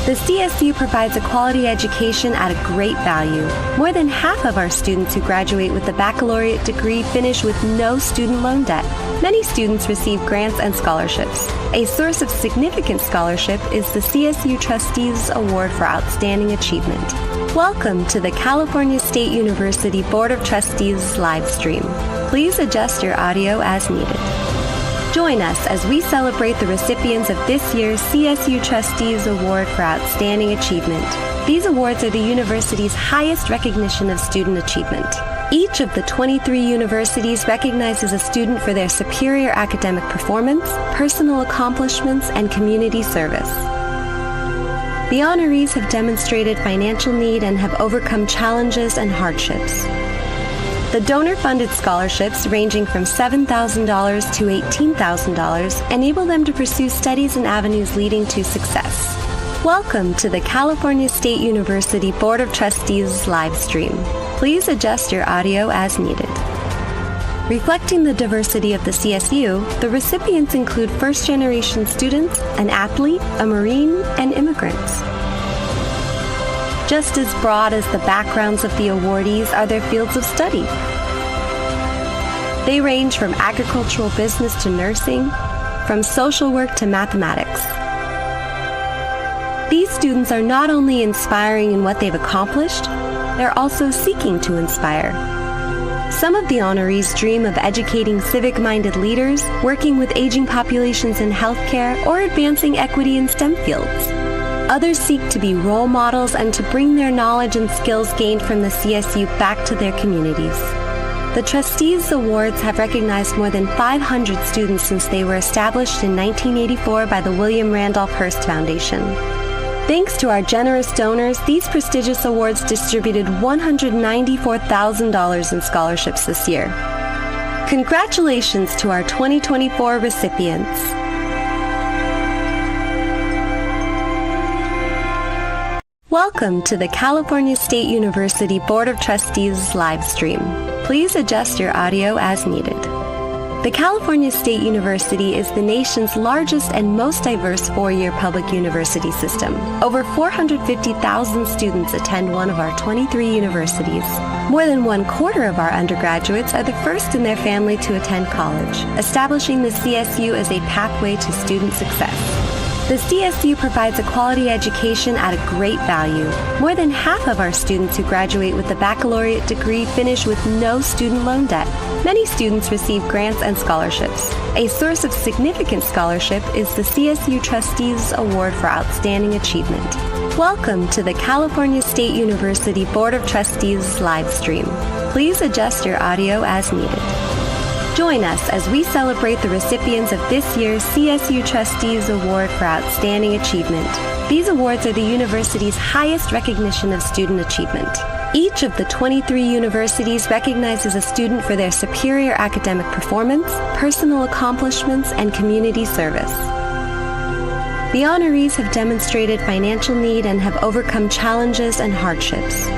The CSU provides a quality education at a great value. More than half of our students who graduate with a baccalaureate degree finish with no student loan debt. Many students receive grants and scholarships. A source of significant scholarship is the CSU Trustees Award for Outstanding Achievement. Welcome to the California State University Board of Trustees live stream. Please adjust your audio as needed. Join us as we celebrate the recipients of this year's CSU Trustees Award for Outstanding Achievement. These awards are the university's highest recognition of student achievement. Each of the 23 universities recognizes a student for their superior academic performance, personal accomplishments, and community service. The honorees have demonstrated financial need and have overcome challenges and hardships. The donor-funded scholarships, ranging from $7,000 to $18,000, enable them to pursue studies and avenues leading to success. Welcome to the California State University Board of Trustees live stream. Please adjust your audio as needed. Reflecting the diversity of the CSU, the recipients include first-generation students, an athlete, a Marine, and immigrants. Just as broad as the backgrounds of the awardees are their fields of study. They range from agricultural business to nursing, from social work to mathematics. These students are not only inspiring in what they've accomplished, they're also seeking to inspire. Some of the honorees dream of educating civic-minded leaders, working with aging populations in healthcare, or advancing equity in STEM fields. Others seek to be role models and to bring their knowledge and skills gained from the CSU back to their communities. The Trustees Awards have recognized more than 500 students since they were established in 1984 by the William Randolph Hearst Foundation. Thanks to our generous donors, these prestigious awards distributed $194,000 in scholarships this year. Congratulations to our 2024 recipients. Welcome to the California State University Board of Trustees live stream. Please adjust your audio as needed. The California State University is the nation's largest and most diverse four-year public university system. Over 450,000 students attend one of our 23 universities. More than 1/4 of our undergraduates are the first in their family to attend college, establishing the CSU as a pathway to student success. The CSU provides a quality education at a great value. More than half of our students who graduate with a baccalaureate degree finish with no student loan debt. Many students receive grants and scholarships. A source of significant scholarship is the CSU Trustees Award for Outstanding Achievement. Welcome to the California State University Board of Trustees live stream. Please adjust your audio as needed. Join us as we celebrate the recipients of this year's CSU Trustees Award for Outstanding Achievement. These awards are the university's highest recognition of student achievement. Each of the 23 universities recognizes a student for their superior academic performance, personal accomplishments, and community service. The honorees have demonstrated financial need and have overcome challenges and hardships.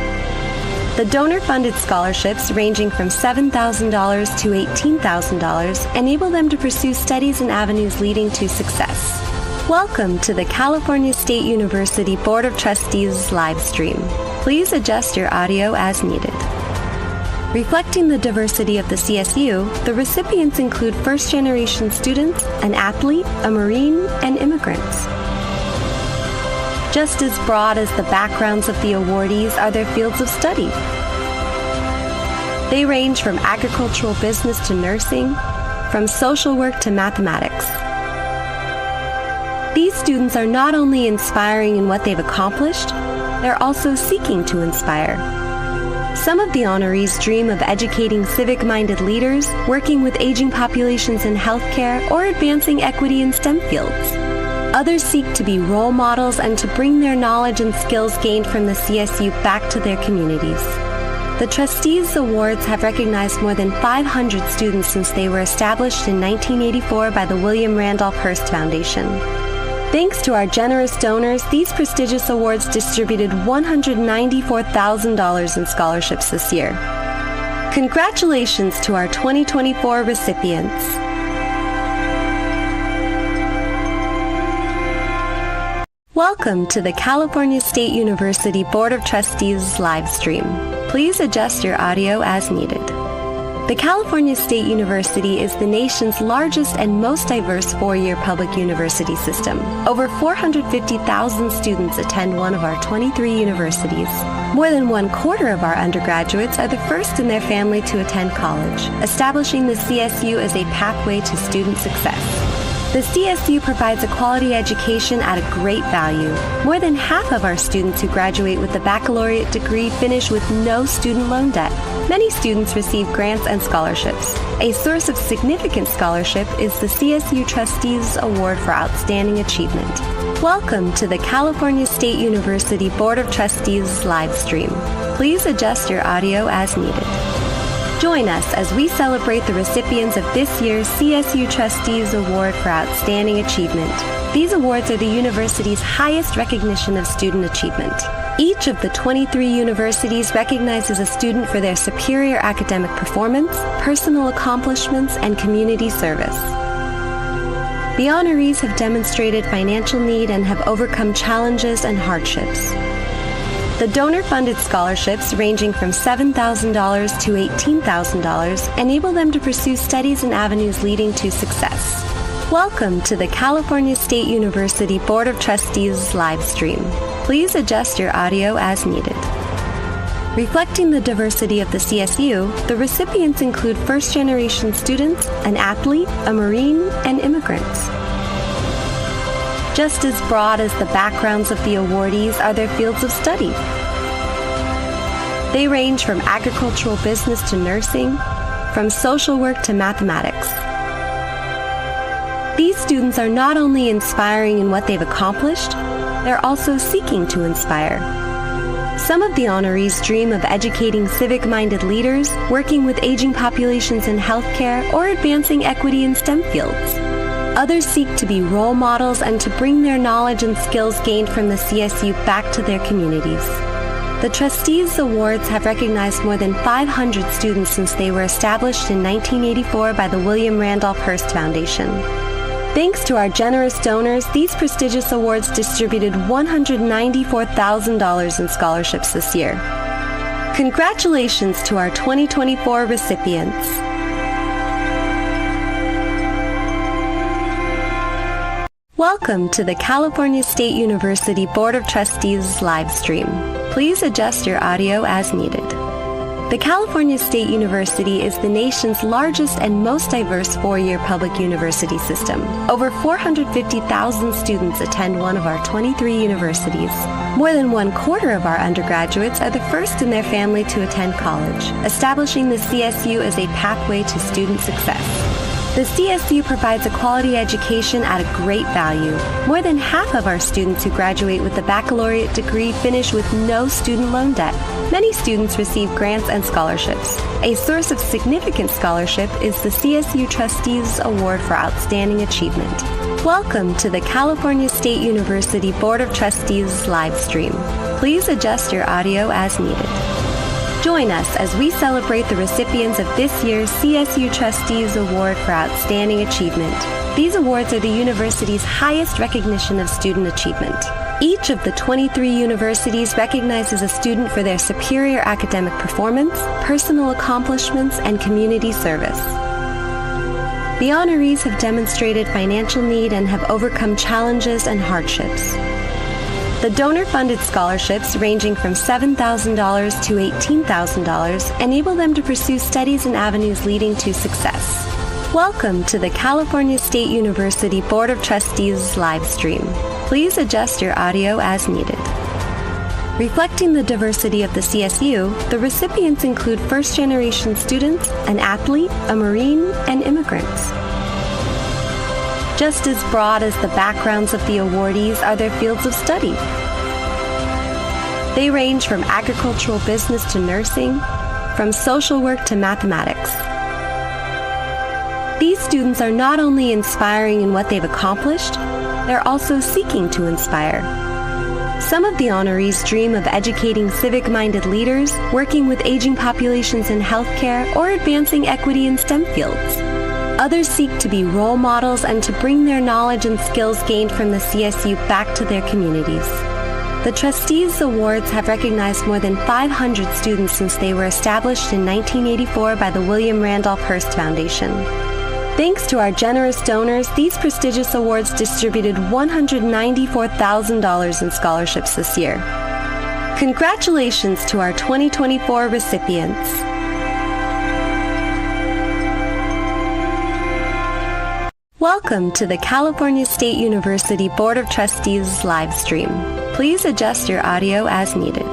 The donor-funded scholarships, ranging from $7,000 to $18,000, enable them to pursue studies and avenues leading to success. Welcome to the California State University Board of Trustees live stream. Please adjust your audio as needed. Reflecting the diversity of the CSU, the recipients include first-generation students, an athlete, a Marine, and immigrants. Just as broad as the backgrounds of the awardees are their fields of study. They range from agricultural business to nursing, from social work to mathematics. These students are not only inspiring in what they've accomplished, they're also seeking to inspire. Some of the honorees dream of educating civic-minded leaders, working with aging populations in healthcare, or advancing equity in STEM fields. Others seek to be role models and to bring their knowledge and skills gained from the CSU back to their communities. The Trustees Awards have recognized more than 500 students since they were established in 1984 by the William Randolph Hearst Foundation. Thanks to our generous donors, these prestigious awards distributed $194,000 in scholarships this year. Congratulations to our 2024 recipients. Welcome to the California State University Board of Trustees live stream. Please adjust your audio as needed. The California State University is the nation's largest and most diverse four-year public university system. Over 450,000 students attend one of our 23 universities. More than 1/4 of our undergraduates are the first in their family to attend college, establishing the CSU as a pathway to student success. The CSU provides a quality education at a great value. More than half of our students who graduate with a baccalaureate degree finish with no student loan debt. Many students receive grants and scholarships. A source of significant scholarship is the CSU Trustees Award for Outstanding Achievement. Welcome to the California State University Board of Trustees live stream. Please adjust your audio as needed. Join us as we celebrate the recipients of this year's CSU Trustees Award for Outstanding Achievement. These awards are the university's highest recognition of student achievement. Each of the 23 universities recognizes a student for their superior academic performance, personal accomplishments, and community service. The honorees have demonstrated financial need and have overcome challenges and hardships. The donor-funded scholarships, ranging from $7,000 to $18,000, enable them to pursue studies and avenues leading to success. Welcome to the California State University Board of Trustees live stream. Please adjust your audio as needed. Reflecting the diversity of the CSU, the recipients include first-generation students, an athlete, a Marine, and immigrants. Just as broad as the backgrounds of the awardees are their fields of study. They range from agricultural business to nursing, from social work to mathematics. These students are not only inspiring in what they've accomplished, they're also seeking to inspire. Some of the honorees dream of educating civic-minded leaders, working with aging populations in healthcare, or advancing equity in STEM fields. Others seek to be role models and to bring their knowledge and skills gained from the CSU back to their communities. The Trustees Awards have recognized more than 500 students since they were established in 1984 by the William Randolph Hearst Foundation. Thanks to our generous donors, these prestigious awards distributed $194,000 in scholarships this year. Congratulations to our 2024 recipients. Welcome to the California State University Board of Trustees live stream. Please adjust your audio as needed. The California State University is the nation's largest and most diverse four-year public university system. Over 450,000 students attend one of our 23 universities. More than 1/4 of our undergraduates are the first in their family to attend college, establishing the CSU as a pathway to student success. The CSU provides a quality education at a great value. More than half of our students who graduate with a baccalaureate degree finish with no student loan debt. Many students receive grants and scholarships. A source of significant scholarship is the CSU Trustees Award for Outstanding Achievement. Welcome to the California State University Board of Trustees live stream. Please adjust your audio as needed. Join us as we celebrate the recipients of this year's CSU Trustees Award for Outstanding Achievement. These awards are the university's highest recognition of student achievement. Each of the 23 universities recognizes a student for their superior academic performance, personal accomplishments, and community service. The honorees have demonstrated financial need and have overcome challenges and hardships. The donor-funded scholarships, ranging from $7,000 to $18,000, enable them to pursue studies and avenues leading to success. Welcome to the California State University Board of Trustees live stream. Please adjust your audio as needed. Reflecting the diversity of the CSU, the recipients include first-generation students, an athlete, a Marine, and immigrants. Just as broad as the backgrounds of the awardees are their fields of study. They range from agricultural business to nursing, from social work to mathematics. These students are not only inspiring in what they've accomplished, they're also seeking to inspire. Some of the honorees dream of educating civic-minded leaders, working with aging populations in healthcare, or advancing equity in STEM fields. Others seek to be role models and to bring their knowledge and skills gained from the CSU back to their communities. The Trustees Awards have recognized more than 500 students since they were established in 1984 by the William Randolph Hearst Foundation. Thanks to our generous donors, these prestigious awards distributed $194,000 in scholarships this year. Congratulations to our 2024 recipients. Welcome to the California State University Board of Trustees live stream. Please adjust your audio as needed.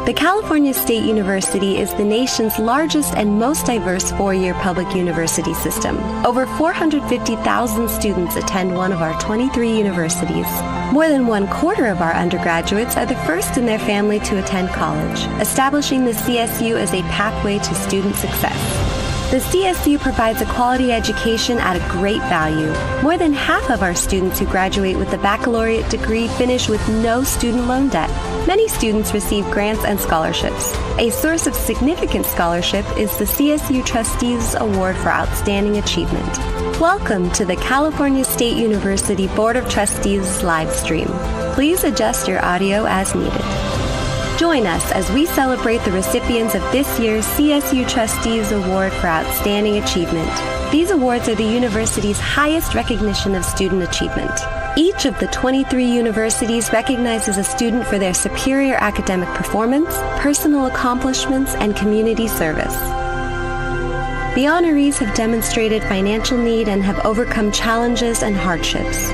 The California State University is the nation's largest and most diverse four-year public university system. Over 450,000 students attend one of our 23 universities. More than 1/4 of our undergraduates are the first in their family to attend college, establishing the CSU as a pathway to student success. The CSU provides a quality education at a great value. More than half of our students who graduate with a baccalaureate degree finish with no student loan debt. Many students receive grants and scholarships. A source of significant scholarship is the CSU Trustees Award for Outstanding Achievement. Welcome to the California State University Board of Trustees live stream. Please adjust your audio as needed. Join us as we celebrate the recipients of this year's CSU Trustees Award for Outstanding Achievement. These awards are the university's highest recognition of student achievement. Each of the 23 universities recognizes a student for their superior academic performance, personal accomplishments, and community service. The honorees have demonstrated financial need and have overcome challenges and hardships.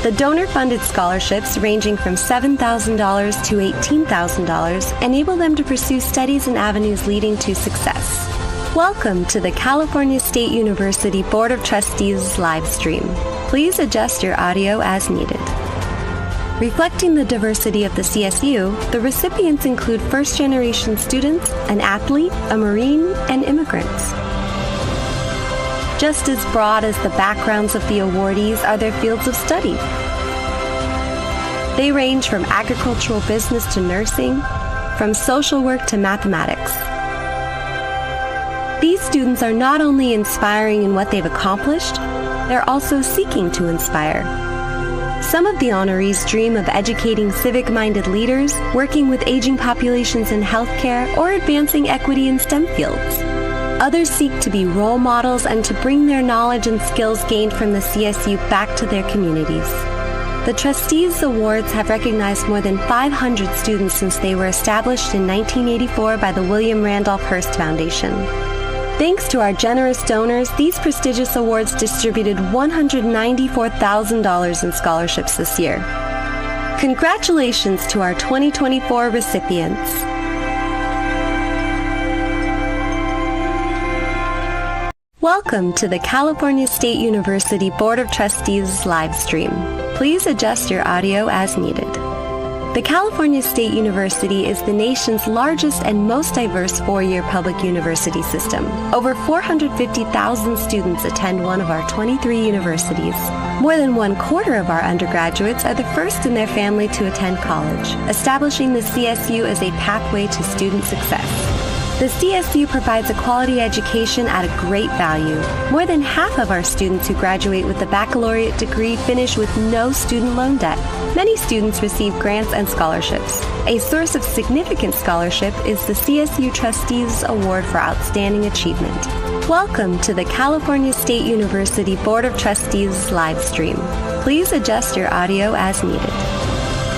The donor-funded scholarships, ranging from $7,000 to $18,000, enable them to pursue studies and avenues leading to success. Welcome to the California State University Board of Trustees live stream. Please adjust your audio as needed. Reflecting the diversity of the CSU, the recipients include first-generation students, an athlete, a Marine, and immigrants. Just as broad as the backgrounds of the awardees are their fields of study. They range from agricultural business to nursing, from social work to mathematics. These students are not only inspiring in what they've accomplished, they're also seeking to inspire. Some of the honorees dream of educating civic-minded leaders, working with aging populations in healthcare, or advancing equity in STEM fields. Others seek to be role models and to bring their knowledge and skills gained from the CSU back to their communities. The Trustees Awards have recognized more than 500 students since they were established in 1984 by the William Randolph Hearst Foundation. Thanks to our generous donors, these prestigious awards distributed $194,000 in scholarships this year. Congratulations to our 2024 recipients. Welcome to the California State University Board of Trustees live stream. Please adjust your audio as needed. The California State University is the nation's largest and most diverse four-year public university system. Over 450,000 students attend one of our 23 universities. More than 1/4 of our undergraduates are the first in their family to attend college, establishing the CSU as a pathway to student success. The CSU provides a quality education at a great value. More than half of our students who graduate with a baccalaureate degree finish with no student loan debt. Many students receive grants and scholarships. A source of significant scholarship is the CSU Trustees Award for Outstanding Achievement. Welcome to the California State University Board of Trustees live stream. Please adjust your audio as needed.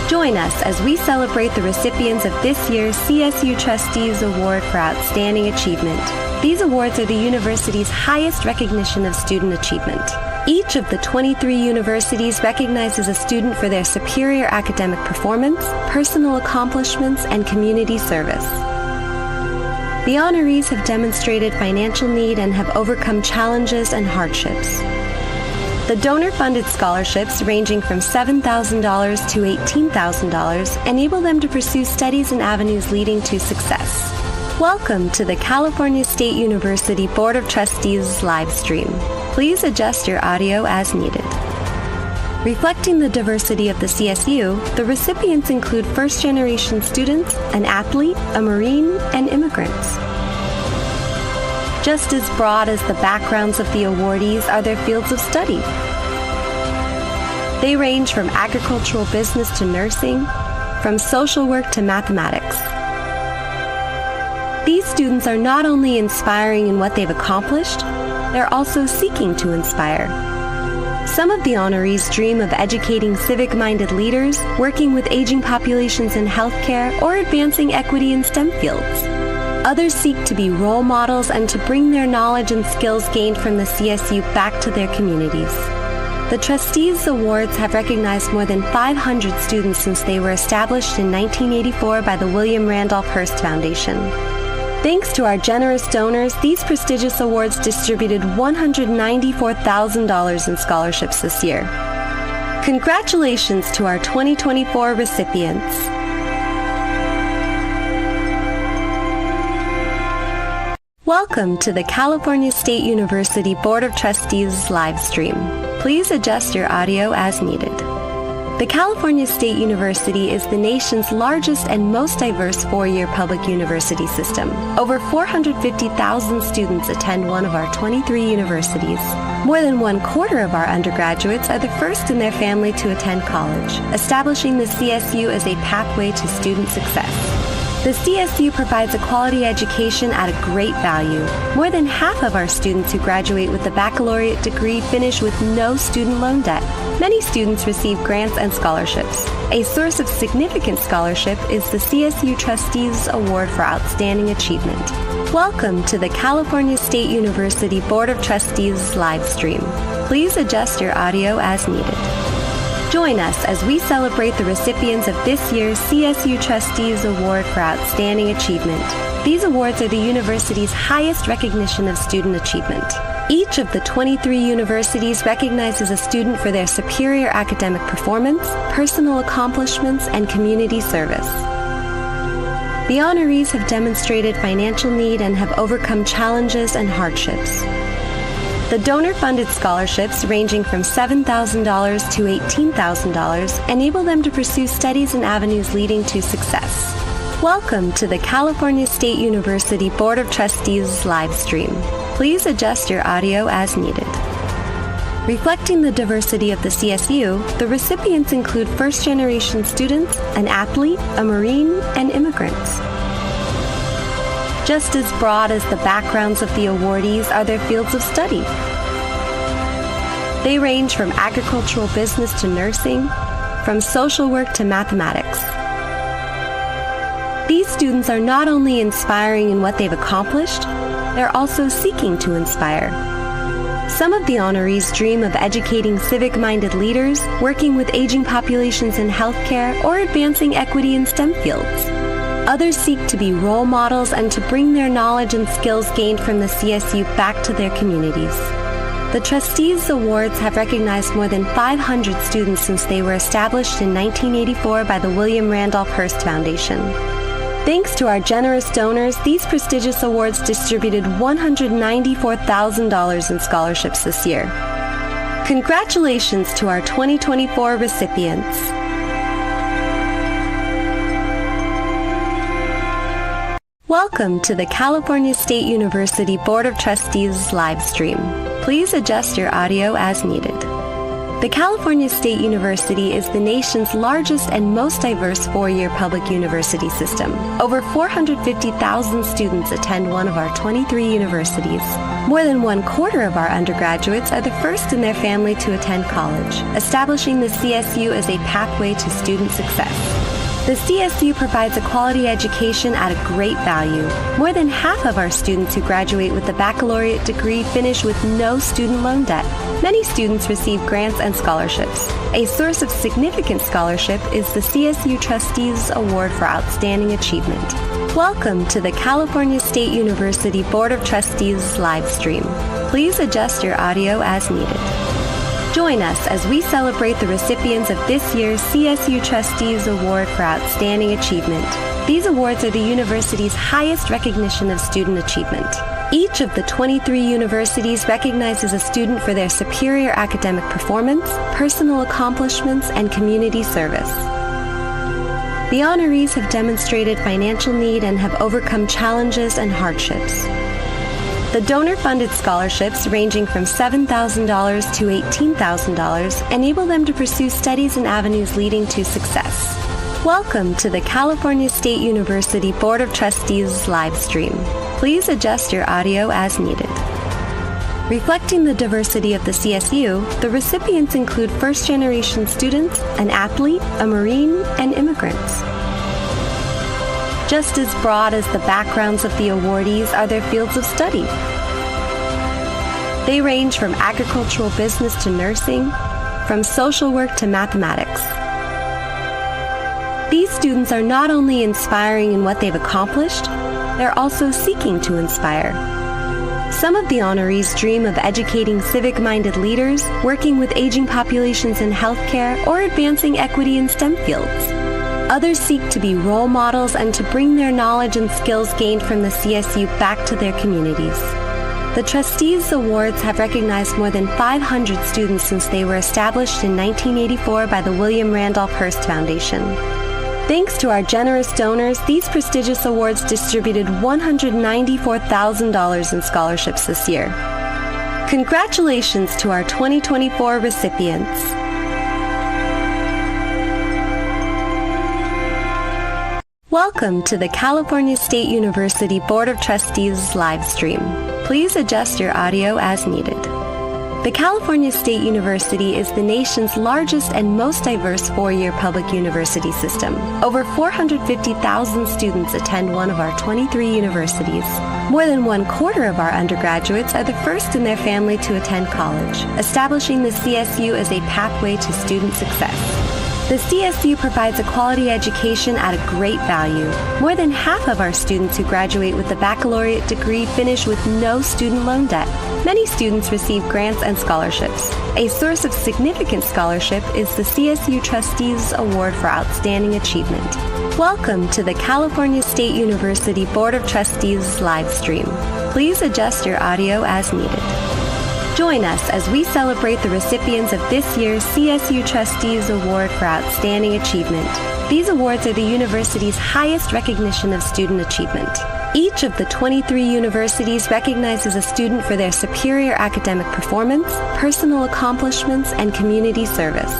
Join us as we celebrate the recipients of this year's CSU Trustees Award for Outstanding Achievement. These awards are the university's highest recognition of student achievement. Each of the 23 universities recognizes a student for their superior academic performance, personal accomplishments, and community service. The honorees have demonstrated financial need and have overcome challenges and hardships. The donor-funded scholarships, ranging from $7,000 to $18,000, enable them to pursue studies and avenues leading to success. Welcome to the California State University Board of Trustees live stream. Please adjust your audio as needed. Reflecting the diversity of the CSU, the recipients include first-generation students, an athlete, a Marine, and immigrants. Just as broad as the backgrounds of the awardees are their fields of study. They range from agricultural business to nursing, from social work to mathematics. These students are not only inspiring in what they've accomplished, they're also seeking to inspire. Some of the honorees dream of educating civic-minded leaders, working with aging populations in healthcare, or advancing equity in STEM fields. Others seek to be role models and to bring their knowledge and skills gained from the CSU back to their communities. The Trustees Awards have recognized more than 500 students since they were established in 1984 by the William Randolph Hearst Foundation. Thanks to our generous donors, these prestigious awards distributed $194,000 in scholarships this year. Congratulations to our 2024 recipients. Welcome to the California State University Board of Trustees live stream. Please adjust your audio as needed. The California State University is the nation's largest and most diverse four-year public university system. Over 450,000 students attend one of our 23 universities. More than 1/4 of our undergraduates are the first in their family to attend college, establishing the CSU as a pathway to student success. The CSU provides a quality education at a great value. More than half of our students who graduate with a baccalaureate degree finish with no student loan debt. Many students receive grants and scholarships. A source of significant scholarship is the CSU Trustees Award for Outstanding Achievement. Welcome to the California State University Board of Trustees live stream. Please adjust your audio as needed. Join us as we celebrate the recipients of this year's CSU Trustees Award for Outstanding Achievement. These awards are the university's highest recognition of student achievement. Each of the 23 universities recognizes a student for their superior academic performance, personal accomplishments, and community service. The honorees have demonstrated financial need and have overcome challenges and hardships. The donor-funded scholarships, ranging from $7,000 to $18,000, enable them to pursue studies and avenues leading to success. Welcome to the California State University Board of Trustees live stream. Please adjust your audio as needed. Reflecting the diversity of the CSU, the recipients include first-generation students, an athlete, a Marine, and immigrants. Just as broad as the backgrounds of the awardees are their fields of study. They range from agricultural business to nursing, from social work to mathematics. These students are not only inspiring in what they've accomplished, they're also seeking to inspire. Some of the honorees dream of educating civic-minded leaders, working with aging populations in healthcare, or advancing equity in STEM fields. Others seek to be role models and to bring their knowledge and skills gained from the CSU back to their communities. The Trustees Awards have recognized more than 500 students since they were established in 1984 by the William Randolph Hearst Foundation. Thanks to our generous donors, these prestigious awards distributed $194,000 in scholarships this year. Congratulations to our 2024 recipients. Welcome to the California State University Board of Trustees live stream. Please adjust your audio as needed. The California State University is the nation's largest and most diverse four-year public university system. Over 450,000 students attend one of our 23 universities. More than 1/4 of our undergraduates are the first in their family to attend college, establishing the CSU as a pathway to student success. The CSU provides a quality education at a great value. More than half of our students who graduate with a baccalaureate degree finish with no student loan debt. Many students receive grants and scholarships. A source of significant scholarship is the CSU Trustees Award for Outstanding Achievement. Welcome to the California State University Board of Trustees live stream. Please adjust your audio as needed. Join us as we celebrate the recipients of this year's CSU Trustees Award for Outstanding Achievement. These awards are the university's highest recognition of student achievement. Each of the 23 universities recognizes a student for their superior academic performance, personal accomplishments, and community service. The honorees have demonstrated financial need and have overcome challenges and hardships. The donor-funded scholarships, ranging from $7,000 to $18,000, enable them to pursue studies and avenues leading to success. Welcome to the California State University Board of Trustees live stream. Please adjust your audio as needed. Reflecting the diversity of the CSU, the recipients include first-generation students, an athlete, a Marine, and immigrants. Just as broad as the backgrounds of the awardees are their fields of study. They range from agricultural business to nursing, from social work to mathematics. These students are not only inspiring in what they've accomplished, they're also seeking to inspire. Some of the honorees dream of educating civic-minded leaders, working with aging populations in healthcare, or advancing equity in STEM fields. Others seek to be role models and to bring their knowledge and skills gained from the CSU back to their communities. The Trustees Awards have recognized more than 500 students since they were established in 1984 by the William Randolph Hearst Foundation. Thanks to our generous donors, these prestigious awards distributed $194,000 in scholarships this year. Congratulations to our 2024 recipients. Welcome to the California State University Board of Trustees live stream. Please adjust your audio as needed. The California State University is the nation's largest and most diverse four-year public university system. Over 450,000 students attend one of our 23 universities. More than 1/4 of our undergraduates are the first in their family to attend college, establishing the CSU as a pathway to student success. The CSU provides a quality education at a great value. More than half of our students who graduate with a baccalaureate degree finish with no student loan debt. Many students receive grants and scholarships. A source of significant scholarship is the CSU Trustees Award for Outstanding Achievement. Welcome to the California State University Board of Trustees live stream. Please adjust your audio as needed. Join us as we celebrate the recipients of this year's CSU Trustees Award for Outstanding Achievement. These awards are the university's highest recognition of student achievement. Each of the 23 universities recognizes a student for their superior academic performance, personal accomplishments, and community service.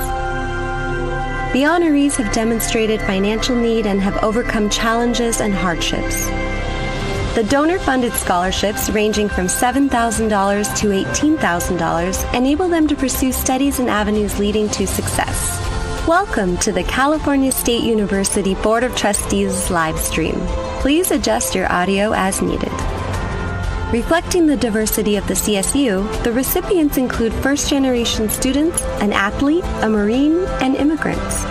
The honorees have demonstrated financial need and have overcome challenges and hardships. The donor-funded scholarships, ranging from $7,000 to $18,000, enable them to pursue studies and avenues leading to success. Welcome to the California State University Board of Trustees live stream. Please adjust your audio as needed. Reflecting the diversity of the CSU, the recipients include first-generation students, an athlete, a Marine, and immigrants.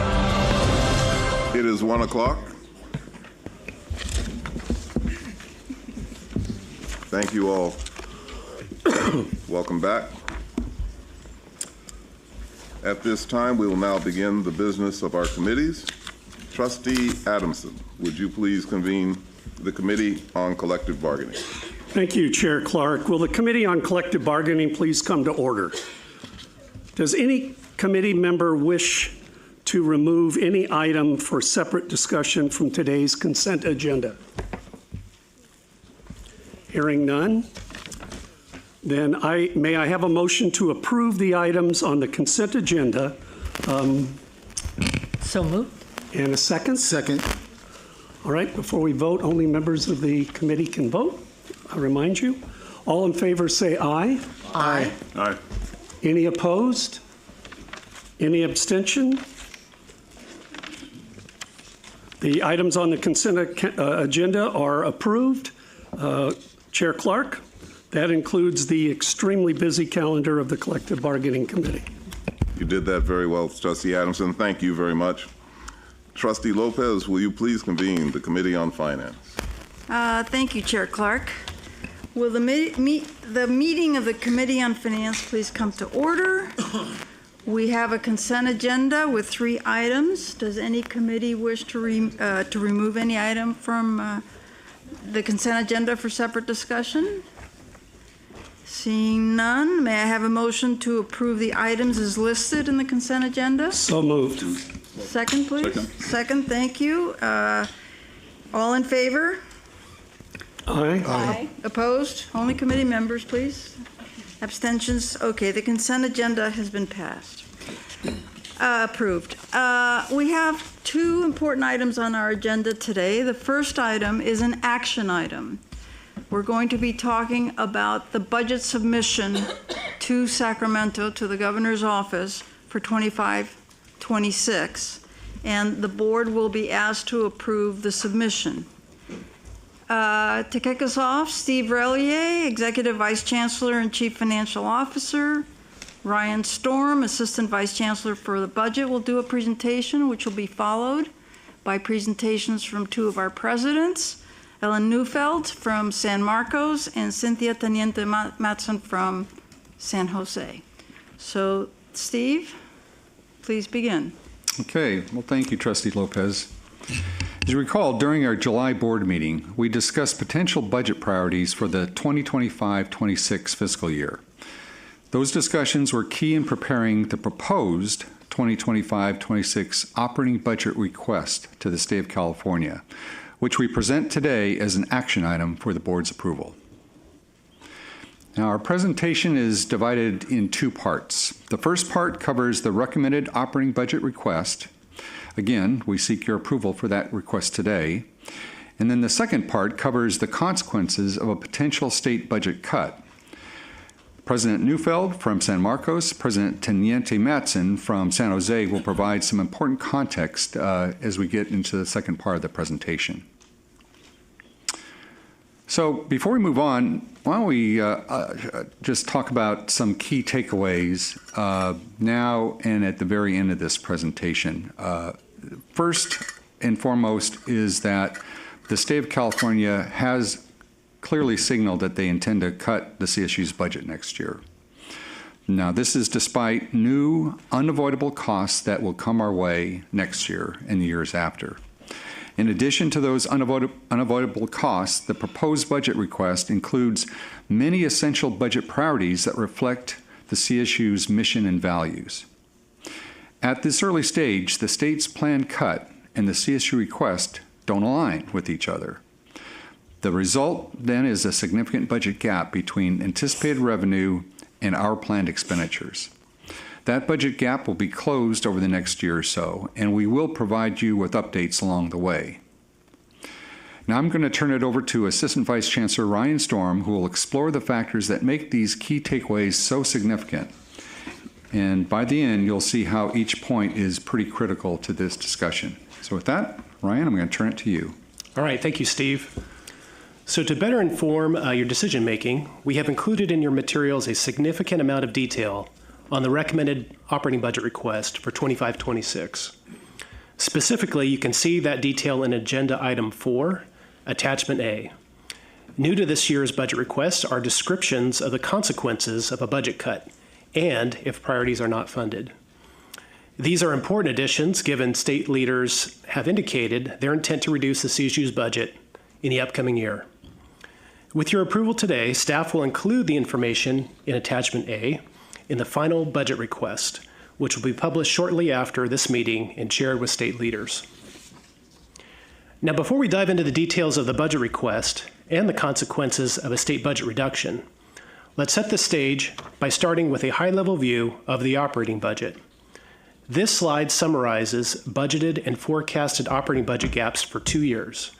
It is 1 o'clock. Thank you all. Welcome back. At this time, we will now begin the business of our committees. Trustee Adamson, would you please convene the Committee on Collective Bargaining? Thank you, Chair Clark. Will the Committee on Collective Bargaining please come to order? Does any committee member wish to remove any item for separate discussion from today's consent agenda? Hearing none, then may I have a motion to approve the items on the consent agenda? So moved. And a second? Second. All right, before we vote, only members of the committee can vote. I remind you. All in favor say aye. Aye. Aye. Any opposed? Any abstention? The items on the consent agenda are approved. Chair Clark, that includes the extremely busy calendar of the Collective Bargaining Committee. You did that very well, Trustee Adamson. Thank you very much. Trustee Lopez, will you please convene the Committee on Finance? Thank you, Chair Clark. Will the meeting of the Committee on Finance please come to order? We have a consent agenda with 3 items. Does any committee wish to remove any item from the consent agenda for separate discussion? Seeing none, may I have a motion to approve the items as listed in the consent agenda? So moved. Second, please. Second, thank you. All in favor? Aye. Aye. Opposed? Only committee members, please. Abstentions? Okay, the consent agenda has been passed. Approved. We have 2 important items on our agenda today. The first item is an action item. We're going to be talking about the budget submission to Sacramento, to the governor's office for 25-26, and the board will be asked to approve the submission. To kick us off, Steve Relier, Executive Vice Chancellor and Chief Financial Officer. Ryan Storm, Assistant Vice Chancellor for the Budget, will do a presentation, which will be followed by presentations from 2 of our presidents, Ellen Neufeld from San Marcos and Cynthia Teniente Matson from San Jose. So, Steve, please begin. Okay, well, thank you, Trustee Lopez. As you recall, during our July board meeting, we discussed potential budget priorities for the 2025-26 fiscal year. Those discussions were key in preparing the proposed 2025-26 operating budget request to the state of California, which we present today as an action item for the board's approval. Now, our presentation is divided in 2 parts. The first part covers the recommended operating budget request. Again, we seek your approval for that request today. And then the second part covers the consequences of a potential state budget cut. President Neufeld from San Marcos, President Teniente Matson from San Jose will provide some important context as we get into the second part of the presentation. So before we move on, why don't we just talk about some key takeaways now and at the very end of this presentation. First and foremost is that the state of California has clearly signaled that they intend to cut the CSU's budget next year. Now, this is despite new unavoidable costs that will come our way next year and the years after. In addition to those unavoidable costs, the proposed budget request includes many essential budget priorities that reflect the CSU's mission and values. At this early stage, the state's planned cut and the CSU request don't align with each other. The result, then, is a significant budget gap between anticipated revenue and our planned expenditures. That budget gap will be closed over the next year or so, and we will provide you with updates along the way. Now I'm going to turn it over to Assistant Vice Chancellor Ryan Storm, who will explore the factors that make these key takeaways so significant. And by the end, you'll see how each point is pretty critical to this discussion. So with that, Ryan, I'm going to turn it to you. All right, thank you, Steve. So to better inform your decision making, we have included in your materials a significant amount of detail on the recommended operating budget request for 25-26. Specifically, you can see that detail in Agenda Item 4, Attachment A. New to this year's budget request are descriptions of the consequences of a budget cut and if priorities are not funded. These are important additions given state leaders have indicated their intent to reduce the CSU's budget in the upcoming year. With your approval today, staff will include the information in Attachment A in the final budget request, which will be published shortly after this meeting and shared with state leaders. Now, before we dive into the details of the budget request and the consequences of a state budget reduction, let's set the stage by starting with a high-level view of the operating budget. This slide summarizes budgeted and forecasted operating budget gaps for 2 years.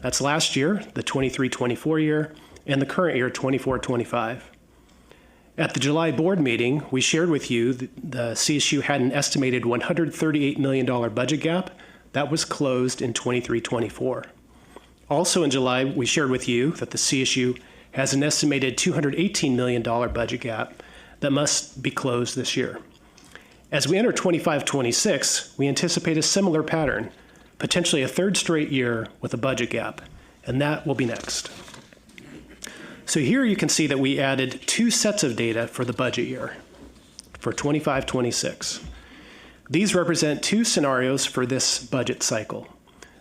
That's last year, the 23-24 year, and the current year, 24-25. At the July board meeting, we shared with you that the CSU had an estimated $138 million budget gap that was closed in 23-24. Also in July, we shared with you that the CSU has an estimated $218 million budget gap that must be closed this year. As we enter 25-26, we anticipate a similar pattern, potentially a third straight year with a budget gap, and that will be next. So here you can see that we added 2 sets of data for the budget year for 25-26. These represent 2 scenarios for this budget cycle.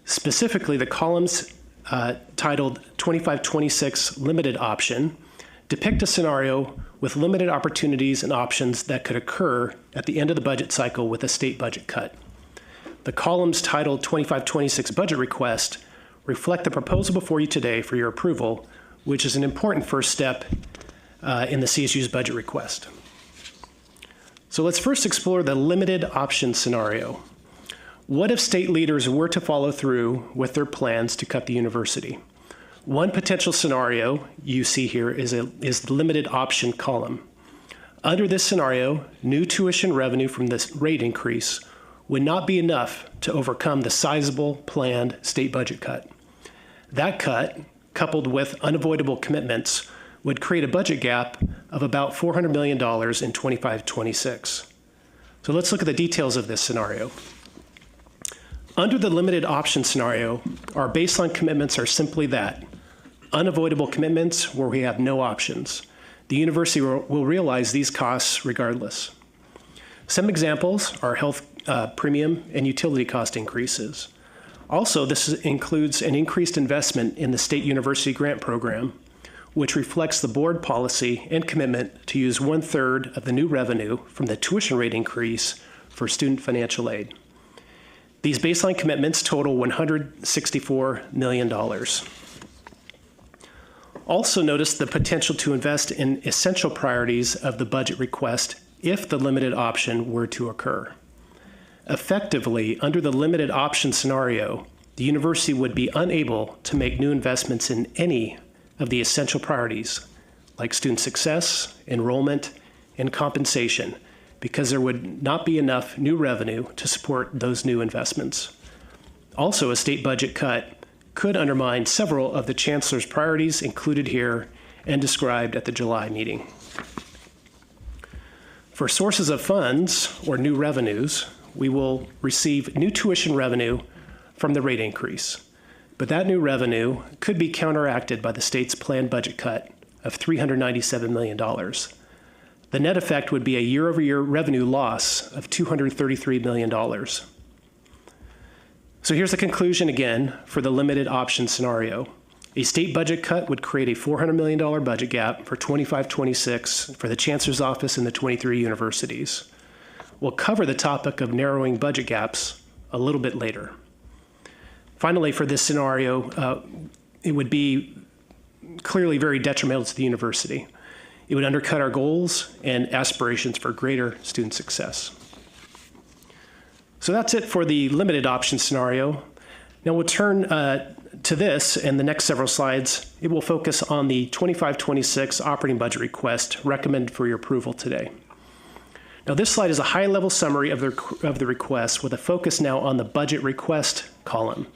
Specifically, the columns titled 25-26 Limited Option depict a scenario with limited opportunities and options that could occur at the end of the budget cycle with a state budget cut. The columns titled 25-26 Budget Request reflect the proposal before you today for your approval, which is an important first step in the CSU's budget request. So let's first explore the limited option scenario. What if state leaders were to follow through with their plans to cut the university? One potential scenario you see here is the limited option column. Under this scenario, new tuition revenue from this rate increase would not be enough to overcome the sizable planned state budget cut. That cut, coupled with unavoidable commitments, would create a budget gap of about $400 million in 25-26. So let's look at the details of this scenario. Under the limited option scenario, our baseline commitments are simply that, unavoidable commitments where we have no options. The university will realize these costs regardless. Some examples are health premium and utility cost increases. Also, this includes an increased investment in the state university grant program, which reflects the board policy and commitment to use 1/3 of the new revenue from the tuition rate increase for student financial aid. These baseline commitments total $164 million. Also notice the potential to invest in essential priorities of the budget request if the limited option were to occur. Effectively, under the limited option scenario, the university would be unable to make new investments in any of the essential priorities, like student success, enrollment, and compensation, because there would not be enough new revenue to support those new investments. Also, a state budget cut could undermine several of the Chancellor's priorities included here and described at the July meeting. For sources of funds or new revenues, we will receive new tuition revenue from the rate increase, but that new revenue could be counteracted by the state's planned budget cut of $397 million. The net effect would be a year-over-year revenue loss of $233 million. So here's the conclusion again for the limited option scenario. A state budget cut would create a $400 million budget gap for 25-26 for the Chancellor's office and the 23 universities. We'll cover the topic of narrowing budget gaps a little bit later. Finally, for this scenario, it would be clearly very detrimental to the university. It would undercut our goals and aspirations for greater student success. So that's it for the limited option scenario. Now we'll turn to this and the next several slides. It will focus on the 25-26 operating budget request recommended for your approval today. Now this slide is a high-level summary of the request with a focus now on the budget request column.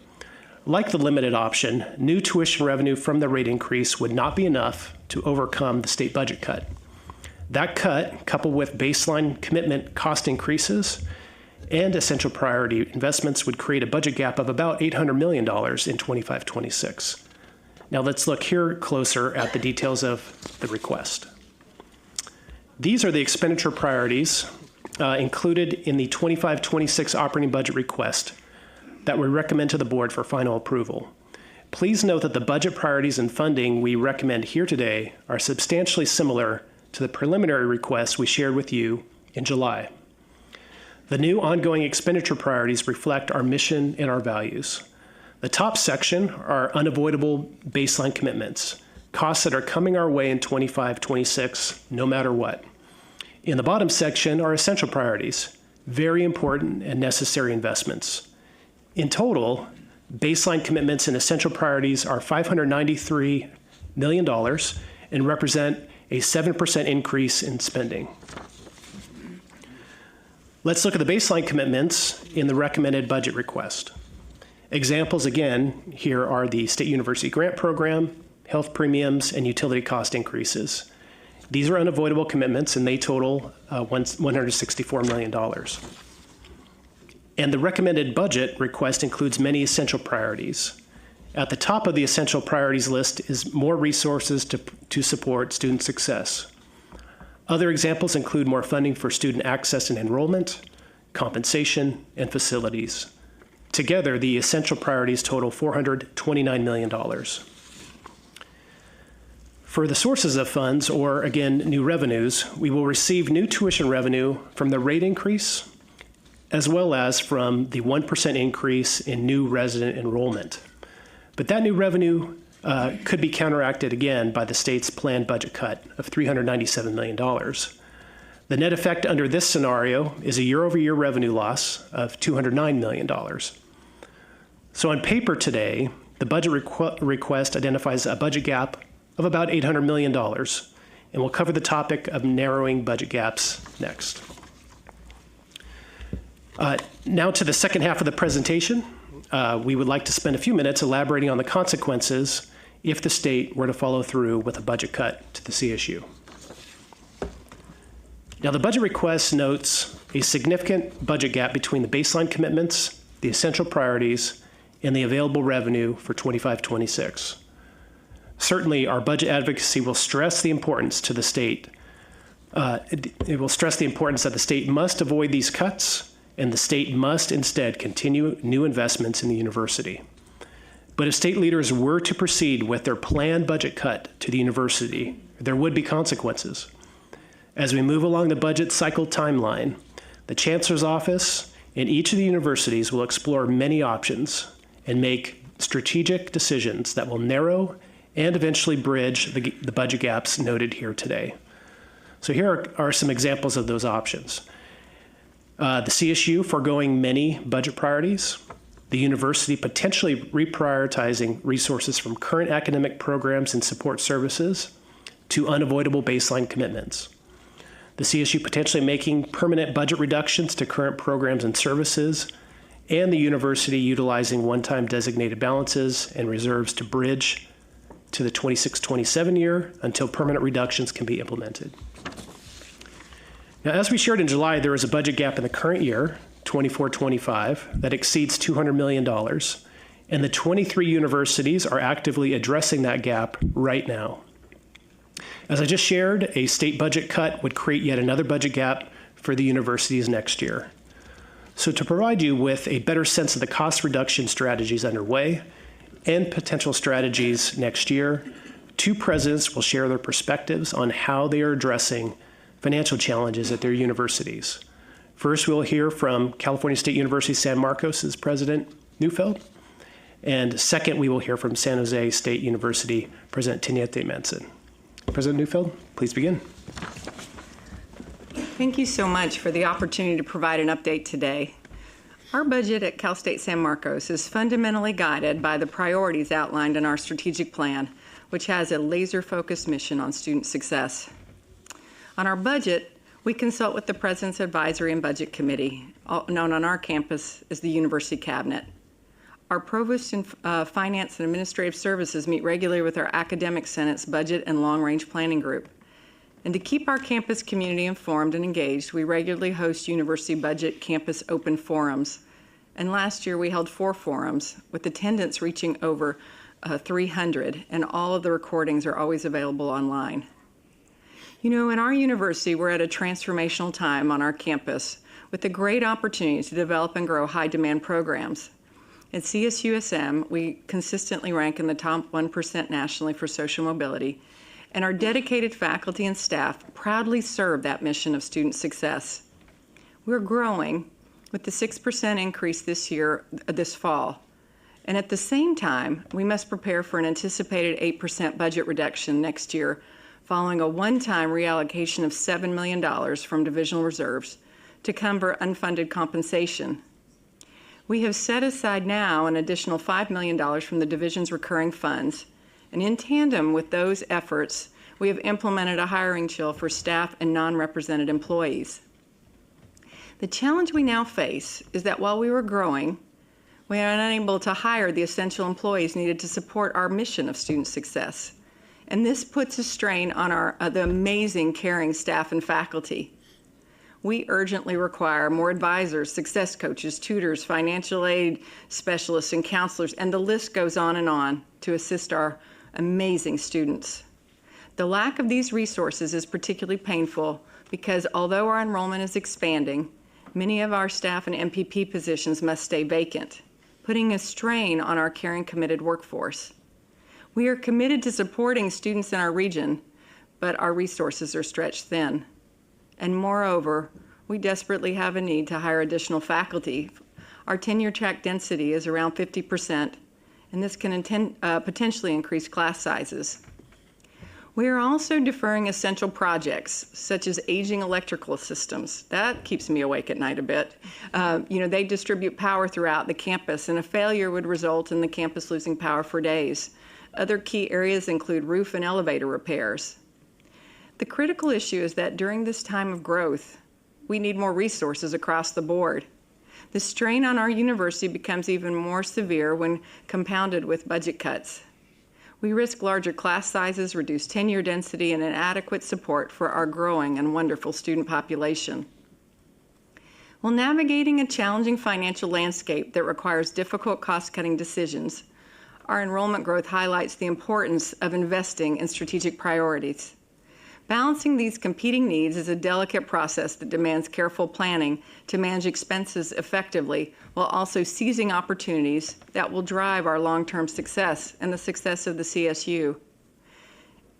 Like the limited option, new tuition revenue from the rate increase would not be enough to overcome the state budget cut. That cut, coupled with baseline commitment cost increases and essential priority investments, would create a budget gap of about $800 million in 25-26. Now let's look here closer at the details of the request. These are the expenditure priorities included in the 25-26 operating budget request that we recommend to the board for final approval. Please note that the budget priorities and funding we recommend here today are substantially similar to the preliminary request we shared with you in July. The new ongoing expenditure priorities reflect our mission and our values. The top section are unavoidable baseline commitments, costs that are coming our way in 25-26 no matter what. In the bottom section are essential priorities, very important and necessary investments. In total, baseline commitments and essential priorities are $593 million and represent a 7% increase in spending. Let's look at the baseline commitments in the recommended budget request. Examples, again, here are the State University Grant Program, health premiums, and utility cost increases. These are unavoidable commitments, and they total $164 million. And the recommended budget request includes many essential priorities. At the top of the essential priorities list is more resources to support student success. Other examples include more funding for student access and enrollment, compensation, and facilities. Together, the essential priorities total $429 million. For the sources of funds, or again, new revenues, we will receive new tuition revenue from the rate increase, as well as from the 1% increase in new resident enrollment. But that new revenue could be counteracted again by the state's planned budget cut of $397 million. The net effect under this scenario is a year-over-year revenue loss of $209 million. So on paper today, the budget request identifies a budget gap of about $800 million, and we'll cover the topic of narrowing budget gaps next. Now to the second half of the presentation. We would like to spend a few minutes elaborating on the consequences if the state were to follow through with a budget cut to the CSU. Now, the budget request notes a significant budget gap between the baseline commitments, the essential priorities, and the available revenue for 25-26. Certainly, our budget advocacy will stress the importance to the state. It will stress the importance that the state must avoid these cuts, and the state must instead continue new investments in the university. But if state leaders were to proceed with their planned budget cut to the university, there would be consequences. As we move along the budget cycle timeline, the Chancellor's office and each of the universities will explore many options and make strategic decisions that will narrow and eventually bridge the budget gaps noted here today. So here are some examples of those options. The CSU foregoing many budget priorities, the university potentially reprioritizing resources from current academic programs and support services to unavoidable baseline commitments. The CSU potentially making permanent budget reductions to current programs and services, and the university utilizing one-time designated balances and reserves to bridge to the 26-27 year until permanent reductions can be implemented. Now, as we shared in July, there is a budget gap in the current year, 24-25, that exceeds $200 million, and the 23 universities are actively addressing that gap right now. As I just shared, a state budget cut would create yet another budget gap for the universities next year. So to provide you with a better sense of the cost reduction strategies underway and potential strategies next year, two presidents will share their perspectives on how they are addressing financial challenges at their universities. First, we'll hear from California State University San Marcos' President Neufeld. And second, we will hear from San Jose State University President Teniente Manson. President Neufeld, please begin. Thank you so much for the opportunity to provide an update today. Our budget at Cal State San Marcos is fundamentally guided by the priorities outlined in our strategic plan, which has a laser-focused mission on student success. On our budget, we consult with the President's Advisory and Budget Committee, known on our campus as the University Cabinet. Our Provost and Finance and Administrative Services meet regularly with our Academic Senate's Budget and Long-Range Planning Group. And to keep our campus community informed and engaged, we regularly host University Budget Campus Open Forums. And last year we held 4 forums with attendance reaching over 300, and all of the recordings are always available online. You know, in our university, we're at a transformational time on our campus with a great opportunity to develop and grow high-demand programs. At CSUSM, we consistently rank in the top 1% nationally for social mobility, and our dedicated faculty and staff proudly serve that mission of student success. We're growing with the 6% increase this fall. And at the same time, we must prepare for an anticipated 8% budget reduction next year following a one-time reallocation of $7 million from divisional reserves to cover unfunded compensation. We have set aside now an additional $5 million from the division's recurring funds, and in tandem with those efforts, we have implemented a hiring chill for staff and non-represented employees. The challenge we now face is that while we were growing, We are unable to hire the essential employees needed to support our mission of student success. And this puts a strain on the amazing caring staff and faculty. We urgently require more advisors, success coaches, tutors, financial aid specialists, and counselors, and the list goes on to assist our amazing students. The lack of these resources is particularly painful because although our enrollment is expanding, many of our staff and MPP positions must stay vacant, putting a strain on our caring, committed workforce. We are committed to supporting students in our region, but our resources are stretched thin. And moreover, we desperately have a need to hire additional faculty. Our tenure track density is around 50%, and this can potentially increase class sizes. We are also deferring essential projects, such as aging electrical systems. That keeps me awake at night a bit. They distribute power throughout the campus, and a failure would result in the campus losing power for days. Other key areas include roof and elevator repairs. The critical issue is that during this time of growth, we need more resources across the board. The strain on our university becomes even more severe when compounded with budget cuts. We risk larger class sizes, reduced tenure density, and inadequate support for our growing and wonderful student population. While navigating a challenging financial landscape that requires difficult cost-cutting decisions, our enrollment growth highlights the importance of investing in strategic priorities. Balancing these competing needs is a delicate process that demands careful planning to manage expenses effectively while also seizing opportunities that will drive our long-term success and the success of the CSU.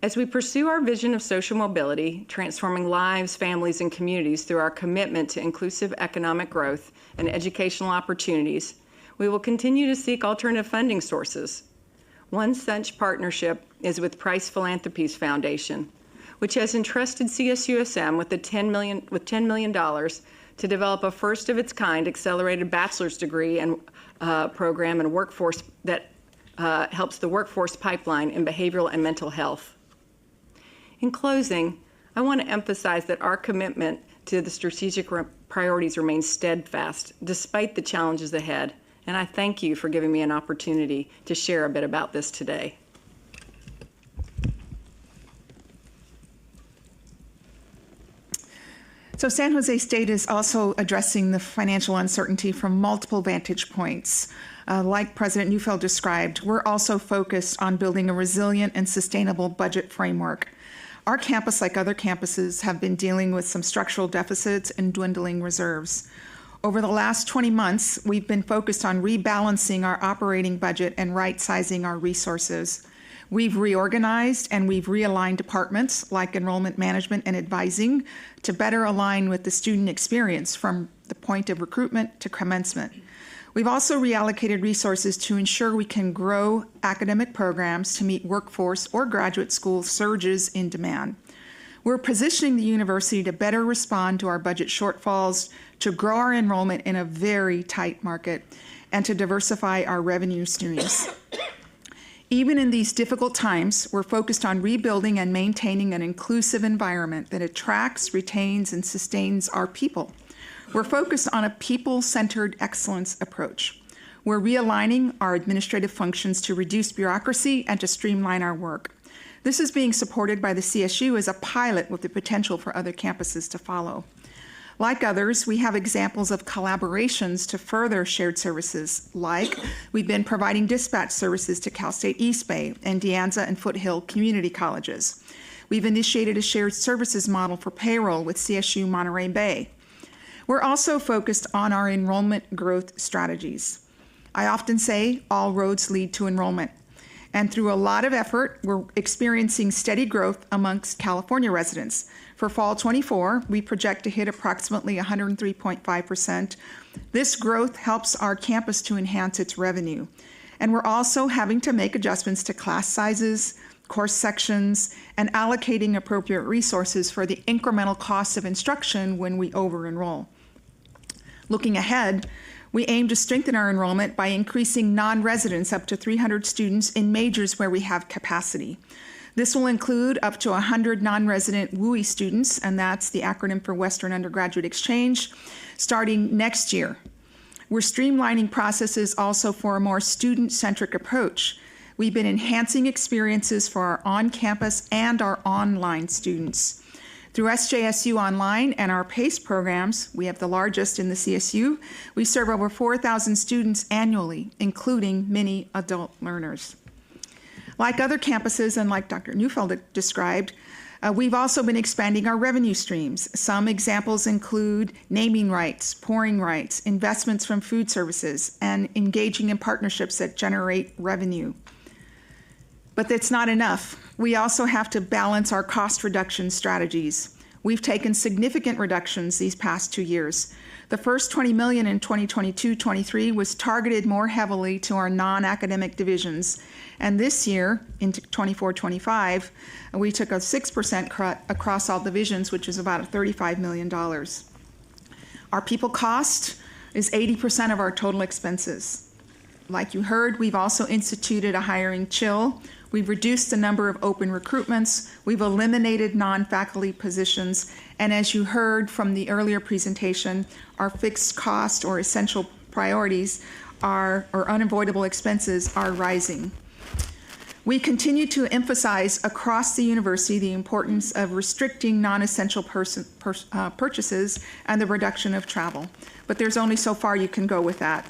As we pursue our vision of social mobility, transforming lives, families, and communities through our commitment to inclusive economic growth and educational opportunities, we will continue to seek alternative funding sources. One such partnership is with Price Philanthropies Foundation, which has entrusted CSUSM with $10 million to develop a first-of-its-kind accelerated bachelor's degree and program and workforce that helps the workforce pipeline in behavioral and mental health. In closing, I want to emphasize that our commitment to the strategic priorities remains steadfast despite the challenges ahead, and I thank you for giving me an opportunity to share a bit about this today. So San Jose State is also addressing the financial uncertainty from multiple vantage points. Like President Neufeld described, we're also focused on building a resilient and sustainable budget framework. Our campus, like other campuses, have been dealing with some structural deficits and dwindling reserves. Over the last 20 months, we've been focused on rebalancing our operating budget and right-sizing our resources. We've reorganized and we've realigned departments like enrollment management and advising to better align with the student experience from the point of recruitment to commencement. We've also reallocated resources to ensure we can grow academic programs to meet workforce or graduate school surges in demand. We're positioning the university to better respond to our budget shortfalls, to grow our enrollment in a very tight market, and to diversify our revenue streams. Even in these difficult times, we're focused on rebuilding and maintaining an inclusive environment that attracts, retains, and sustains our people. We're focused on a people-centered excellence approach. We're realigning our administrative functions to reduce bureaucracy and to streamline our work. This is being supported by the CSU as a pilot with the potential for other campuses to follow. Like others, we have examples of collaborations to further shared services, like we've been providing dispatch services to Cal State East Bay and De Anza and Foothill community colleges. We've initiated a shared services model for payroll with CSU Monterey Bay. We're also focused on our enrollment growth strategies. I often say all roads lead to enrollment. And through a lot of effort, we're experiencing steady growth amongst California residents. For fall 24, we project to hit approximately 103.5%. This growth helps our campus to enhance its revenue. And we're also having to make adjustments to class sizes, course sections, and allocating appropriate resources for the incremental costs of instruction when we over-enroll. Looking ahead, we aim to strengthen our enrollment by increasing non-residents up to 300 students in majors where we have capacity. This will include up to 100 non-resident WUI students, and that's the acronym for Western Undergraduate Exchange, starting next year. We're streamlining processes also for a more student-centric approach. We've been enhancing experiences for our on-campus and our online students. Through SJSU Online and our PACE programs, we have the largest in the CSU, we serve over 4,000 students annually, including many adult learners. Like other campuses and like Dr. Neufeld described, we've also been expanding our revenue streams. Some examples include naming rights, pouring rights, investments from food services, and engaging in partnerships that generate revenue. But that's not enough. We also have to balance our cost reduction strategies. We've taken significant reductions these past 2 years. The first $20 million in 2022-23 was targeted more heavily to our non-academic divisions. And this year, into 24-25, we took a 6% cut across all divisions, which is about $35 million. Our people cost is 80% of our total expenses. Like you heard, we've also instituted a hiring chill. We've reduced the number of open recruitments. We've eliminated non-faculty positions. And as you heard from the earlier presentation, our fixed cost or essential priorities or unavoidable expenses are rising. We continue to emphasize across the university the importance of restricting non-essential purchases and the reduction of travel. But there's only so far you can go with that.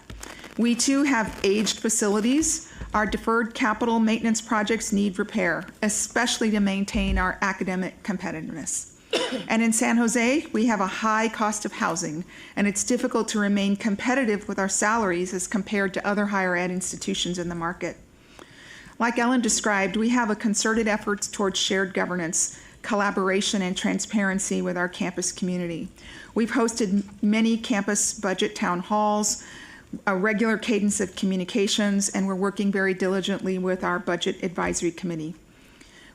We too have aged facilities. Our deferred capital maintenance projects need repair, especially to maintain our academic competitiveness. And in San Jose, we have a high cost of housing, and it's difficult to remain competitive with our salaries as compared to other higher ed institutions in the market. Like Ellen described, we have a concerted effort towards shared governance, collaboration, and transparency with our campus community. We've hosted many campus budget town halls, a regular cadence of communications, and we're working very diligently with our Budget Advisory Committee.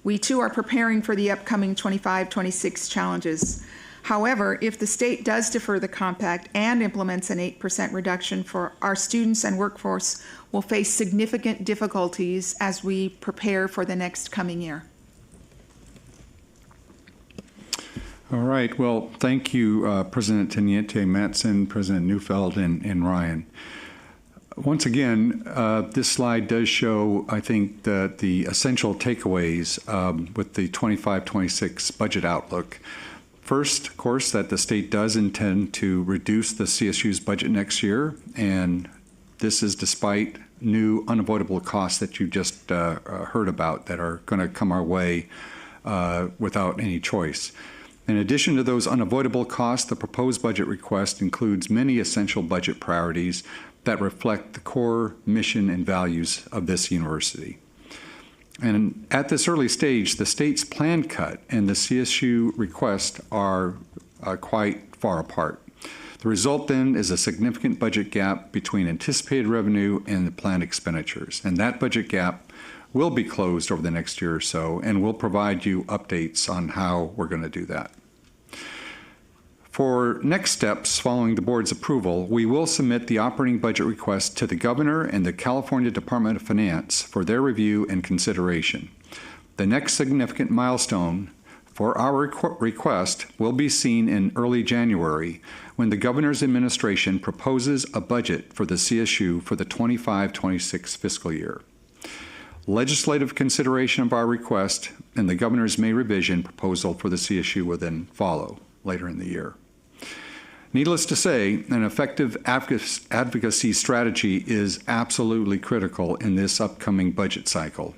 We too are preparing for the upcoming 25-26 challenges. However, if the state does defer the compact and implements an 8% reduction for our students and workforce, we'll face significant difficulties as we prepare for the next coming year. All right. Well, thank you, President Teniente Mattson, President Neufeld, and Ryan. Once again, this slide does show, I think, the essential takeaways with the 25-26 budget outlook. First, of course, that the state does intend to reduce the CSU's budget next year, and this is despite new unavoidable costs that you just heard about that are going to come our way without any choice. In addition to those unavoidable costs, the proposed budget request includes many essential budget priorities that reflect the core mission and values of this university. And at this early stage, the state's planned cut and the CSU request are quite far apart. The result then is a significant budget gap between anticipated revenue and the planned expenditures. And that budget gap will be closed over the next year or so, and we'll provide you updates on how we're going to do that. For next steps following the board's approval, we will submit the operating budget request to the governor and the California Department of Finance for their review and consideration. The next significant milestone for our request will be seen in early January when the governor's administration proposes a budget for the CSU for the 25-26 fiscal year. Legislative consideration of our request and the governor's May revision proposal for the CSU will then follow later in the year. Needless to say, an effective advocacy strategy is absolutely critical in this upcoming budget cycle.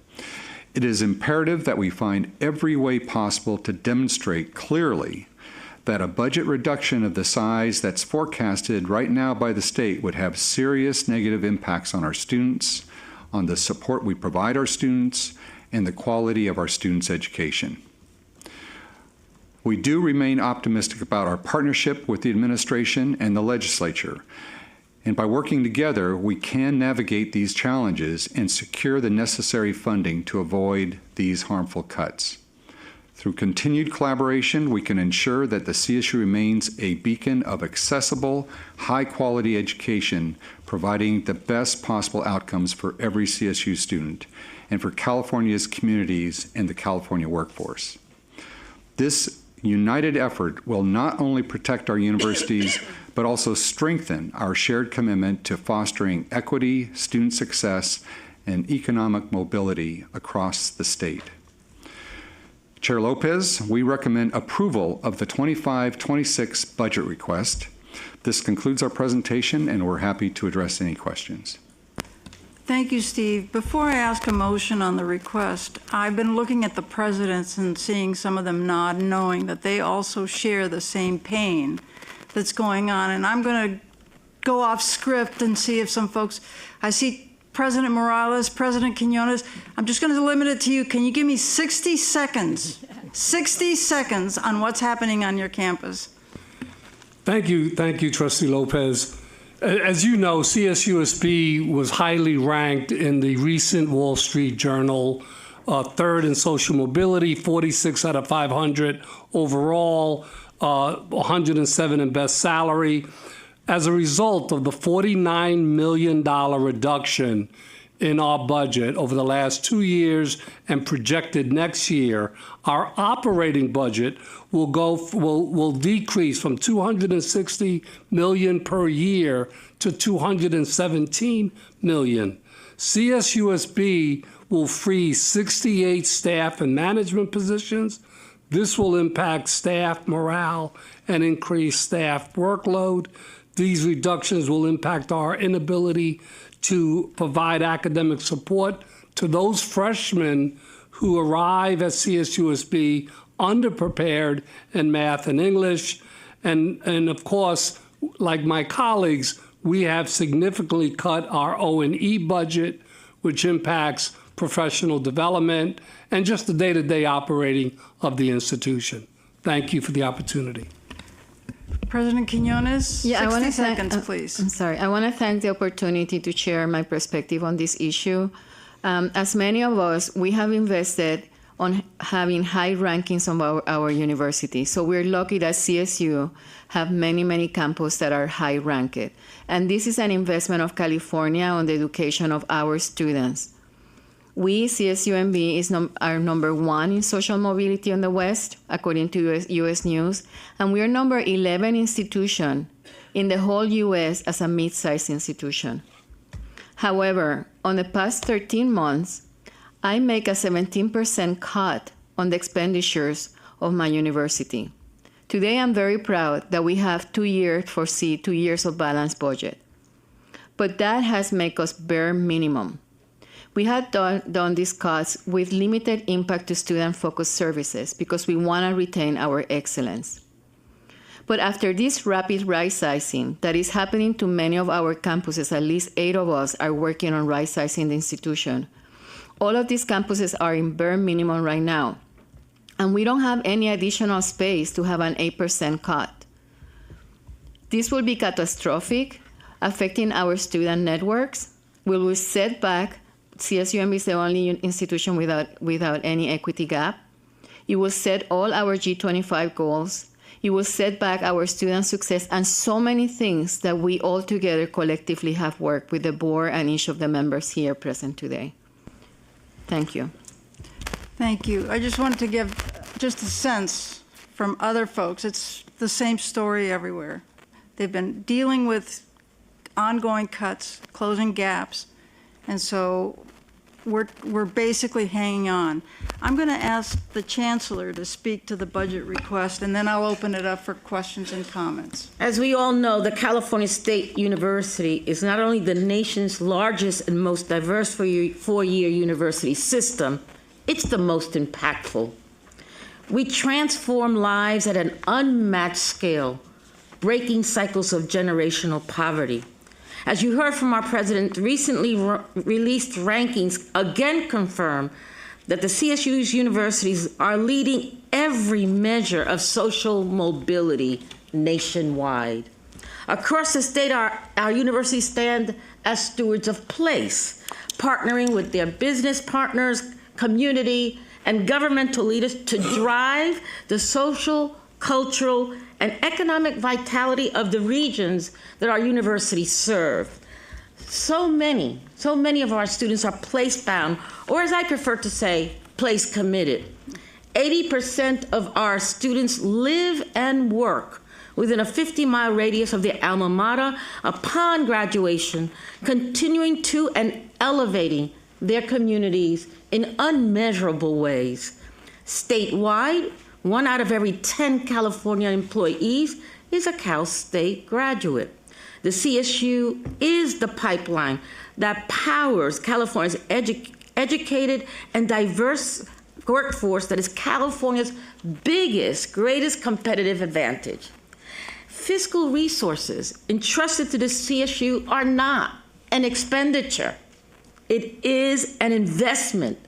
It is imperative that we find every way possible to demonstrate clearly that a budget reduction of the size that's forecasted right now by the state would have serious negative impacts on our students, on the support we provide our students, and the quality of our students' education. We do remain optimistic about our partnership with the administration and the legislature. And by working together, we can navigate these challenges and secure the necessary funding to avoid these harmful cuts. Through continued collaboration, we can ensure that the CSU remains a beacon of accessible, high-quality education, providing the best possible outcomes for every CSU student and for California's communities and the California workforce. This united effort will not only protect our universities, but also strengthen our shared commitment to fostering equity, student success, and economic mobility across the state. Chair Lopez, we recommend approval of the 25-26 budget request. This concludes our presentation, and we're happy to address any questions. Thank you, Steve. Before I ask a motion on the request, I've been looking at the presidents and seeing some of them nod, knowing that they also share the same pain that's going on. And I'm going to go off script and see if some folks, I see President Morales, President Quinones, I'm just going to limit it to you. Can you give me 60 seconds, 60 seconds on what's happening on your campus? Thank you, Trustee Lopez. As you know, CSUSB was highly ranked in the recent Wall Street Journal, third in social mobility, 46 out of 500 overall, 107 in best salary. As a result of the $49 million reduction in our budget over the last 2 years and projected next year, our operating budget will decrease from $260 million per year to $217 million. CSUSB will free 68 staff and management positions. This will impact staff morale and increase staff workload. These reductions will impact our inability to provide academic support to those freshmen who arrive at CSUSB underprepared in math and English. And of course, like my colleagues, we have significantly cut our O&E budget, which impacts professional development and just the day-to-day operating of the institution. Thank you for the opportunity. President Quinones, 60 seconds, please. I'm sorry. I want to thank the opportunity to share my perspective on this issue. As many of us, we have invested on having high rankings of our university. So we're lucky that CSU have many, many campuses that are high ranked. And this is an investment of California on the education of our students. We, CSUMB, are number 1 in social mobility in the West, according to U.S. News, and we are number 11 institution in the whole U.S. as a mid-sized institution. However, on the past 13 months, I make a 17% cut on the expenditures of my university. Today, I'm very proud that we have 2 years of balanced budget. But that has made us bare minimum. We had done these cuts with limited impact to student-focused services because we want to retain our excellence. But after this rapid right-sizing that is happening to many of our campuses, at least 8 of us are working on right-sizing the institution. All of these campuses are in bare minimum right now, and we don't have any additional space to have an 8% cut. This will be catastrophic, affecting our student networks. We will set back. CSUMB is the only institution without any equity gap. It will set all our G25 goals. It will set back our student success and so many things that we all together collectively have worked with the board and each of the members here present today. Thank you. Thank you. I just wanted to give just a sense from other folks. It's the same story everywhere. They've been dealing with ongoing cuts, closing gaps, and so we're basically hanging on. I'm going to ask the Chancellor to speak to the budget request, and then I'll open it up for questions and comments. As we all know, the California State University is not only the nation's largest and most diverse four-year university system, it's the most impactful. We transform lives at an unmatched scale, breaking cycles of generational poverty. As you heard from our president, recently released rankings again confirm that the CSU's universities are leading every measure of social mobility nationwide. Across the state, our universities stand as stewards of place, partnering with their business partners, community, and governmental leaders to drive the social, cultural, and economic vitality of the regions that our universities serve. So many of our students are place-bound, or as I prefer to say, place-committed. 80% of our students live and work within a 50-mile radius of their alma mater upon graduation, continuing to and elevating their communities in unmeasurable ways. Statewide, 1 out of every 10 California employees is a Cal State graduate. The CSU is the pipeline that powers California's educated and diverse workforce that is California's biggest, greatest competitive advantage. Fiscal resources entrusted to the CSU are not an expenditure. It is an investment,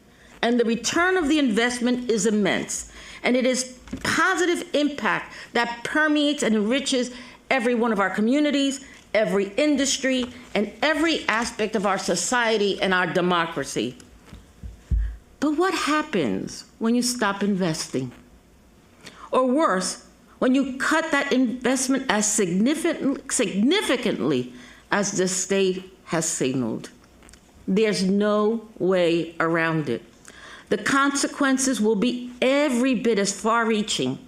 and the return of the investment is immense. And it is positive impact that permeates and enriches every one of our communities, every industry, and every aspect of our society and our democracy. But what happens when you stop investing? Or worse, when you cut that investment as significantly as the state has signaled? There's no way around it. The consequences will be every bit as far-reaching,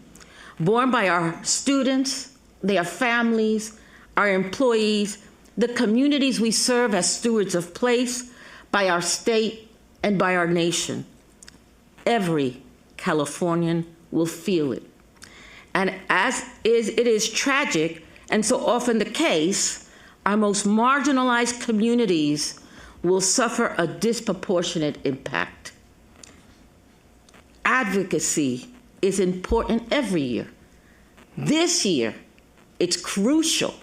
borne by our students, their families, our employees, the communities we serve as stewards of place, by our state, and by our nation. Every Californian will feel it. And as it is tragic, and so often the case, our most marginalized communities will suffer a disproportionate impact. Advocacy is important every year. This year, it's crucial,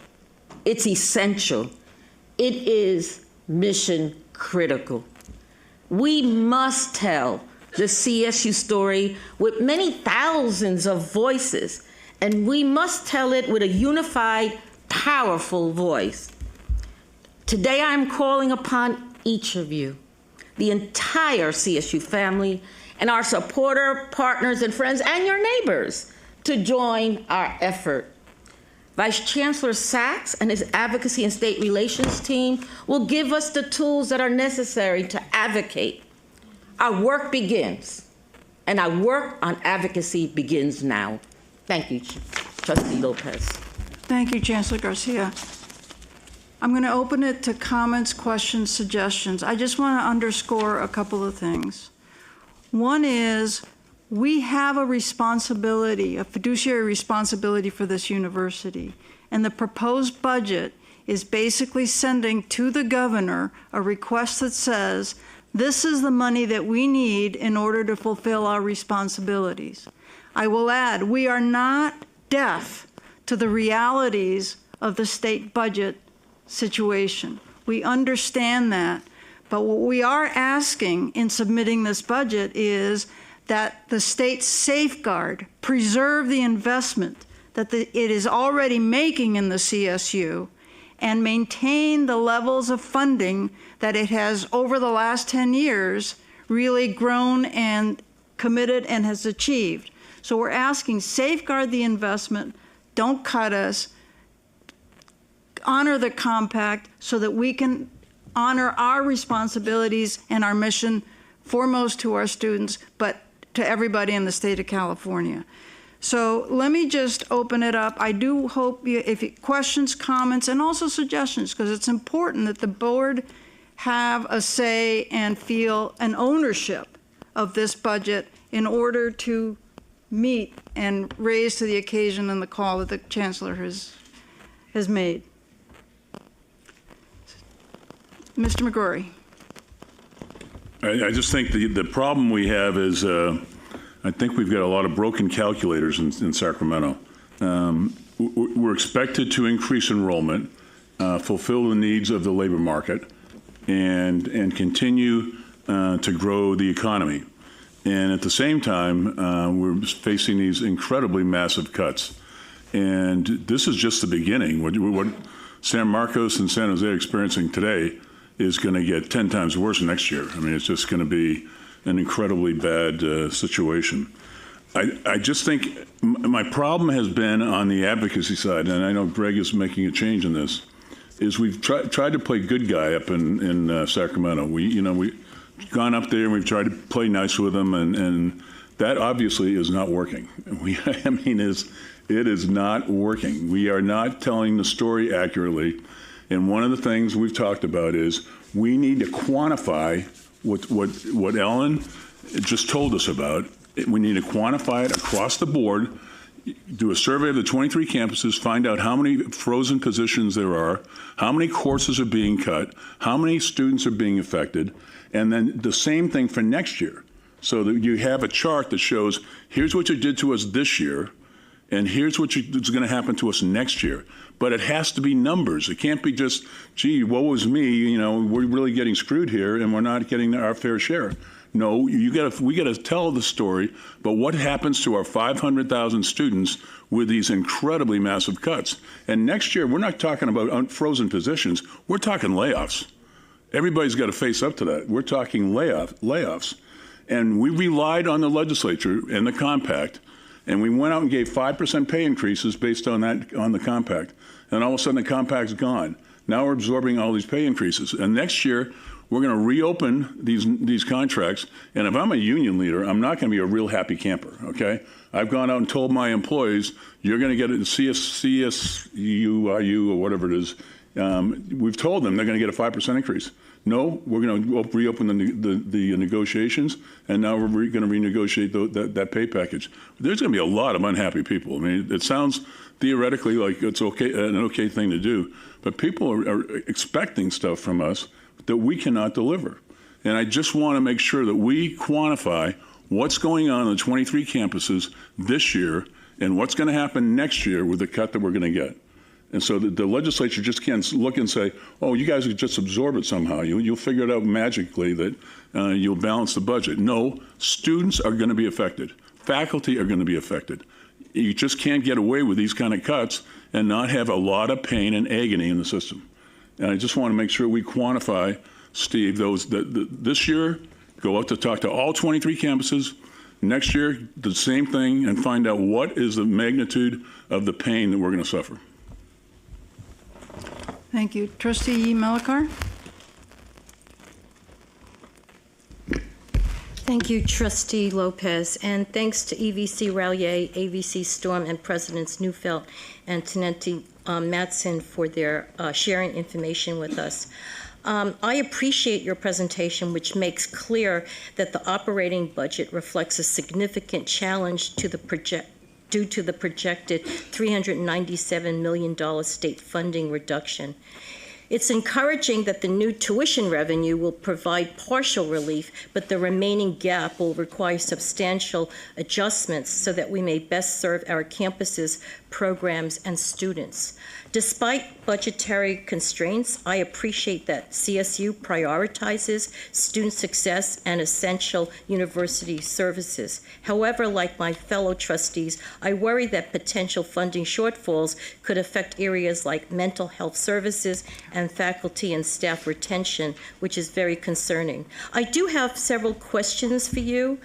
it's essential, it is mission critical. We must tell the CSU story with many thousands of voices, and we must tell it with a unified, powerful voice. Today, I'm calling upon each of you, the entire CSU family, and our supporter, partners, and friends, and your neighbors, to join our effort. Vice Chancellor Sachs and his Advocacy and State Relations team will give us the tools that are necessary to advocate. Our work begins, and our work on advocacy begins now. Thank you, Trustee Lopez. Thank you, Chancellor Garcia. I'm going to open it to comments, questions, suggestions. I just want to underscore a couple of things. One is we have a responsibility, a fiduciary responsibility for this university, and the proposed budget is basically sending to the governor a request that says, this is the money that we need in order to fulfill our responsibilities. I will add, we are not deaf to the realities of the state budget situation. We understand that. But what we are asking in submitting this budget is that the state safeguard, preserve the investment that it is already making in the CSU, and maintain the levels of funding that it has over the last 10 years really grown and committed and has achieved. So we're asking, safeguard the investment, don't cut us, honor the compact so that we can honor our responsibilities and our mission, foremost to our students, but to everybody in the state of California. So let me just open it up. I do hope questions, comments, and also suggestions, because it's important that the board have a say and feel an ownership of this budget in order to meet and raise to the occasion and the call that the Chancellor has made. Mr. McGrory. I just think the problem we have is I think we've got a lot of broken calculators in Sacramento. We're expected to increase enrollment, fulfill the needs of the labor market, and continue to grow the economy. And at the same time, we're facing these incredibly massive cuts. And this is just the beginning. What San Marcos and San Jose are experiencing today is going to get 10 times worse next year. I mean, it's just going to be an incredibly bad situation. I just think my problem has been on the advocacy side, and I know Greg is making a change in this, is we've tried to play good guy up in Sacramento. We've gone up there and we've tried to play nice with them and That obviously is not working. It is not working. We are not telling the story accurately. And one of the things we've talked about is we need to quantify what Ellen just told us about. We need to quantify it across the board, do a survey of the 23 campuses, find out how many frozen positions there are, how many courses are being cut, how many students are being affected, and then the same thing for next year. So that you have a chart that shows, here's what you did to us this year, and here's what's going to happen to us next year. But it has to be numbers. It can't be just, gee, woe is me, we're really getting screwed here and we're not getting our fair share. No, we got to tell the story, but what happens to our 500,000 students with these incredibly massive cuts? And next year, we're not talking about frozen positions. We're talking layoffs. Everybody's got to face up to that. We're talking layoffs. And we relied on the legislature and the compact, and we went out and gave 5% pay increases based on the compact. And all of a sudden, the compact's gone. Now we're absorbing all these pay increases. And next year, we're going to reopen these contracts. And if I'm a union leader, I'm not going to be a real happy camper, okay? I've gone out and told my employees, you're going to get it in CSU, or whatever it is. We've told them they're going to get a 5% increase. No, we're going to reopen the negotiations, and now we're going to renegotiate that pay package. There's going to be a lot of unhappy people. I mean, it sounds theoretically like it's an okay thing to do, but people are expecting stuff from us that we cannot deliver. And I just want to make sure that we quantify what's going on the 23 campuses this year and what's going to happen next year with the cut that we're going to get. And so the legislature just can't look and say, oh, you guys could just absorb it somehow. You'll figure it out magically that you'll balance the budget. No, students are going to be affected. Faculty are going to be affected. You just can't get away with these kind of cuts and not have a lot of pain and agony in the system. And I just want to make sure we quantify, Steve, this year, go out to talk to all 23 campuses. Next year, the same thing, and find out what is the magnitude of the pain that we're going to suffer. Thank you. Trustee Melikar? Thank you, Trustee Lopez, and thanks to EVC Razie, AVC Storm, and Presidents Neufeld and Tenenti Matson for their sharing information with us. I appreciate your presentation, which makes clear that the operating budget reflects a significant challenge due to the projected $397 million state funding reduction. It's encouraging that the new tuition revenue will provide partial relief, but the remaining gap will require substantial adjustments so that we may best serve our campuses, programs, and students. Despite budgetary constraints, I appreciate that CSU prioritizes student success and essential university services. However, like my fellow trustees, I worry that potential funding shortfalls could affect areas like mental health services and faculty and staff retention, which is very concerning. I do have several questions for you,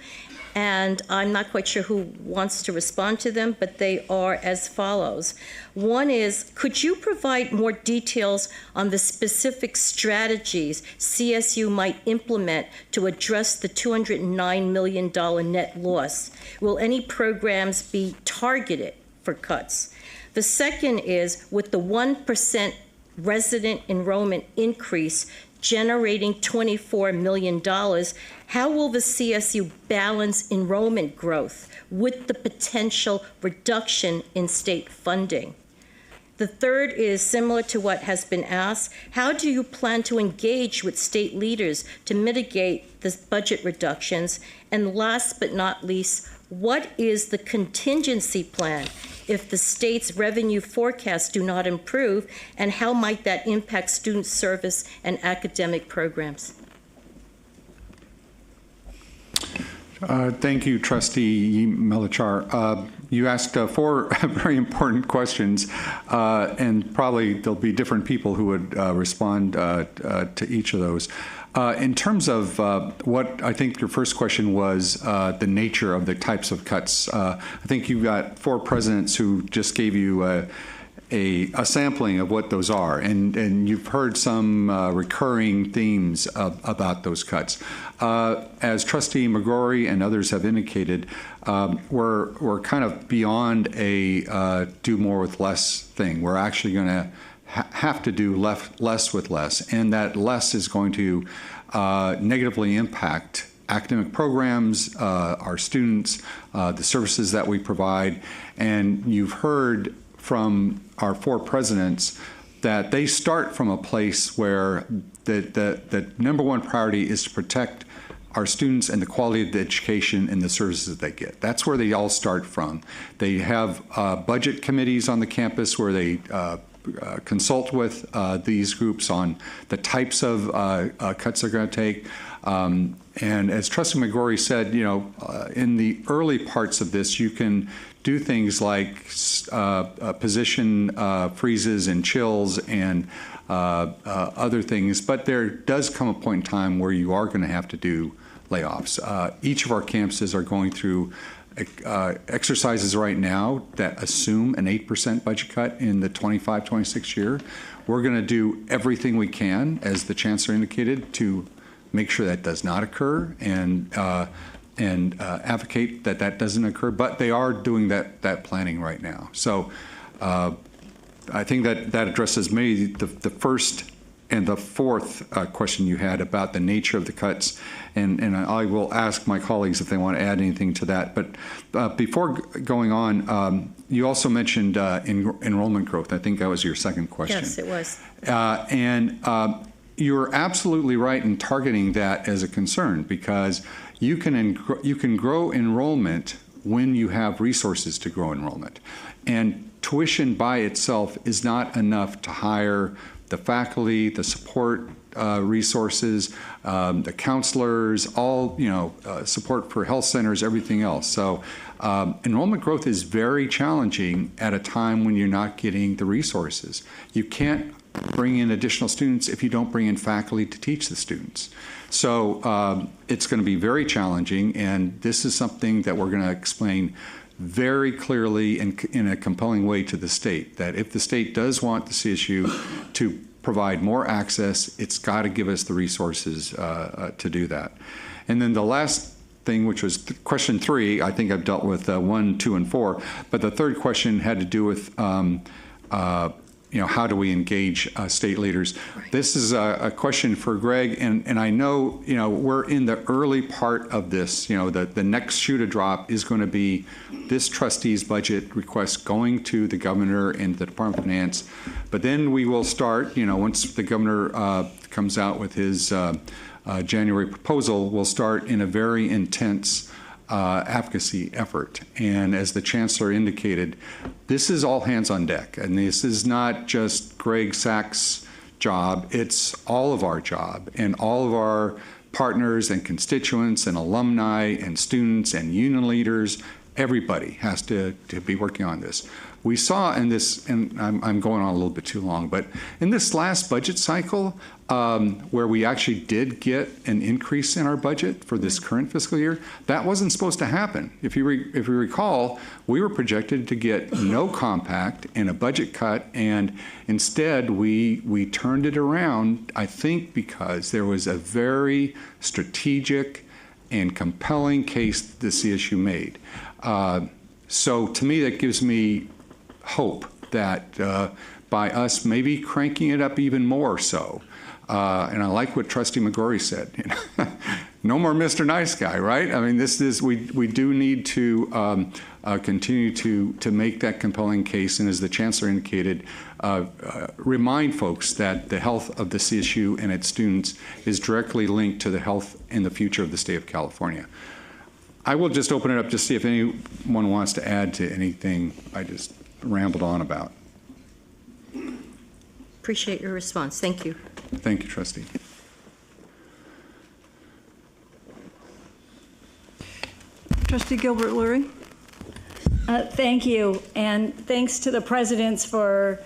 and I'm not quite sure who wants to respond to them, but they are as follows. One is, could you provide more details on the specific strategies CSU might implement to address the $209 million net loss? Will any programs be targeted for cuts? The second is, with the 1% resident enrollment increase generating $24 million, how will the CSU balance enrollment growth with the potential reduction in state funding? The third is similar to what has been asked. How do you plan to engage with state leaders to mitigate the budget reductions? And last but not least, what is the contingency plan if the state's revenue forecasts do not improve, and how might that impact student service and academic programs? Thank you, Trustee Melikar. You asked four very important questions, and probably there'll be different people who would respond to each of those. In terms of what I think your first question was, the nature of the types of cuts, I think you've got four presidents who just gave you a sampling of what those are, and you've heard some recurring themes about those cuts. As Trustee McGrory and others have indicated, we're kind of beyond a do more with less thing. We're actually going to have to do less with less, and that less is going to negatively impact academic programs, our students, the services that we provide. And you've heard from our 4 presidents that they start from a place where the number one priority is to protect our students and the quality of the education and the services they get. That's where they all start from. They have budget committees on the campus where they consult with these groups on the types of cuts they're going to take. And as Trustee McGrory said, in the early parts of this, you can do things like position freezes and chills and other things, but there does come a point in time where you are going to have to do layoffs. Each of our campuses are going through exercises right now that assume an 8% budget cut in the 25-26 year. We're going to do everything we can, as the Chancellor indicated, to make sure that does not occur and advocate that that doesn't occur. But they are doing that planning right now. So I think that addresses maybe the first and the fourth question you had about the nature of the cuts, and I will ask my colleagues if they want to add anything to that. But before going on, you also mentioned enrollment growth. I think that was your second question. Yes, it was. And you're absolutely right in targeting that as a concern, because you can grow enrollment when you have resources to grow enrollment. And tuition by itself is not enough to hire the faculty, the support resources, the counselors, all, support for health centers, everything else. So enrollment growth is very challenging at a time when you're not getting the resources. You can't bring in additional students if you don't bring in faculty to teach the students. So it's going to be very challenging, and this is something that we're going to explain very clearly and in a compelling way to the state, that if the state does want the CSU to provide more access, it's got to give us the resources to do that. And then the last thing, which was question 3, I think I've dealt with 1, 2, and 4, but the third question had to do with how do we engage state leaders? Right. This is a question for Greg, and I know, we're in the early part of this. The next shoe to drop is going to be this trustee's budget request going to the governor and the Department of Finance. But then we will start, once the governor comes out with his January proposal, we'll start in a very intense advocacy effort. And as the Chancellor indicated, this is all hands on deck. And this is not just Greg Sachs' job, it's all of our job. And all of our partners and constituents and alumni and students and union leaders, everybody has to be working on this. We saw in this, and I'm going on a little bit too long, but in this last budget cycle, where we actually did get an increase in our budget for this current fiscal year, that wasn't supposed to happen. If you recall, we were projected to get no compact and a budget cut, and instead we turned it around, I think because there was a very strategic and compelling case the CSU made. So to me, that gives me hope that by us maybe cranking it up even more so, and I like what Trustee McGrory said, no more Mr. Nice Guy, right? I mean, we do need to continue to make that compelling case, and as the Chancellor indicated, remind folks that the health of the CSU and its students is directly linked to the health and the future of the state of California. I will just open it up to see if anyone wants to add to anything I just rambled on about. Appreciate your response. Thank you. Thank you, Trustee. Trustee Gilbert-Lurie. Thank you, and thanks to the presidents for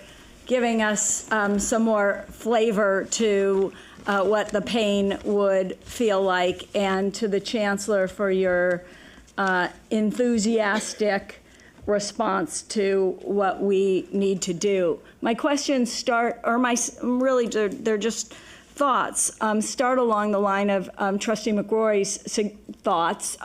giving us some more flavor to what the pain would feel like, and to the Chancellor for your enthusiastic response to what we need to do. My questions start, or they're just thoughts, start along the line of Trustee McRory's thoughts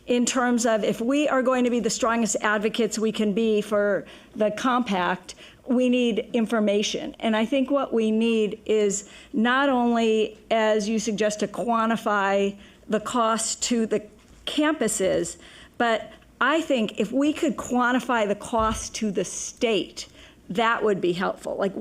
in terms of if we are going to be the strongest advocates we can be for the compact, we need information. And I think what we need is not only, as you suggest, to quantify the cost to the campuses, but I think if we could quantify the cost to the state, that would be helpful. Like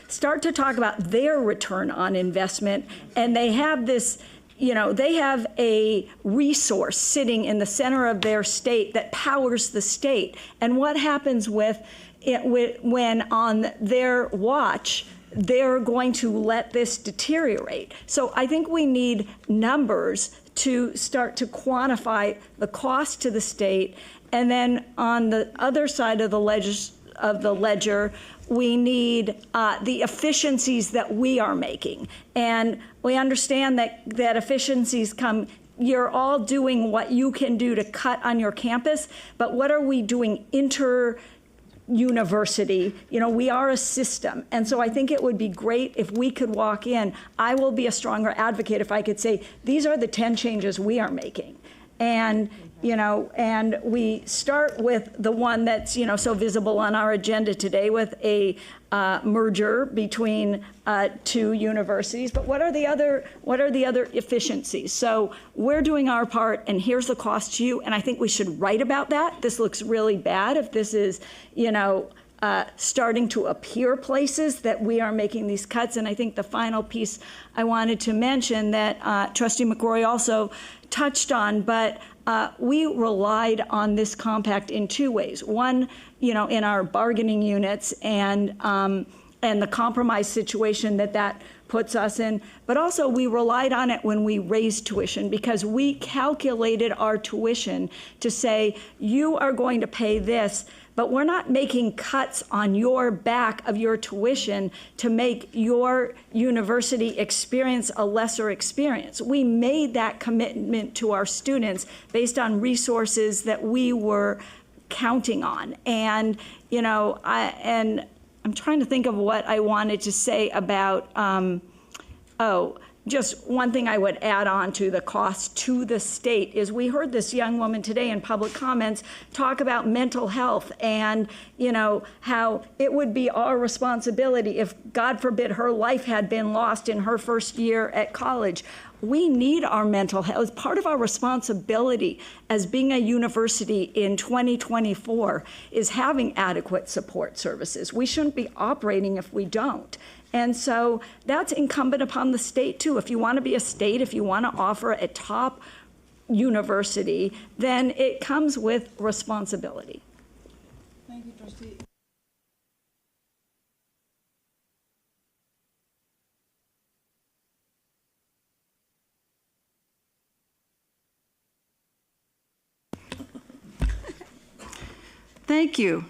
start to talk about their return on investment, and they have this, they have a resource sitting in the center of their state that powers the state. And what happens when on their watch, they're going to let this deteriorate. So I think we need numbers to start to quantify the cost to the state. And then on the other side of the ledger, we need the efficiencies that we are making. And we understand that efficiencies come, you're all doing what you can do to cut on your campus, but what are we doing inter-university? We are a system. And so I think it would be great if we could walk in. I will be a stronger advocate if I could say, these are the 10 changes we are making. And and we start with the one that's, so visible on our agenda today with a merger between two universities. But what are the other efficiencies? So we're doing our part, and here's the cost to you. And I think we should write about that. This looks really bad if this is, starting to appear places that we are making these cuts. And I think the final piece I wanted to mention that Trustee McRory also touched on, but we relied on this compact in two ways. One, in our bargaining units and the compromise situation that puts us in, but also we relied on it when we raised tuition, because we calculated our tuition to say, you are going to pay this, but we're not making cuts on your back of your tuition to make your university experience a lesser experience. We made that commitment to our students based on resources that we were counting on. And, I'm trying to think of what I wanted to say about, just one thing I would add on to the cost to the state is we heard this young woman today in public comments talk about mental health and, how it would be our responsibility if, God forbid, her life had been lost in her first year at college. We need our mental health. It's part of our responsibility as being a university in 2024 is having adequate support services. We shouldn't be operating if we don't. And so that's incumbent upon the state too. If you want to be a state, if you want to offer a top university, then it comes with responsibility. Thank you, Trustee. Thank you.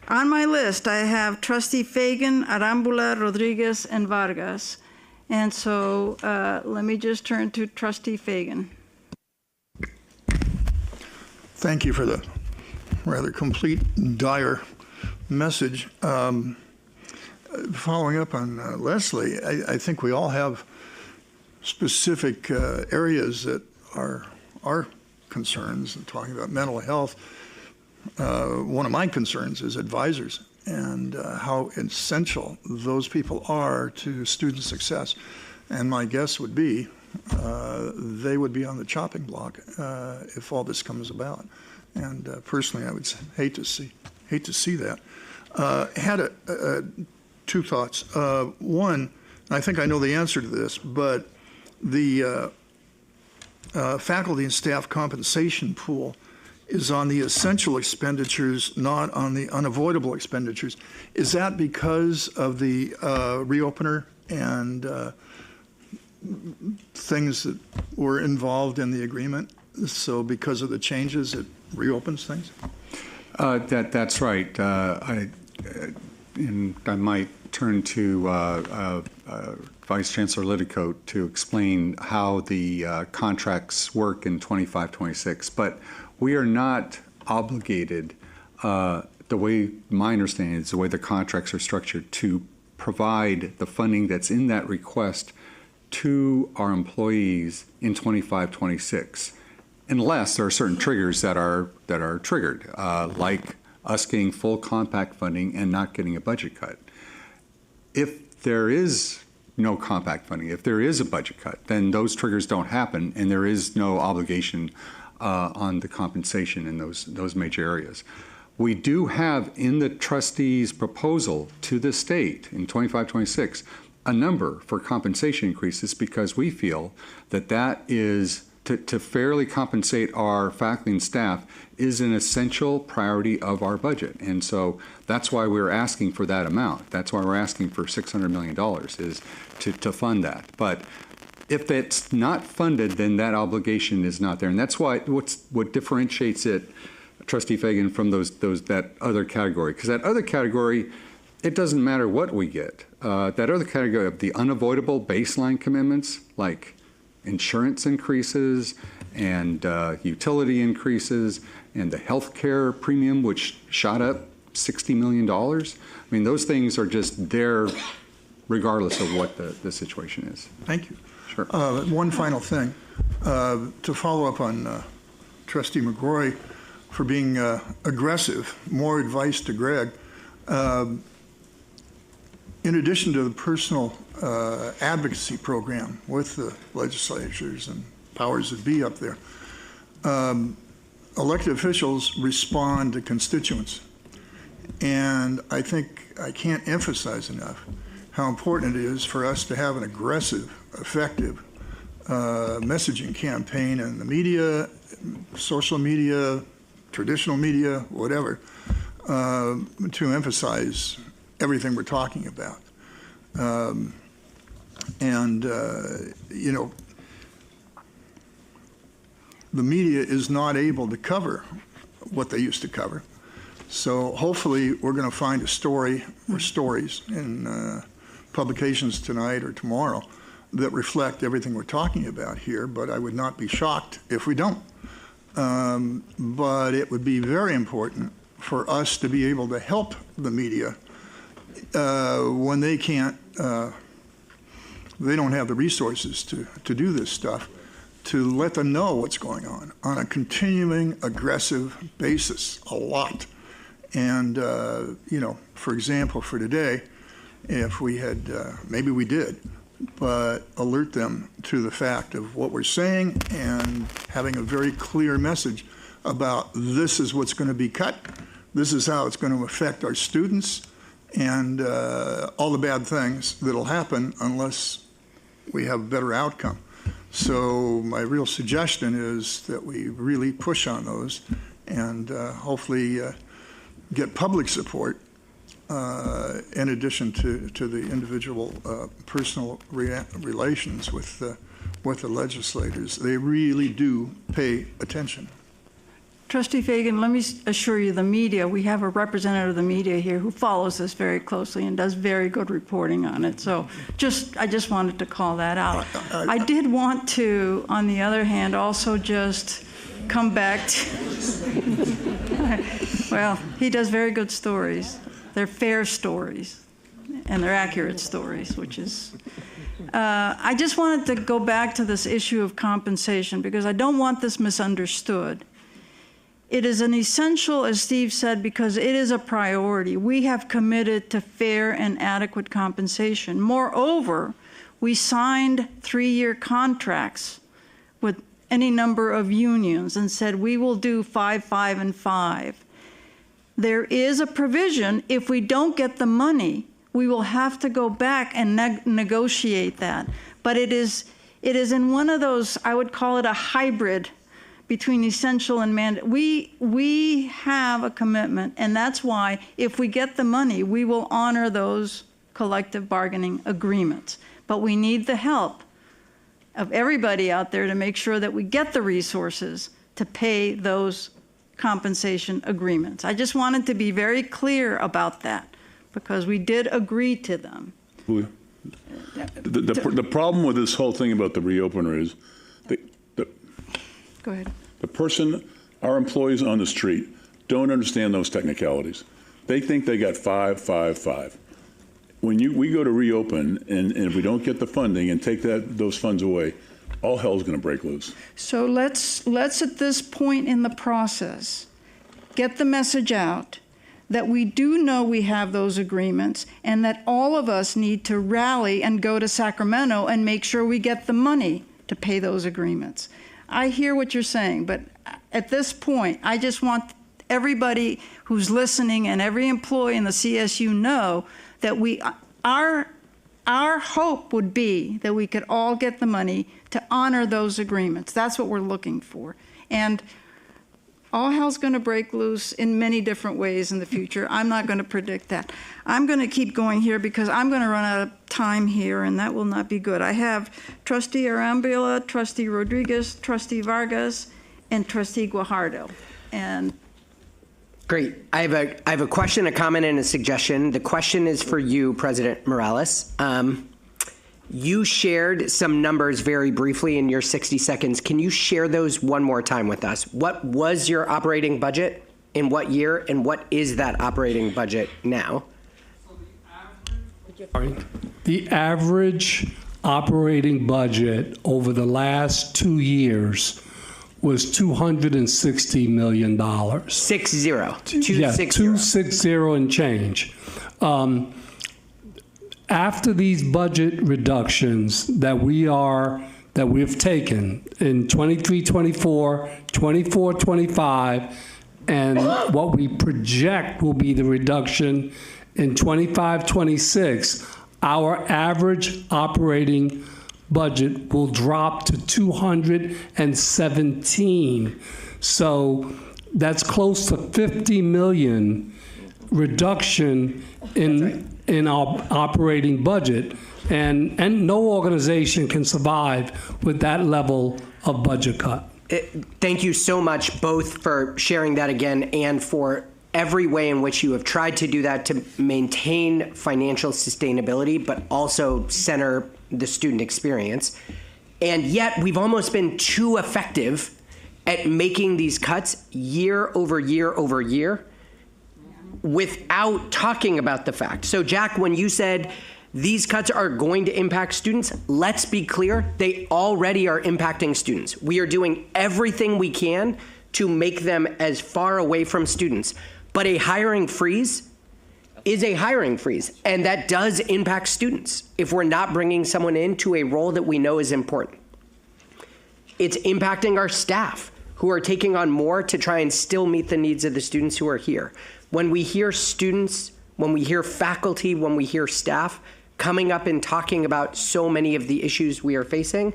On my list, I have Trustee Fagan, Arambula, Rodriguez, and Vargas. And so let me just turn to Trustee Fagan. Thank you for the rather complete and dire message. Following up on Leslie, I think we all have specific areas that are our concerns. And talking about mental health, one of my concerns is advisors and how essential those people are to student success. And my guess would be they would be on the chopping block if all this comes about. And personally, I would hate to see that. Had two thoughts. One, I think I know the answer to this, but the faculty and staff compensation pool is on the essential expenditures, not on the unavoidable expenditures. Is that because of the reopener and things that were involved in the agreement? So because of the changes, it reopens things? That's right. I might turn to Vice Chancellor Liddicoat to explain how the contracts work in 25-26. But we are not obligated, the way my understanding is, the way the contracts are structured, to provide the funding that's in that request to our employees in 25-26, unless there are certain triggers that are triggered, like us getting full compact funding and not getting a budget cut. If there is no compact funding, if there is a budget cut, then those triggers don't happen, and there is no obligation on the compensation in those major areas. We do have in the trustees' proposal to the state in 25-26 a number for compensation increases, because we feel that that is, to fairly compensate our faculty and staff, is an essential priority of our budget. And so that's why we're asking for that amount. That's why we're asking for $600 million, is to fund that. But if it's not funded, then that obligation is not there. And that's why what differentiates it, Trustee Fagan, from that other category. Because that other category, it doesn't matter what we get. That other category of the unavoidable baseline commitments, like insurance increases and utility increases and the health care premium, which shot up $60 million. I mean, those things are just there regardless of what the situation is. Thank you. Sure. One final thing, to follow up on Trustee McGrory for being aggressive, more advice to Greg. In addition to the personal advocacy program with the legislatures and powers that be up there, elected officials respond to constituents. And I think I can't emphasize enough how important it is for us to have an aggressive, effective messaging campaign in the media, social media, traditional media, whatever, to emphasize everything we're talking about. You know, the media is not able to cover what they used to cover. So hopefully we're going to find a story or stories in publications tonight or tomorrow that reflect everything we're talking about here, but I would not be shocked if we don't. But it would be very important for us to be able to help the media when they can't, they don't have the resources to do this stuff, to let them know what's going on a continuing aggressive basis, a lot. And, you know, for example, for today, if we had, maybe we did, but alert them to the fact of what we're saying and having a very clear message about this is what's going to be cut, this is how it's going to affect our students, and all the bad things that'll happen unless we have a better outcome. So my real suggestion is that we really push on those and hopefully get public support in addition to the individual personal relations with the legislators. They really do pay attention. Trustee Fagan, let me assure you, the media, we have a representative of the media here who follows this very closely and does very good reporting on it. So I just wanted to call that out. I did want to, on the other hand, also just come back to, well, he does very good stories. They're fair stories and they're accurate stories, which is, I just wanted to go back to this issue of compensation because I don't want this misunderstood. It is an essential, as Steve said, because it is a priority. We have committed to fair and adequate compensation. Moreover, we signed 3-year contracts with any number of unions and said we will do 5, 5, and 5. There is a provision, if we don't get the money, we will have to go back and negotiate that. But it is in one of those, I would call it a hybrid between essential and mandatory. We have a commitment, and that's why if we get the money, we will honor those collective bargaining agreements. But we need the help of everybody out there to make sure that we get the resources to pay those compensation agreements. I just wanted to be very clear about that because we did agree to them. The problem with this whole thing about the reopener is Go ahead. the person, our employees on the street, don't understand those technicalities. They think they got 5, 5, 5. When we go to reopen, and if we don't get the funding and take those funds away, all hell's going to break loose. So let's at this point in the process get the message out that we do know we have those agreements and that all of us need to rally and go to Sacramento and make sure we get the money to pay those agreements. I hear what you're saying, but at this point, I just want everybody who's listening and every employee in the CSU know that our hope would be that we could all get the money to honor those agreements. That's what we're looking for. And all hell's going to break loose in many different ways in the future. I'm not going to predict that. I'm going to keep going here because I'm going to run out of time here, and that will not be good. I have Trustee Arambula, Trustee Rodriguez, Trustee Vargas, and Trustee Guajardo. And great. I have a question, a comment, and a suggestion. The question is for you, President Morales. You shared some numbers very briefly in your 60 seconds. Can you share those one more time with us? What was your operating budget in what year, and what is that operating budget now? The average operating budget over the last 2 years was $260 million. 60. Yeah, 260 and change. After these budget reductions that we've taken in 23-24, 24-25, and what we project will be the reduction in 25-26, our average operating budget will drop to 217. So that's close to 50 million reduction in our operating budget, and no organization can survive with that level of budget cut. Thank you so much both for sharing that again and for every way in which you have tried to do that to maintain financial sustainability, but also center the student experience. And yet we've almost been too effective at making these cuts year over year over year without talking about the fact. So Jack, when you said these cuts are going to impact students, let's be clear, they already are impacting students. We are doing everything we can to make them as far away from students. But a hiring freeze is a hiring freeze, and that does impact students if we're not bringing someone into a role that we know is important. It's impacting our staff who are taking on more to try and still meet the needs of the students who are here. When we hear students, when we hear faculty, when we hear staff coming up and talking about so many of the issues we are facing,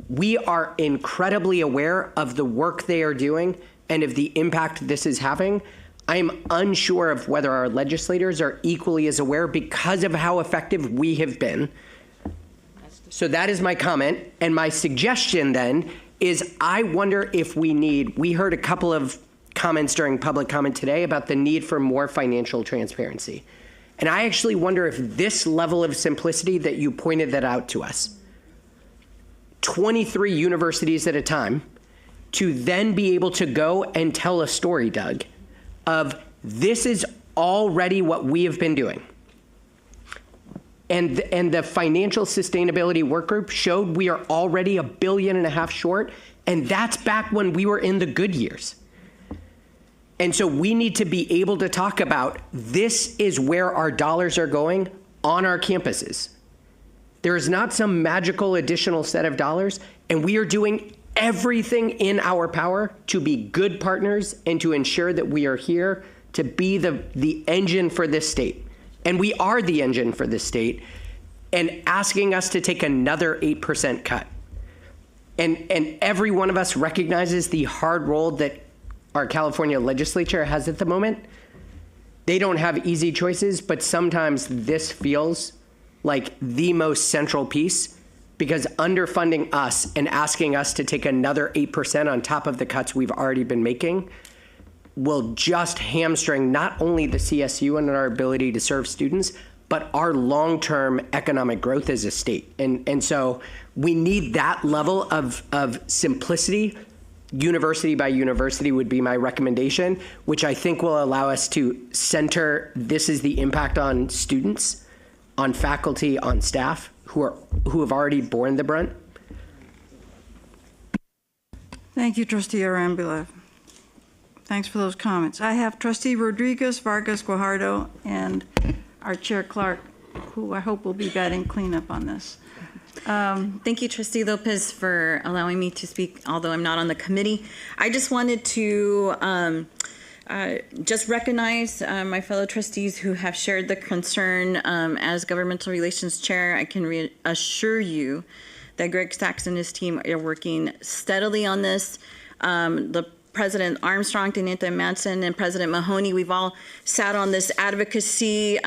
we are incredibly aware of the work they are doing and of the impact this is having. I'm unsure of whether our legislators are equally as aware because of how effective we have been. So that is my comment. And my suggestion then is I wonder if we heard a couple of comments during public comment today about the need for more financial transparency. And I actually wonder if this level of simplicity that you pointed that out to us, 23 universities at a time, to then be able to go and tell a story, Doug, of this is already what we have been doing. And the financial sustainability work group showed we are already $1.5 billion short, and that's back when we were in the good years. And so we need to be able to talk about this is where our dollars are going on our campuses. There is not some magical additional set of dollars, and we are doing everything in our power to be good partners and to ensure that we are here to be the engine for this state. And we are the engine for this state, and asking us to take another 8% cut. And every one of us recognizes the hard role that our California legislature has at the moment. They don't have easy choices, but sometimes this feels like the most central piece, because underfunding us and asking us to take another 8% on top of the cuts we've already been making will just hamstring not only the CSU and our ability to serve students, but our long-term economic growth as a state. And so we need that level of simplicity university by university would be my recommendation, which I think will allow us to center this is the impact on students, on faculty, on staff who have already borne the brunt. Thank you, Trustee Arambula. Thanks for those comments. I have Trustee Rodriguez, Vargas, Guajardo, and our Chair Clark, who I hope will be batting cleanup on this. Thank you, Trustee Lopez, for allowing me to speak, although I'm not on the committee. I just wanted to just recognize my fellow trustees who have shared the concern. As Governmental Relations Chair, I can reassure you that Greg Sachs and his team are working steadily on this. The President Armstrong, Teniente Manson, and President Mahoney, we've all sat on this advocacy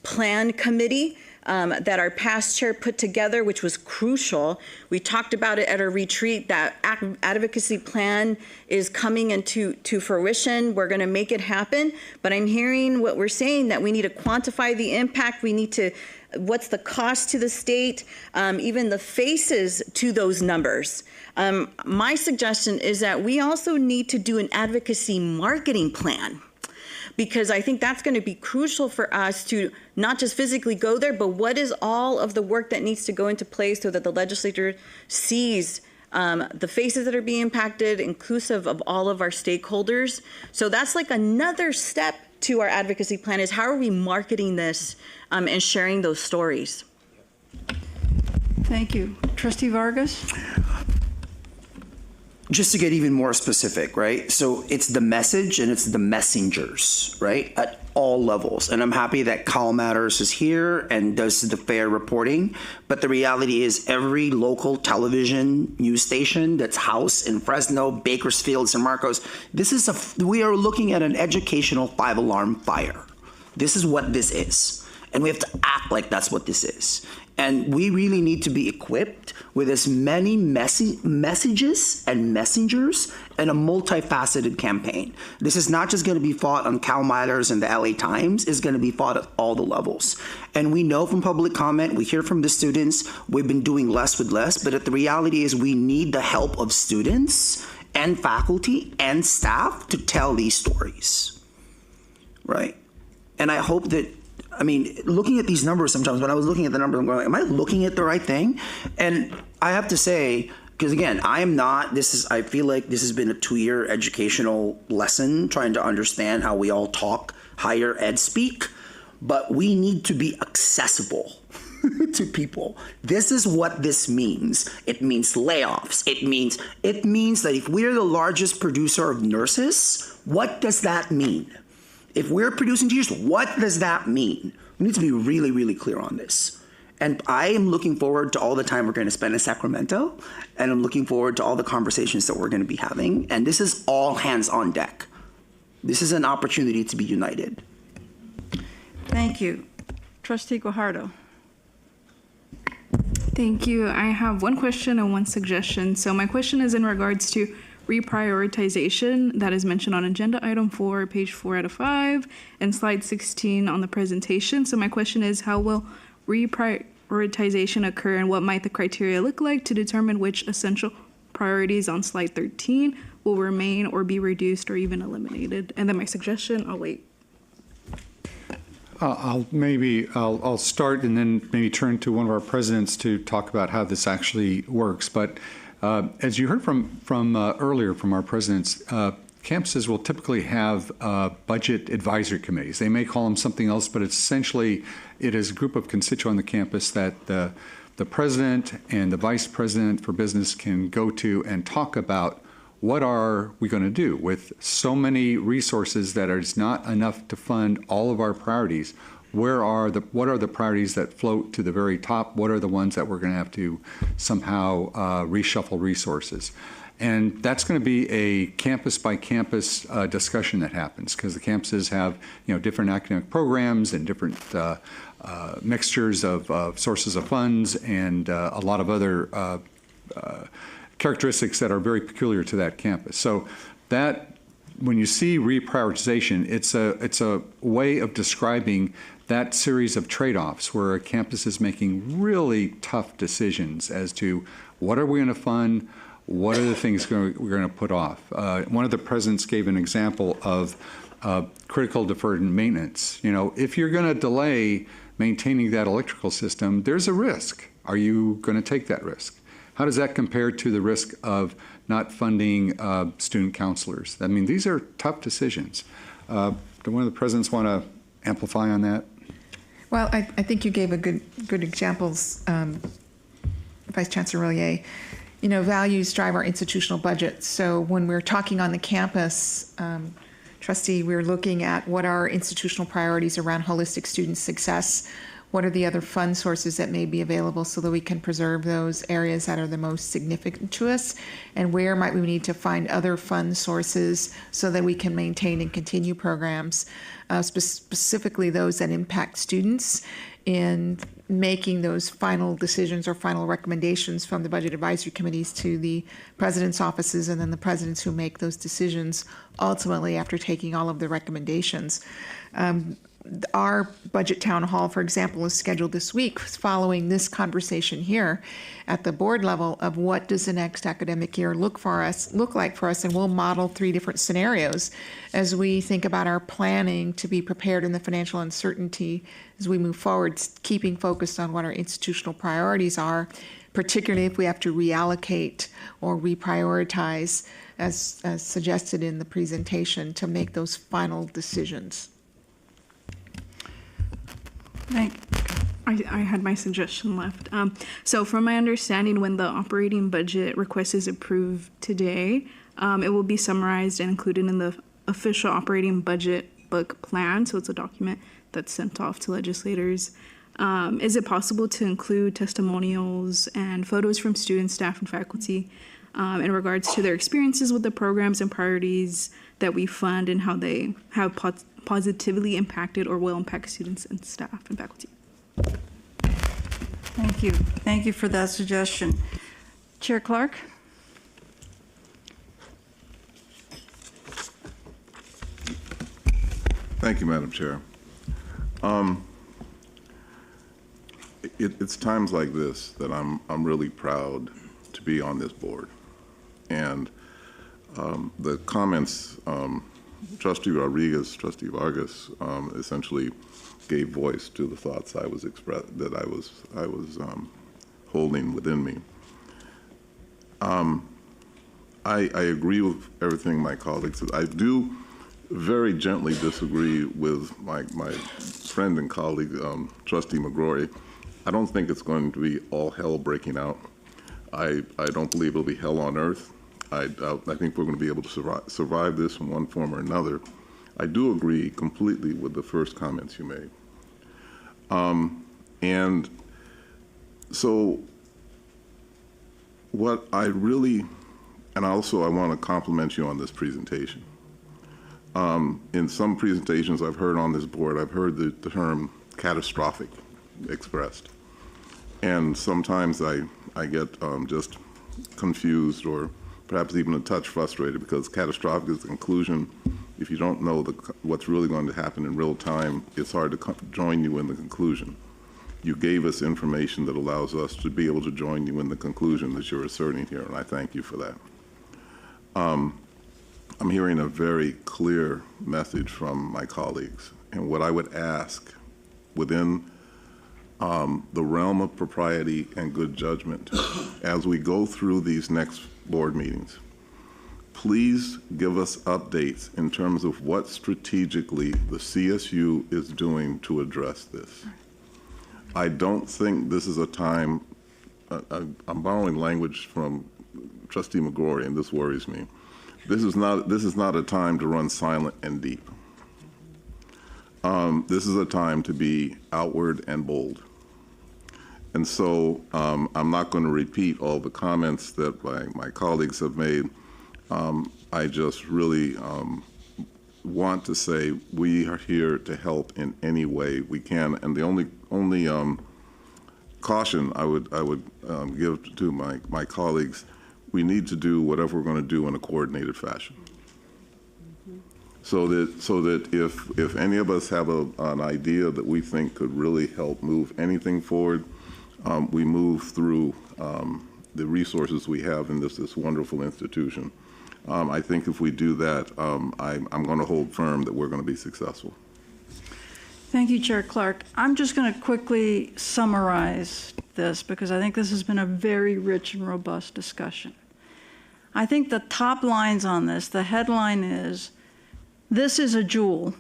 plan committee that our past chair put together, which was crucial. We talked about it at a retreat. That advocacy plan is coming into fruition. We're going to make it happen. But I'm hearing what we're saying, that we need to quantify the impact. We need to, what's the cost to the state, even the faces to those numbers. My suggestion is that we also need to do an advocacy marketing plan, because I think that's going to be crucial for us to not just physically go there, but what is all of the work that needs to go into place so that the legislature sees the faces that are being impacted, inclusive of all of our stakeholders. So that's like another step to our advocacy plan, is how are we marketing this and sharing those stories? Thank you. Trustee Vargas? Just to get even more specific, right? So it's the message and it's the messengers, right? At all levels. And I'm happy that Cal Matters is here and does the fair reporting. But the reality is every local television news station that's housed in Fresno, Bakersfield, San Marcos, we are looking at an educational 5-alarm fire. This is what this is. And we have to act like that's what this is. And we really need to be equipped with as many messages and messengers and a multifaceted campaign. This is not just going to be fought on Cal Matters and the LA Times. It's going to be fought at all the levels. And we know from public comment, we hear from the students, we've been doing less with less, but the reality is we need the help of students and faculty and staff to tell these stories, right? And I hope that, I mean, looking at these numbers sometimes, when I was looking at the numbers, I'm going, am I looking at the right thing? And I have to say, because again, I feel like this has been a 2-year educational lesson trying to understand how we all talk higher ed speak, but we need to be accessible to people. This is what this means. It means layoffs. It means that if we're the largest producer of nurses, what does that mean? If we're producing teachers, what does that mean? We need to be really, really clear on this. And I am looking forward to all the time we're going to spend in Sacramento, and I'm looking forward to all the conversations that we're going to be having. And this is all hands on deck. This is an opportunity to be united. Thank you. Trustee Guajardo. Thank you. I have one question and one suggestion. So my question is in regards to reprioritization that is mentioned on agenda item 4, page 4 out of 5, and slide 16 on the presentation. So my question is, how will reprioritization occur, and what might the criteria look like to determine which essential priorities on slide 13 will remain or be reduced or even eliminated? And then my suggestion, I'll wait. I'll start and then maybe turn to one of our presidents to talk about how this actually works. But as you heard from earlier from our presidents, campuses will typically have budget advisory committees. They may call them something else, but essentially it is a group of constituents on the campus that the president and the vice president for business can go to and talk about what are we going to do with so many resources that is not enough to fund all of our priorities. What are the priorities that float to the very top? What are the ones that we're going to have to somehow reshuffle resources? And that's going to be a campus by campus discussion that happens, because the campuses have different academic programs and different mixtures of sources of funds and a lot of other characteristics that are very peculiar to that campus. So that when you see reprioritization, it's a way of describing that series of trade-offs where a campus is making really tough decisions as to what are we going to fund, What are the things we're going to put off? One of the presidents gave an example of critical deferred maintenance. You know, if you're going to delay maintaining that electrical system, there's a risk. Are you going to take that risk? How does that compare to the risk of not funding student counselors? I mean, these are tough decisions. Do one of the presidents want to amplify on that? Well, I think you gave a good examples, Vice Chancellor Rollier. You know, values drive our institutional budget. So when we're talking on the campus, Trustee, we're looking at what are institutional priorities around holistic student success. What are the other fund sources that may be available so that we can preserve those areas that are the most significant to us? And where might we need to find other fund sources so that we can maintain and continue programs, specifically those that impact students, in making those final decisions or final recommendations from the budget advisory committees to the president's offices, and then the presidents who make those decisions ultimately after taking all of the recommendations. Our budget town hall, for example, is scheduled this week following this conversation here at the board level of what does the next academic year look like for us, and we'll model 3 different scenarios as we think about our planning to be prepared in the financial uncertainty as we move forward, keeping focused on what our institutional priorities are, particularly if we have to reallocate or reprioritize as suggested in the presentation to make those final decisions. I had my suggestion left. So from my understanding, when the operating budget request is approved today, it will be summarized and included in the official operating budget book plan. So it's a document that's sent off to legislators. Is it possible to include testimonials and photos from students, staff, and faculty in regards to their experiences with the programs and priorities that we fund and how they have positively impacted or will impact students and staff and faculty? Thank you. Thank you for that suggestion. Chair Clark? Thank you, Madam Chair. It's times like this that I'm really proud to be on this board. And the comments, Trustee Rodriguez, Trustee Vargas, essentially gave voice to the thoughts I was holding within me. I agree with everything my colleagues said. I do very gently disagree with my friend and colleague, Trustee McGrory. I don't think it's going to be all hell breaking out. I don't believe it'll be hell on earth. I think we're going to be able to survive this in one form or another. I do agree completely with the first comments you made. And so what I really, and also I want to compliment you on this presentation. In some presentations I've heard on this board, I've heard the term catastrophic expressed. And sometimes I get just confused or perhaps even a touch frustrated, because catastrophic is the conclusion. If you don't know what's really going to happen in real time, it's hard to join you in the conclusion. You gave us information that allows us to be able to join you in the conclusion that you're asserting here, and I thank you for that. I'm hearing a very clear message from my colleagues, and what I would ask within the realm of propriety and good judgment, as we go through these next board meetings, please give us updates in terms of what strategically the CSU is doing to address this. I don't think this is a time, I'm borrowing language from Trustee McGrory, and this worries me. This is not a time to run silent and deep. This is a time to be outward and bold. And so I'm not going to repeat all the comments that my colleagues have made. I just really want to say we are here to help in any way we can. And the only caution I would give to my colleagues, we need to do whatever we're going to do in a coordinated fashion. So that if any of us have an idea that we think could really help move anything forward, we move through the resources we have in this wonderful institution. I think if we do that, I'm going to hold firm that we're going to be successful. Thank you, Chair Clark. I'm just going to quickly summarize this because I think this has been a very rich and robust discussion. I think the top lines on this, the headline is, this is a jewel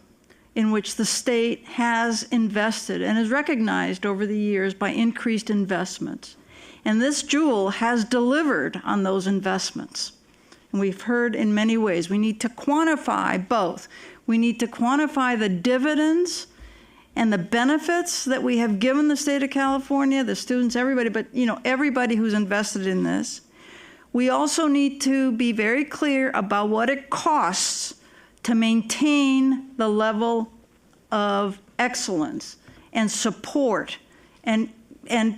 in which the state has invested and is recognized over the years by increased investments. And this jewel has delivered on those investments. And we've heard in many ways, we need to quantify both. We need to quantify the dividends and the benefits that we have given the state of California, the students, everybody, but everybody who's invested in this. We also need to be very clear about what it costs to maintain the level of excellence and support and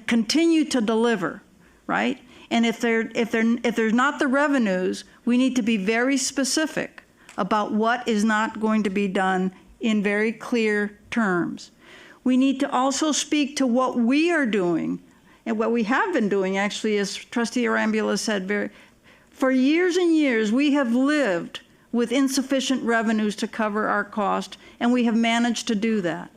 continue to deliver, right? And if there's not the revenues, we need to be very specific about what is not going to be done in very clear terms. We need to also speak to what we are doing and what we have been doing, actually, as Trustee Arambula said, for years and years, we have lived with insufficient revenues to cover our cost, and we have managed to do that.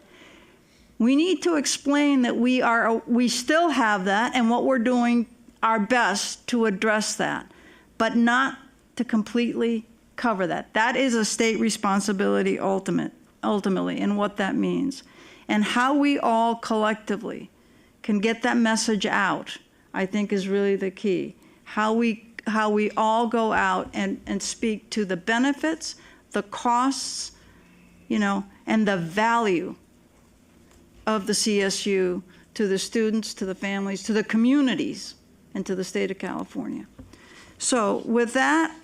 We need to explain that we still have that and what we're doing our best to address that, but not to completely cover that. That is a state responsibility ultimately, and what that means. And how we all collectively can get that message out, I think, is really the key. How we all go out and speak to the benefits, the costs, and the value of the CSU to the students, to the families, to the communities, and to the state of California. So with that,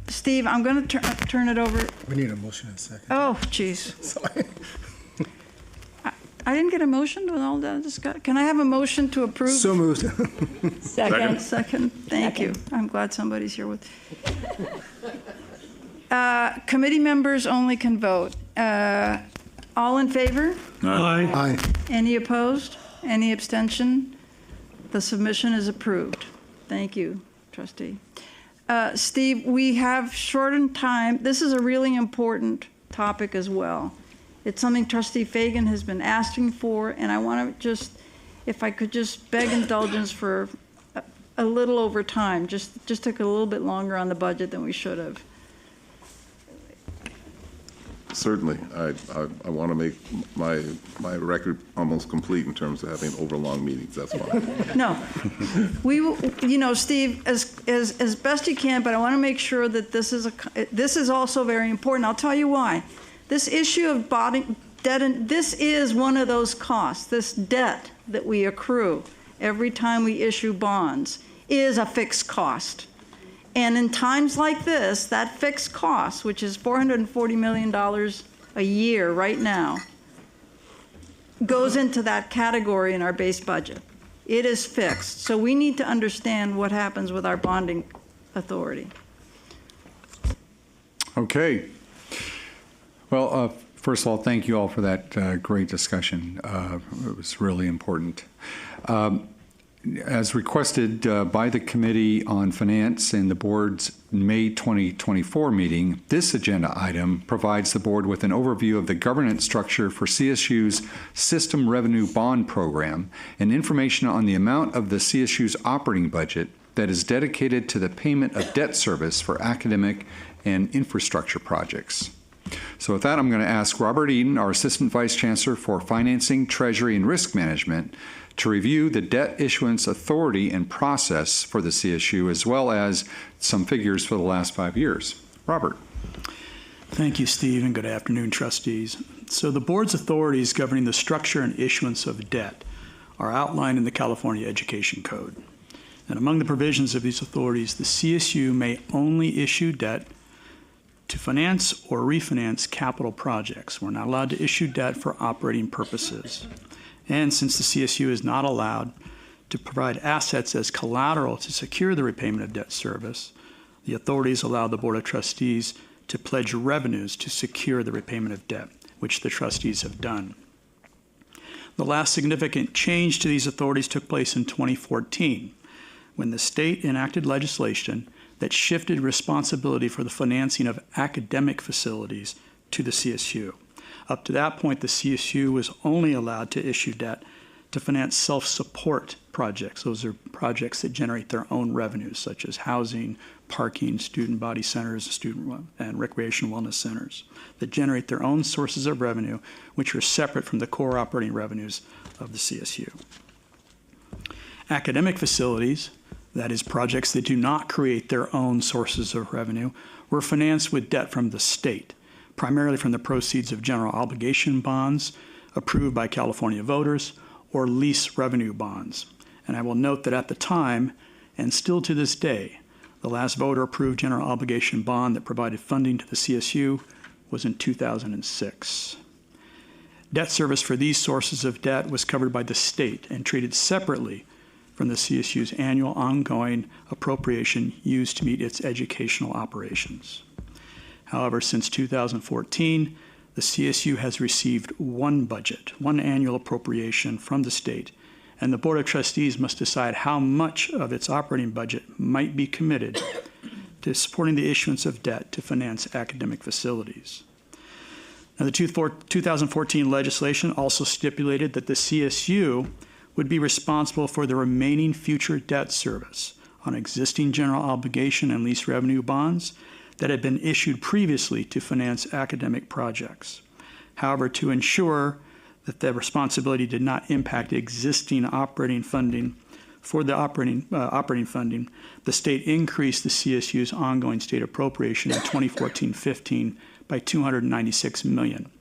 Steve, I'm going to turn it over. We need a motion in a second. Oh, geez. Sorry. I didn't get a motion with all that discussion. Can I have a motion to approve? So moved. Second. Thank you. I'm glad somebody's here with. Committee members only can vote. All in favor? Aye. Aye. Any opposed? Any abstention? The submission is approved. Thank you, Trustee. Steve, we have shortened time. This is a really important topic as well. It's something Trustee Fagan has been asking for, and I want to just, if I could just beg indulgence for a little over time, just took a little bit longer on the budget than we should have. Certainly. I want to make my record almost complete in terms of having overlong meetings. That's why. No. We will, Steve, as best you can, but I want to make sure that this is also very important. I'll tell you why. This issue of debt, and this is one of those costs, this debt that we accrue every time we issue bonds is a fixed cost. And in times like this, that fixed cost, which is $440 million a year right now, goes into that category in our base budget. It is fixed. So we need to understand what happens with our bonding authority. Okay. Well, first of all, thank you all for that great discussion. It was really important. As requested by the Committee on Finance and the Board's May 2024 meeting, this agenda item provides the Board with an overview of the governance structure for CSU's System Revenue Bond Program and information on the amount of the CSU's operating budget that is dedicated to the payment of debt service for academic and infrastructure projects. So with that, I'm going to ask Robert Eden, our Assistant Vice Chancellor for Financing, Treasury, and Risk Management, to review the debt issuance authority and process for the CSU, as well as some figures for the last 5 years. Robert. Thank you, Steve, and good afternoon, trustees. So the board's authorities governing the structure and issuance of debt are outlined in the California Education Code. And among the provisions of these authorities, the CSU may only issue debt to finance or refinance capital projects. We're not allowed to issue debt for operating purposes. And since the CSU is not allowed to provide assets as collateral to secure the repayment of debt service, the authorities allow the Board of Trustees to pledge revenues to secure the repayment of debt, which the trustees have done. The last significant change to these authorities took place in 2014, when the state enacted legislation that shifted responsibility for the financing of academic facilities to the CSU. Up to that point, the CSU was only allowed to issue debt to finance self-support projects. Those are projects that generate their own revenues, such as housing, parking, student body centers, student and recreation wellness centers, that generate their own sources of revenue, which are separate from the core operating revenues of the CSU. Academic facilities, that is, projects that do not create their own sources of revenue, were financed with debt from the state, primarily from the proceeds of general obligation bonds approved by California voters or lease revenue bonds. And I will note that at the time, and still to this day, the last voter-approved general obligation bond that provided funding to the CSU was in 2006. Debt service for these sources of debt was covered by the state and treated separately from the CSU's annual ongoing appropriation used to meet its educational operations. However, since 2014, the CSU has received one budget, one annual appropriation from the state, and the Board of Trustees must decide how much of its operating budget might be committed to supporting the issuance of debt to finance academic facilities. Now, the 2014 legislation also stipulated that the CSU would be responsible for the remaining future debt service on existing general obligation and lease revenue bonds that had been issued previously to finance academic projects. However, to ensure that the responsibility did not impact existing operating funding for the operating funding, the state increased the CSU's ongoing state appropriation in 2014-15 by $296 million.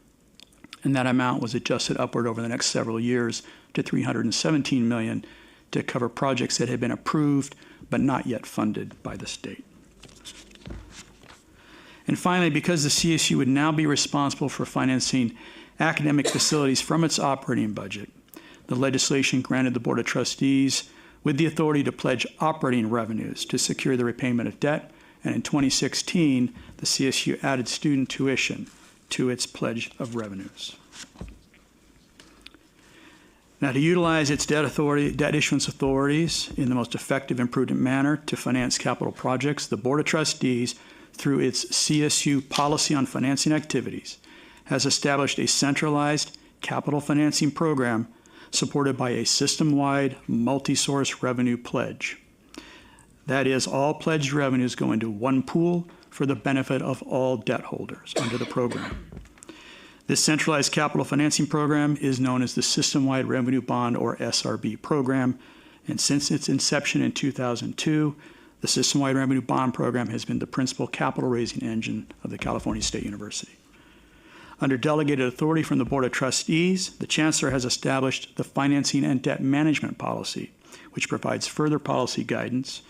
And that amount was adjusted upward over the next several years to $317 million to cover projects that had been approved but not yet funded by the state. And finally, because the CSU would now be responsible for financing academic facilities from its operating budget, the legislation granted the Board of Trustees with the authority to pledge operating revenues to secure the repayment of debt, and in 2016, the CSU added student tuition to its pledge of revenues. Now, to utilize its debt issuance authorities in the most effective and prudent manner to finance capital projects, the Board of Trustees, through its CSU Policy on Financing Activities, has established a centralized capital financing program supported by a system-wide multi-source revenue pledge. That is, all pledged revenues go into one pool for the benefit of all debt holders under the program. This centralized capital financing program is known as the System-Wide Revenue Bond, or SRB program, and since its inception in 2002, the System-Wide Revenue Bond program has been the principal capital raising engine of the California State University. Under delegated authority from the Board of Trustees, the Chancellor has established the Financing and Debt Management Policy, which provides further policy guidance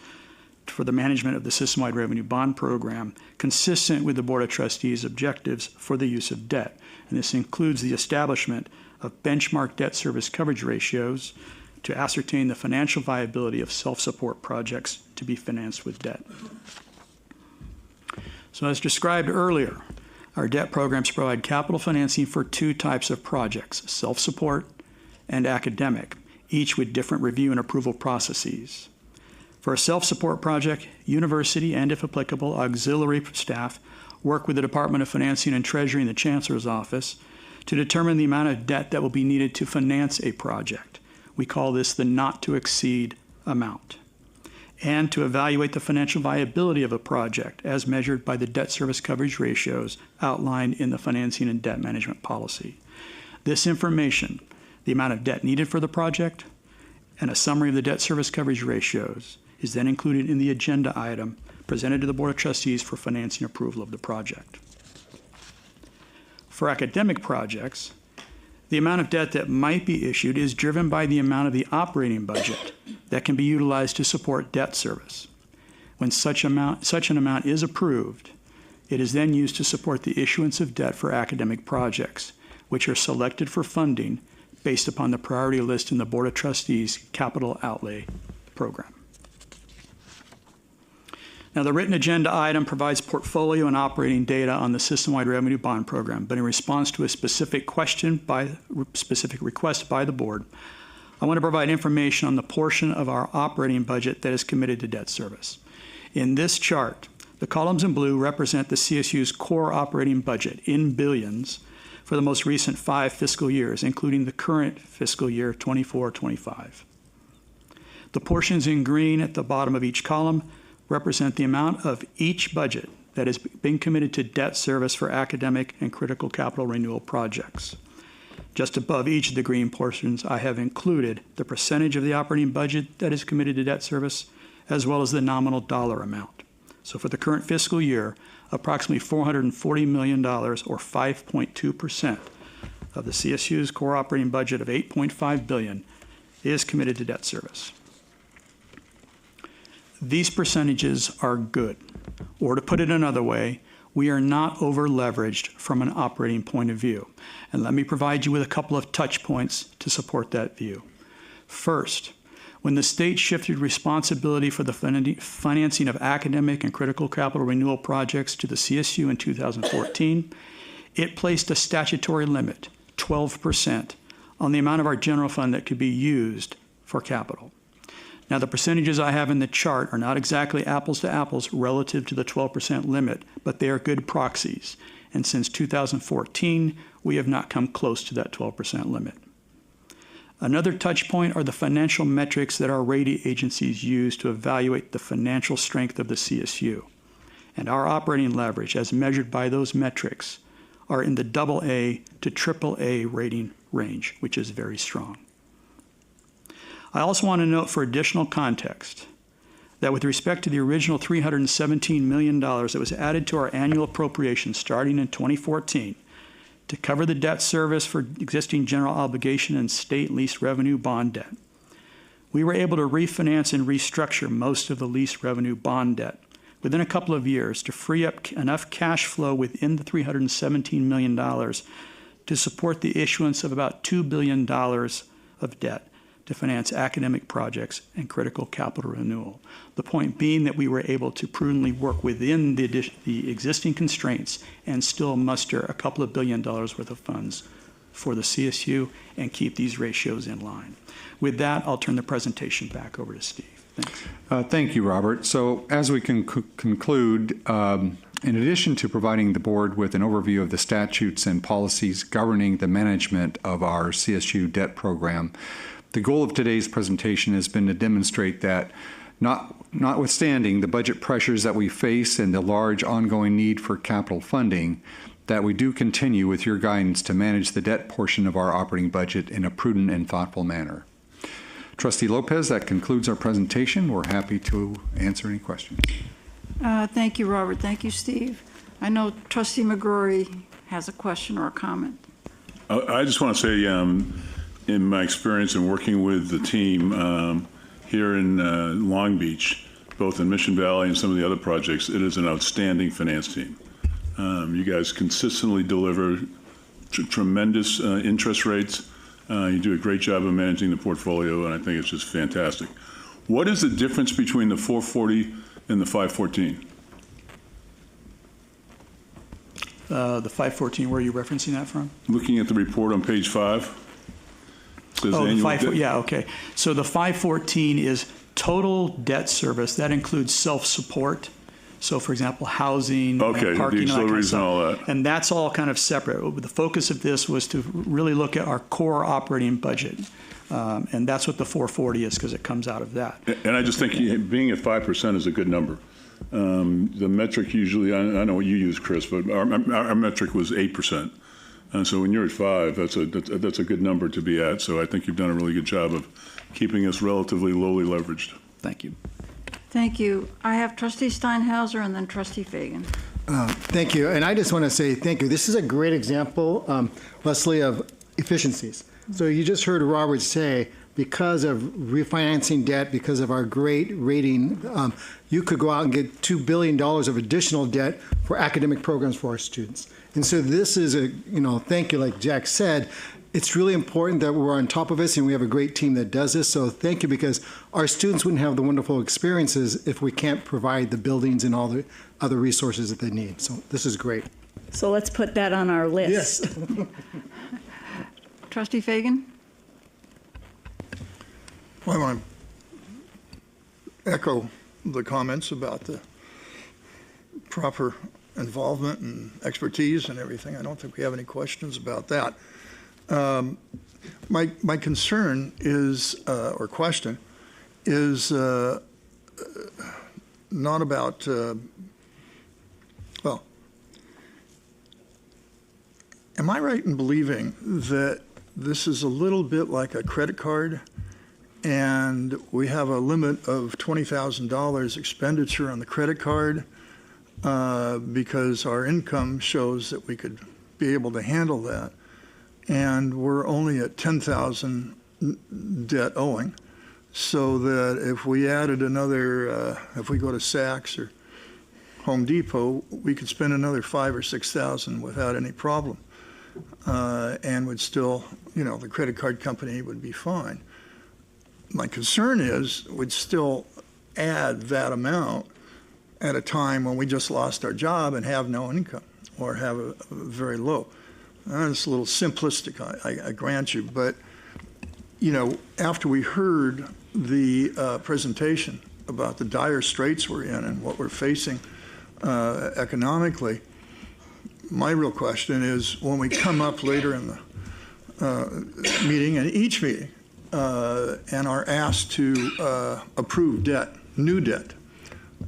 for the management of the System-Wide Revenue Bond program, consistent with the Board of Trustees' objectives for the use of debt. And this includes the establishment of benchmark debt service coverage ratios to ascertain the financial viability of self-support projects to be financed with debt. So as described earlier, our debt programs provide capital financing for two types of projects, self-support and academic, each with different review and approval processes. For a self-support project, university and, if applicable, auxiliary staff work with the Department of Financing and Treasury in the Chancellor's office to determine the amount of debt that will be needed to finance a project. We call this the not-to-exceed amount, and to evaluate the financial viability of a project as measured by the debt service coverage ratios outlined in the Financing and Debt Management Policy. This information, the amount of debt needed for the project, and a summary of the debt service coverage ratios, is then included in the agenda item presented to the Board of Trustees for financing approval of the project. For academic projects, the amount of debt that might be issued is driven by the amount of the operating budget that can be utilized to support debt service. When such an amount is approved, it is then used to support the issuance of debt for academic projects, which are selected for funding based upon the priority list in the Board of Trustees Capital Outlay Program. Now, the written agenda item provides portfolio and operating data on the System-Wide Revenue Bond Program, but in response to a specific request by the board, I want to provide information on the portion of our operating budget that is committed to debt service. In this chart, the columns in blue represent the CSU's core operating budget in billions for the most recent 5 fiscal years, including the current fiscal year 24-25. The portions in green at the bottom of each column represent the amount of each budget that has been committed to debt service for academic and critical capital renewal projects. Just above each of the green portions, I have included the percentage of the operating budget that is committed to debt service, as well as the nominal dollar amount. So for the current fiscal year, approximately $440 million, or 5.2% of the CSU's core operating budget of $8.5 billion is committed to debt service. These percentages are good, or to put it another way, we are not over-leveraged from an operating point of view. And let me provide you with a couple of touch points to support that view. First, when the state shifted responsibility for the financing of academic and critical capital renewal projects to the CSU in 2014, it placed a statutory limit, 12%, on the amount of our general fund that could be used for capital. Now, the percentages I have in the chart are not exactly apples to apples relative to the 12% limit, but they are good proxies. And since 2014, we have not come close to that 12% limit. Another touch point are the financial metrics that our rating agencies use to evaluate the financial strength of the CSU. And our operating leverage, as measured by those metrics, are in the AA to AAA rating range, which is very strong. I also want to note for additional context that with respect to the original $317 million that was added to our annual appropriation starting in 2014 to cover the debt service for existing general obligation and state lease revenue bond debt, we were able to refinance and restructure most of the lease revenue bond debt within a couple of years to free up enough cash flow within the $317 million to support the issuance of about $2 billion of debt to finance academic projects and critical capital renewal. The point being that we were able to prudently work within the existing constraints and still muster a couple of $1 billion worth of funds for the CSU and keep these ratios in line. With that, I'll turn the presentation back over to Steve. Thanks. Thank you, Robert. So as we can conclude, in addition to providing the board with an overview of the statutes and policies governing the management of our CSU debt program, the goal of today's presentation has been to demonstrate that notwithstanding the budget pressures that we face and the large ongoing need for capital funding, that we do continue with your guidance to manage the debt portion of our operating budget in a prudent and thoughtful manner. Trustee Lopez, that concludes our presentation. We're happy to answer any questions. Thank you, Robert. Thank you, Steve. I know Trustee McGrory has a question or a comment. I just want to say, in my experience in working with the team here in Long Beach, both in Mission Valley and some of the other projects, it is an outstanding finance team. You guys consistently deliver tremendous interest rates. You do a great job of managing the portfolio, and I think it's just fantastic. What is the difference between the 440 and the 514? The 514, where are you referencing that from? Looking at the report on page 5. Yeah, okay. So the 514 is total debt service. That includes self-support. So, for example, housing, okay, parking, the auxiliaries and all that. And that's all kind of separate. The focus of this was to really look at our core operating budget. And that's what the 440 is, because it comes out of that. And I just think being at 5% is a good number. The metric usually, I know what you use, Chris, but our metric was 8%. And so when you're at 5, that's a good number to be at. So I think you've done a really good job of keeping us relatively lowly leveraged. Thank you. Thank you. I have Trustee Steinhauser and then Trustee Fagan. Thank you. And I just want to say thank you. This is a great example, Leslie, of efficiencies. So you just heard Robert say, because of refinancing debt, because of our great rating, you could go out and get $2 billion of additional debt for academic programs for our students. And so this is thank you, like Jack said, it's really important that we're on top of this and we have a great team that does this. So thank you, because our students wouldn't have the wonderful experiences if we can't provide the buildings and all the other resources that they need. So this is great. So let's put that on our list. Yes. Trustee Fagan? Well, I want to echo the comments about the proper involvement and expertise and everything. I don't think we have any questions about that. My concern is, or question, is not about, well, am I right in believing that this is a little bit like a credit card and we have a limit of $20,000 expenditure on the credit card because our income shows that we could be able to handle that, and we're only at 10,000 debt owing, so that if we added another, if we go to Saks or Home Depot, we could spend another 5,000 or 6,000 without any problem, and would still, you know, the credit card company would be fine. My concern is we'd still add that amount at a time when we just lost our job and have no income or have a very low. It's a little simplistic, I grant you, but you know, after we heard the presentation about the dire straits we're in and what we're facing economically, my real question is when we come up later in the meeting, and each meeting, and are asked to approve debt, new debt.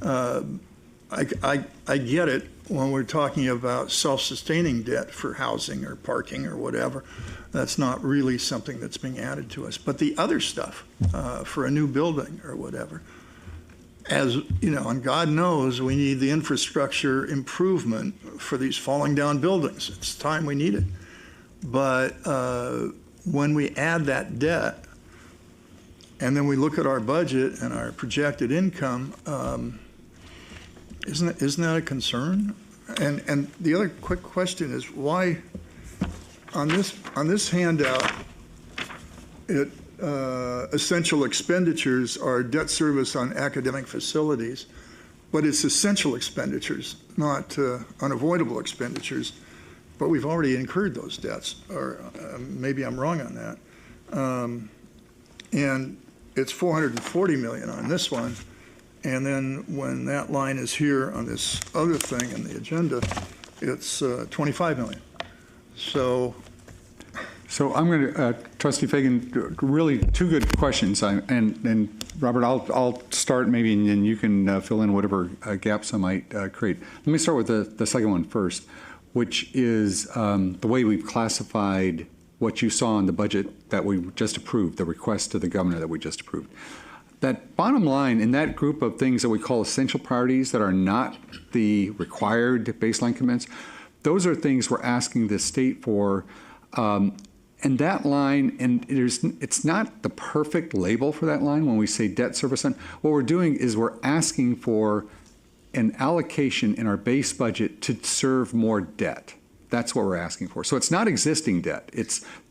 I get it when we're talking about self-sustaining debt for housing or parking or whatever. That's not really something that's being added to us. But the other stuff for a new building or whatever, as you know, and God knows we need the infrastructure improvement for these falling down buildings. It's time we need it. But when we add that debt, and then we look at our budget and our projected income, isn't that a concern? And the other quick question is why on this handout, essential expenditures are debt service on academic facilities, but it's essential expenditures, not unavoidable expenditures. But we've already incurred those debts, or maybe I'm wrong on that. And it's $440 million on this one, and then when that line is here on this other thing in the agenda, it's $25 million. So I'm going to, Trustee Fagan, really two good questions. And Robert, I'll start maybe, and then you can fill in whatever gaps I might create. Let me start with the second one first, which is the way we've classified what you saw in the budget that we just approved, the request to the governor that we just approved. That bottom line in that group of things that we call essential priorities that are not the required baseline commitments, those are things we're asking the state for. And that line, and it's not the perfect label for that line when we say debt service on. What we're doing is we're asking for an allocation in our base budget to serve more debt. That's what we're asking for. So it's not existing debt.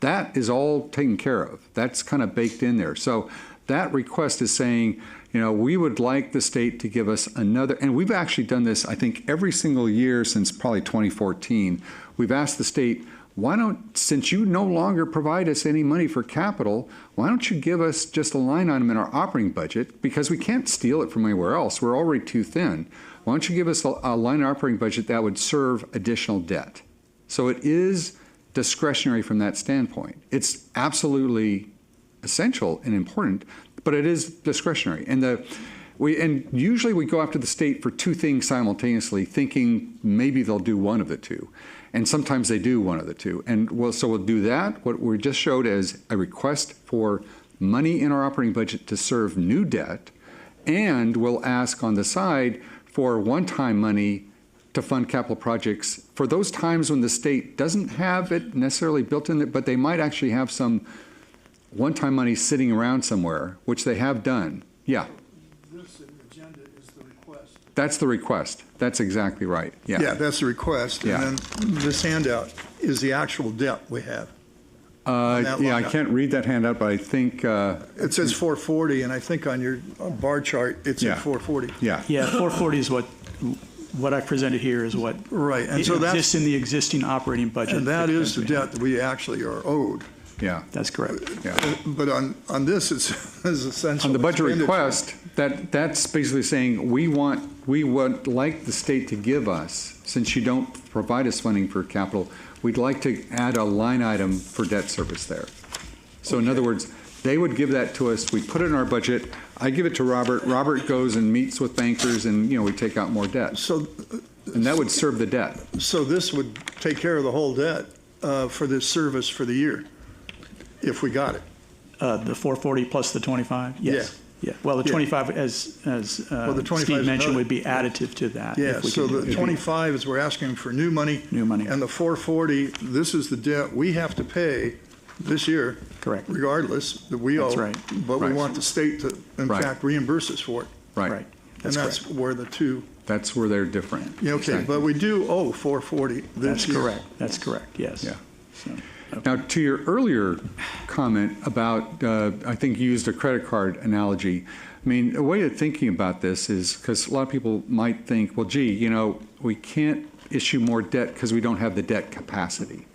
That is all taken care of. That's kind of baked in there. So that request is saying, you know, we would like the state to give us another, and we've actually done this, I think, every single year since probably 2014. We've asked the state, why don't, since you no longer provide us any money for capital, why don't you give us just a line item in our operating budget, because we can't steal it from anywhere else. We're already too thin. Why don't you give us a line in our operating budget that would serve additional debt? So it is discretionary from that standpoint. It's absolutely essential and important, but it is discretionary. And usually we go after the state for two things simultaneously, thinking maybe they'll do one of the two. And sometimes they do one of the two. And so we'll do that. What we just showed as a request for money in our operating budget to serve new debt, and we'll ask on the side for one-time money to fund capital projects for those times when the state doesn't have it necessarily built in, but they might actually have some one-time money sitting around somewhere, which they have done. Yeah. This agenda is the request. That's the request. That's exactly right. Yeah. Yeah, that's the request. Yeah. And then this handout is the actual debt we have. Yeah, I can't read that handout, but I think it says 440, and I think on your bar chart it's at 440. Yeah. Yeah, 440 is what I presented here is what right, and so exists in the existing operating budget. And that is the debt that we actually are owed. Yeah. That's correct. Yeah. But on this, it's essential. On the budget expenditure. request, that's basically saying we would like the state to give us, since you don't provide us funding for capital, we'd like to add a line item for debt service there. So in other words, they would give that to us, we put it in our budget, I give it to Robert, Robert goes and meets with bankers, and we take out more debt. And that would serve the debt. So this would take care of the whole debt for this service for the year, if we got it. The 440 plus the 25? Yes. Yeah. Well, the 25, as the 25 Steve mentioned, another. would be additive to that. Yeah, if we so could do the it. 25 is we're asking for new money. New money. And the 440, this is the debt we have to pay this year. Correct. Regardless, that we owe. That's right. But we Right. want the state to, in Right. fact, reimburse us for it. Right. And that's where the two. That's where they're different. Yeah, okay, Exactly. but we do owe 440 this That's year. correct. That's correct, yes. Yeah. So, Now, to your earlier comment about, I think you used a credit card analogy. I mean, a way of thinking about this is, because a lot of people might think, well, gee, we can't issue more debt because we don't have the debt capacity.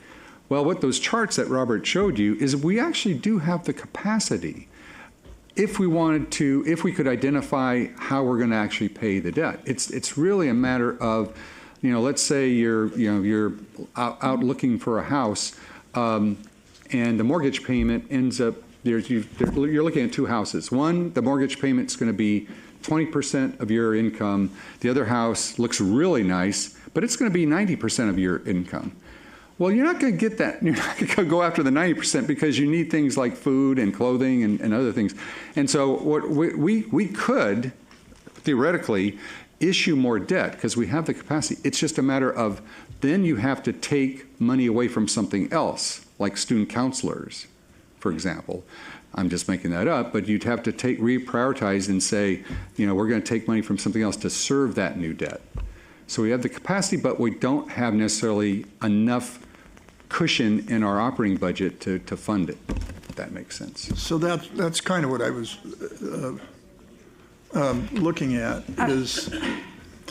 Well, what those charts that Robert showed you is we actually do have the capacity if we wanted to, if we could identify how we're going to actually pay the debt. It's really a matter of, let's say you're out looking for a house, and the mortgage payment ends up, you're looking at two houses. One, the mortgage payment's going to be 20% of your income. The other house looks really nice, but it's going to be 90% of your income. Well, you're not going to get that. You're not going to go after the 90% because you need things like food and clothing and other things. And so what we could, theoretically, issue more debt because we have the capacity. It's just a matter of then you have to take money away from something else, like student counselors, for example. I'm just making that up, but you'd have to reprioritize and say, we're going to take money from something else to serve that new debt. So we have the capacity, but we don't have necessarily enough cushion in our operating budget to fund it, if that makes sense. So that's kind of what I was looking at, is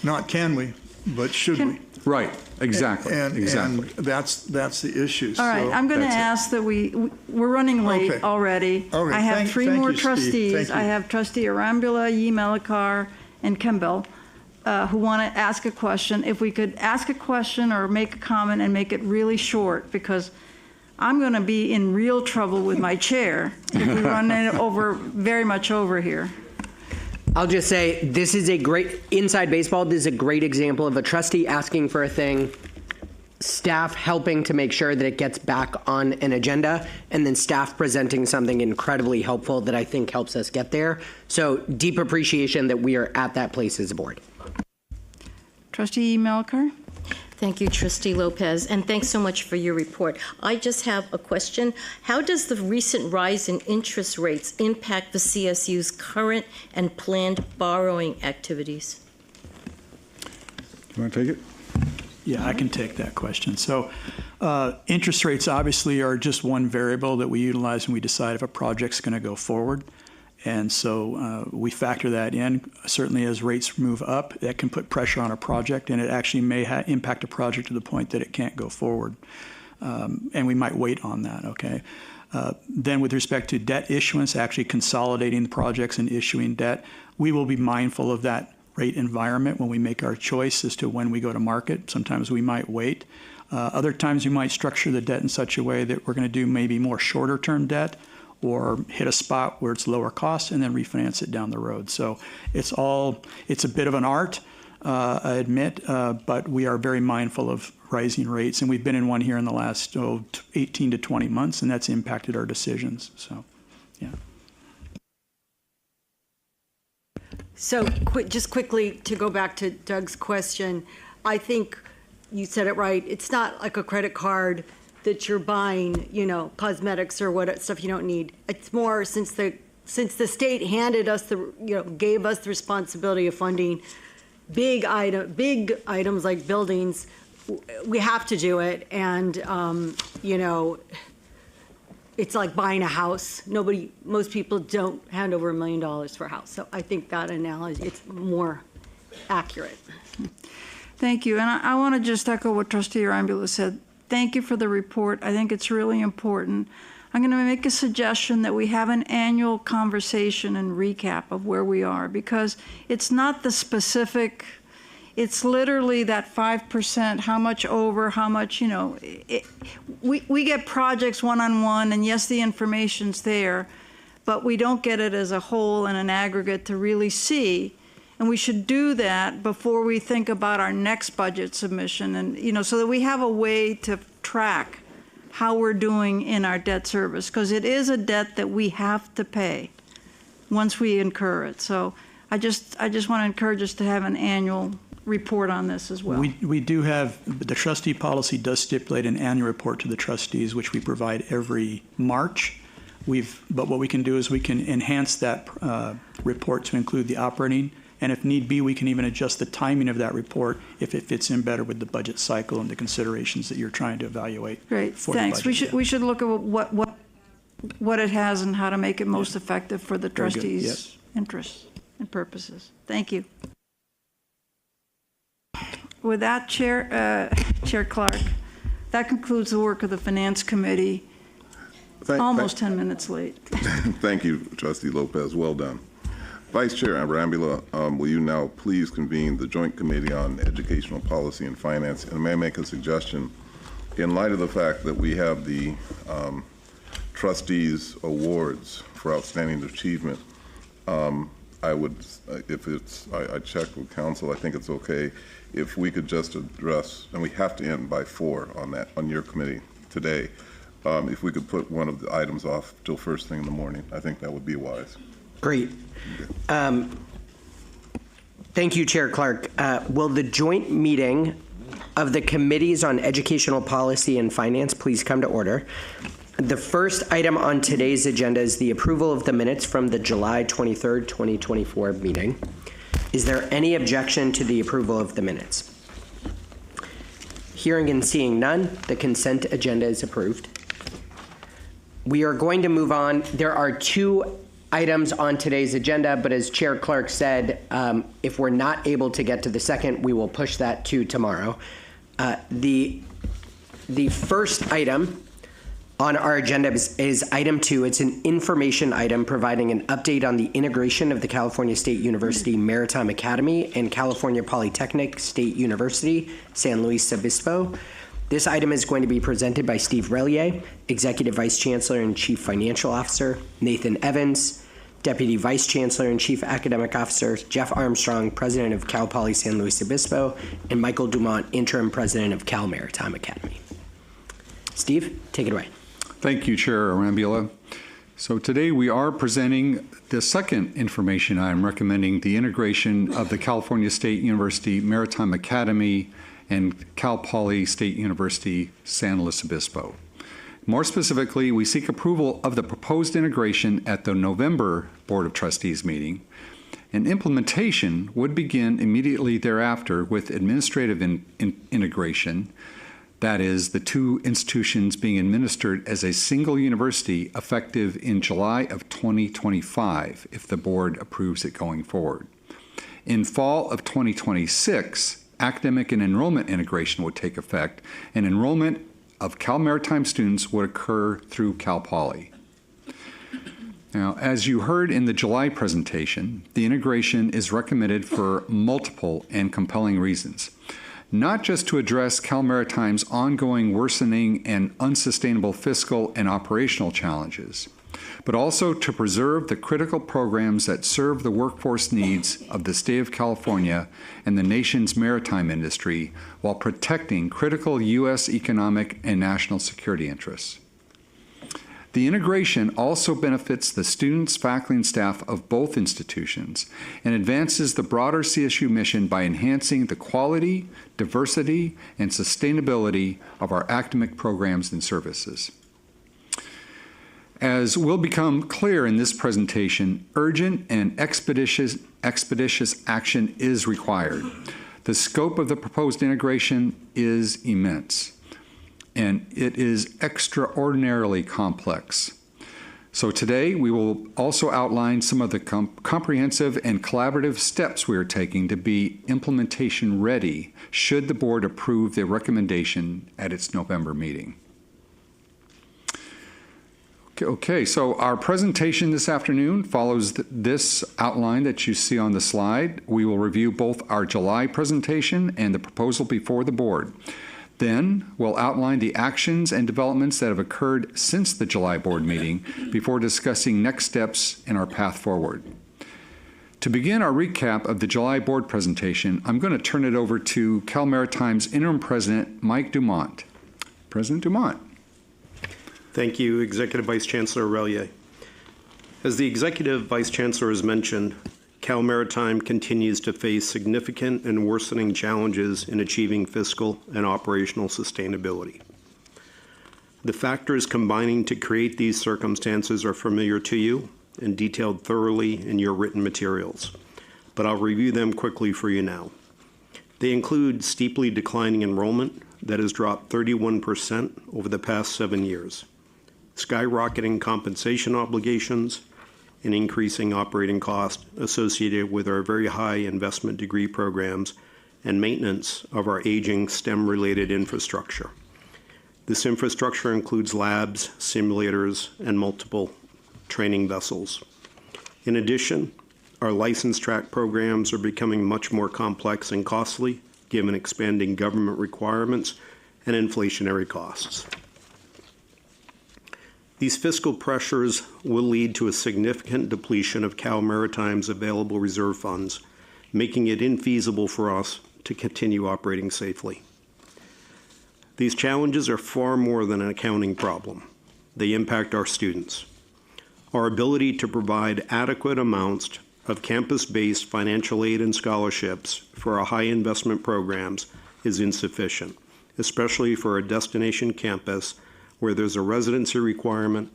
not can we, but should we? Right, exactly. And that's the issue. All right, I'm going to ask that we're running late Okay. already. All right, I have thank three you, more Steve. trustees. Thank you. I have Trustee Arambula, Yee Melikar, and Kimball, who want to ask a question. If we could ask a question or make a comment and make it really short, because I'm going to be in real trouble with my chair if we run it very much over here. I'll just say, this is a great, inside baseball, this is a great example of a trustee asking for a thing, staff helping to make sure that it gets back on an agenda, and then staff presenting something incredibly helpful that I think helps us get there. So deep appreciation that we are at that place as a board. Trustee Melikar? Thank you, Trustee Lopez, and thanks so much for your report. I just have a question. How does the recent rise in interest rates impact the CSU's current and planned borrowing activities? You want to take it? Yeah, I can take that question. So interest rates obviously are just one variable that we utilize when we decide if a project's going to go forward. And so we factor that in. Certainly as rates move up, that can put pressure on a project, and it actually may impact a project to the point that it can't go forward. And we might wait on that, okay? Then with respect to debt issuance, actually consolidating the projects and issuing debt, we will be mindful of that rate environment when we make our choice as to when we go to market. Sometimes we might wait. Other times we might structure the debt in such a way that we're going to do maybe more shorter term debt, or hit a spot where it's lower cost and then refinance it down the road. So it's a bit of an art, I admit, but we are very mindful of rising rates, and we've been in one here in the last 18 to 20 months, and that's impacted our decisions. So, yeah. So just quickly to go back to Doug's question, I think you said it right. It's not like a credit card that you're buying, cosmetics or what stuff you don't need. It's more since the state handed us gave us the responsibility of funding big items like buildings, we have to do it. And it's like buying a house. Most people don't hand over $1 million for a house. So I think that analogy, it's more accurate. Thank you. And I want to just echo what Trustee Arambula said. Thank you for the report. I think it's really important. I'm going to make a suggestion that we have an annual conversation and recap of where we are, because it's not the specific, it's literally that 5%, how much over, how much, we get projects one-on-one, and yes, the information's there, but we don't get it as a whole and an aggregate to really see. And we should do that before we think about our next budget submission, and, so that we have a way to track how we're doing in our debt service, because it is a debt that we have to pay once we incur it. So I just want to encourage us to have an annual report on this as well. We do have, the trustee policy does stipulate an annual report to the trustees, which we provide every March. But what we can do is we can enhance that report to include the operating, and if need be, we can even adjust the timing of that report if it fits in better with the budget cycle and the considerations that you're trying to evaluate. Great, for thanks. The budget. We should look at what it has and how to make it most effective for the Very good, trustees' yes. interests and purposes. Thank you. With that, Chair Clark, that concludes the work of the Finance Committee. Almost 10 minutes late. Thank you, Trustee Lopez. Well done. Vice Chair Arambula, will you now please convene the Joint Committee on Educational Policy and Finance? And may I make a suggestion? In light of the fact that we have the Trustees Awards for Outstanding Achievement, I would, I checked with Council, I think it's okay if we could just address, and we have to end by 4 on that, on your committee today. If we could put one of the items off till first thing in the morning, I think that would be wise. Great. Thank you, Chair Clark. Will the joint meeting of the Committees on Educational Policy and Finance please come to order? The first item on today's agenda is the approval of the minutes from the July 23rd, 2024 meeting. Is there any objection to the approval of the minutes? Hearing and seeing none, the consent agenda is approved. We are going to move on. There are 2 items on today's agenda, but as Chair Clark said, if we're not able to get to the second, we will push that to tomorrow. The first item on our agenda is item 2. It's an information item providing an update on the integration of the California State University Maritime Academy and California Polytechnic State University, San Luis Obispo. This item is going to be presented by Steve Relier, Executive Vice Chancellor and Chief Financial Officer, Nathan Evans, Deputy Vice Chancellor and Chief Academic Officer, Jeff Armstrong, President of Cal Poly San Luis Obispo, and Michael Dumont, Interim President of Cal Maritime Academy. Steve, take it away. Thank you, Chair Arambula. So today we are presenting the second information item recommending the integration of the California State University Maritime Academy and Cal Poly State University, San Luis Obispo. More specifically, we seek approval of the proposed integration at the November Board of Trustees meeting, and implementation would begin immediately thereafter with administrative integration, that is, the 2 institutions being administered as a single university effective in July of 2025, if the board approves it going forward. In fall of 2026, academic and enrollment integration would take effect, and enrollment of Cal Maritime students would occur through Cal Poly. Now, as you heard in the July presentation, the integration is recommended for multiple and compelling reasons, not just to address Cal Maritime's ongoing worsening and unsustainable fiscal and operational challenges, but also to preserve the critical programs that serve the workforce needs of the state of California and the nation's maritime industry while protecting critical U.S. economic and national security interests. The integration also benefits the students, faculty, and staff of both institutions and advances the broader CSU mission by enhancing the quality, diversity, and sustainability of our academic programs and services. As will become clear in this presentation, urgent and expeditious action is required. The scope of the proposed integration is immense, and it is extraordinarily complex. So today, we will also outline some of the comprehensive and collaborative steps we are taking to be implementation ready should the board approve the recommendation at its November meeting. Okay, so our presentation this afternoon follows this outline that you see on the slide. We will review both our July presentation and the proposal before the board. Then we'll outline the actions and developments that have occurred since the July board meeting before discussing next steps in our path forward. To begin our recap of the July board presentation, I'm going to turn it over to Cal Maritime's interim president, Mike Dumont. President Dumont. Thank you, Executive Vice Chancellor Razie. As the Executive Vice Chancellor has mentioned, Cal Maritime continues to face significant and worsening challenges in achieving fiscal and operational sustainability. The factors combining to create these circumstances are familiar to you and detailed thoroughly in your written materials, but I'll review them quickly for you now. They include steeply declining enrollment that has dropped 31% over the past 7 years, skyrocketing compensation obligations, and increasing operating costs associated with our very high investment degree programs and maintenance of our aging STEM-related infrastructure. This infrastructure includes labs, simulators, and multiple training vessels. In addition, our license track programs are becoming much more complex and costly given expanding government requirements and inflationary costs. These fiscal pressures will lead to a significant depletion of Cal Maritime's available reserve funds, making it infeasible for us to continue operating safely. These challenges are far more than an accounting problem. They impact our students. Our ability to provide adequate amounts of campus-based financial aid and scholarships for our high investment programs is insufficient, especially for a destination campus where there's a residency requirement,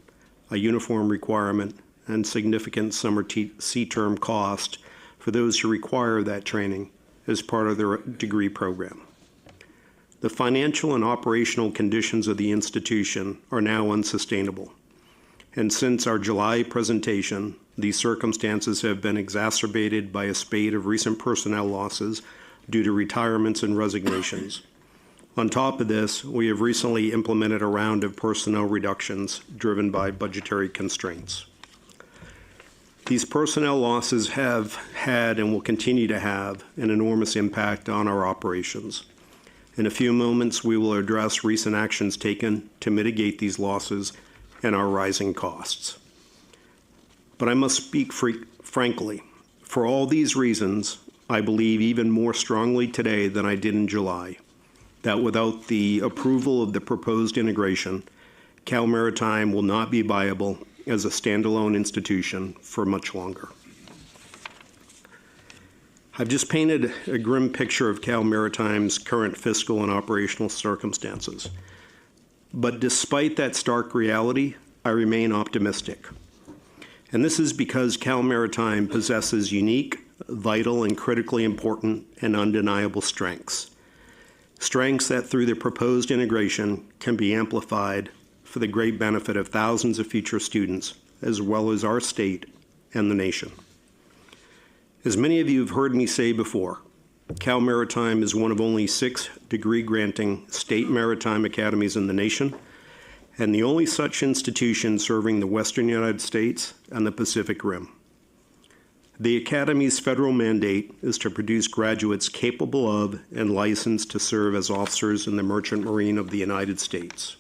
a uniform requirement, and significant summer C-term cost for those who require that training as part of their degree program. The financial and operational conditions of the institution are now unsustainable. And since our July presentation, these circumstances have been exacerbated by a spate of recent personnel losses due to retirements and resignations. On top of this, we have recently implemented a round of personnel reductions driven by budgetary constraints. These personnel losses have had and will continue to have an enormous impact on our operations. In a few moments, we will address recent actions taken to mitigate these losses and our rising costs. But I must speak frankly. For all these reasons, I believe even more strongly today than I did in July that without the approval of the proposed integration, Cal Maritime will not be viable as a standalone institution for much longer. I've just painted a grim picture of Cal Maritime's current fiscal and operational circumstances. But despite that stark reality, I remain optimistic. And this is because Cal Maritime possesses unique, vital, and critically important and undeniable strengths. Strengths that through the proposed integration can be amplified for the great benefit of thousands of future students, as well as our state and the nation. As many of you have heard me say before, Cal Maritime is one of only 6 degree-granting state maritime academies in the nation, and the only such institution serving the Western United States and the Pacific Rim. The Academy's federal mandate is to produce graduates capable of and licensed to serve as officers in the Merchant Marine of the United States.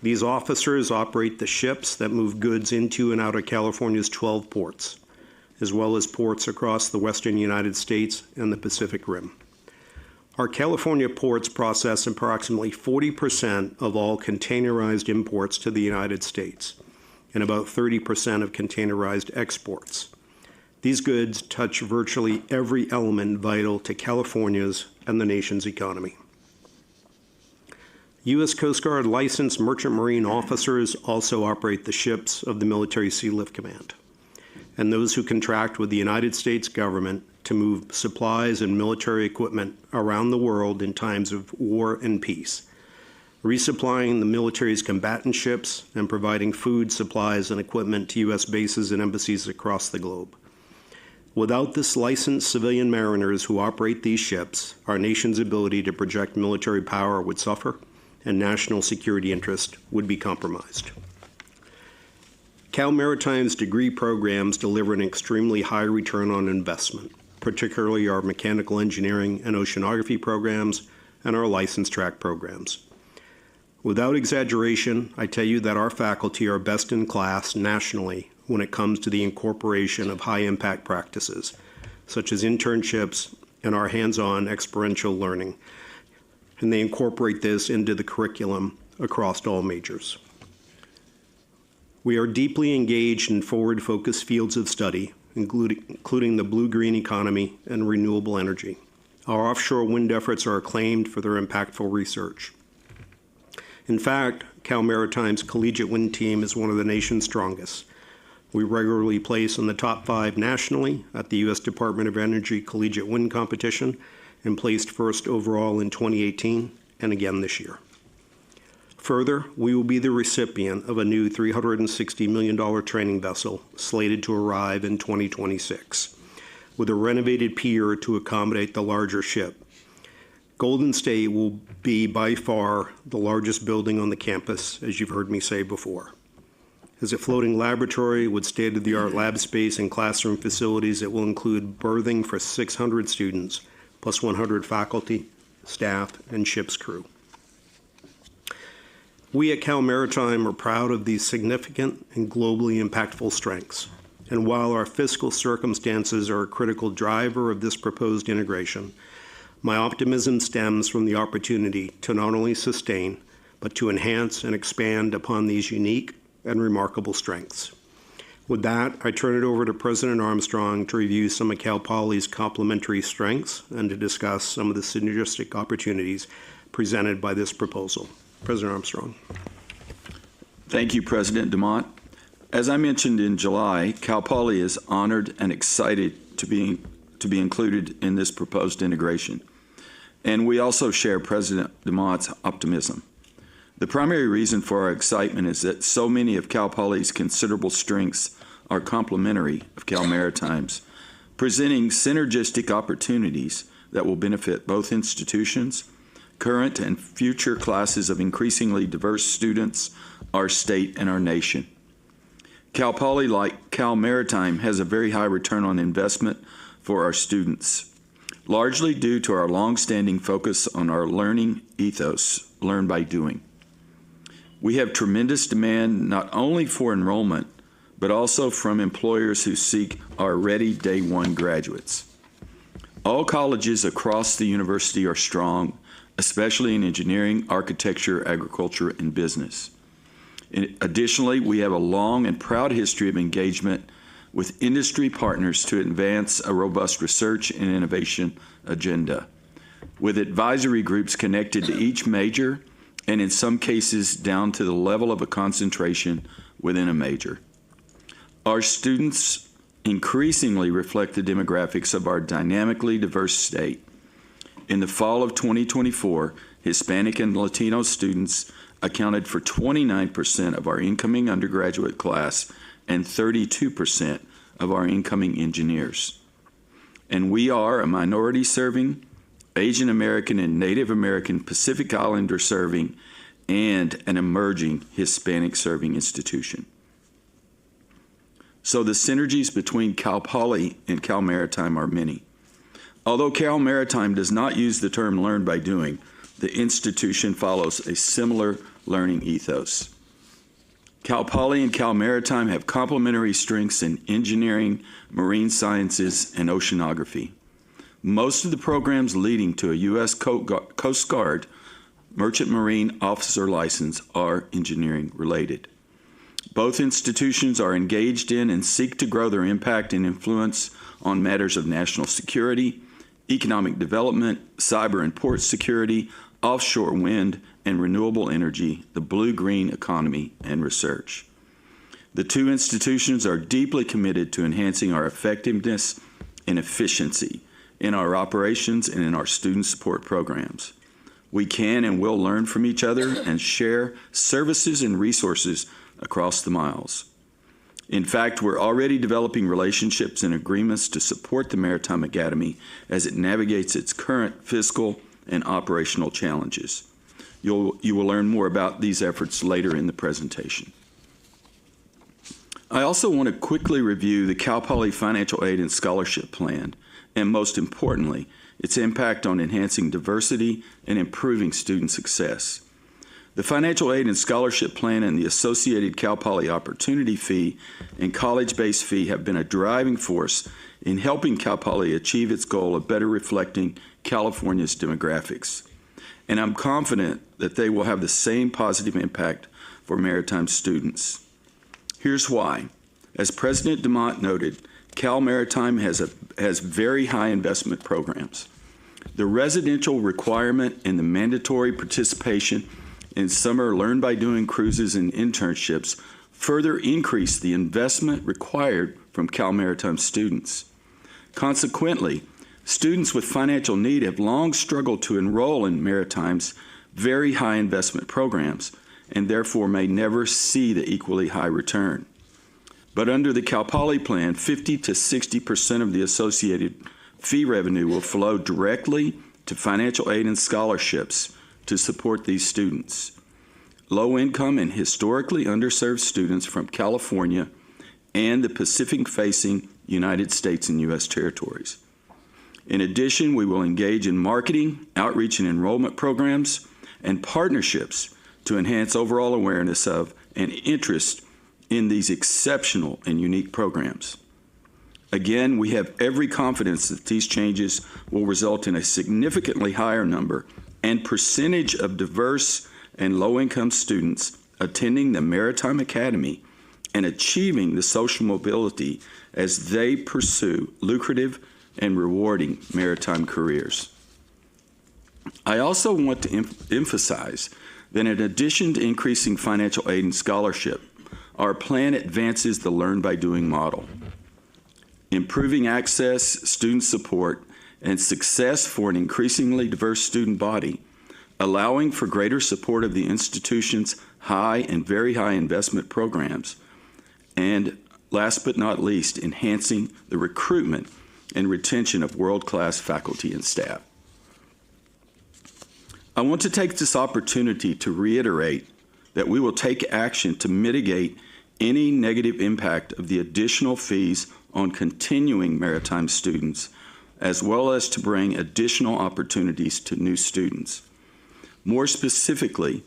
These officers operate the ships that move goods into and out of California's 12 ports, as well as ports across the Western United States and the Pacific Rim. Our California ports process approximately 40% of all containerized imports to the United States, and about 30% of containerized exports. These goods touch virtually every element vital to California's and the nation's economy. U.S. Coast Guard licensed merchant marine officers also operate the ships of the Military Sealift Command, and those who contract with the United States government to move supplies and military equipment around the world in times of war and peace, resupplying the military's combatant ships and providing food, supplies, and equipment to U.S. bases and embassies across the globe. Without this licensed civilian mariners who operate these ships, our nation's ability to project military power would suffer and national security interest would be compromised. Cal Maritime's degree programs deliver an extremely high return on investment, particularly our mechanical engineering and oceanography programs and our licensed track programs. Without exaggeration, I tell you that our faculty are best in class nationally when it comes to the incorporation of high-impact practices, such as internships and our hands-on experiential learning, and they incorporate this into the curriculum across all majors. We are deeply engaged in forward-focused fields of study, including the blue-green economy and renewable energy. Our offshore wind efforts are acclaimed for their impactful research. In fact, Cal Maritime's collegiate wind team is one of the nation's strongest. We regularly place in the top 5 nationally at the U.S. Department of Energy Collegiate Wind Competition and placed first overall in 2018 and again this year. Further, we will be the recipient of a new $360 million training vessel slated to arrive in 2026, with a renovated pier to accommodate the larger ship. Golden State will be by far the largest building on the campus, as you've heard me say before. As a floating laboratory with state-of-the-art lab space and classroom facilities, it will include berthing for 600 students, plus 100 faculty, staff, and ship's crew. We at Cal Maritime are proud of these significant and globally impactful strengths. And while our fiscal circumstances are a critical driver of this proposed integration, my optimism stems from the opportunity to not only sustain, but to enhance and expand upon these unique and remarkable strengths. With that, I turn it over to President Armstrong to review some of Cal Poly's complementary strengths and to discuss some of the synergistic opportunities presented by this proposal. President Armstrong. Thank you, President Dumont. As I mentioned in July, Cal Poly is honored and excited to be included in this proposed integration. And we also share President Dumont's optimism. The primary reason for our excitement is that so many of Cal Poly's considerable strengths are complementary of Cal Maritime's, presenting synergistic opportunities that will benefit both institutions, current and future classes of increasingly diverse students, our state, and our nation. Cal Poly, like Cal Maritime, has a very high return on investment for our students, largely due to our longstanding focus on our learning ethos, learn by doing. We have tremendous demand not only for enrollment, but also from employers who seek our ready day one graduates. All colleges across the university are strong, especially in engineering, architecture, agriculture, and business. Additionally, we have a long and proud history of engagement with industry partners to advance a robust research and innovation agenda, with advisory groups connected to each major and in some cases down to the level of a concentration within a major. Our students increasingly reflect the demographics of our dynamically diverse state. In the fall of 2024, Hispanic and Latino students accounted for 29% of our incoming undergraduate class and 32% of our incoming engineers. And we are a minority serving, Asian American and Native American Pacific Islander serving, and an emerging Hispanic serving institution. So the synergies between Cal Poly and Cal Maritime are many. Although Cal Maritime does not use the term learn by doing, the institution follows a similar learning ethos. Cal Poly and Cal Maritime have complementary strengths in engineering, marine sciences, and oceanography. Most of the programs leading to a U.S. Coast Guard Merchant Marine Officer license are engineering related. Both institutions are engaged in and seek to grow their impact and influence on matters of national security, economic development, cyber and port security, offshore wind and renewable energy, the blue-green economy, and research. The two institutions are deeply committed to enhancing our effectiveness and efficiency in our operations and in our student support programs. We can and will learn from each other and share services and resources across the miles. In fact, we're already developing relationships and agreements to support the Maritime Academy as it navigates its current fiscal and operational challenges. You will learn more about these efforts later in the presentation. I also want to quickly review the Cal Poly Financial Aid and Scholarship Plan, and most importantly, its impact on enhancing diversity and improving student success. The Financial Aid and Scholarship Plan and the associated Cal Poly Opportunity Fee and College-Based Fee have been a driving force in helping Cal Poly achieve its goal of better reflecting California's demographics. And I'm confident that they will have the same positive impact for maritime students. Here's why. As President DeMont noted, Cal Maritime has very high investment programs. The residential requirement and the mandatory participation in summer learn-by-doing cruises and internships further increase the investment required from Cal Maritime students. Consequently, students with financial need have long struggled to enroll in Maritime's very high investment programs and therefore may never see the equally high return. But under the Cal Poly plan, 50 to 60% of the associated fee revenue will flow directly to financial aid and scholarships to support these students. Low-income and historically underserved students from California and the Pacific-facing United States and U.S. territories. In addition, we will engage in marketing, outreach and enrollment programs, and partnerships to enhance overall awareness of and interest in these exceptional and unique programs. Again, we have every confidence that these changes will result in a significantly higher number and percentage of diverse and low-income students attending the Maritime Academy and achieving the social mobility as they pursue lucrative and rewarding maritime careers. I also want to emphasize that in addition to increasing financial aid and scholarship, our plan advances the learn-by-doing model, improving access, student support, and success for an increasingly diverse student body, allowing for greater support of the institution's high and very high investment programs, and last but not least, enhancing the recruitment and retention of world-class faculty and staff. I want to take this opportunity to reiterate that we will take action to mitigate any negative impact of the additional fees on continuing maritime students, as well as to bring additional opportunities to new students. More specifically,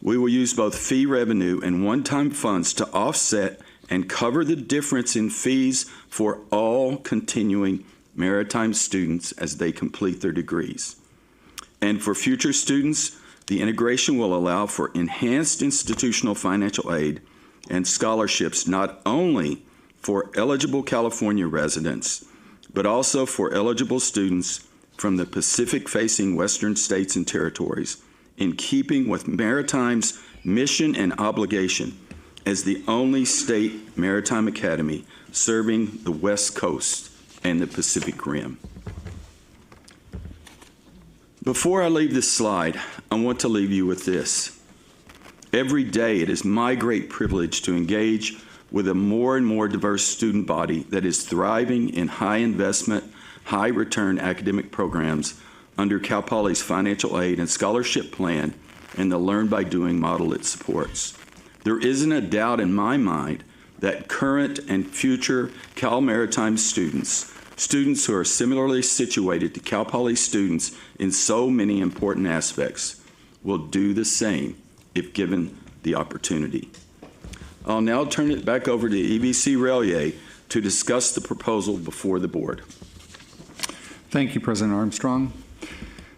we will use both fee revenue and one-time funds to offset and cover the difference in fees for all continuing maritime students as they complete their degrees. And for future students, the integration will allow for enhanced institutional financial aid and scholarships not only for eligible California residents, but also for eligible students from the Pacific-facing Western states and territories, in keeping with Maritime's mission and obligation as the only state maritime academy serving the West Coast and the Pacific Rim. Before I leave this slide, I want to leave you with this. Every day, it is my great privilege to engage with a more and more diverse student body that is thriving in high investment, high return academic programs under Cal Poly's financial aid and scholarship plan and the learn by doing model it supports. There isn't a doubt in my mind that current and future Cal Maritime students who are similarly situated to Cal Poly students in so many important aspects, will do the same if given the opportunity. I'll now turn it back over to EVC Razie to discuss the proposal before the board. Thank you, President Armstrong.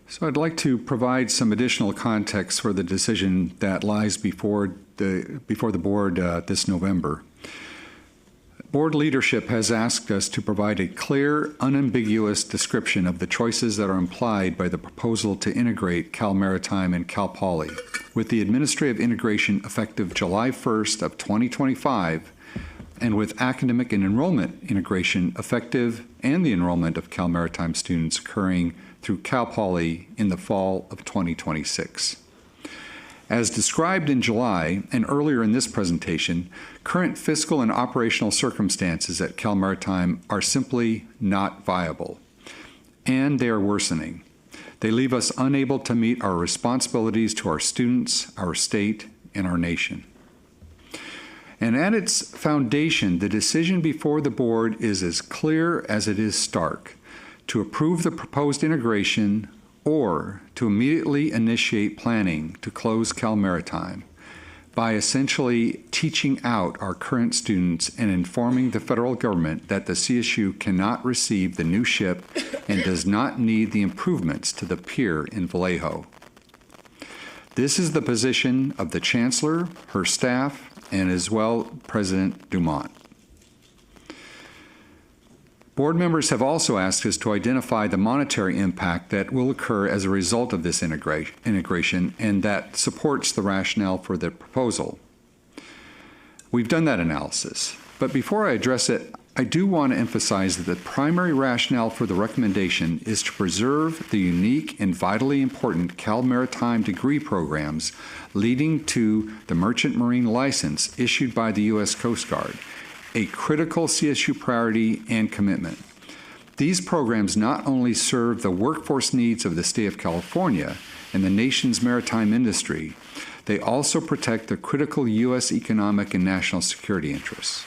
So I'd like to provide some additional context for the decision that lies before the board this November. Board leadership has asked us to provide a clear, unambiguous description of the choices that are implied by the proposal to integrate Cal Maritime and Cal Poly, with the administrative integration effective July 1st of 2025, and with academic and enrollment integration effective and the enrollment of Cal Maritime students occurring through Cal Poly in the fall of 2026. As described in July and earlier in this presentation, current fiscal and operational circumstances at Cal Maritime are simply not viable, and they are worsening. They leave us unable to meet our responsibilities to our students, our state, and our nation. And at its foundation, the decision before the board is as clear as it is stark: to approve the proposed integration or to immediately initiate planning to close Cal Maritime by essentially teaching out our current students and informing the federal government that the CSU cannot receive the new ship and does not need the improvements to the pier in Vallejo. This is the position of the Chancellor, her staff, and as well President Dumont. Board members have also asked us to identify the monetary impact that will occur as a result of this integration and that supports the rationale for the proposal. We've done that analysis, but before I address it, I do want to emphasize that the primary rationale for the recommendation is to preserve the unique and vitally important Cal Maritime degree programs leading to the Merchant Marine License issued by the U.S. Coast Guard, a critical CSU priority and commitment. These programs not only serve the workforce needs of the state of California and the nation's maritime industry, they also protect the critical U.S. economic and national security interests.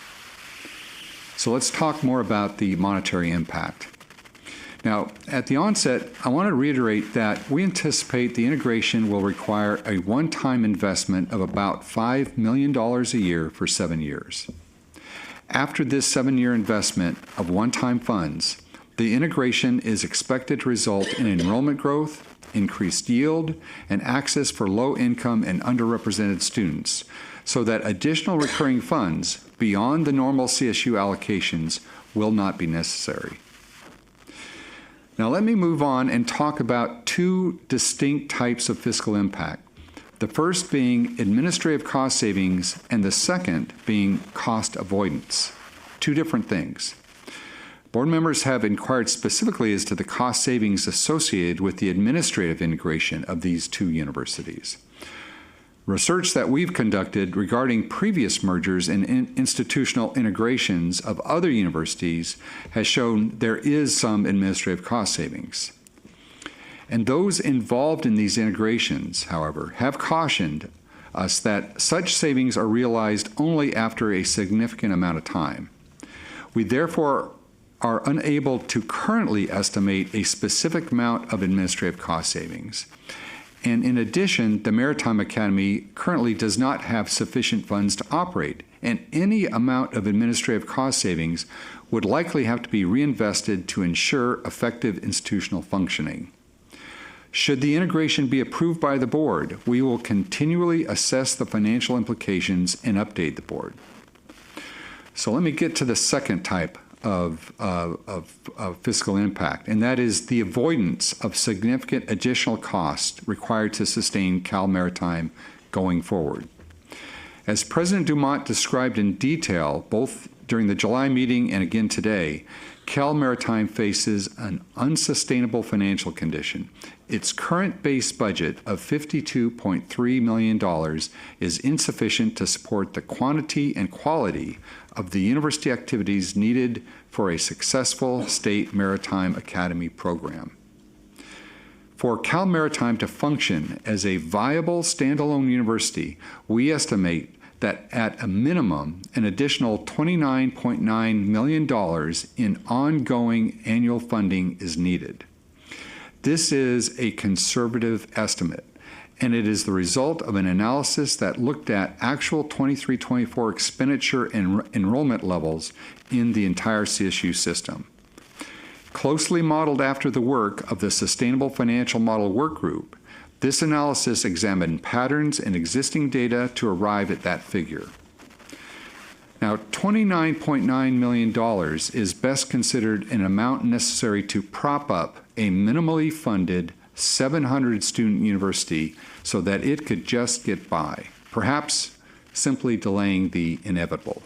So let's talk more about the monetary impact. Now, at the onset, I want to reiterate that we anticipate the integration will require a one-time investment of about $5 million a year for 7 years. After this 7-year investment of one-time funds, the integration is expected to result in enrollment growth, increased yield, and access for low-income and underrepresented students, so that additional recurring funds beyond the normal CSU allocations will not be necessary. Now let me move on and talk about two distinct types of fiscal impact. The first being administrative cost savings, and the second being cost avoidance. Two different things. Board members have inquired specifically as to the cost savings associated with the administrative integration of these two universities. Research that we've conducted regarding previous mergers and institutional integrations of other universities has shown there is some administrative cost savings. And those involved in these integrations, however, have cautioned us that such savings are realized only after a significant amount of time. We therefore are unable to currently estimate a specific amount of administrative cost savings. And in addition, the Maritime Academy currently does not have sufficient funds to operate, and any amount of administrative cost savings would likely have to be reinvested to ensure effective institutional functioning. Should the integration be approved by the board, we will continually assess the financial implications and update the board. So let me get to the second type of fiscal impact, and that is the avoidance of significant additional costs required to sustain Cal Maritime going forward. As President Dumont described in detail, both during the July meeting and again today, Cal Maritime faces an unsustainable financial condition. Its current base budget of $52.3 million is insufficient to support the quantity and quality of the university activities needed for a successful state maritime academy program. For Cal Maritime to function as a viable standalone university, we estimate that at a minimum, an additional $29.9 million in ongoing annual funding is needed. This is a conservative estimate, and it is the result of an analysis that looked at actual 23-24 expenditure and enrollment levels in the entire CSU system. Closely modeled after the work of the Sustainable Financial Model Work Group, this analysis examined patterns in existing data to arrive at that figure. Now, $29.9 million is best considered an amount necessary to prop up a minimally funded 700-student university so that it could just get by, perhaps simply delaying the inevitable.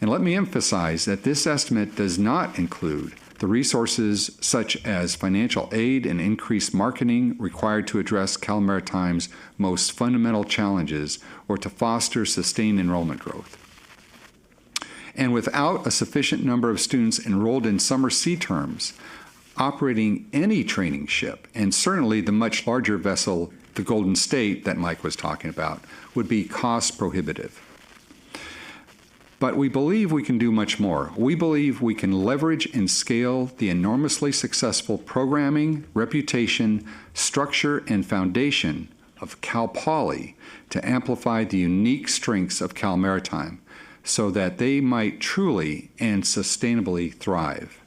And let me emphasize that this estimate does not include the resources such as financial aid and increased marketing required to address Cal Maritime's most fundamental challenges or to foster sustained enrollment growth. And without a sufficient number of students enrolled in summer sea terms, operating any training ship, and certainly the much larger vessel, the Golden State that Mike was talking about, would be cost prohibitive. But we believe we can do much more. We believe we can leverage and scale the enormously successful programming, reputation, structure, and foundation of Cal Poly to amplify the unique strengths of Cal Maritime so that they might truly and sustainably thrive.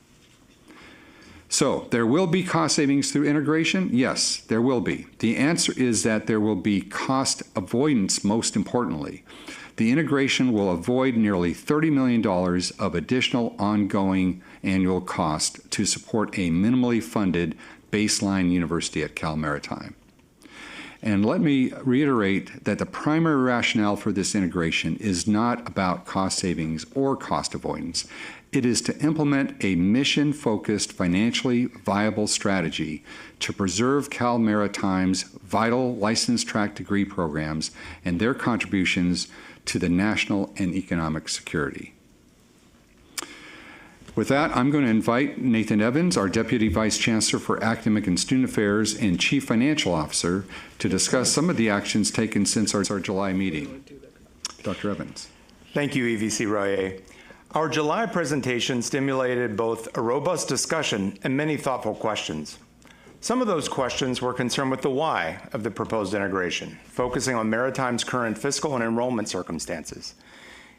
So, there will be cost savings through integration? Yes, there will be. The answer is that there will be cost avoidance, most importantly. The integration will avoid nearly $30 million of additional ongoing annual cost to support a minimally funded baseline university at Cal Maritime. And let me reiterate that the primary rationale for this integration is not about cost savings or cost avoidance. It is to implement a mission-focused, financially viable strategy to preserve Cal Maritime's vital licensed track degree programs and their contributions to the national and economic security. With that, I'm going to invite Nathan Evans, our Deputy Vice Chancellor for Academic and Student Affairs and Chief Financial Officer, to discuss some of the actions taken since our July meeting. Dr. Evans. Thank you, EVC Razie. Our July presentation stimulated both a robust discussion and many thoughtful questions. Some of those questions were concerned with the why of the proposed integration, focusing on Maritime's current fiscal and enrollment circumstances.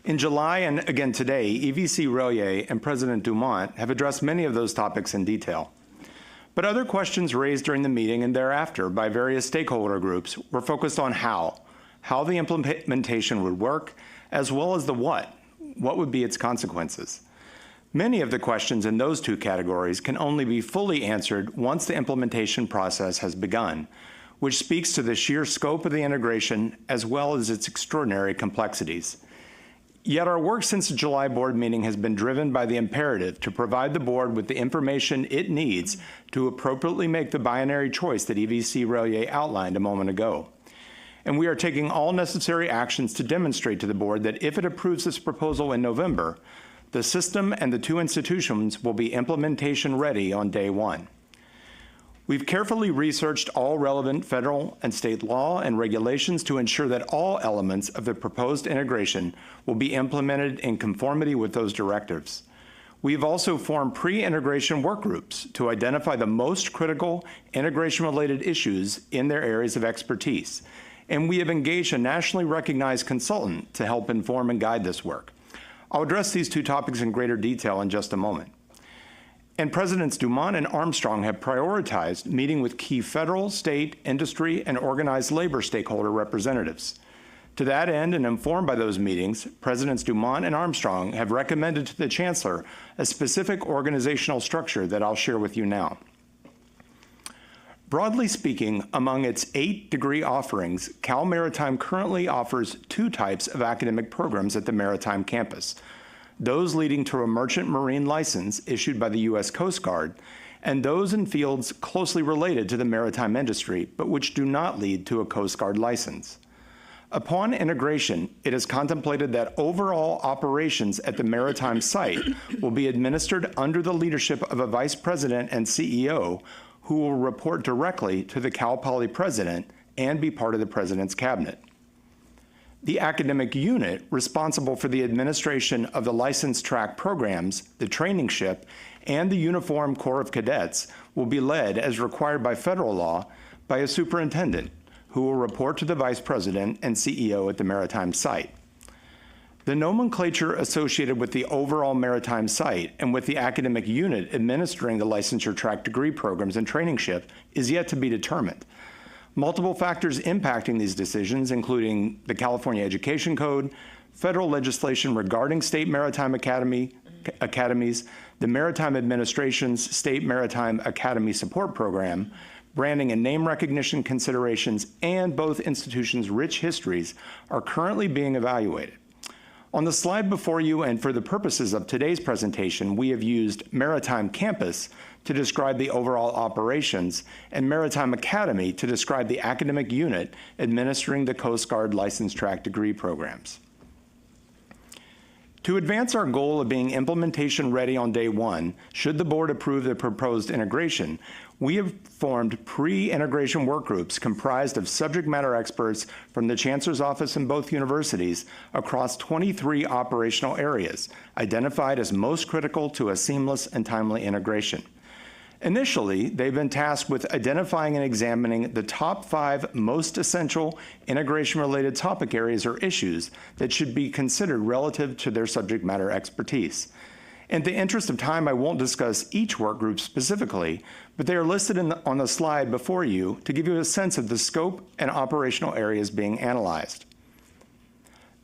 In July and again today, EVC Razie and President Dumont have addressed many of those topics in detail. But other questions raised during the meeting and thereafter by various stakeholder groups were focused on how the implementation would work, as well as the what would be its consequences. Many of the questions in those two categories can only be fully answered once the implementation process has begun, which speaks to the sheer scope of the integration as well as its extraordinary complexities. Yet our work since the July board meeting has been driven by the imperative to provide the board with the information it needs to appropriately make the binary choice that EVC Razie outlined a moment ago. And we are taking all necessary actions to demonstrate to the board that if it approves this proposal in November, the system and the two institutions will be implementation ready on day one. We've carefully researched all relevant federal and state law and regulations to ensure that all elements of the proposed integration will be implemented in conformity with those directives. We've also formed pre-integration work groups to identify the most critical integration-related issues in their areas of expertise, and we have engaged a nationally recognized consultant to help inform and guide this work. I'll address these two topics in greater detail in just a moment. And Presidents Dumont and Armstrong have prioritized meeting with key federal, state, industry, and organized labor stakeholder representatives. To that end, and informed by those meetings, Presidents Dumont and Armstrong have recommended to the Chancellor a specific organizational structure that I'll share with you now. Broadly speaking, among its 8 degree offerings, Cal Maritime currently offers 2 types of academic programs at the Maritime campus. Those leading to a merchant marine license issued by the U.S. Coast Guard, and those in fields closely related to the maritime industry, but which do not lead to a Coast Guard license. Upon integration, it is contemplated that overall operations at the maritime site will be administered under the leadership of a vice president and CEO who will report directly to the Cal Poly president and be part of the president's cabinet. The academic unit responsible for the administration of the licensed track programs, the training ship, and the Uniform Corps of Cadets will be led, as required by federal law, by a superintendent who will report to the vice president and CEO at the maritime site. The nomenclature associated with the overall maritime site and with the academic unit administering the licensure track degree programs and training ship is yet to be determined. Multiple factors impacting these decisions, including the California Education Code, federal legislation regarding state maritime academies, the Maritime Administration's State Maritime Academy Support Program, branding and name recognition considerations, and both institutions' rich histories are currently being evaluated. On the slide before you, and for the purposes of today's presentation, we have used Maritime Campus to describe the overall operations and Maritime Academy to describe the academic unit administering the Coast Guard licensed track degree programs. To advance our goal of being implementation ready on day one, should the board approve the proposed integration, we have formed pre-integration work groups comprised of subject matter experts from the Chancellor's office in both universities across 23 operational areas, identified as most critical to a seamless and timely integration. Initially, they've been tasked with identifying and examining the top 5 most essential integration-related topic areas or issues that should be considered relative to their subject matter expertise. In the interest of time, I won't discuss each work group specifically, but they are listed on the slide before you to give you a sense of the scope and operational areas being analyzed.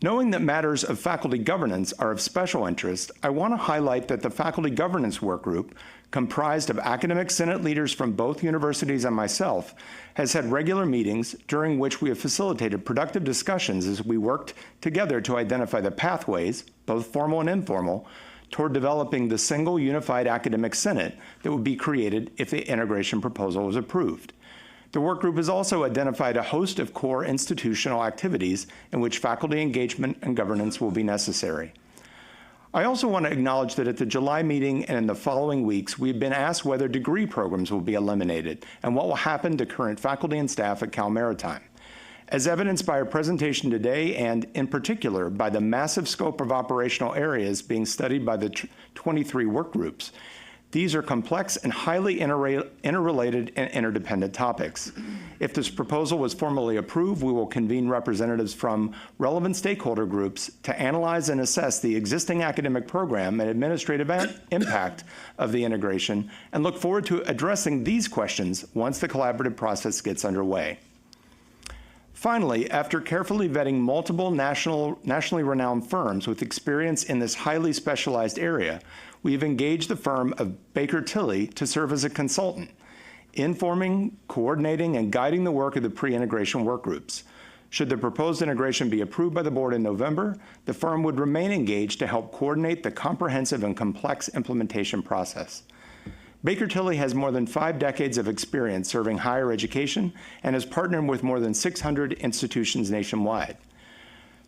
Knowing that matters of faculty governance are of special interest, I want to highlight that the Faculty Governance Work Group, comprised of academic senate leaders from both universities and myself, has had regular meetings during which we have facilitated productive discussions as we worked together to identify the pathways, both formal and informal, toward developing the single unified academic senate that would be created if the integration proposal was approved. The work group has also identified a host of core institutional activities in which faculty engagement and governance will be necessary. I also want to acknowledge that at the July meeting and in the following weeks, we've been asked whether degree programs will be eliminated and what will happen to current faculty and staff at Cal Maritime. As evidenced by our presentation today, and in particular by the massive scope of operational areas being studied by the 23 work groups, these are complex and highly interrelated and interdependent topics. If this proposal was formally approved, we will convene representatives from relevant stakeholder groups to analyze and assess the existing academic program and administrative impact of the integration, and look forward to addressing these questions once the collaborative process gets underway. Finally, after carefully vetting multiple nationally renowned firms with experience in this highly specialized area, we have engaged the firm of Baker Tilly to serve as a consultant, informing, coordinating, and guiding the work of the pre-integration work groups. Should the proposed integration be approved by the board in November, the firm would remain engaged to help coordinate the comprehensive and complex implementation process. Baker Tilly has more than 5 decades of experience serving higher education and has partnered with more than 600 institutions nationwide.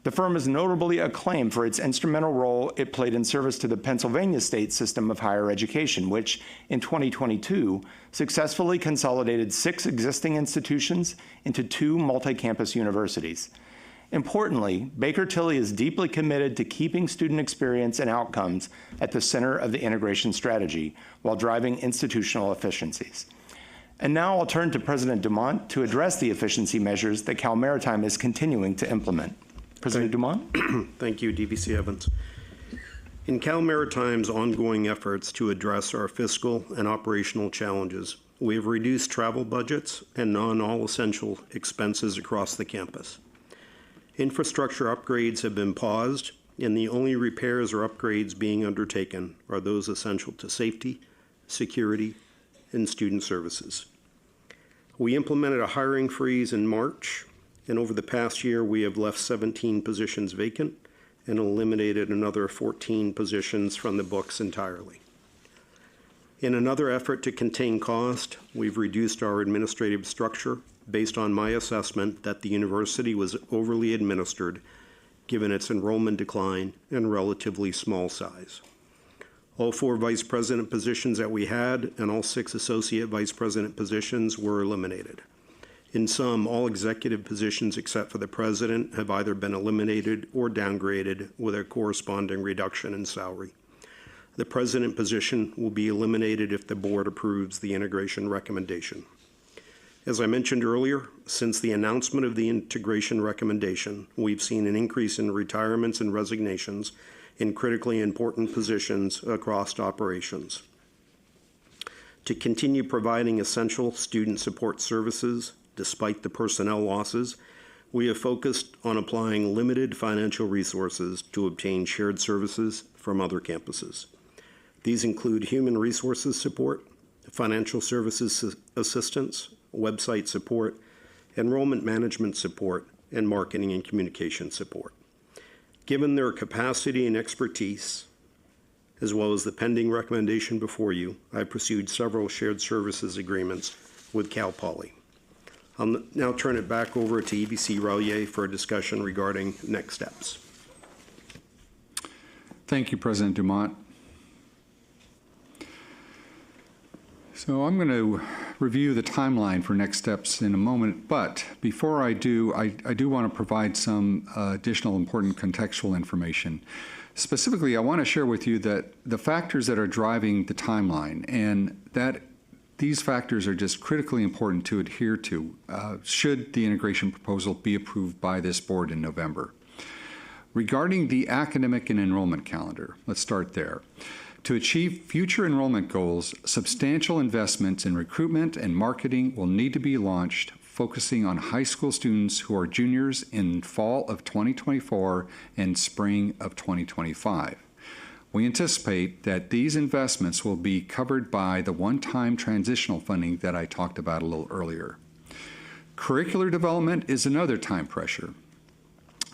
The firm is notably acclaimed for its instrumental role it played in service to the Pennsylvania state system of higher education, which in 2022 successfully consolidated 6 existing institutions into 2 multi-campus universities. Importantly, Baker Tilly is deeply committed to keeping student experience and outcomes at the center of the integration strategy while driving institutional efficiencies. And now I'll turn to President Dumont to address the efficiency measures that Cal Maritime is continuing to implement. President Dumont? Thank you, DVC Evans. In Cal Maritime's ongoing efforts to address our fiscal and operational challenges, we have reduced travel budgets and non-all essential expenses across the campus. Infrastructure upgrades have been paused, and the only repairs or upgrades being undertaken are those essential to safety, security, and student services. We implemented a hiring freeze in March, and over the past year, we have left 17 positions vacant and eliminated another 14 positions from the books entirely. In another effort to contain cost, we've reduced our administrative structure based on my assessment that the university was overly administered given its enrollment decline and relatively small size. All 4 vice president positions that we had and all 6 associate vice president positions were eliminated. In sum, all executive positions except for the president have either been eliminated or downgraded with a corresponding reduction in salary. The president position will be eliminated if the board approves the integration recommendation. As I mentioned earlier, since the announcement of the integration recommendation, we've seen an increase in retirements and resignations in critically important positions across operations. To continue providing essential student support services, despite the personnel losses, we have focused on applying limited financial resources to obtain shared services from other campuses. These include human resources support, financial services assistance, website support, enrollment management support, and marketing and communication support. Given their capacity and expertise, as well as the pending recommendation before you, I pursued several shared services agreements with Cal Poly. I'll now turn it back over to EVC Razie for a discussion regarding next steps. Thank you, President Dumont. So I'm going to review the timeline for next steps in a moment, but before I do, I do want to provide some additional important contextual information. Specifically, I want to share with you that the factors that are driving the timeline, and that these factors are just critically important to adhere to should the integration proposal be approved by this board in November. Regarding the academic and enrollment calendar, let's start there. To achieve future enrollment goals, substantial investments in recruitment and marketing will need to be launched, focusing on high school students who are juniors in fall of 2024 and spring of 2025. We anticipate that these investments will be covered by the one-time transitional funding that I talked about a little earlier. Curricular development is another time pressure.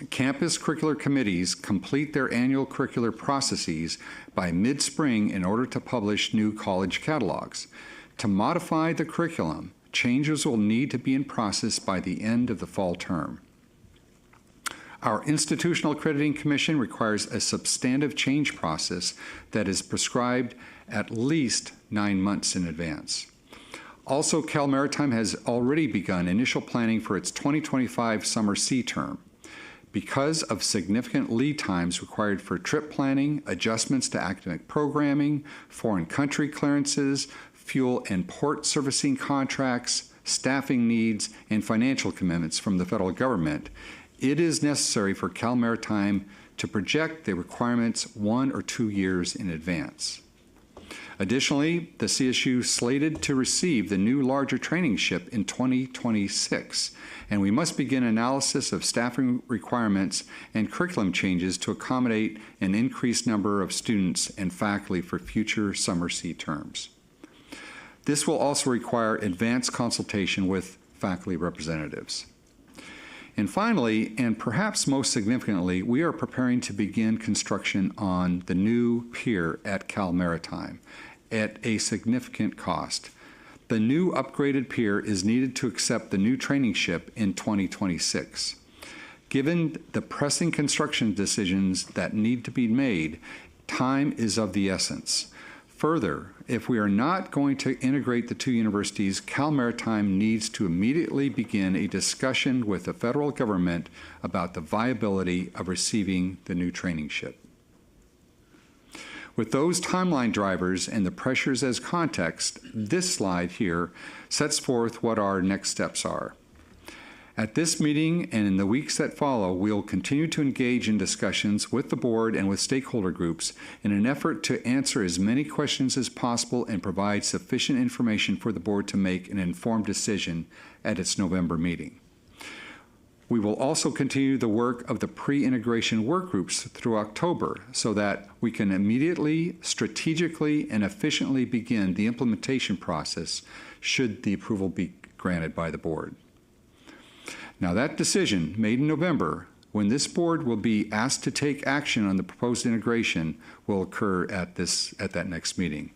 Campus curricular committees complete their annual curricular processes by mid-spring in order to publish new college catalogs. To modify the curriculum, changes will need to be in process by the end of the fall term. Our Institutional Accrediting Commission requires a substantive change process that is prescribed at least 9 months in advance. Also, Cal Maritime has already begun initial planning for its 2025 summer sea term. Because of significant lead times required for trip planning, adjustments to academic programming, foreign country clearances, fuel and port servicing contracts, staffing needs, and financial commitments from the federal government, it is necessary for Cal Maritime to project the requirements 1 or 2 years in advance. Additionally, the CSU slated to receive the new larger training ship in 2026, and we must begin analysis of staffing requirements and curriculum changes to accommodate an increased number of students and faculty for future summer sea terms. This will also require advanced consultation with faculty representatives. And finally, and perhaps most significantly, we are preparing to begin construction on the new pier at Cal Maritime at a significant cost. The new upgraded pier is needed to accept the new training ship in 2026. Given the pressing construction decisions that need to be made, time is of the essence. Further, if we are not going to integrate the two universities, Cal Maritime needs to immediately begin a discussion with the federal government about the viability of receiving the new training ship. With those timeline drivers and the pressures as context, this slide here sets forth what our next steps are. At this meeting and in the weeks that follow, we will continue to engage in discussions with the board and with stakeholder groups in an effort to answer as many questions as possible and provide sufficient information for the board to make an informed decision at its November meeting. We will also continue the work of the pre-integration work groups through October so that we can immediately, strategically, and efficiently begin the implementation process should the approval be granted by the board. Now, that decision made in November, when this board will be asked to take action on the proposed integration, will occur at that next meeting.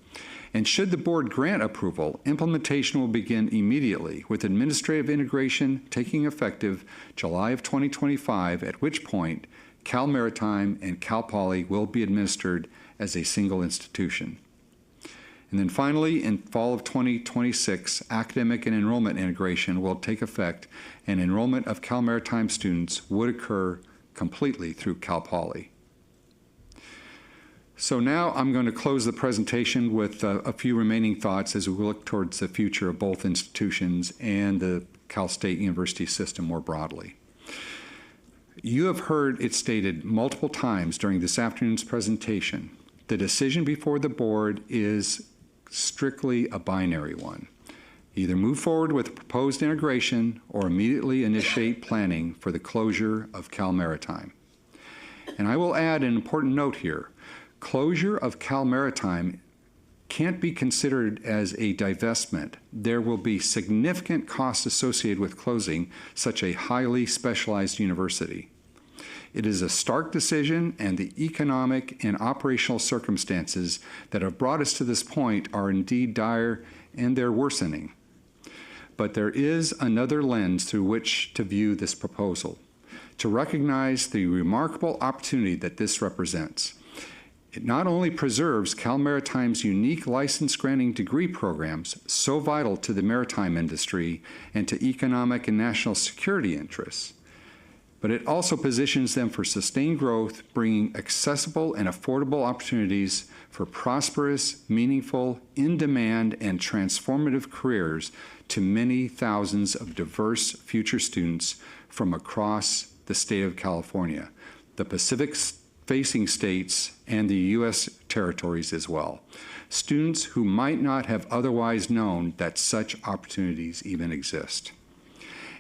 And should the board grant approval, implementation will begin immediately, with administrative integration taking effective July of 2025, at which point Cal Maritime and Cal Poly will be administered as a single institution. And then finally, in fall of 2026, academic and enrollment integration will take effect, and enrollment of Cal Maritime students would occur completely through Cal Poly. So now I'm going to close the presentation with a few remaining thoughts as we look towards the future of both institutions and the Cal State University system more broadly. You have heard it stated multiple times during this afternoon's presentation. The decision before the board is strictly a binary one. Either move forward with proposed integration or immediately initiate planning for the closure of Cal Maritime. And I will add an important note here. Closure of Cal Maritime can't be considered as a divestment. There will be significant costs associated with closing such a highly specialized university. It is a stark decision, and the economic and operational circumstances that have brought us to this point are indeed dire, and they're worsening. But there is another lens through which to view this proposal, to recognize the remarkable opportunity that this represents. It not only preserves Cal Maritime's unique license granting degree programs, so vital to the maritime industry and to economic and national security interests, but it also positions them for sustained growth, bringing accessible and affordable opportunities for prosperous, meaningful, in-demand, and transformative careers to many thousands of diverse future students from across the state of California, the Pacific-facing states, and the U.S. territories as well. Students who might not have otherwise known that such opportunities even exist.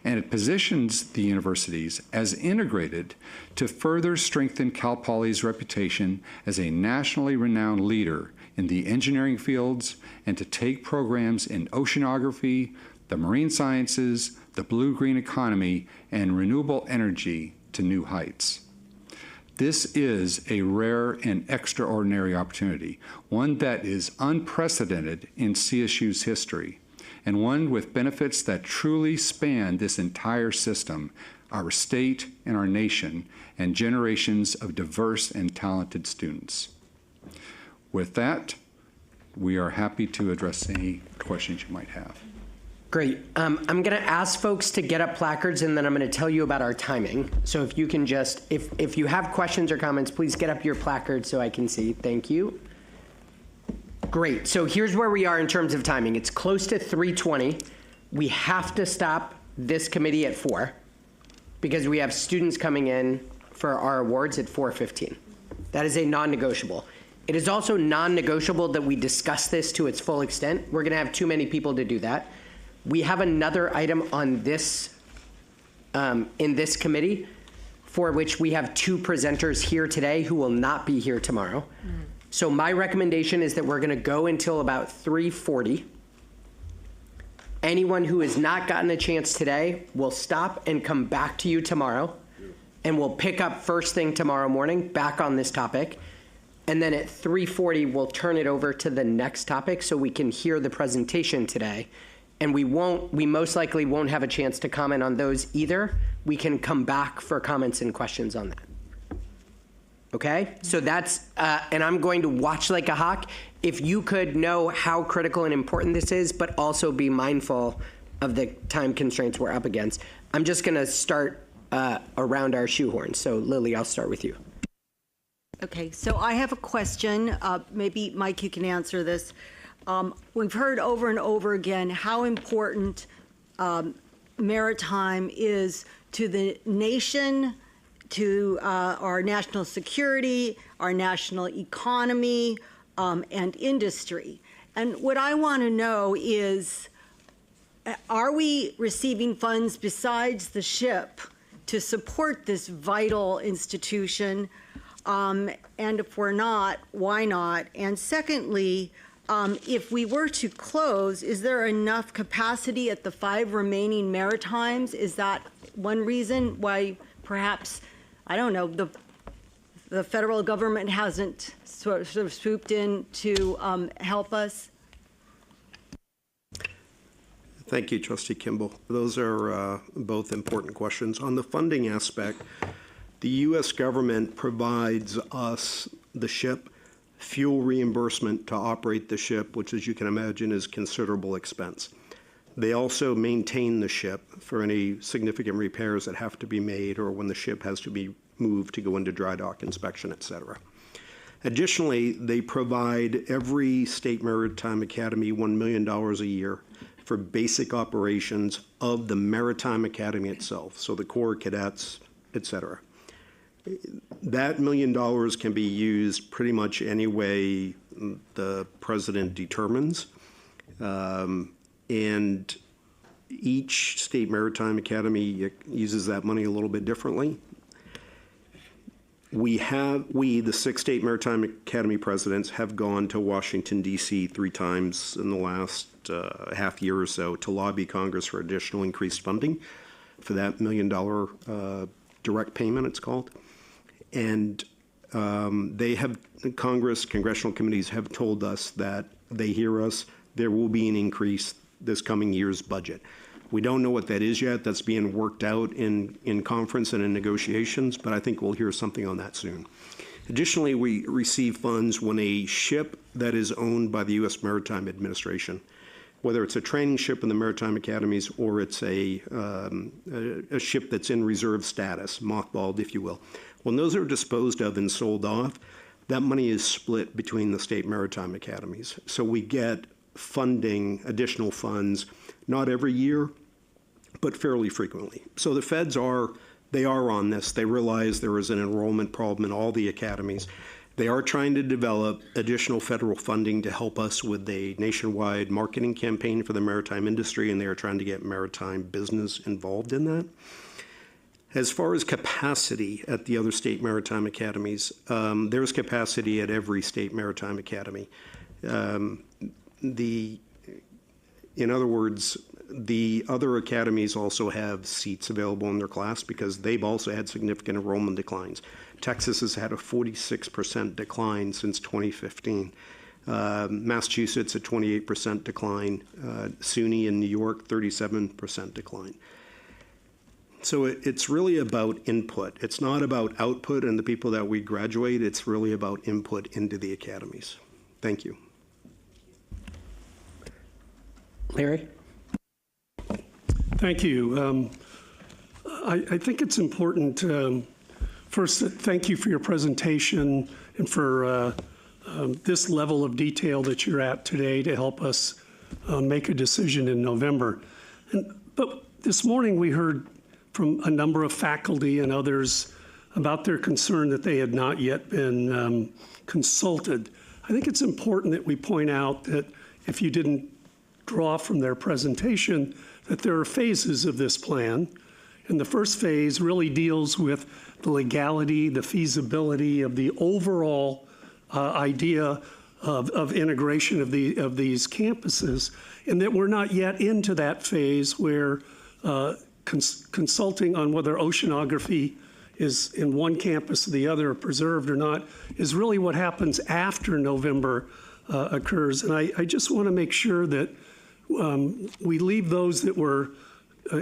And it positions the universities as integrated to further strengthen Cal Poly's reputation as a nationally renowned leader in the engineering fields and to take programs in oceanography, the marine sciences, the blue-green economy, and renewable energy to new heights. This is a rare and extraordinary opportunity, one that is unprecedented in CSU's history, and one with benefits that truly span this entire system, our state and our nation, and generations of diverse and talented students. With that, we are happy to address any questions you might have. Great. I'm going to ask folks to get up placards, and then I'm going to tell you about our timing. So if you can just, if you have questions or comments, please get up your placard so I can see. Thank you. Great. So here's where we are in terms of timing. It's close to 3:20. We have to stop this committee at 4 because we have students coming in for our awards at 4:15. That is a non-negotiable. It is also non-negotiable that we discuss this to its full extent. We're going to have too many people to do that. We have another item on this, in this committee, for which we have 2 presenters here today who will not be here tomorrow. So my recommendation is that we're going to go until about 3:40. Anyone who has not gotten a chance today will stop and come back to you tomorrow, and we'll pick up first thing tomorrow morning back on this topic. And then at 3:40, we'll turn it over to the next topic so we can hear the presentation today. And we most likely won't have a chance to comment on those either. We can come back for comments and questions on that. Okay? So that's, and I'm going to watch like a hawk. If you could know how critical and important this is, but also be mindful of the time constraints we're up against. I'm just going to start around our shoehorn. So Lily, I'll start with you. Okay, so I have a question. Maybe Mike, you can answer this. We've heard over and over again how important maritime is to the nation, to our national security, our national economy, and industry. And what I want to know is, are we receiving funds besides the ship to support this vital institution? And if we're not, why not? And secondly, if we were to close, is there enough capacity at the 5 remaining maritimes? Is that one reason why perhaps, I don't know, the federal government hasn't sort of swooped in to help us? Thank you, Trustee Kimball. Those are both important questions. On the funding aspect, the U.S. government provides us, the ship, fuel reimbursement to operate the ship, which, as you can imagine, is considerable expense. They also maintain the ship for any significant repairs that have to be made or when the ship has to be moved to go into dry dock inspection, et cetera. Additionally, they provide every state maritime academy $1 million a year for basic operations of the Maritime Academy itself, so the Corps, cadets, et cetera. That $1 million can be used pretty much any way the president determines. And each state maritime academy uses that money a little bit differently. We, the 6 state maritime academy presidents, have gone to Washington, D.C. 3 times in the last half year or so to lobby Congress for additional increased funding for that $1 million direct payment, it's called. And they have, congressional committees have told us that they hear us. There will be an increase this coming year's budget. We don't know what that is yet. That's being worked out in conference and in negotiations, but I think we'll hear something on that soon. Additionally, we receive funds when a ship that is owned by the U.S. Maritime Administration, whether it's a training ship in the Maritime Academies or it's a ship that's in reserve status, mothballed, if you will. When those are disposed of and sold off, that money is split between the state Maritime Academies. So we get funding, additional funds, not every year, but fairly frequently. So the feds are on this. They realize there is an enrollment problem in all the academies. They are trying to develop additional federal funding to help us with a nationwide marketing campaign for the maritime industry, and they are trying to get maritime business involved in that. As far as capacity at the other state maritime academies, there's capacity at every state maritime academy. In other words, the other academies also have seats available in their class because they've also had significant enrollment declines. Texas has had a 46% decline since 2015. Massachusetts, a 28% decline. SUNY in New York, 37% decline. So it's really about input. It's not about output and the people that we graduate. It's really about input into the academies. Thank you. Larry? Thank you. I think it's important, first, thank you for your presentation and for this level of detail that you're at today to help us make a decision in November. But this morning we heard from a number of faculty and others about their concern that they had not yet been consulted. I think it's important that we point out that if you didn't draw from their presentation, that there are phases of this plan. And the first phase really deals with the legality, the feasibility of the overall idea of integration of these campuses, and that we're not yet into that phase where consulting on whether oceanography is in one campus or the other, preserved or not, is really what happens after November occurs. And I just want to make sure that we leave those that were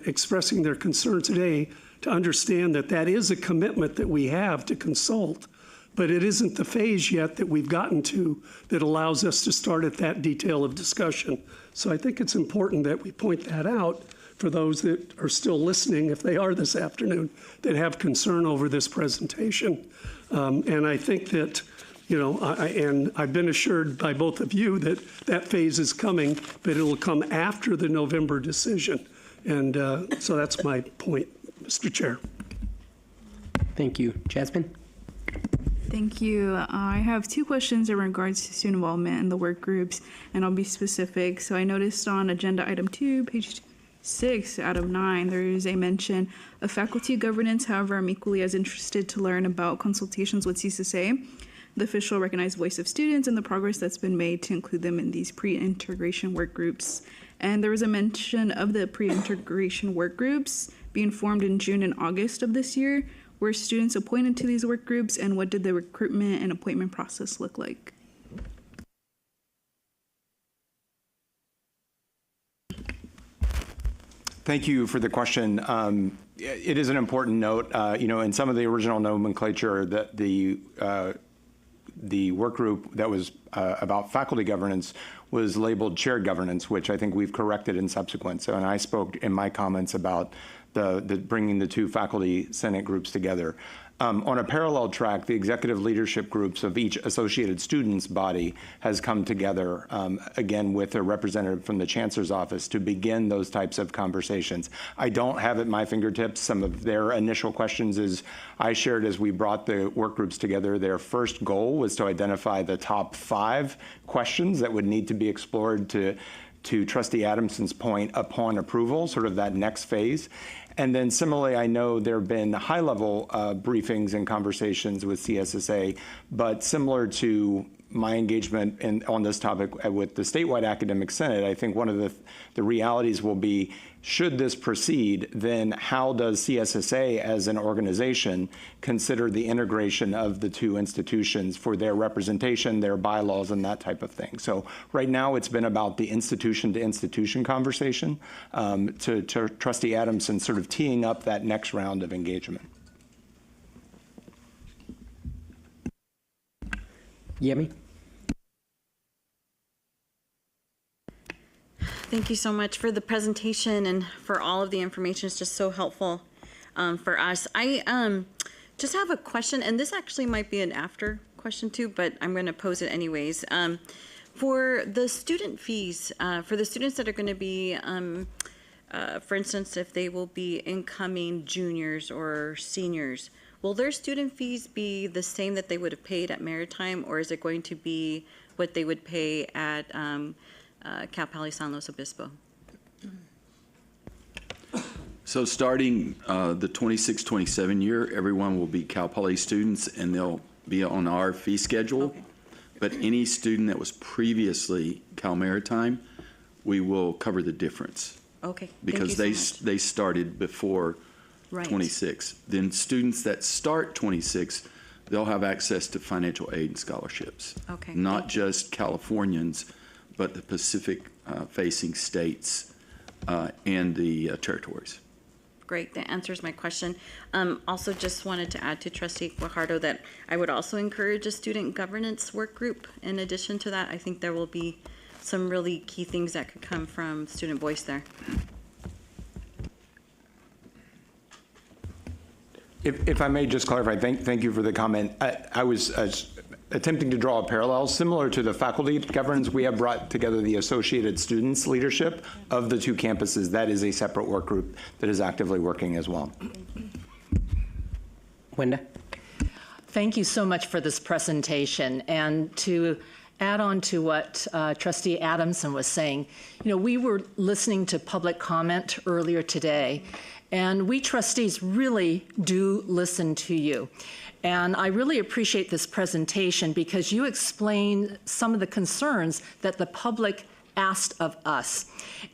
expressing their concern today to understand that that is a commitment that we have to consult, but it isn't the phase yet that we've gotten to that allows us to start at that detail of discussion. So I think it's important that we point that out for those that are still listening, if they are this afternoon, that have concern over this presentation. And I think that, you know, and I've been assured by both of you that that phase is coming, but it'll come after the November decision. And so that's my point, Mr. Chair. Thank you. Jasmine? Thank you. I have two questions in regards to student involvement in the work groups, and I'll be specific. So I noticed on agenda item 2, page 6 out of 9, there is a mention of faculty governance. However, I'm equally as interested to learn about consultations with CSSA, the official recognized voice of students, and the progress that's been made to include them in these pre-integration work groups. And there was a mention of the pre-integration work groups being formed in June and August of this year. Were students appointed to these work groups, and what did the recruitment and appointment process look like? Thank you for the question. It is an important note. You know, in some of the original nomenclature, that the work group that was about faculty governance was labeled shared governance, which I think we've corrected in subsequent. So, and I spoke in my comments about the bringing the two faculty senate groups together. On a parallel track, the executive leadership groups of each associated students body has come together, again, with a representative from the Chancellor's office to begin those types of conversations. I don't have at my fingertips some of their initial questions. As I shared as we brought the work groups together, their first goal was to identify the top 5 questions that would need to be explored to Trustee Adamson's point, upon approval, sort of that next phase. And then similarly, I know there have been high-level briefings and conversations with CSSA, but similar to my engagement on this topic with the statewide academic senate, I think one of the realities will be, should this proceed, then how does CSSA as an organization consider the integration of the two institutions for their representation, their bylaws, and that type of thing? So right now it's been about the institution-to-institution conversation to Trustee Adamson sort of teeing up that next round of engagement. Yemi? Thank you so much for the presentation and for all of the information. It's just so helpful for us. I just have a question, and this actually might be an after question too, but I'm going to pose it anyways. For the student fees, for the students that are going to be, for instance, if they will be incoming juniors or seniors, will their student fees be the same that they would have paid at Maritime, or is it going to be what they would pay at Cal Poly San Luis Obispo? So starting the 26-27 year, everyone will be Cal Poly students, and they'll be on our fee schedule. Okay. But any student that was previously Cal Maritime, we will cover the difference. Okay. Because they started before Right. 26. Then students that start 26, they'll have access to financial aid and scholarships. Okay. Not just Californians, but the Pacific facing states and the territories. Great, that answers my question. Also just wanted to add to Trustee Guajardo that I would also encourage a student governance work group. In addition to that, I think there will be some really key things that could come from student voice there. If I may just clarify, thank you for the comment. I was attempting to draw a parallel similar to the faculty governance. We have brought together the Associated Students leadership of the two campuses. That is a separate work group that is actively working as well. Wenda? Thank you so much for this presentation. And to add on to what Trustee Adamson was saying, we were listening to public comment earlier today, and we trustees really do listen to you. And I really appreciate this presentation because you explained some of the concerns that the public asked of us.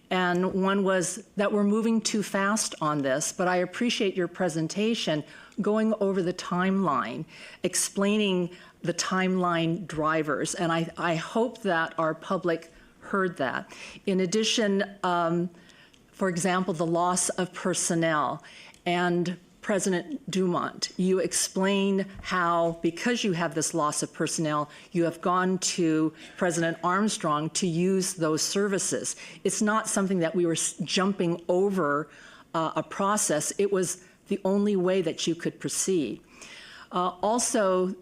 And one was that we're moving too fast on this, but I appreciate your presentation going over the timeline, explaining the timeline drivers. And I hope that our public heard that. In addition, for example, the loss of personnel. And President Dumont, you explain how, because you have this loss of personnel, you have gone to President Armstrong to use those services. It's not something that we were jumping over a process. It was the only way that you could proceed. Also,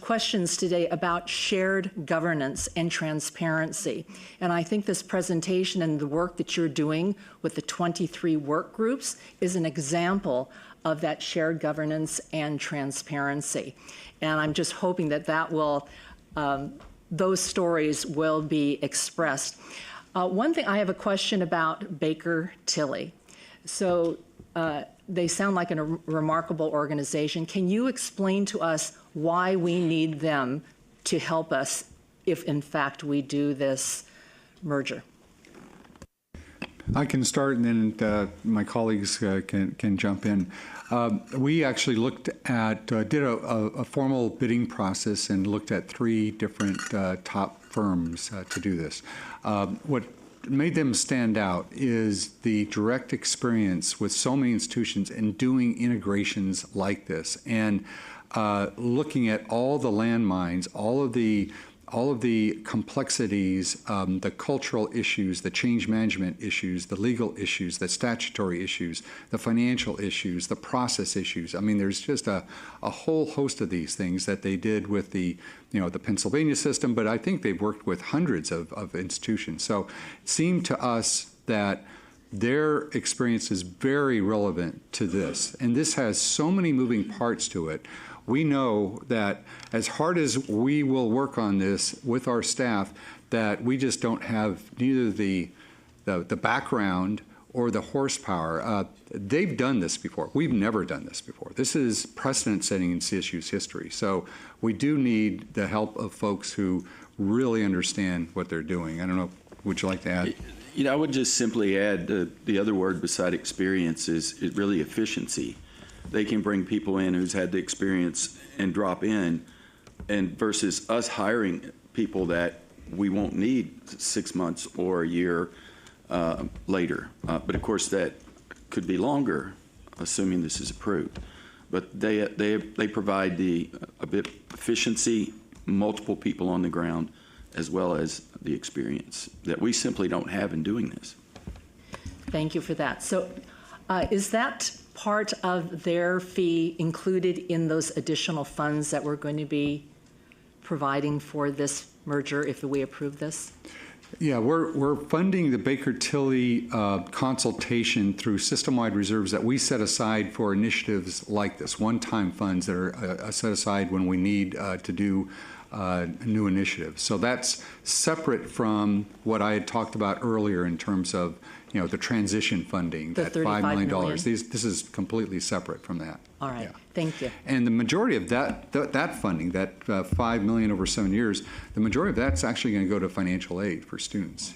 questions today about shared governance and transparency. And I think this presentation and the work that you're doing with the 23 work groups is an example of that shared governance and transparency. And I'm just hoping that those stories will be expressed. One thing, I have a question about Baker Tilly. So they sound like a remarkable organization. Can you explain to us why we need them to help us if, in fact, we do this merger? I can start, and then my colleagues can jump in. We actually looked at, did a formal bidding process and looked at 3 different top firms to do this. What made them stand out is the direct experience with so many institutions in doing integrations like this, and looking at all the landmines, all of the complexities, the cultural issues, the change management issues, the legal issues, the statutory issues, the financial issues, the process issues. I mean, there's just a whole host of these things that they did with the Pennsylvania system, but I think they've worked with hundreds of institutions. So it seemed to us that their experience is very relevant to this. And this has so many moving parts to it. We know that as hard as we will work on this with our staff, that we just don't have neither the background or the horsepower. They've done this before. We've never done this before. This is precedent-setting in CSU's history. So we do need the help of folks who really understand what they're doing. I don't know, would you like to add? I would just simply add the other word beside experience is really efficiency. They can bring people in who's had the experience and drop in, and versus us hiring people that we won't need 6 months or a year later. But of course, that could be longer, assuming this is approved. But they provide a bit efficiency multiple people on the ground, as well as the experience that we simply don't have in doing this. Thank you for that. So is that part of their fee included in those additional funds that we're going to be providing for this merger if we approve this? Yeah, we're funding the Baker Tilly consultation through system-wide reserves that we set aside for initiatives like this, one-time funds that are set aside when we need to do new initiatives. So that's separate from what I had talked about earlier in terms of, you know, the transition funding, The that $5 million. million. This is completely separate from that. All right, Yeah. thank you. And the majority of that funding, that $5 million over 7 years, the majority of that's actually going to go to financial aid for students.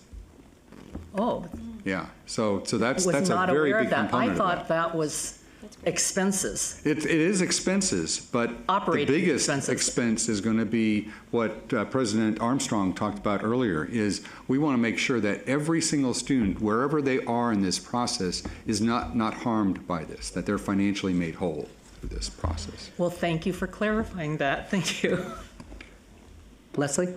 Oh, Yeah, so that's I was a not very aware big of that. component I of thought that was expenses. It is expenses, but Operating the biggest expenses. expense is going to be what President Armstrong talked about earlier, is we want to make sure that every single student, wherever they are in this process, is not harmed by this, that they're financially made whole through this process. Well, thank you for clarifying that. Thank you. Leslie?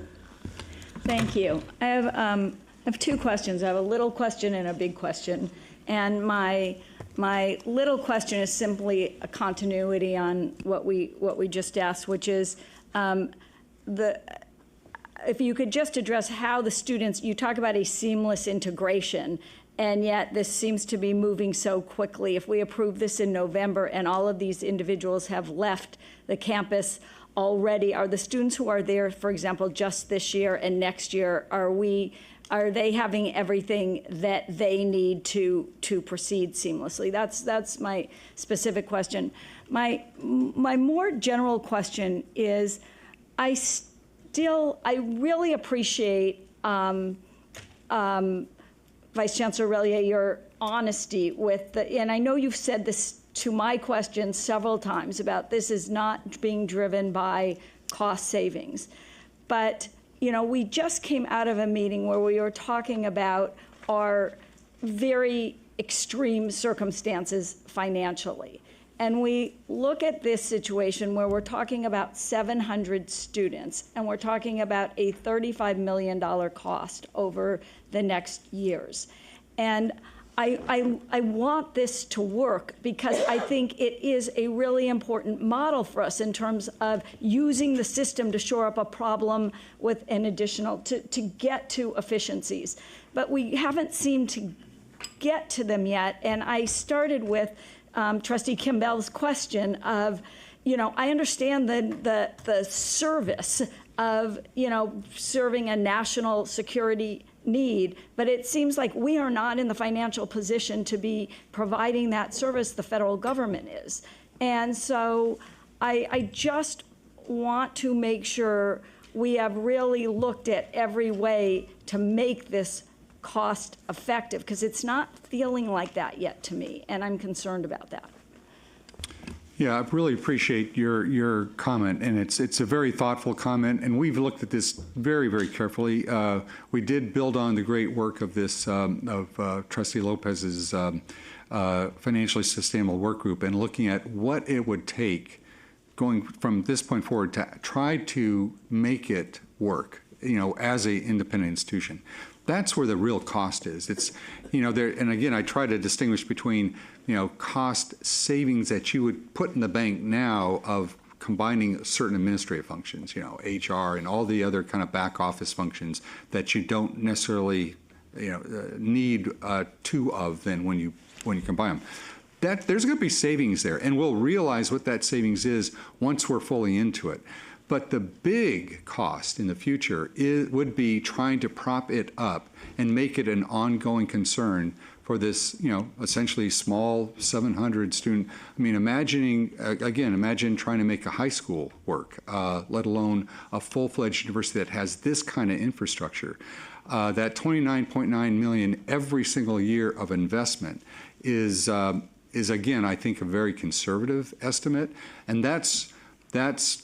Thank you. I have two questions. I have a little question and a big question. And my little question is simply a continuity on what we just asked, which is if you could just address how the students, you talk about a seamless integration, and yet this seems to be moving so quickly. If we approve this in November and all of these individuals have left the campus already, are the students who are there, for example, just this year and next year, are they having everything that they need to proceed seamlessly? That's my specific question. My more general question is, I really appreciate Vice Chancellor Razie, your honesty with and I know you've said this to my question several times about this is not being driven by cost savings, but you know, we just came out of a meeting where we were talking about our very extreme circumstances financially. And we look at this situation where we're talking about 700 students, and we're talking about a $35 million cost over the next years. And I want this to work because I think it is a really important model for us in terms of using the system to shore up a problem with an additional, to get to efficiencies. But we haven't seemed to get to them yet. And I started with Trustee Kimbell's question of, you know, I understand the service of, you know, serving a national security need, but it seems like we are not in the financial position to be providing that service. The federal government is. And so I just want to make sure we have really looked at every way to make this cost effective, because it's not feeling like that yet to me, and I'm concerned about that. Yeah, I really appreciate your comment, and it's a very thoughtful comment, and we've looked at this very, very carefully. We did build on the great work of this Trustee Lopez's financially sustainable work group, and looking at what it would take going from this point forward to try to make it work, you know, as an independent institution. That's where the real cost is. It's, you know, there, and again, I try to distinguish between, you know, cost savings that you would put in the bank now of combining certain administrative functions, you know, HR and all the other kind of back office functions that you don't necessarily, you know, need two of then when you combine them. That there's going to be savings there, and we'll realize what that savings is once we're fully into it. But the big cost in the future would be trying to prop it up and make it an ongoing concern for this, you know, essentially small 700 student. I mean, imagine trying to make a high school work, let alone a full-fledged university that has this kind of infrastructure. That $29.9 million every single year of investment is again, I think, a very conservative estimate, and that's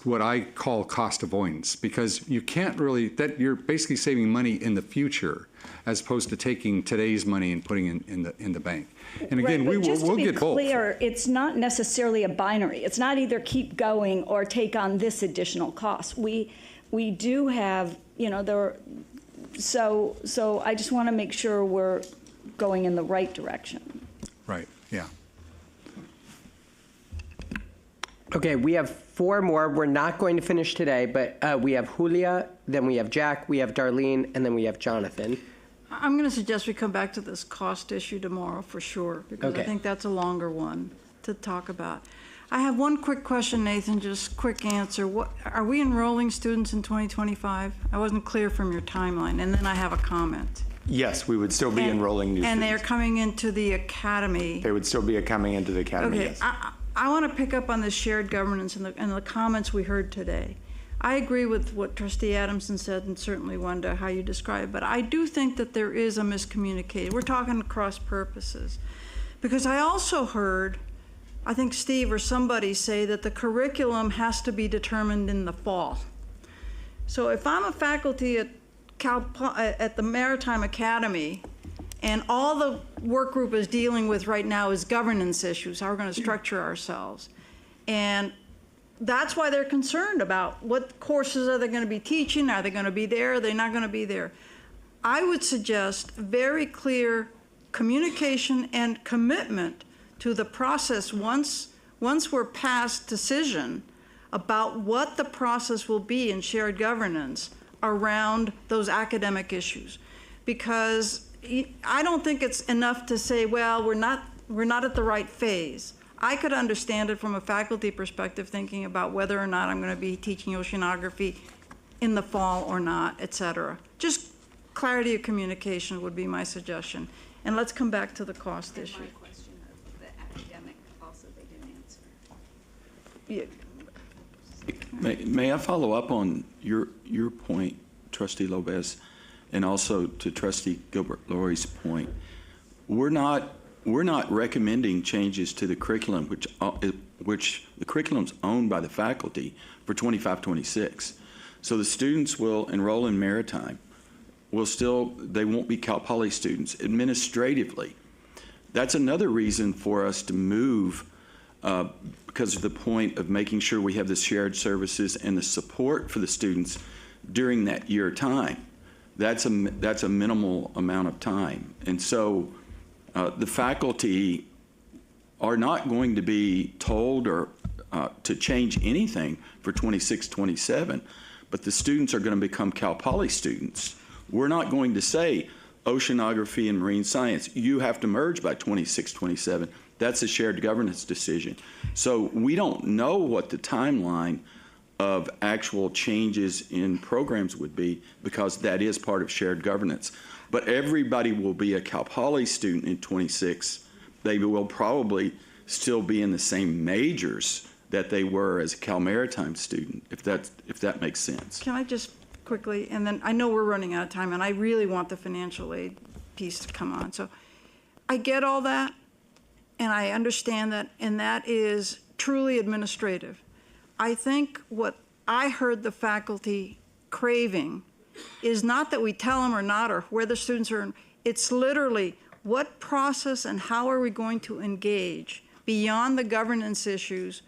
what I call cost avoidance, because you can't really, you're basically saving money in the future as opposed to taking today's money and putting it in the bank. And again, right, we'll get both. Clear, it's not necessarily a binary. It's not either keep going or take on this additional cost. we do have, so I just want to make sure we're going in the right direction. Right, yeah. Okay, we have 4 more. We're not going to finish today, but we have Julia, then we have Jack, we have Darlene, and then we have Jonathan. I'm going to suggest we come back to this cost issue tomorrow for sure, because I Okay. think that's a longer one to talk about. I have one quick question, Nathan, just quick answer. What, are we enrolling students in 2025? I wasn't clear from your timeline, and then I have a comment. Yes, we would still be enrolling new And students. they're coming into the academy. They would still be coming into the academy, Okay, yes. I want to pick up on the shared governance and the comments we heard today. I agree with what Trustee Adamson said, and certainly Wanda, how you described, but I do think that there is a miscommunication. We're talking cross purposes. Because I also heard, I think Steve or somebody say that the curriculum has to be determined in the fall. So if I'm a faculty at the Maritime Academy, and all the work group is dealing with right now is governance issues, how we're going to structure ourselves. And that's why they're concerned about what courses are they going to be teaching, are they going to be there, are they not going to be there. I would suggest very clear communication and commitment to the process once we're past decision about what the process will be in shared governance around those academic issues. Because I don't think it's enough to say, well, we're not at the right phase. I could understand it from a faculty perspective, thinking about whether or not I'm going to be teaching oceanography in the fall or not, et cetera. Just clarity of communication would be my suggestion. And let's come back to the cost issue. My question of the academic also they didn't answer. May I follow up on your point, Trustee Lopez, and also to Trustee Gilbert-Lori's point? We're not recommending changes to the curriculum, which the curriculum's owned by the faculty for 25-26. So the students will enroll in maritime. They won't be Cal Poly students administratively. That's another reason for us to move because of the point of making sure we have the shared services and the support for the students during that year time. That's a minimal amount of time. And so the faculty are not going to be told or to change anything for 26-27, but the students are going to become Cal Poly students. We're not going to say oceanography and marine science, you have to merge by 26-27. That's a shared governance decision. So we don't know what the timeline of actual changes in programs would be, because that is part of shared governance. But everybody will be a Cal Poly student in 26. They will probably still be in the same majors that they were as a Cal Maritime student, if that makes sense. Can I just quickly, and then I know we're running out of time, and I really want the financial aid piece to come on. So I get all that, and I understand that, and that is truly administrative. I think what I heard the faculty craving is not that we tell them or not, or where the students are. It's literally what process and how are we going to engage beyond the governance issues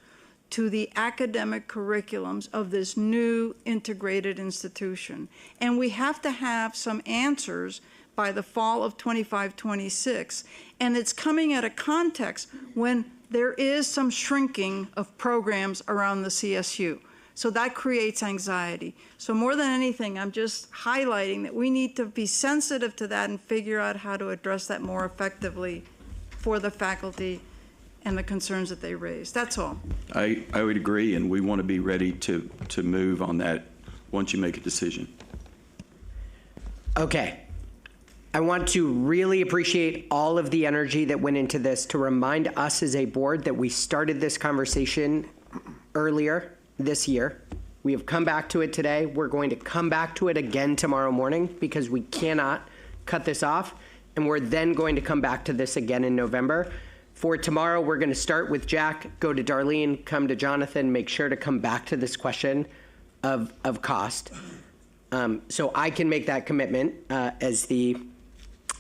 to the academic curriculums of this new integrated institution. And we have to have some answers by the fall of 25-26. And it's coming at a context when there is some shrinking of programs around the CSU. So that creates anxiety. So more than anything, I'm just highlighting that we need to be sensitive to that and figure out how to address that more effectively for the faculty and the concerns that they raise. That's all. I would agree, and we want to be ready to move on that once you make a decision. Okay. I want to really appreciate all of the energy that went into this to remind us as a board that we started this conversation earlier this year. We have come back to it today. We're going to come back to it again tomorrow morning because we cannot cut this off. And we're then going to come back to this again in November. For tomorrow, we're going to start with Jack, go to Darlene, come to Jonathan, make sure to come back to this question of cost. So I can make that commitment as the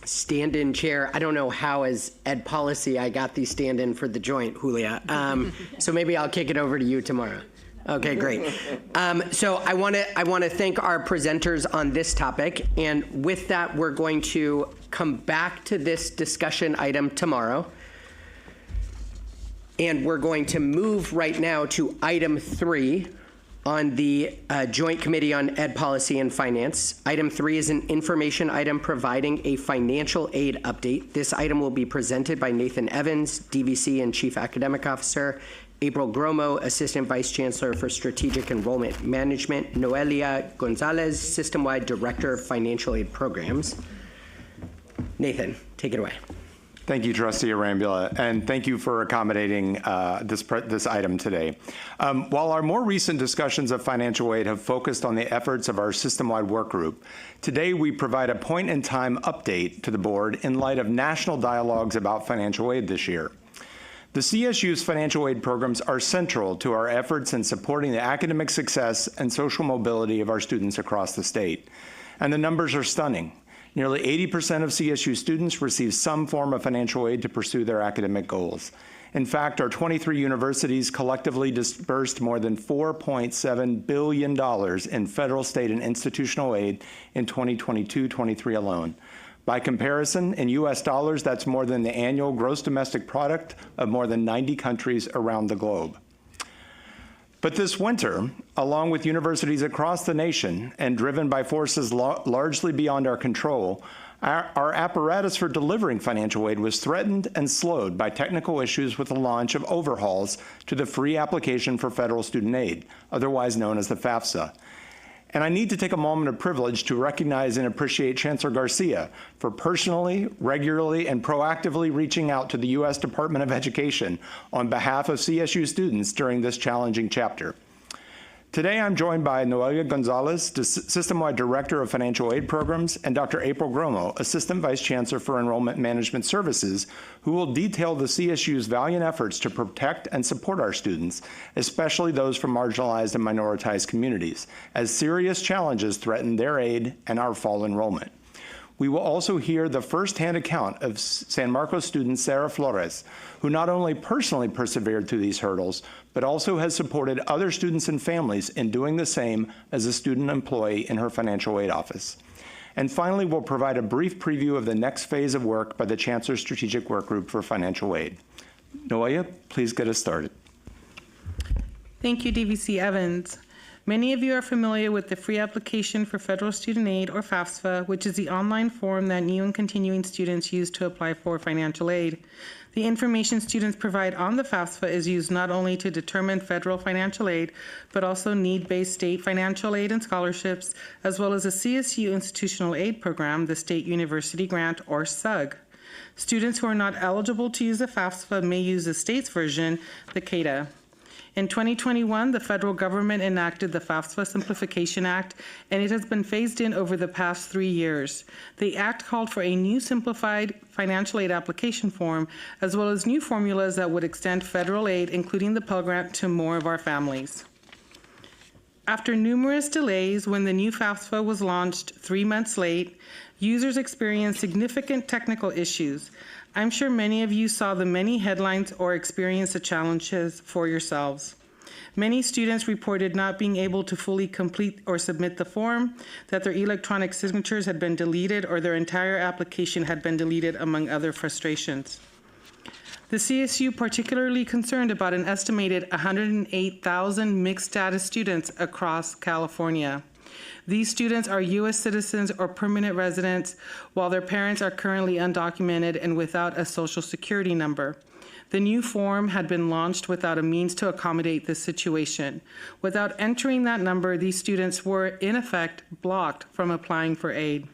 stand-in chair. I don't know how as ed policy I got the stand-in for the joint, Julia. So maybe I'll kick it over to you tomorrow. Okay, great. So I want to thank our presenters on this topic, and with that, we're going to come back to this discussion item tomorrow, and we're going to move right now to item 3 on the Joint Committee on Ed Policy and Finance. Item 3 is an information item providing a financial aid update. This item will be presented by Nathan Evans, DVC and Chief Academic Officer, April Gromo, Assistant Vice Chancellor for Strategic Enrollment Management, Noelia Gonzalez, System-Wide Director of Financial Aid Programs. Nathan, take it away. Thank you, Trustee Arambula, and thank you for accommodating this item today. While our more recent discussions of financial aid have focused on the efforts of our system-wide work group, today we provide a point-in-time update to the board in light of national dialogues about financial aid this year. The CSU's financial aid programs are central to our efforts in supporting the academic success and social mobility of our students across the state. And the numbers are stunning. Nearly 80% of CSU students receive some form of financial aid to pursue their academic goals. In fact, our 23 universities collectively disbursed more than $4.7 billion in federal, state, and institutional aid in 2022-23 alone. By comparison, in U.S. dollars, that's more than the annual gross domestic product of more than 90 countries around the globe. But this winter, along with universities across the nation and driven by forces largely beyond our control, our apparatus for delivering financial aid was threatened and slowed by technical issues with the launch of overhauls to the free application for federal student aid, otherwise known as the FAFSA. And I need to take a moment of privilege to recognize and appreciate Chancellor Garcia for personally, regularly, and proactively reaching out to the U.S. Department of Education on behalf of CSU students during this challenging chapter. Today, I'm joined by Noelia Gonzalez, System-Wide Director of Financial Aid Programs, and Dr. April Gromo, Assistant Vice Chancellor for Enrollment Management Services, who will detail the CSU's valiant efforts to protect and support our students, especially those from marginalized and minoritized communities, as serious challenges threaten their aid and our fall enrollment. We will also hear the firsthand account of San Marcos student Sarah Flores, who not only personally persevered through these hurdles, but also has supported other students and families in doing the same as a student employee in her financial aid office. And finally, we'll provide a brief preview of the next phase of work by the Chancellor's Strategic Work Group for Financial Aid. Noelia, please get us started. Thank you, DVC Evans. Many of you are familiar with the free application for federal student aid, or FAFSA, which is the online form that new and continuing students use to apply for financial aid. The information students provide on the FAFSA is used not only to determine federal financial aid, but also need-based state financial aid and scholarships, as well as a CSU institutional aid program, the State University Grant, or SUG. Students who are not eligible to use the FAFSA may use the state's version, the CADA. In 2021, the federal government enacted the FAFSA Simplification Act, and it has been phased in over the past 3 years. The act called for a new simplified financial aid application form, as well as new formulas that would extend federal aid, including the Pell Grant, to more of our families. After numerous delays, when the new FAFSA was launched 3 months late, users experienced significant technical issues. I'm sure many of you saw the many headlines or experienced the challenges for yourselves. Many students reported not being able to fully complete or submit the form, that their electronic signatures had been deleted, or their entire application had been deleted, among other frustrations. The CSU particularly concerned about an estimated 108,000 mixed status students across California. These students are U.S. citizens or permanent residents, while their parents are currently undocumented and without a social security number. The new form had been launched without a means to accommodate this situation. Without entering that number, these students were, in effect, blocked from applying for aid.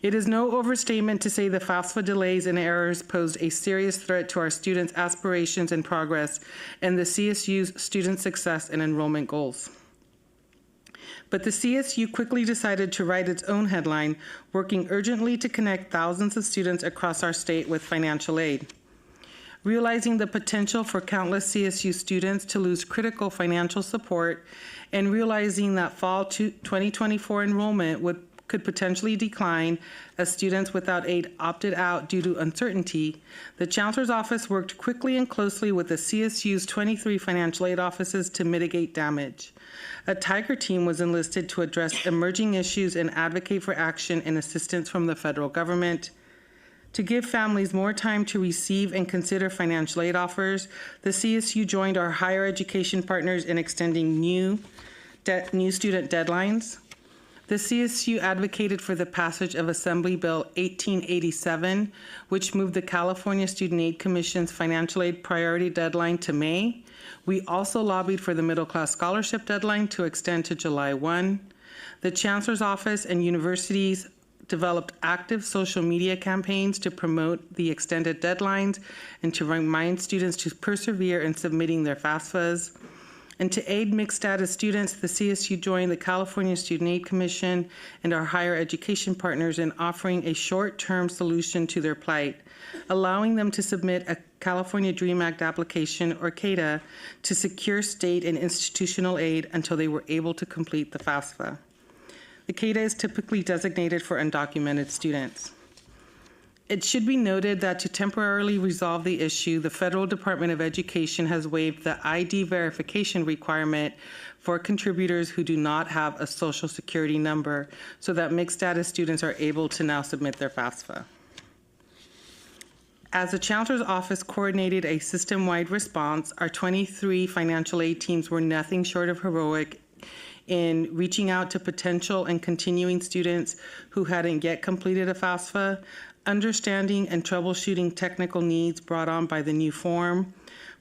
It is no overstatement to say the FAFSA delays and errors posed a serious threat to our students' aspirations and progress, and the CSU's student success and enrollment goals. But the CSU quickly decided to write its own headline, working urgently to connect thousands of students across our state with financial aid. Realizing the potential for countless CSU students to lose critical financial support, and realizing that fall 2024 enrollment would could potentially decline as students without aid opted out due to uncertainty, the Chancellor's office worked quickly and closely with the CSU's 23 financial aid offices to mitigate damage. A Tiger team was enlisted to address emerging issues and advocate for action and assistance from the federal government. To give families more time to receive and consider financial aid offers, the CSU joined our higher education partners in extending new student deadlines. The CSU advocated for the passage of Assembly Bill 1887, which moved the California Student Aid Commission's financial aid priority deadline to May. We also lobbied for the middle class scholarship deadline to extend to July 1. The Chancellor's office and universities developed active social media campaigns to promote the extended deadlines and to remind students to persevere in submitting their FAFSAs. And to aid mixed status students, the CSU joined the California Student Aid Commission and our higher education partners in offering a short-term solution to their plight, allowing them to submit a California DREAM Act application, or CADA, to secure state and institutional aid until they were able to complete the FAFSA. The CADA is typically designated for undocumented students. It should be noted that to temporarily resolve the issue, the Federal Department of Education has waived the ID verification requirement for contributors who do not have a Social Security number, so that mixed status students are able to now submit their FAFSA. As the Chancellor's office coordinated a system-wide response, our 23 financial aid teams were nothing short of heroic in reaching out to potential and continuing students who hadn't yet completed a FAFSA, understanding and troubleshooting technical needs brought on by the new form,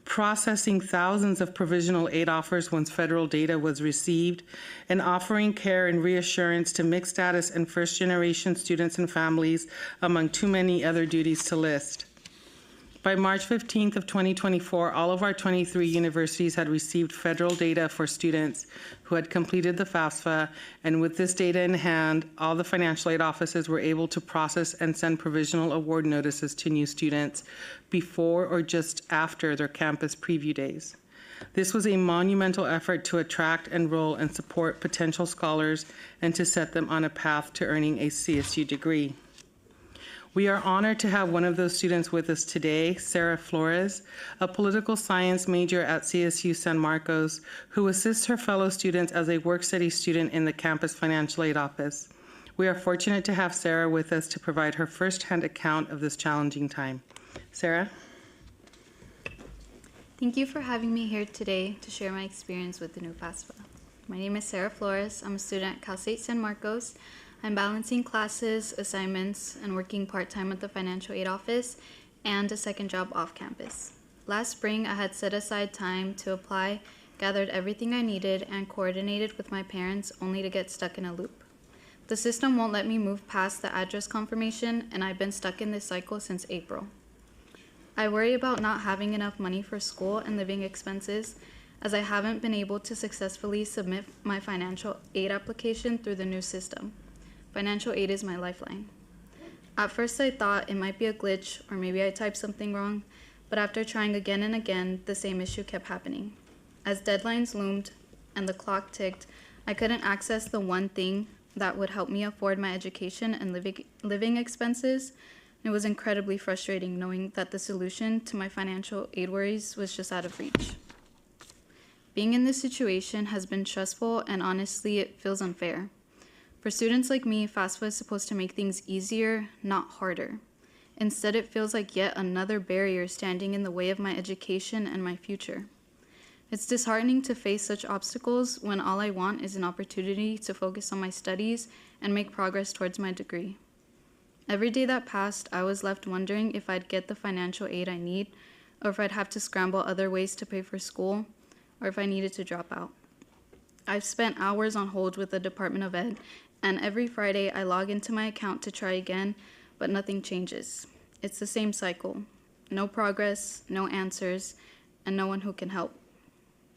processing thousands of provisional aid offers once federal data was received, and offering care and reassurance to mixed status and first-generation students and families, among too many other duties to list. By March 15th of 2024, all of our 23 universities had received federal data for students who had completed the FAFSA, and with this data in hand, all the financial aid offices were able to process and send provisional award notices to new students before or just after their campus preview days. This was a monumental effort to attract, enroll, and support potential scholars and to set them on a path to earning a CSU degree. We are honored to have one of those students with us today, Sarah Flores, a political science major at CSU San Marcos, who assists her fellow students as a work-study student in the campus financial aid office. We are fortunate to have Sarah with us to provide her first-hand account of this challenging time. Sarah? Thank you for having me here today to share my experience with the new FAFSA. My name is Sarah Flores. I'm a student at Cal State San Marcos. I'm balancing classes, assignments, and working part-time at the financial aid office and a second job off campus. Last spring, I had set aside time to apply, gathered everything I needed, and coordinated with my parents only to get stuck in a loop. The system won't let me move past the address confirmation, and I've been stuck in this cycle since April. I worry about not having enough money for school and living expenses, as I haven't been able to successfully submit my financial aid application through the new system. Financial aid is my lifeline. At first I thought it might be a glitch or maybe I typed something wrong, but after trying again and again, the same issue kept happening. As deadlines loomed and the clock ticked, I couldn't access the one thing that would help me afford my education and living expenses. It was incredibly frustrating knowing that the solution to my financial aid worries was just out of reach. Being in this situation has been stressful, and honestly, it feels unfair. For students like me, FAFSA is supposed to make things easier, not harder. Instead, it feels like yet another barrier standing in the way of my education and my future. It's disheartening to face such obstacles when all I want is an opportunity to focus on my studies and make progress towards my degree. Every day that passed, I was left wondering if I'd get the financial aid I need, or if I'd have to scramble other ways to pay for school, or if I needed to drop out. I've spent hours on hold with the Department of Ed, and every Friday I log into my account to try again, but nothing changes. It's the same cycle. No progress, no answers, and no one who can help.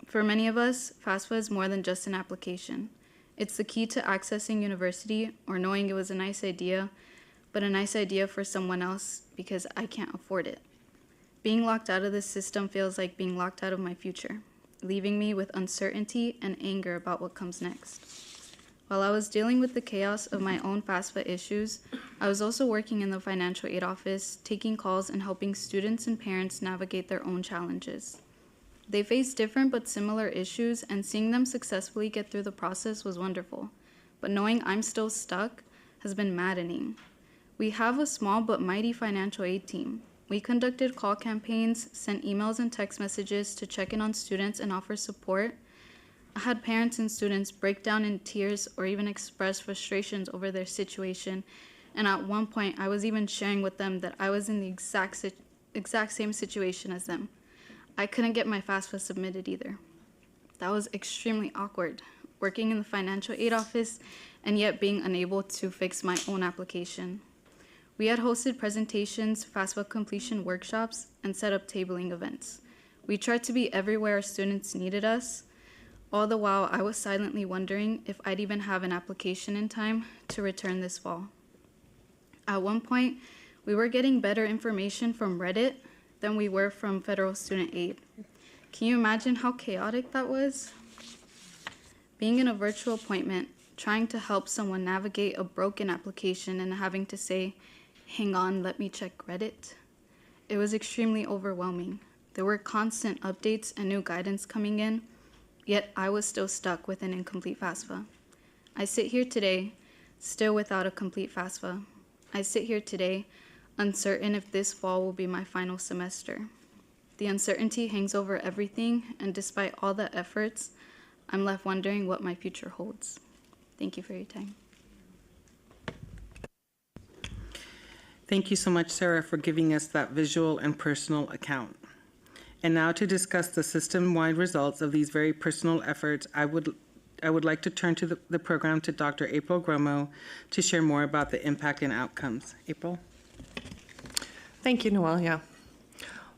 For many of us, FAFSA is more than just an application. It's the key to accessing university or knowing it was a nice idea, but a nice idea for someone else because I can't afford it. Being locked out of this system feels like being locked out of my future, leaving me with uncertainty and anger about what comes next. While I was dealing with the chaos of my own FAFSA issues, I was also working in the financial aid office, taking calls and helping students and parents navigate their own challenges. They faced different but similar issues, and seeing them successfully get through the process was wonderful. But knowing I'm still stuck has been maddening. We have a small but mighty financial aid team. We conducted call campaigns, sent emails and text messages to check in on students and offer support. I had parents and students break down in tears or even express frustrations over their situation, and at one point I was even sharing with them that I was in the exact same situation as them. I couldn't get my FAFSA submitted either. That was extremely awkward, working in the financial aid office and yet being unable to fix my own application. We had hosted presentations, FAFSA completion workshops, and set up tabling events. We tried to be everywhere our students needed us. All the while, I was silently wondering if I'd even have an application in time to return this fall. At one point, we were getting better information from Reddit than we were from federal student aid. Can you imagine how chaotic that was? Being in a virtual appointment, trying to help someone navigate a broken application and having to say, "Hang on, let me check Reddit." It was extremely overwhelming. There were constant updates and new guidance coming in, yet I was still stuck with an incomplete FAFSA. I sit here today, still without a complete FAFSA. I sit here today, uncertain if this fall will be my final semester. The uncertainty hangs over everything, and despite all the efforts, I'm left wondering what my future holds. Thank you for your time. Thank you so much, Sarah, for giving us that visual and personal account. And now to discuss the system-wide results of these very personal efforts, I would like to turn to the program to Dr. April Gromo to share more about the impact and outcomes. April? Thank you, Noelia.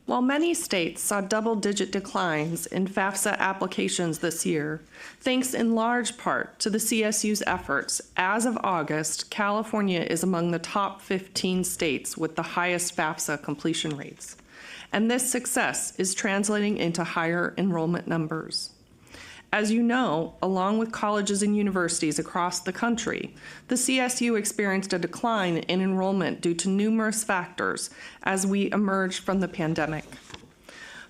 While many states saw double-digit declines in FAFSA applications this year, thanks in large part to the CSU's efforts, as of August, California is among the top 15 states with the highest FAFSA completion rates. And this success is translating into higher enrollment numbers. As you know, along with colleges and universities across the country, the CSU experienced a decline in enrollment due to numerous factors as we emerged from the pandemic.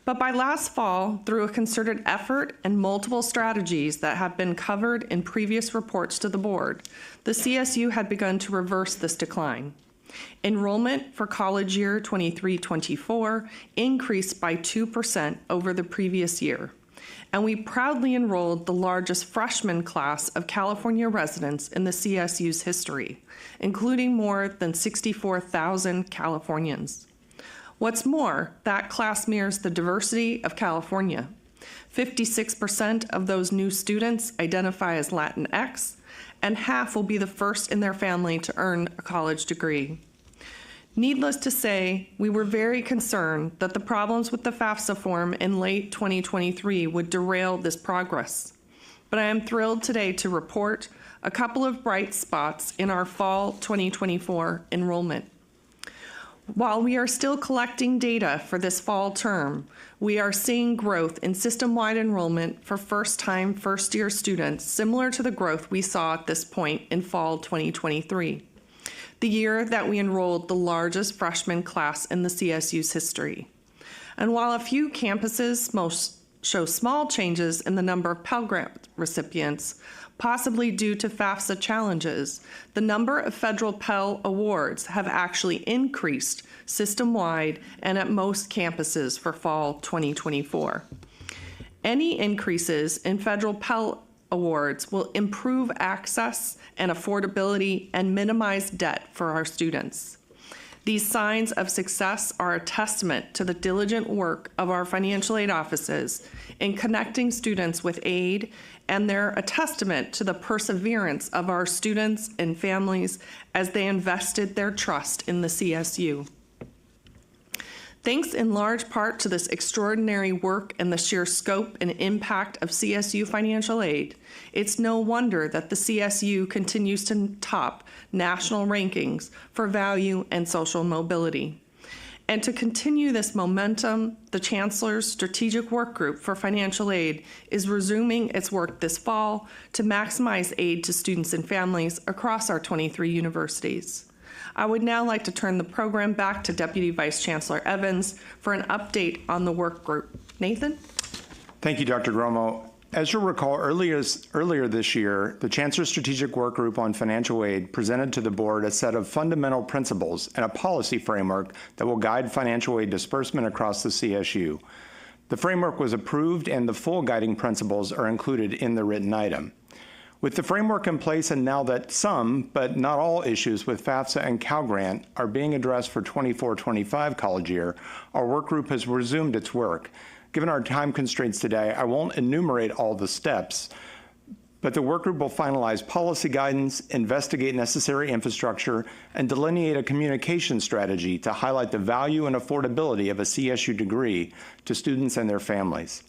But by last fall, through a concerted effort and multiple strategies that have been covered in previous reports to the board, the CSU had begun to reverse this decline. Enrollment for college year 23-24 increased by 2% over the previous year. And we proudly enrolled the largest freshman class of California residents in the CSU's history, including more than 64,000 Californians. What's more, that class mirrors the diversity of California. 56% of those new students identify as Latinx, and half will be the first in their family to earn a college degree. Needless to say, we were very concerned that the problems with the FAFSA form in late 2023 would derail this progress. But I am thrilled today to report a couple of bright spots in our fall 2024 enrollment. While we are still collecting data for this fall term, we are seeing growth in system-wide enrollment for first-time, first-year students, similar to the growth we saw at this point in fall 2023. The year that we enrolled the largest freshman class in the CSU's history. And while a few campuses show small changes in the number of Pell Grant recipients, possibly due to FAFSA challenges, the number of federal Pell awards have actually increased system-wide and at most campuses for fall 2024. Any increases in federal Pell awards will improve access and affordability and minimize debt for our students. These signs of success are a testament to the diligent work of our financial aid offices in connecting students with aid, and they're a testament to the perseverance of our students and families as they invested their trust in the CSU. Thanks in large part to this extraordinary work and the sheer scope and impact of CSU financial aid, it's no wonder that the CSU continues to top national rankings for value and social mobility. And to continue this momentum, the Chancellor's Strategic Work Group for Financial Aid is resuming its work this fall to maximize aid to students and families across our 23 universities. I would now like to turn the program back to Deputy Vice Chancellor Evans for an update on the work group. Nathan? Thank you, Dr. Gromo. As you'll recall, earlier this year, the Chancellor's Strategic Work Group on Financial Aid presented to the board a set of fundamental principles and a policy framework that will guide financial aid disbursement across the CSU. The framework was approved and the full guiding principles are included in the written item. With the framework in place and now that some, but not all issues with FAFSA and Cal Grant are being addressed for 24-25 college year, our work group has resumed its work. Given our time constraints today, I won't enumerate all the steps, but the work group will finalize policy guidance, investigate necessary infrastructure, and delineate a communication strategy to highlight the value and affordability of a CSU degree to students and their families.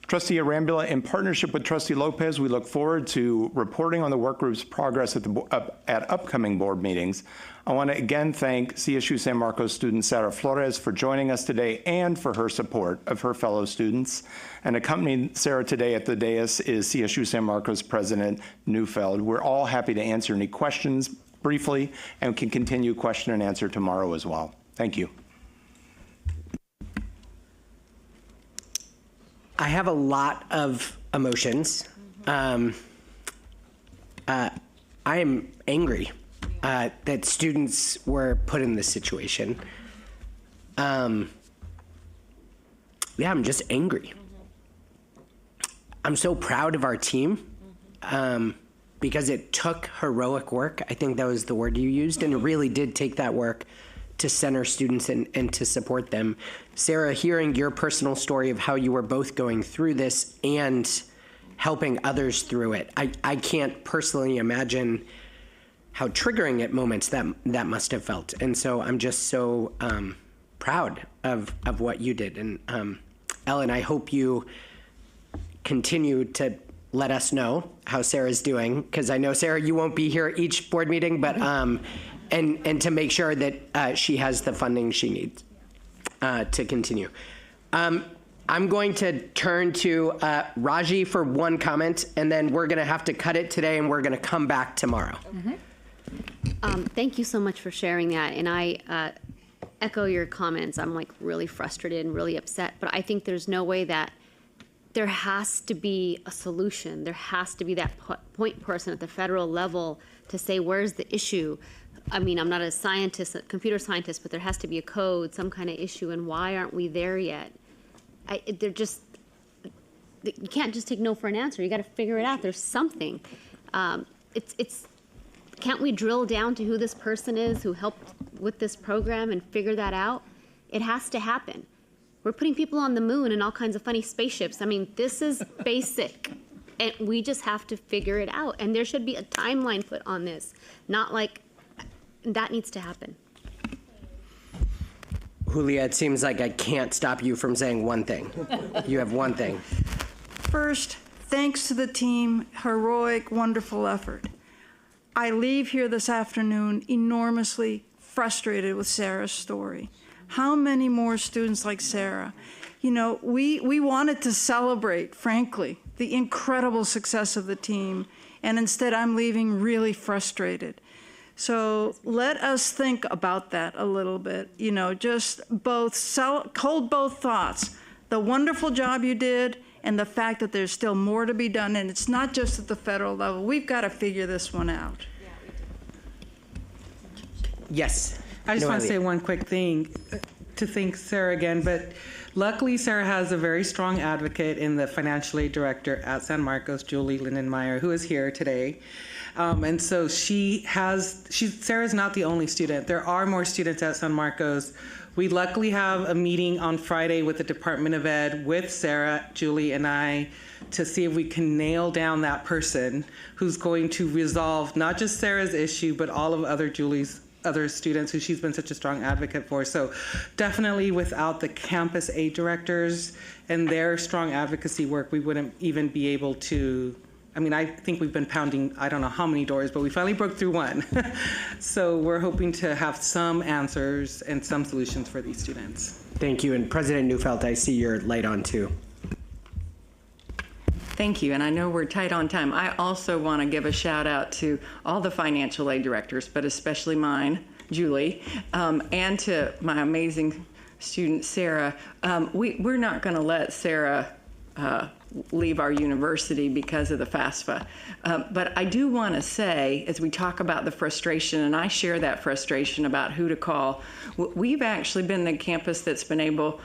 Trustee Arambula, in partnership with Trustee Lopez, we look forward to reporting on the work group's progress at upcoming board meetings. I want to again thank CSU San Marcos student Sarah Flores for joining us today and for her support of her fellow students. And accompanying Sarah today at the dais is CSU San Marcos President Neufeld. We're all happy to answer any questions briefly and can continue question and answer tomorrow as well. Thank you. I have a lot of emotions. I am angry that students were put in this situation. Yeah, I'm just angry. I'm so proud of our team because it took heroic work. I think that was the word you used, and it really did take that work to center students and to support them. Sarah, hearing your personal story of how you were both going through this and helping others through it, I can't personally imagine how triggering at moments that must have felt. And so I'm just so proud of what you did. And Ellen, I hope you continue to let us know how Sarah's doing, because I know, Sarah, you won't be here each board meeting, but and to make sure that she has the funding she needs to continue. I'm going to turn to Razie for one comment, and then we're going to have to cut it today, and we're going to come back tomorrow. Thank you so much for sharing that, and I echo your comments. I'm like really frustrated and really upset, but I think there's no way that there has to be a solution. There has to be that point person at the federal level to say, where's the issue? I mean, I'm not a scientist, a computer scientist, but there has to be a code, some kind of issue, and why aren't we there yet? You can't just take no for an answer. You got to figure it out. There's something. Can't we drill down to who this person is who helped with this program and figure that out? It has to happen. We're putting people on the moon and all kinds of funny spaceships. I mean, this is basic, and we just have to figure it out. And there should be a timeline put on this, not like that needs to happen. Julia, it seems like I can't stop you from saying one thing. You have one thing. First, thanks to the team, heroic, wonderful effort. I leave here this afternoon enormously frustrated with Sarah's story. How many more students like Sarah? You know, we wanted to celebrate, frankly, the incredible success of the team, and instead I'm leaving really frustrated. So let us think about that a little bit. You know, just hold both thoughts. The wonderful job you did and the fact that there's still more to be done, and it's not just at the federal level. We've got to figure this one out. Yes. I just want to say one quick thing to thank Sarah again, but luckily Sarah has a very strong advocate in the financial aid director at San Marcos, Julie Lindenmeyer, who is here today. And so Sarah's not the only student. There are more students at San Marcos. We luckily have a meeting on Friday with the Department of Ed with Sarah, Julie, and I to see if we can nail down that person who's going to resolve not just Sarah's issue, but all of other students who she's been such a strong advocate for. So definitely without the campus aid directors and their strong advocacy work, we wouldn't even be able to I think we've been pounding, I don't know how many doors, but we finally broke through one. So we're hoping to have some answers and some solutions for these students. Thank you. And President Neufeld, I see your light on too. Thank you, and I know we're tight on time. I also want to give a shout out to all the financial aid directors, but especially mine, Julie, and to my amazing student, Sarah. We're not going to let Sarah leave our university because of the FAFSA. But I do want to say, as we talk about the frustration, and I share that frustration about who to call, we've actually been the campus that's been able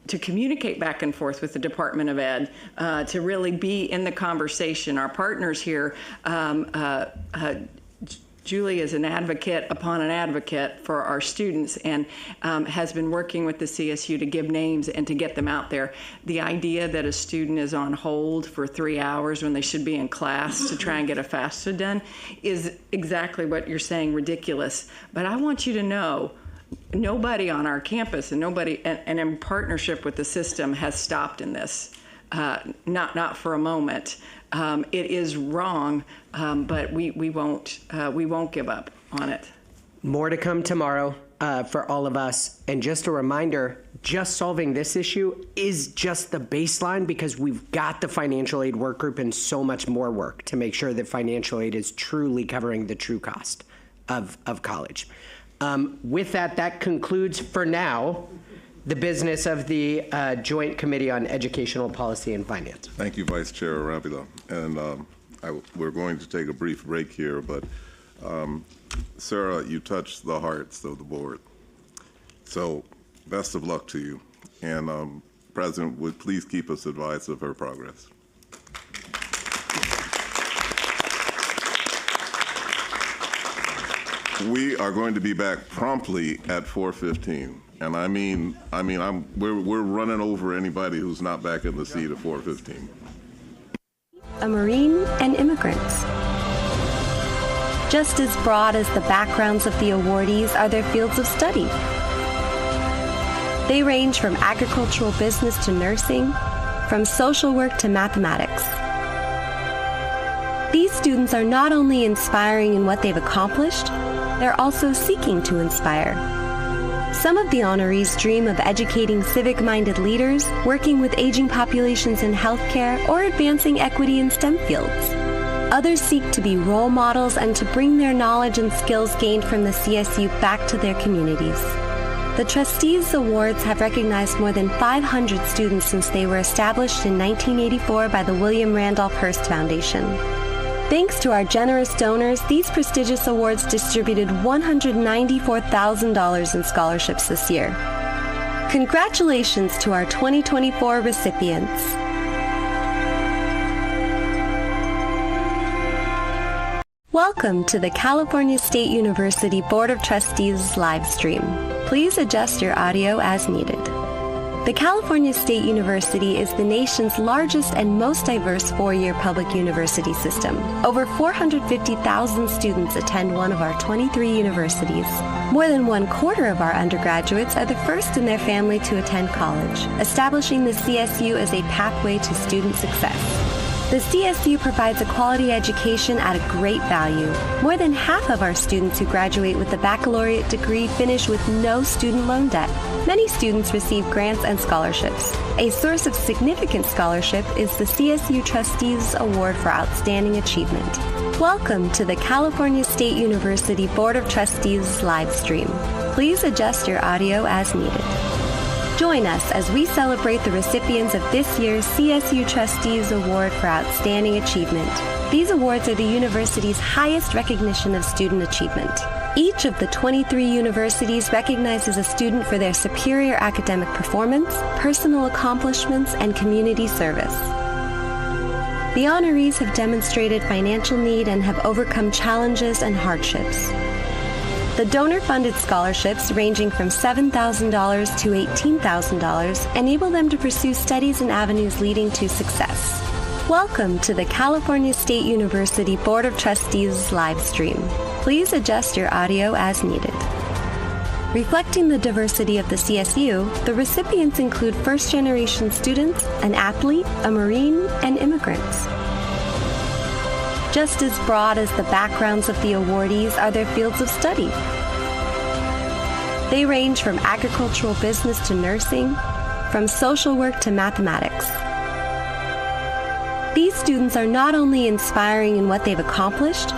to communicate back and forth with the Department of Ed, to really be in the conversation. Our partners here, Julie is an advocate upon an advocate for our students and has been working with the CSU to give names and to get them out there. The idea that a student is on hold for 3 hours when they should be in class to try and get a FAFSA done is exactly what you're saying, ridiculous. But I want you to know, nobody on our campus and nobody, and in partnership with the system, has stopped in this. Not for a moment. It is wrong, but we won't give up on it. More to come tomorrow for all of us. And just a reminder, just solving this issue is just the baseline, because we've got the financial aid work group and so much more work to make sure that financial aid is truly covering the true cost of college. With that concludes for now the business of the Joint Committee on Educational Policy and Finance. Thank you, Vice Chair Arabila. And we're going to take a brief break here, but Sarah, you touched the hearts of the board. So best of luck to you. And President would please keep us advised of her progress. We are going to be back promptly at 4:15. And we're running over anybody who's not back in the seat at 4:15. A Marine and immigrants. Just as broad as the backgrounds of the awardees are their fields of study. They range from agricultural business to nursing, from social work to mathematics. These students are not only inspiring in what they've accomplished, they're also seeking to inspire. Some of the honorees dream of educating civic-minded leaders, working with aging populations in healthcare, or advancing equity in STEM fields. Others seek to be role models and to bring their knowledge and skills gained from the CSU back to their communities. The Trustees Awards have recognized more than 500 students since they were established in 1984 by the William Randolph Hearst Foundation. Thanks to our generous donors, these prestigious awards distributed $194,000 in scholarships this year. Congratulations to our 2024 recipients. Welcome to the California State University Board of Trustees live stream. Please adjust your audio as needed. The California State University is the nation's largest and most diverse four-year public university system. Over 450,000 students attend one of our 23 universities. More than 1/4 of our undergraduates are the first in their family to attend college, establishing the CSU as a pathway to student success. The CSU provides a quality education at a great value. More than half of our students who graduate with a baccalaureate degree finish with no student loan debt. Many students receive grants and scholarships. A source of significant scholarship is the CSU Trustees Award for Outstanding Achievement. Welcome to the California State University Board of Trustees live stream. Please adjust your audio as needed. Join us as we celebrate the recipients of this year's CSU Trustees Award for Outstanding Achievement. These awards are the university's highest recognition of student achievement. Each of the 23 universities recognizes a student for their superior academic performance, personal accomplishments, and community service. The honorees have demonstrated financial need and have overcome challenges and hardships. The donor-funded scholarships, ranging from $7,000 to $18,000, enable them to pursue studies and avenues leading to success. Welcome to the California State University Board of Trustees live stream. Please adjust your audio as needed. Reflecting the diversity of the CSU, the recipients include first-generation students, an athlete, a Marine, and immigrants. Just as broad as the backgrounds of the awardees are their fields of study. They range from agricultural business to nursing, from social work to mathematics. These students are not only inspiring in what they've accomplished,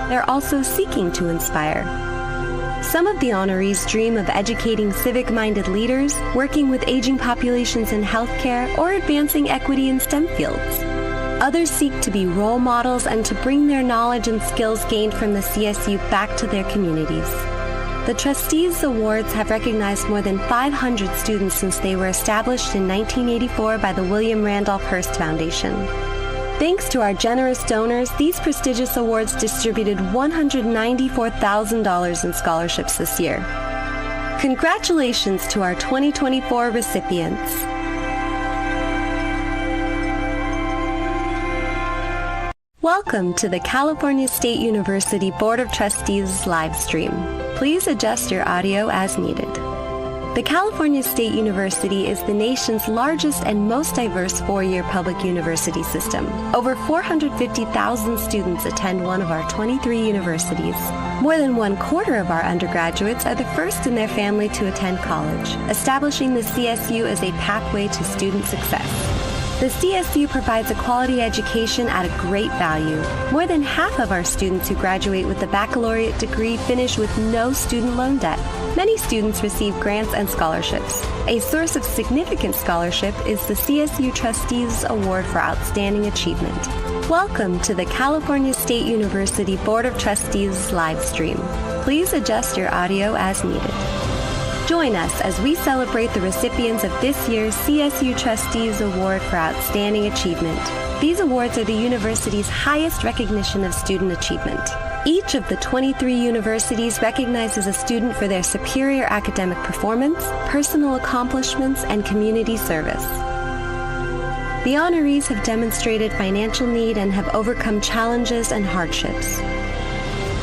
they're also seeking to inspire. Some of the honorees dream of educating civic-minded leaders, working with aging populations in healthcare, or advancing equity in STEM fields. Others seek to be role models and to bring their knowledge and skills gained from the CSU back to their communities. The Trustees Awards have recognized more than 500 students since they were established in 1984 by the William Randolph Hearst Foundation. Thanks to our generous donors, these prestigious awards distributed $194,000 in scholarships this year. Congratulations to our 2024 recipients. Welcome to the California State University Board of Trustees live stream. Please adjust your audio as needed. The California State University is the nation's largest and most diverse four-year public university system. Over 450,000 students attend one of our 23 universities. More than 1/4 of our undergraduates are the first in their family to attend college, establishing the CSU as a pathway to student success. The CSU provides a quality education at a great value. More than half of our students who graduate with a baccalaureate degree finish with no student loan debt. Many students receive grants and scholarships. A source of significant scholarship is the CSU Trustees Award for Outstanding Achievement. Welcome to the California State University Board of Trustees live stream. Please adjust your audio as needed. Join us as we celebrate the recipients of this year's CSU Trustees Award for Outstanding Achievement. These awards are the university's highest recognition of student achievement. Each of the 23 universities recognizes a student for their superior academic performance, personal accomplishments, and community service. The honorees have demonstrated financial need and have overcome challenges and hardships.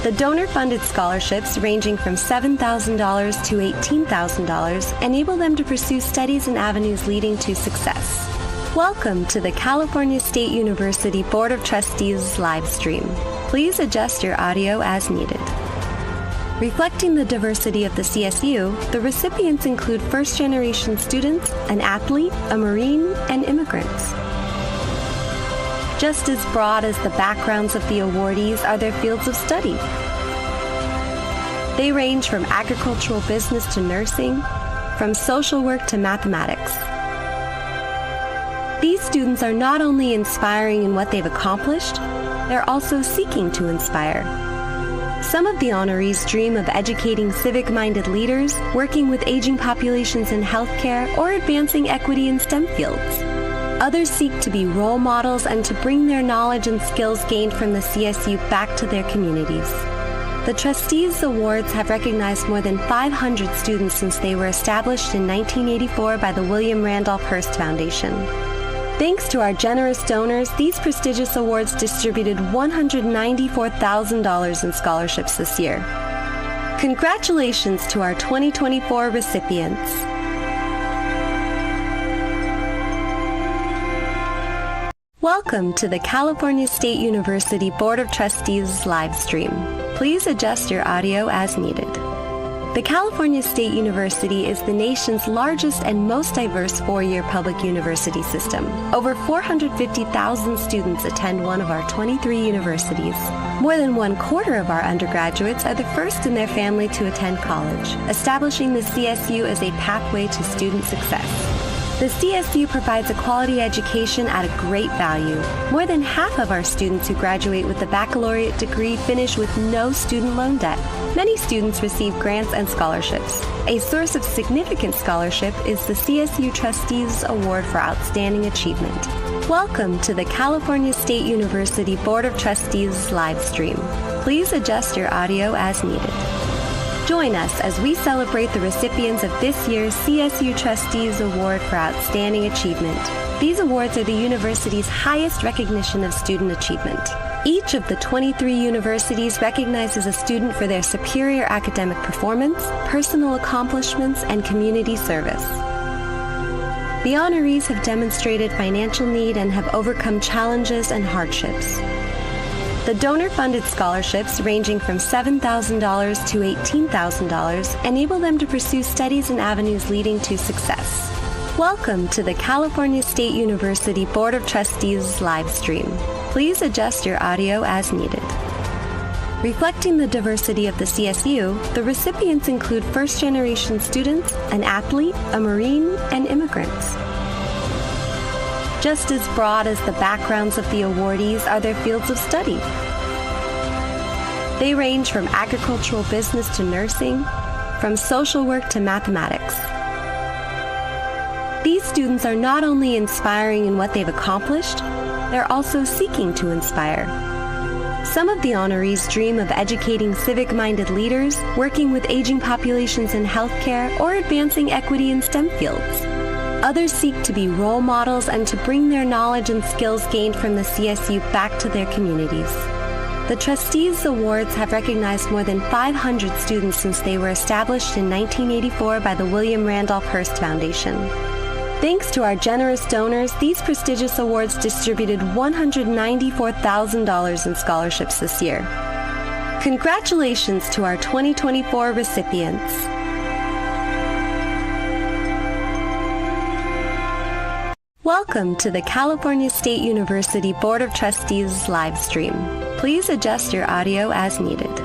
The donor-funded scholarships, ranging from $7,000 to $18,000, enable them to pursue studies and avenues leading to success. Welcome to the California State University Board of Trustees live stream. Please adjust your audio as needed. Reflecting the diversity of the CSU, the recipients include first-generation students, an athlete, a Marine, and immigrants. Just as broad as the backgrounds of the awardees are their fields of study. They range from agricultural business to nursing, from social work to mathematics. These students are not only inspiring in what they've accomplished, they're also seeking to inspire. Some of the honorees dream of educating civic-minded leaders, working with aging populations in healthcare, or advancing equity in STEM fields. Others seek to be role models and to bring their knowledge and skills gained from the CSU back to their communities. The Trustees Awards have recognized more than 500 students since they were established in 1984 by the William Randolph Hearst Foundation. Thanks to our generous donors, these prestigious awards distributed $194,000 in scholarships this year. Congratulations to our 2024 recipients. Welcome to the California State University Board of Trustees live stream. Please adjust your audio as needed. The California State University is the nation's largest and most diverse four-year public university system. Over 450,000 students attend one of our 23 universities. More than 1/4 of our undergraduates are the first in their family to attend college, establishing the CSU as a pathway to student success. The CSU provides a quality education at a great value. More than half of our students who graduate with a baccalaureate degree finish with no student loan debt. Many students receive grants and scholarships. A source of significant scholarship is the CSU Trustees Award for Outstanding Achievement. Welcome to the California State University Board of Trustees live stream. Please adjust your audio as needed. Join us as we celebrate the recipients of this year's CSU Trustees Award for Outstanding Achievement. These awards are the university's highest recognition of student achievement. Each of the 23 universities recognizes a student for their superior academic performance, personal accomplishments, and community service. The honorees have demonstrated financial need and have overcome challenges and hardships. The donor-funded scholarships, ranging from $7,000 to $18,000, enable them to pursue studies and avenues leading to success. Welcome to the California State University Board of Trustees live stream. Please adjust your audio as needed. Reflecting the diversity of the CSU, the recipients include first-generation students, an athlete, a Marine, and immigrants. Just as broad as the backgrounds of the awardees are their fields of study. They range from agricultural business to nursing, from social work to mathematics. These students are not only inspiring in what they've accomplished, they're also seeking to inspire. Some of the honorees dream of educating civic-minded leaders, working with aging populations in healthcare, or advancing equity in STEM fields. Others seek to be role models and to bring their knowledge and skills gained from the CSU back to their communities. The Trustees Awards have recognized more than 500 students since they were established in 1984 by the William Randolph Hearst Foundation. Thanks to our generous donors, these prestigious awards distributed $194,000 in scholarships this year. Congratulations to our 2024 recipients. Welcome to the California State University Board of Trustees live stream. Please adjust your audio as needed.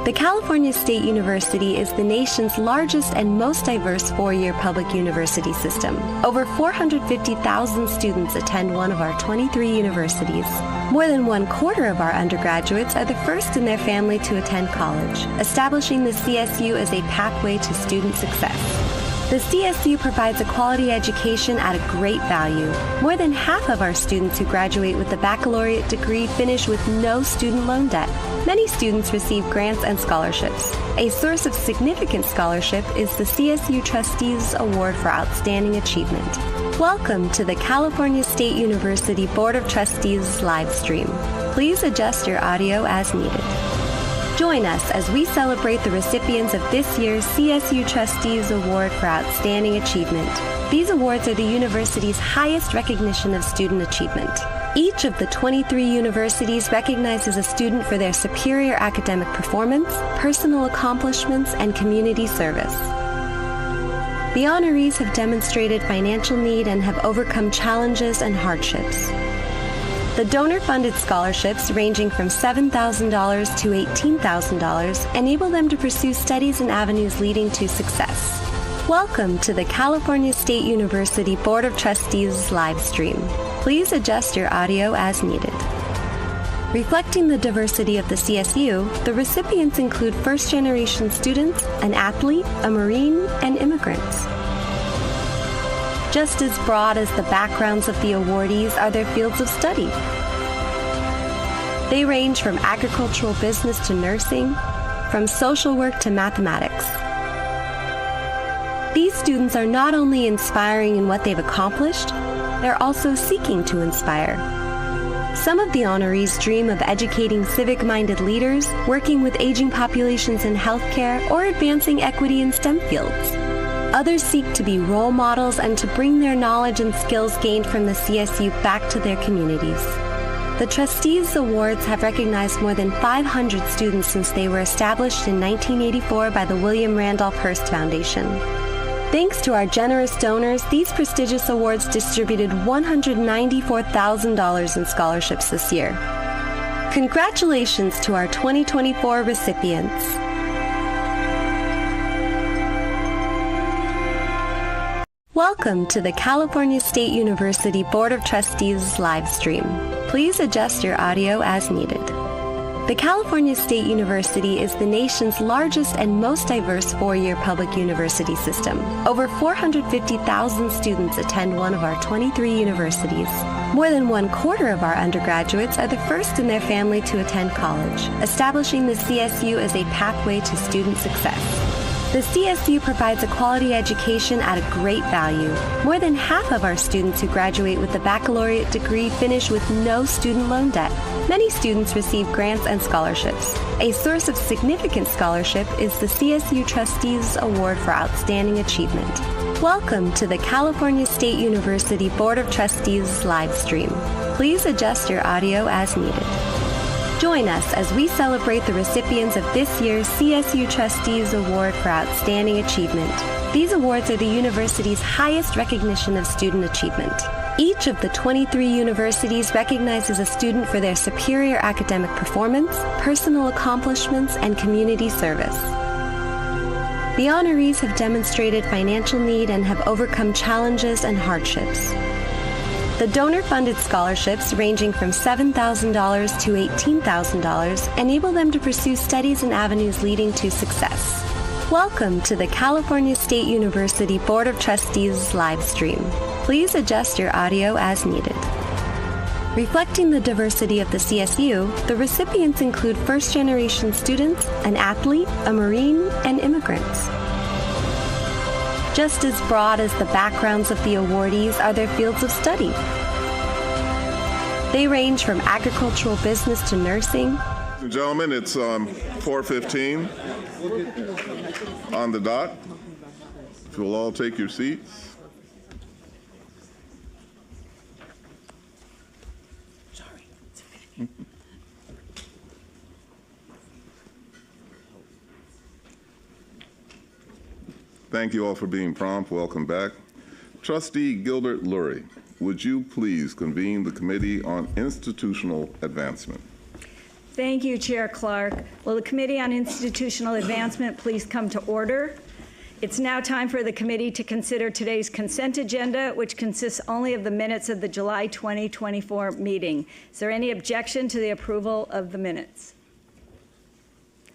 The California State University is the nation's largest and most diverse four-year public university system. Over 450,000 students attend one of our 23 universities. More than 1/4 of our undergraduates are the first in their family to attend college, establishing the CSU as a pathway to student success. The CSU provides a quality education at a great value. More than half of our students who graduate with a baccalaureate degree finish with no student loan debt. Many students receive grants and scholarships. A source of significant scholarship is the CSU Trustees Award for Outstanding Achievement. Welcome to the California State University Board of Trustees live stream. Please adjust your audio as needed. Join us as we celebrate the recipients of this year's CSU Trustees Award for Outstanding Achievement. These awards are the university's highest recognition of student achievement. Each of the 23 universities recognizes a student for their superior academic performance, personal accomplishments, and community service. The honorees have demonstrated financial need and have overcome challenges and hardships. The donor-funded scholarships, ranging from $7,000 to $18,000, enable them to pursue studies and avenues leading to success. Welcome to the California State University Board of Trustees live stream. Please adjust your audio as needed. Reflecting the diversity of the CSU, the recipients include first-generation students, an athlete, a Marine, and immigrants. Just as broad as the backgrounds of the awardees are their fields of study. They range from agricultural business to nursing, from social work to mathematics. These students are not only inspiring in what they've accomplished, they're also seeking to inspire. Some of the honorees dream of educating civic-minded leaders, working with aging populations in healthcare, or advancing equity in STEM fields. Others seek to be role models and to bring their knowledge and skills gained from the CSU back to their communities. The Trustees Awards have recognized more than 500 students since they were established in 1984 by the William Randolph Hearst Foundation. Thanks to our generous donors, these prestigious awards distributed $194,000 in scholarships this year. Congratulations to our 2024 recipients. Welcome to the California State University Board of Trustees live stream. Please adjust your audio as needed. The California State University is the nation's largest and most diverse four-year public university system. Over 450,000 students attend one of our 23 universities. More than 1/4 of our undergraduates are the first in their family to attend college, establishing the CSU as a pathway to student success. The CSU provides a quality education at a great value. More than half of our students who graduate with a baccalaureate degree finish with no student loan debt. Many students receive grants and scholarships. A source of significant scholarship is the CSU Trustees Award for Outstanding Achievement. Welcome to the California State University Board of Trustees live stream. Please adjust your audio as needed. Join us as we celebrate the recipients of this year's CSU Trustees Award for Outstanding Achievement. These awards are the university's highest recognition of student achievement. Each of the 23 universities recognizes a student for their superior academic performance, personal accomplishments, and community service. The honorees have demonstrated financial need and have overcome challenges and hardships. The donor-funded scholarships, ranging from $7,000 to $18,000, enable them to pursue studies and avenues leading to success. Welcome to the California State University Board of Trustees live stream. Please adjust your audio as needed. Reflecting the diversity of the CSU, the recipients include first-generation students, an athlete, a Marine, and immigrants. Just as broad as the backgrounds of the awardees are their fields of study. They range from agricultural business to nursing. Ladies and gentlemen, it's 4:15 on the dot. If you'll all take your seats. Thank you all for being prompt. Welcome back. Trustee Gilbert Lurie, would you please convene the Committee on Institutional Advancement? Thank you, Chair Clark. Will the Committee on Institutional Advancement please come to order? It's now time for the committee to consider today's consent agenda, which consists only of the minutes of the July 2024 meeting. Is there any objection to the approval of the minutes?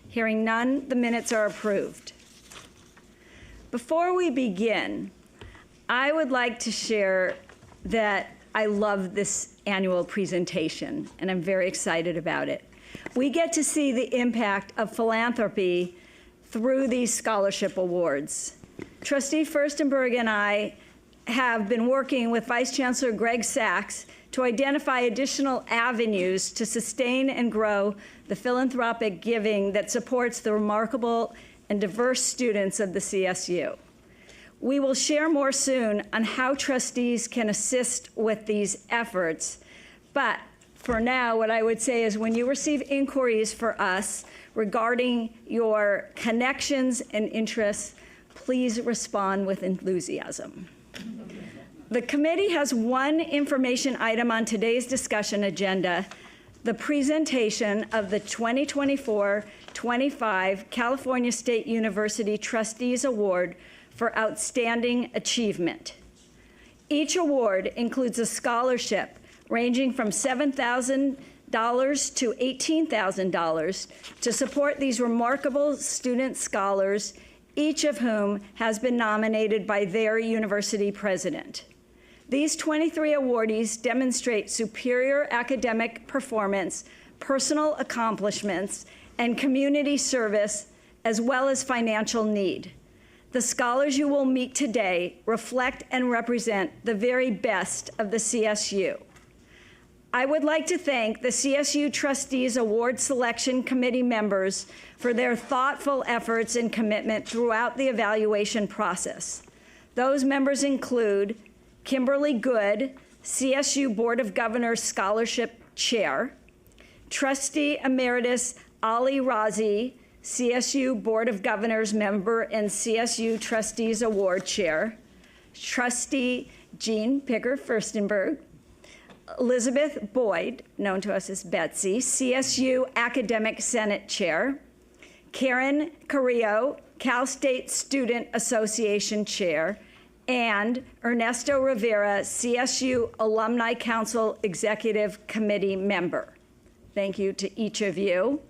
Hearing none, the minutes are approved. Before we begin, I would like to share that I love this annual presentation, and I'm very excited about it. We get to see the impact of philanthropy through these scholarship awards. Trustee Furstenberg and I have been working with Vice Chancellor Greg Sachs to identify additional avenues to sustain and grow the philanthropic giving that supports the remarkable and diverse students of the CSU. We will share more soon on how trustees can assist with these efforts, but for now, what I would say is when you receive inquiries for us regarding your connections and interests, please respond with enthusiasm. The committee has one information item on today's discussion agenda, the presentation of the 2024-25 California State University Trustees Award for Outstanding Achievement. Each award includes a scholarship ranging from $7,000 to $18,000 to support these remarkable student scholars, each of whom has been nominated by their university president. These 23 awardees demonstrate superior academic performance, personal accomplishments, and community service, as well as financial need. The scholars you will meet today reflect and represent the very best of the CSU. I would like to thank the CSU Trustees Award Selection Committee members for their thoughtful efforts and commitment throughout the evaluation process. Those members include Kimberly Good, CSU Board of Governors Scholarship Chair, Trustee Emeritus Ali Razie, CSU Board of Governors member and CSU Trustees Award Chair, Trustee Jean Picker-Furstenberg, Elizabeth Boyd, known to us as Betsy, CSU Academic Senate Chair, Karen Carrillo, Cal State Student Association Chair, and Ernesto Rivera, CSU Alumni Council Executive Committee member. Thank you to each of you.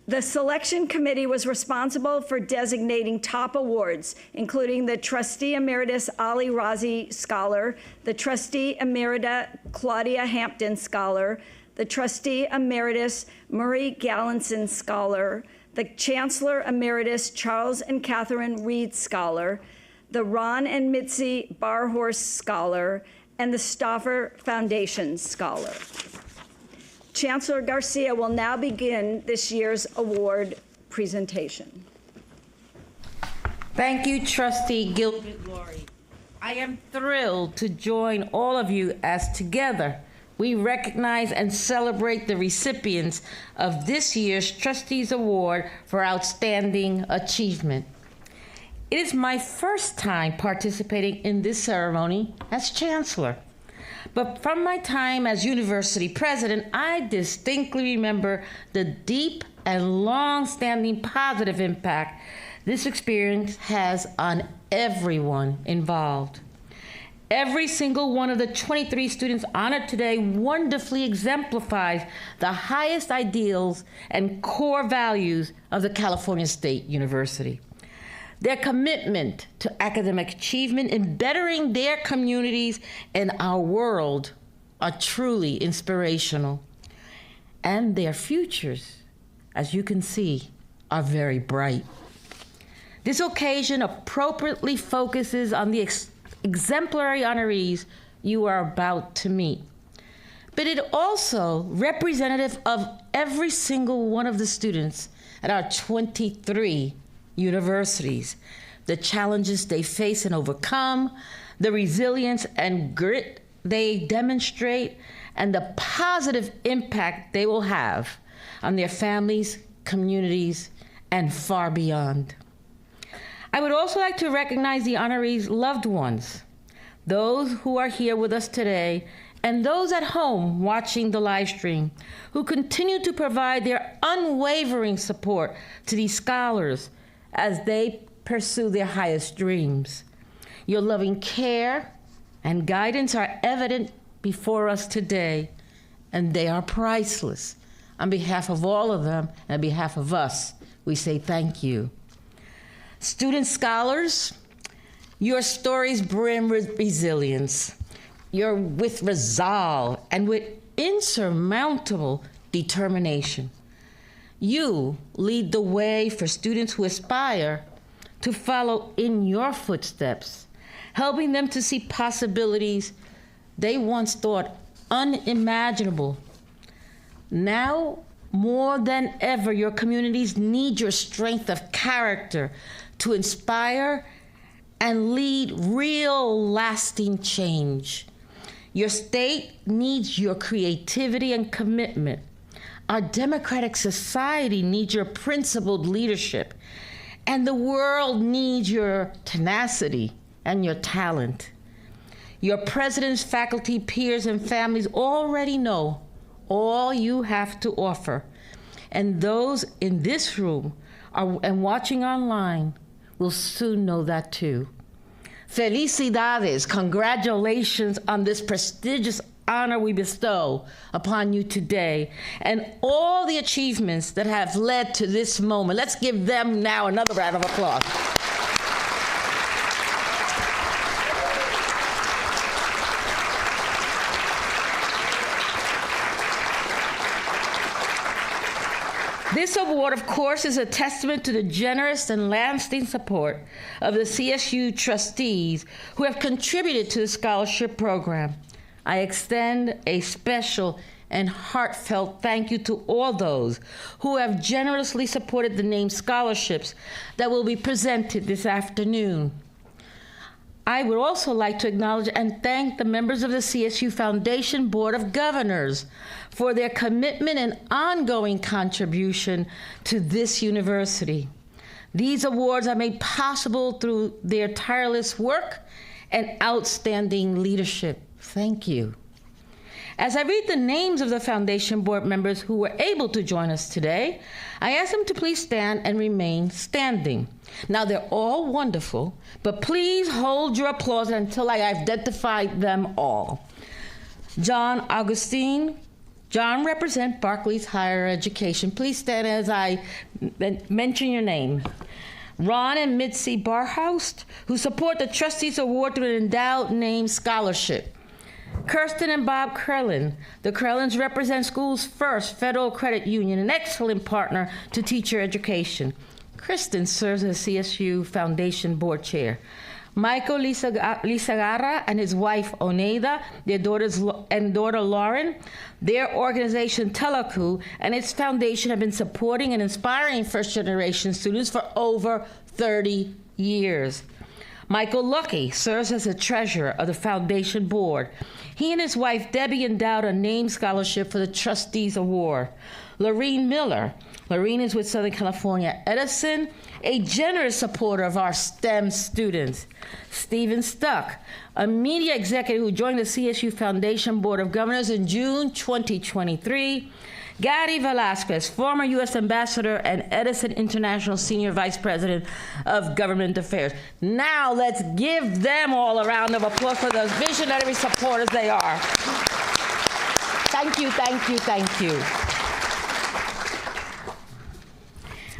The selection committee was responsible for designating top awards, including the Trustee Emeritus Ali Razie Scholar, the Trustee Emerita Claudia Hampton Scholar, the Trustee Emeritus Murray Gallinson Scholar, the Chancellor Emeritus Charles and Catherine Reed Scholar, the Ron and Mitzi Barhorse Scholar, and the Stauffer Foundation Scholar. Chancellor Garcia will now begin this year's award presentation. Thank you, Trustee Gilbert Lurie. I am thrilled to join all of you as together we recognize and celebrate the recipients of this year's Trustees Award for Outstanding Achievement. It is my first time participating in this ceremony as Chancellor. But from my time as university president, I distinctly remember the deep and long-standing positive impact this experience has on everyone involved. Every single one of the 23 students honored today wonderfully exemplifies the highest ideals and core values of the California State University. Their commitment to academic achievement in bettering their communities and our world are truly inspirational. And their futures, as you can see, are very bright. This occasion appropriately focuses on the exemplary honorees you are about to meet. But it also representative of every single one of the students at our 23 universities, the challenges they face and overcome, the resilience and grit they demonstrate, and the positive impact they will have on their families, communities, and far beyond. I would also like to recognize the honorees' loved ones, those who are here with us today, and those at home watching the live stream, who continue to provide their unwavering support to these scholars as they pursue their highest dreams. Your loving care and guidance are evident before us today, and they are priceless. On behalf of all of them, and on behalf of us, we say thank you. Student scholars, your stories brim with resilience. You're with resolve and with insurmountable determination. You lead the way for students who aspire to follow in your footsteps, helping them to see possibilities they once thought unimaginable. Now, more than ever, your communities need your strength of character to inspire and lead real lasting change. Your state needs your creativity and commitment. Our democratic society needs your principled leadership, and the world needs your tenacity and your talent. Your presidents, faculty, peers, and families already know all you have to offer, and those in this room and watching online will soon know that too. Felicidades, congratulations on this prestigious honor we bestow upon you today and all the achievements that have led to this moment. Let's give them now another round of applause. This award, of course, is a testament to the generous and lasting support of the CSU trustees who have contributed to the scholarship program. I extend a special and heartfelt thank you to all those who have generously supported the named scholarships that will be presented this afternoon. I would also like to acknowledge and thank the members of the CSU Foundation Board of Governors for their commitment and ongoing contribution to this university. These awards are made possible through their tireless work and outstanding leadership. Thank you. As I read the names of the Foundation Board members who were able to join us today, I ask them to please stand and remain standing. Now, they're all wonderful, but please hold your applause until I identify them all. John Augustine. John represents Barclays Higher Education. Please stand as I mention your name. Ron and Mitzi Barhoust, who support the Trustees Award through an endowed name scholarship. Kirsten and Bob Krellin. The Krellins represent Schools First Federal Credit Union, an excellent partner to teacher education. Kristen serves as CSU Foundation Board Chair. Michael Lisagarra and his wife Oneida, their daughter Lauren, their organization Telecu and its foundation have been supporting and inspiring first-generation students for over 30 years. Michael Lucky serves as the treasurer of the foundation board. He and his wife, Debbie, endowed a name scholarship for the Trustees Award. Lorene Miller. Lorene is with Southern California Edison, a generous supporter of our STEM students. Stephen Stuck, a media executive who joined the CSU Foundation Board of Governors in June 2023. Gary Velasquez, former U.S. Ambassador and Edison International Senior Vice President of Government Affairs. Now let's give them all a round of applause for the visionary supporters they are. Thank you, thank you, thank you.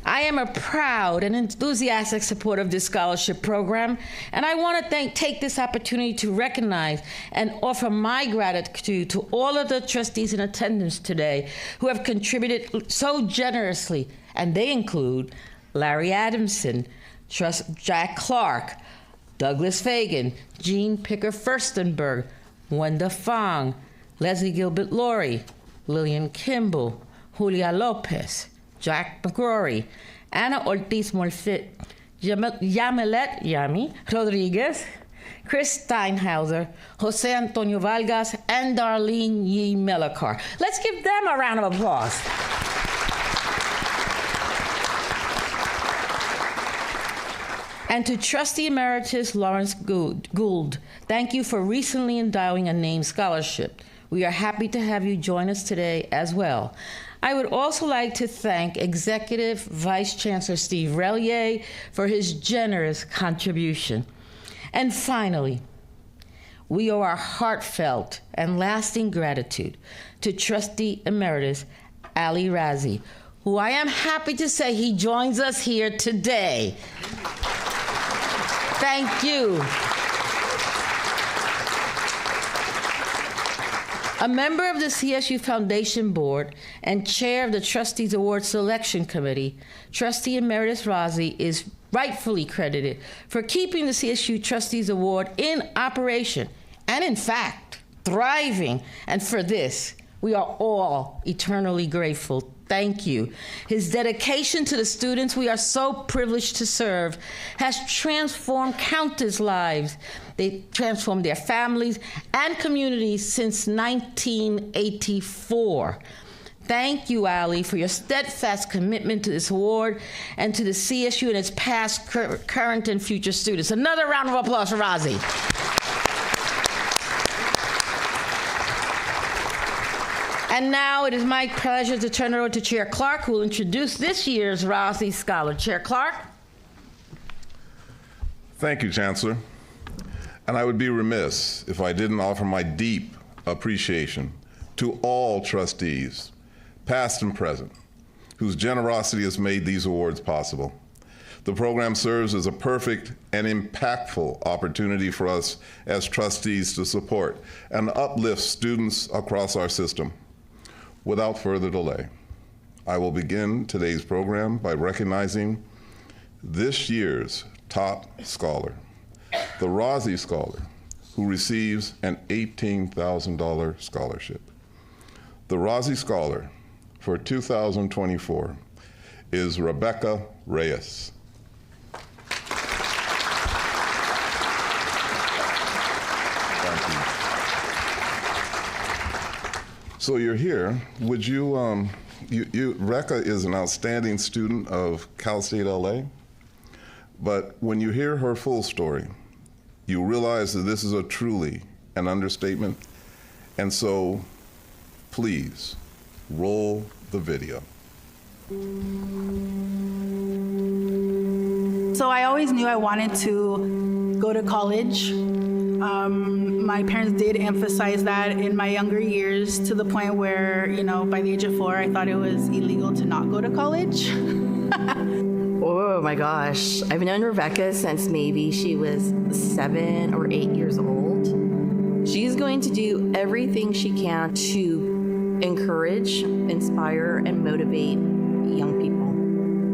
I am a proud and enthusiastic supporter of this scholarship program, and I want to take this opportunity to recognize and offer my gratitude to all of the trustees in attendance today who have contributed so generously, and they include Larry Adamson, Jack Clark, Douglas Fagan, Jean Picker-Furstenberg, Wenda Fong, Leslie Gilbert-Laurie, Lillian Kimball, Julia Lopez, Jack McCrory, Anna Ortiz-Molfit, Yamilet Yami Rodriguez, Chris Steinhauser, Jose Antonio Vargas, and Darlene Yee Mellicar. Let's give them a round of applause. And to Trustee Emeritus Lawrence Gould, thank you for recently endowing a name scholarship. We are happy to have you join us today as well. I would also like to thank Executive Vice Chancellor Steve Relier for his generous contribution. And finally, we owe our heartfelt and lasting gratitude to Trustee Emeritus Ali Razie, who I am happy to say he joins us here today. Thank you. A member of the CSU Foundation Board and chair of the Trustees Award Selection Committee, Trustee Emeritus Razie is rightfully credited for keeping the CSU Trustees Award in operation and, in fact, thriving. And for this, we are all eternally grateful. Thank you. His dedication to the students we are so privileged to serve has transformed countless lives. They transformed their families and communities since 1984. Thank you, Ali, for your steadfast commitment to this award and to the CSU and its past, current, and future students. Another round of applause for Razie. And now it is my pleasure to turn it over to Chair Clark, who will introduce this year's Razie Scholar. Chair Clark. Thank you, Chancellor. And I would be remiss if I didn't offer my deep appreciation to all trustees, past and present, whose generosity has made these awards possible. The program serves as a perfect and impactful opportunity for us as trustees to support and uplift students across our system. Without further delay, I will begin today's program by recognizing this year's top scholar, the Razie Scholar, who receives an $18,000 scholarship. The Razie Scholar for 2024 is Rebecca Reyes. Thank you. So you're here. Would you, Rebecca is an outstanding student of Cal State LA, but when you hear her full story, you realize that this is truly an understatement. And so please roll the video. So I always knew I wanted to go to college. My parents did emphasize that in my younger years to the point where, you know, by the age of 4, I thought it was illegal to not go to college. Oh my gosh. I've known Rebecca since maybe she was 7 or 8 years old. She's going to do everything she can to encourage, inspire, and motivate young people.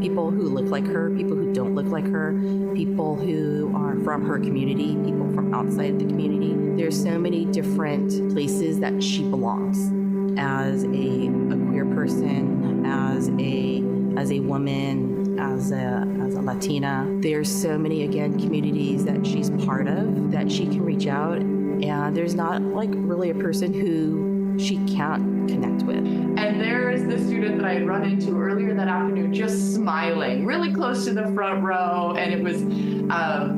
People who look like her, people who don't look like her, people who are from her community, people from outside the community. There's so many different places that she belongs as a queer person, as a woman, as a Latina. There's so many, again, communities that she's part of that she can reach out, and there's not like really a person who she can't connect with. And there is the student that I had run into earlier that afternoon, just smiling, really close to the front row. And it was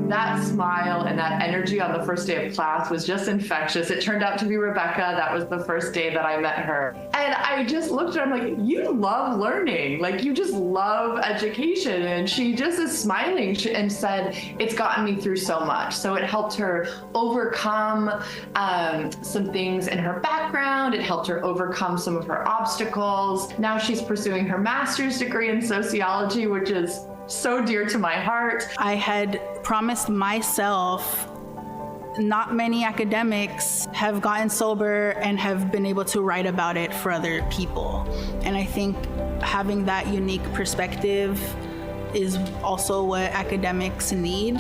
that smile and that energy on the first day of class was just infectious. It turned out to be Rebecca. That was the first day that I met her. And I just looked at her, I'm like, you love learning. Like, you just love education. And she just is smiling and said, it's gotten me through so much. So it helped her overcome some things in her background. It helped her overcome some of her obstacles. Now she's pursuing her master's degree in sociology, which is so dear to my heart. I had promised myself, not many academics have gotten sober and have been able to write about it for other people. And I think having that unique perspective is also what academics need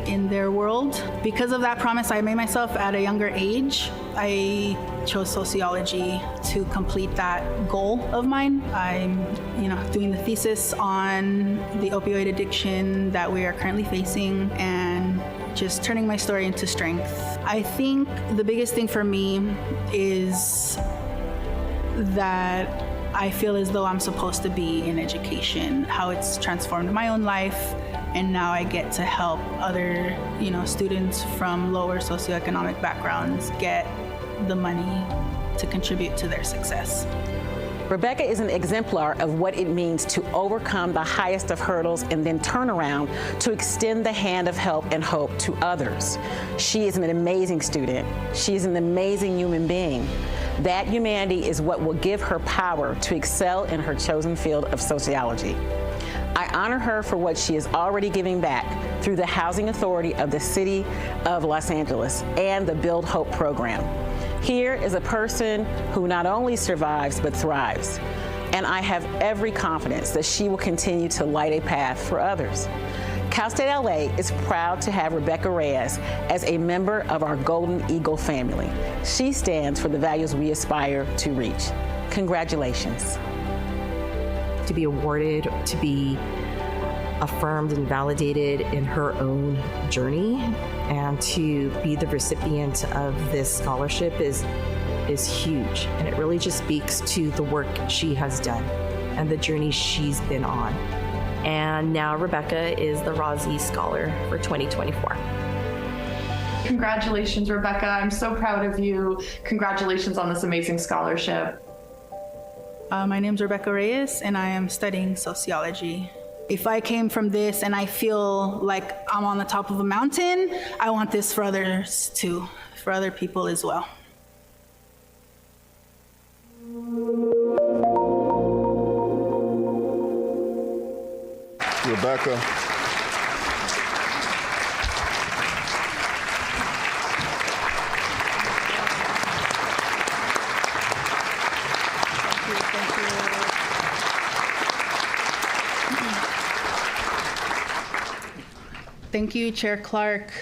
in their world. Because of that promise I made myself at a younger age, I chose sociology to complete that goal of mine. I'm, doing the thesis on the opioid addiction that we are currently facing and just turning my story into strength. I think the biggest thing for me is that I feel as though I'm supposed to be in education, how it's transformed my own life, and now I get to help other, students from lower socioeconomic backgrounds get the money to contribute to their success. Rebecca is an exemplar of what it means to overcome the highest of hurdles and then turn around to extend the hand of help and hope to others. She is an amazing student. She is an amazing human being. That humanity is what will give her power to excel in her chosen field of sociology. I honor her for what she is already giving back through the Housing Authority of the City of Los Angeles and the Build Hope program. Here is a person who not only survives but thrives, and I have every confidence that she will continue to light a path for others. Cal State LA is proud to have Rebecca Reyes as a member of our Golden Eagle family. She stands for the values we aspire to reach. Congratulations. To be awarded, to be affirmed and validated in her own journey, and to be the recipient of this scholarship is huge. And it really just speaks to the work she has done and the journey she's been on. And now Rebecca is the Razie Scholar for 2024. Congratulations, Rebecca. I'm so proud of you. Congratulations on this amazing scholarship. My name's Rebecca Reyes, and I am studying sociology. If I came from this and I feel like I'm on the top of a mountain, I want this for others too, for other people as well. Rebecca. Thank you, Chair Clark.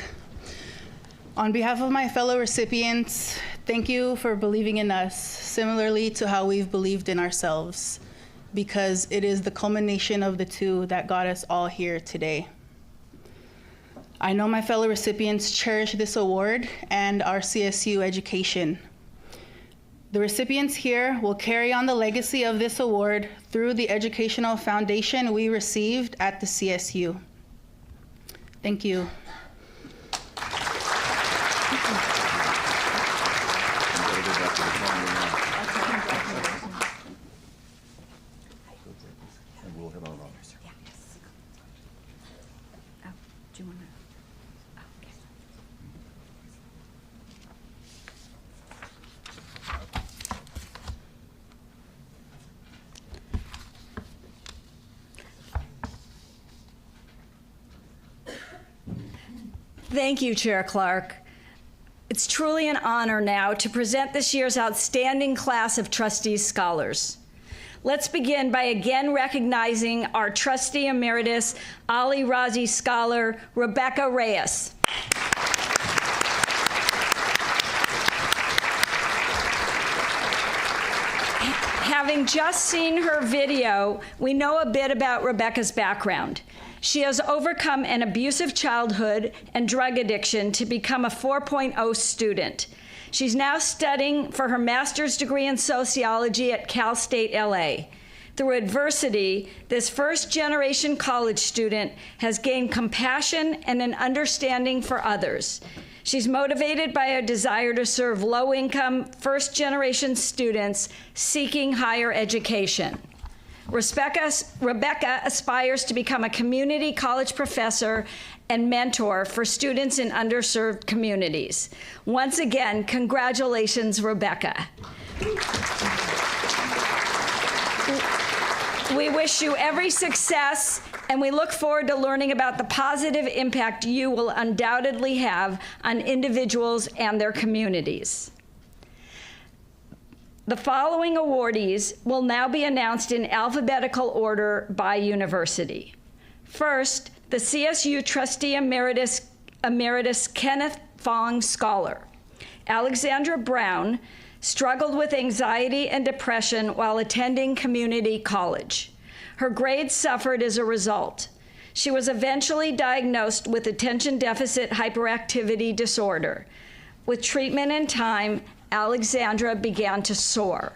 On behalf of my fellow recipients, thank you for believing in us, similarly to how we've believed in ourselves, because it is the culmination of the two that got us all here today. I know my fellow recipients cherish this award and our CSU education. The recipients here will carry on the legacy of this award through the educational foundation we received at the CSU. Thank you. Thank you, Chair Clark. It's truly an honor now to present this year's outstanding class of Trustees Scholars. Let's begin by again recognizing our Trustee Emeritus, Ali Razie Scholar, Rebecca Reyes. Having just seen her video, we know a bit about Rebecca's background. She has overcome an abusive childhood and drug addiction to become a 4.0 student. She's now studying for her master's degree in sociology at Cal State LA. Through adversity, this first-generation college student has gained compassion and an understanding for others. She's motivated by a desire to serve low-income, first-generation students seeking higher education. Rebecca aspires to become a community college professor and mentor for students in underserved communities. Once again, congratulations, Rebecca. We wish you every success, and we look forward to learning about the positive impact you will undoubtedly have on individuals and their communities. The following awardees will now be announced in alphabetical order by university. First, the CSU Trustee Emeritus Kenneth Fong Scholar. Alexandra Brown struggled with anxiety and depression while attending community college. Her grades suffered as a result. She was eventually diagnosed with attention deficit hyperactivity disorder. With treatment and time, Alexandra began to soar.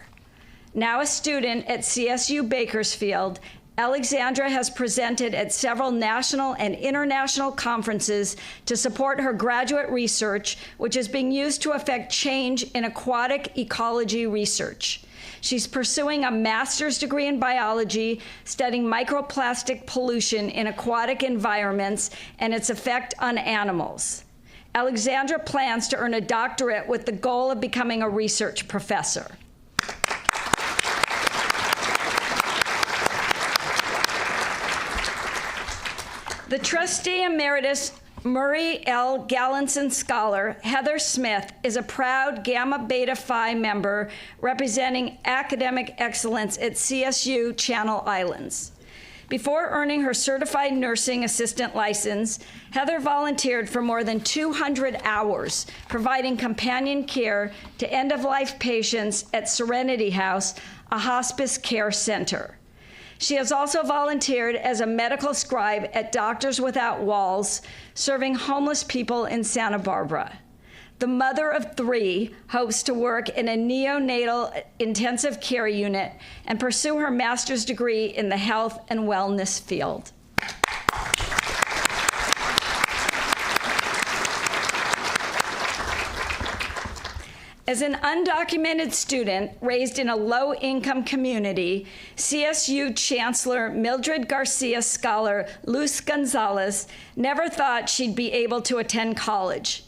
Now a student at CSU Bakersfield, Alexandra has presented at several national and international conferences to support her graduate research, which is being used to affect change in aquatic ecology research. She's pursuing a master's degree in biology, studying microplastic pollution in aquatic environments and its effect on animals. Alexandra plans to earn a doctorate with the goal of becoming a research professor. The Trustee Emeritus Murray L. Gallinson Scholar, Heather Smith, is a proud Gamma Beta Phi member representing academic excellence at CSU Channel Islands. Before earning her certified nursing assistant license, Heather volunteered for more than 200 hours, providing companion care to end-of-life patients at Serenity House, a hospice care center. She has also volunteered as a medical scribe at Doctors Without Walls, serving homeless people in Santa Barbara. The mother of 3 hopes to work in a neonatal intensive care unit and pursue her master's degree in the health and wellness field. As an undocumented student raised in a low-income community, CSU Chancellor Mildred Garcia Scholar Luz Gonzalez never thought she'd be able to attend college.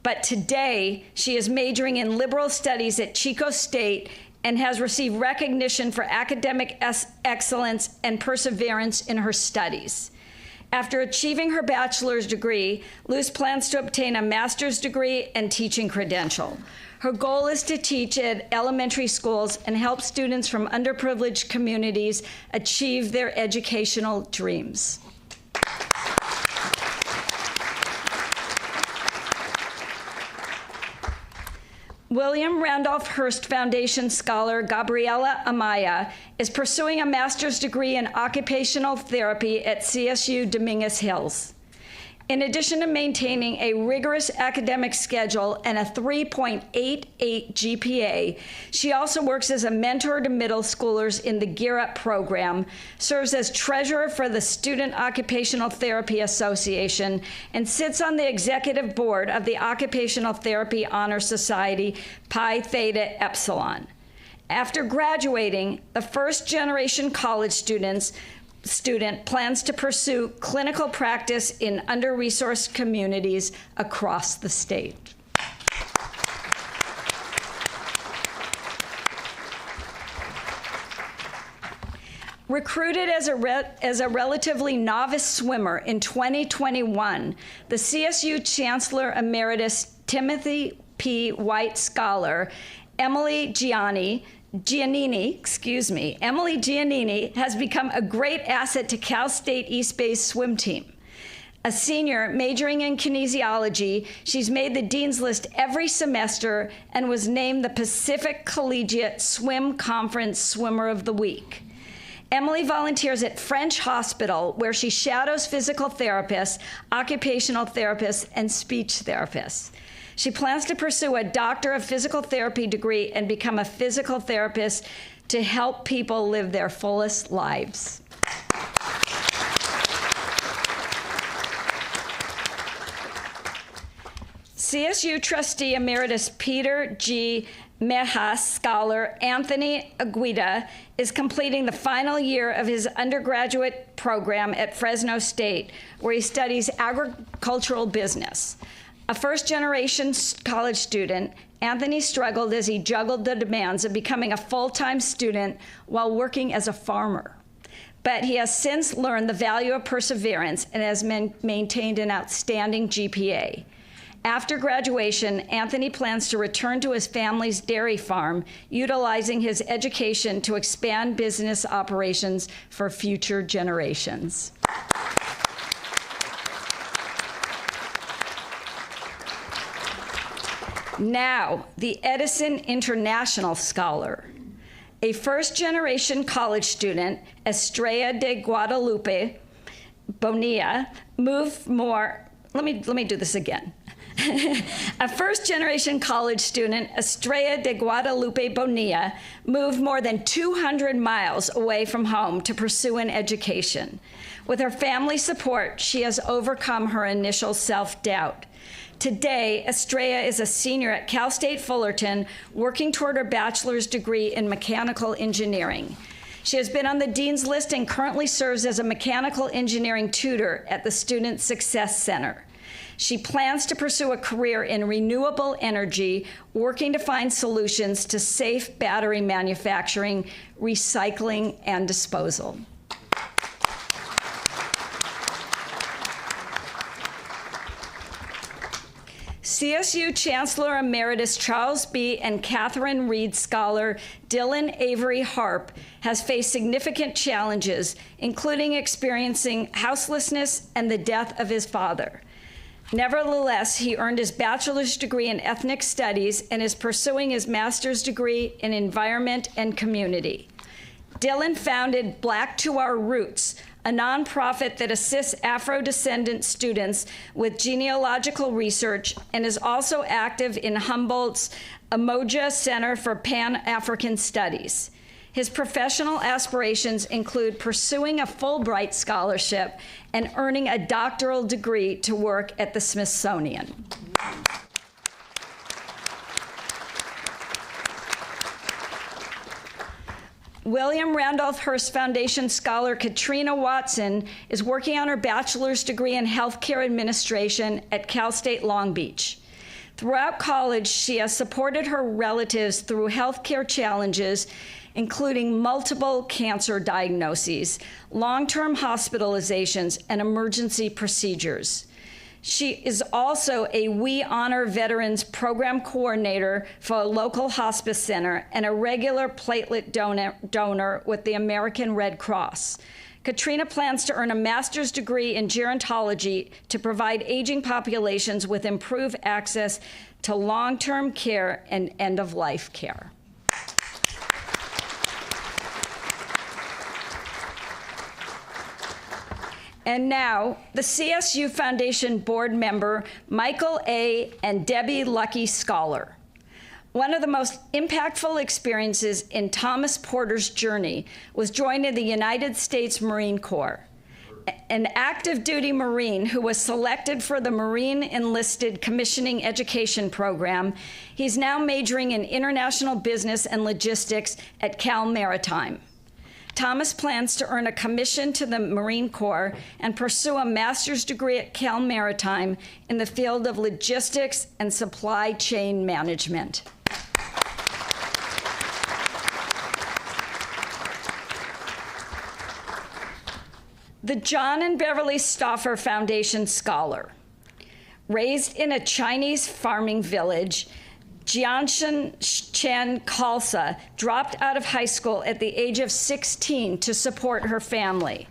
But today, she is majoring in liberal studies at Chico State and has received recognition for academic excellence and perseverance in her studies. After achieving her bachelor's degree, Luz plans to obtain a master's degree and teaching credential. Her goal is to teach at elementary schools and help students from underprivileged communities achieve their educational dreams. William Randolph Hearst Foundation scholar Gabriela Amaya is pursuing a master's degree in occupational therapy at CSU Dominguez Hills. In addition to maintaining a rigorous academic schedule and a 3.88 GPA, she also works as a mentor to middle schoolers in the Gear Up program, serves as treasurer for the Student Occupational Therapy Association, and sits on the executive board of the Occupational Therapy Honor Society, Pi Theta Epsilon. After graduating, the first-generation college student plans to pursue clinical practice in under-resourced communities across the state. Recruited as a relatively novice swimmer in 2021, the CSU Chancellor Emeritus Timothy P. White Scholar, Emily Giannini has become a great asset to Cal State East Bay's swim team. A senior majoring in kinesiology, she's made the Dean's List every semester and was named the Pacific Collegiate Swim Conference Swimmer of the Week. Emily volunteers at French Hospital, where she shadows physical therapists, occupational therapists, and speech therapists. She plans to pursue a Doctor of Physical Therapy degree and become a physical therapist to help people live their fullest lives. CSU trustee emeritus Peter G. Mejas scholar Anthony Aguida is completing the final year of his undergraduate program at Fresno State, where he studies agricultural business. A first-generation college student, Anthony struggled as he juggled the demands of becoming a full-time student while working as a farmer. But he has since learned the value of perseverance and has maintained an outstanding GPA. After graduation, Anthony plans to return to his family's dairy farm, utilizing his education to expand business operations for future generations. Now, the Edison International Scholar. A first-generation college student, Estrella de Guadalupe Bonilla, let me do this again. A first-generation college student, Estrella de Guadalupe Bonilla, moved more than 200 miles away from home to pursue an education. With her family's support, she has overcome her initial self-doubt. Today, Estrella is a senior at Cal State Fullerton, working toward her bachelor's degree in mechanical engineering. She has been on the Dean's List and currently serves as a mechanical engineering tutor at the Student Success Center. She plans to pursue a career in renewable energy, working to find solutions to safe battery manufacturing, recycling, and disposal. CSU Chancellor Emeritus Charles B. and Catherine Reed Scholar Dylan Avery Harp has faced significant challenges, including experiencing houselessness and the death of his father. Nevertheless, he earned his bachelor's degree in ethnic studies and is pursuing his master's degree in environment and community. Dylan founded Black to Our Roots, a nonprofit that assists Afro-descendant students with genealogical research, and is also active in Humboldt's Umoja Center for Pan-African Studies. His professional aspirations include pursuing a Fulbright scholarship and earning a doctoral degree to work at the Smithsonian. William Randolph Hearst Foundation scholar Katrina Watson is working on her bachelor's degree in healthcare administration at Cal State Long Beach. Throughout college, she has supported her relatives through healthcare challenges, including multiple cancer diagnoses, long-term hospitalizations, and emergency procedures. She is also a We Honor Veterans Program Coordinator for a local hospice center and a regular platelet donor with the American Red Cross. Katrina plans to earn a master's degree in gerontology to provide aging populations with improved access to long-term care and end-of-life care. And now, the CSU Foundation board member, Michael A. and Debbie Lucky Scholar. One of the most impactful experiences in Thomas Porter's journey was joining the United States Marine Corps. An active duty Marine who was selected for the Marine Enlisted Commissioning Education Program, he's now majoring in international business and logistics at Cal Maritime. Thomas plans to earn a commission to the Marine Corps and pursue a master's degree at Cal Maritime in the field of logistics and supply chain management. The John and Beverly Stauffer Foundation Scholar. Raised in a Chinese farming village, Jianshan Chen Khalsa dropped out of high school at the age of 16 to support her family.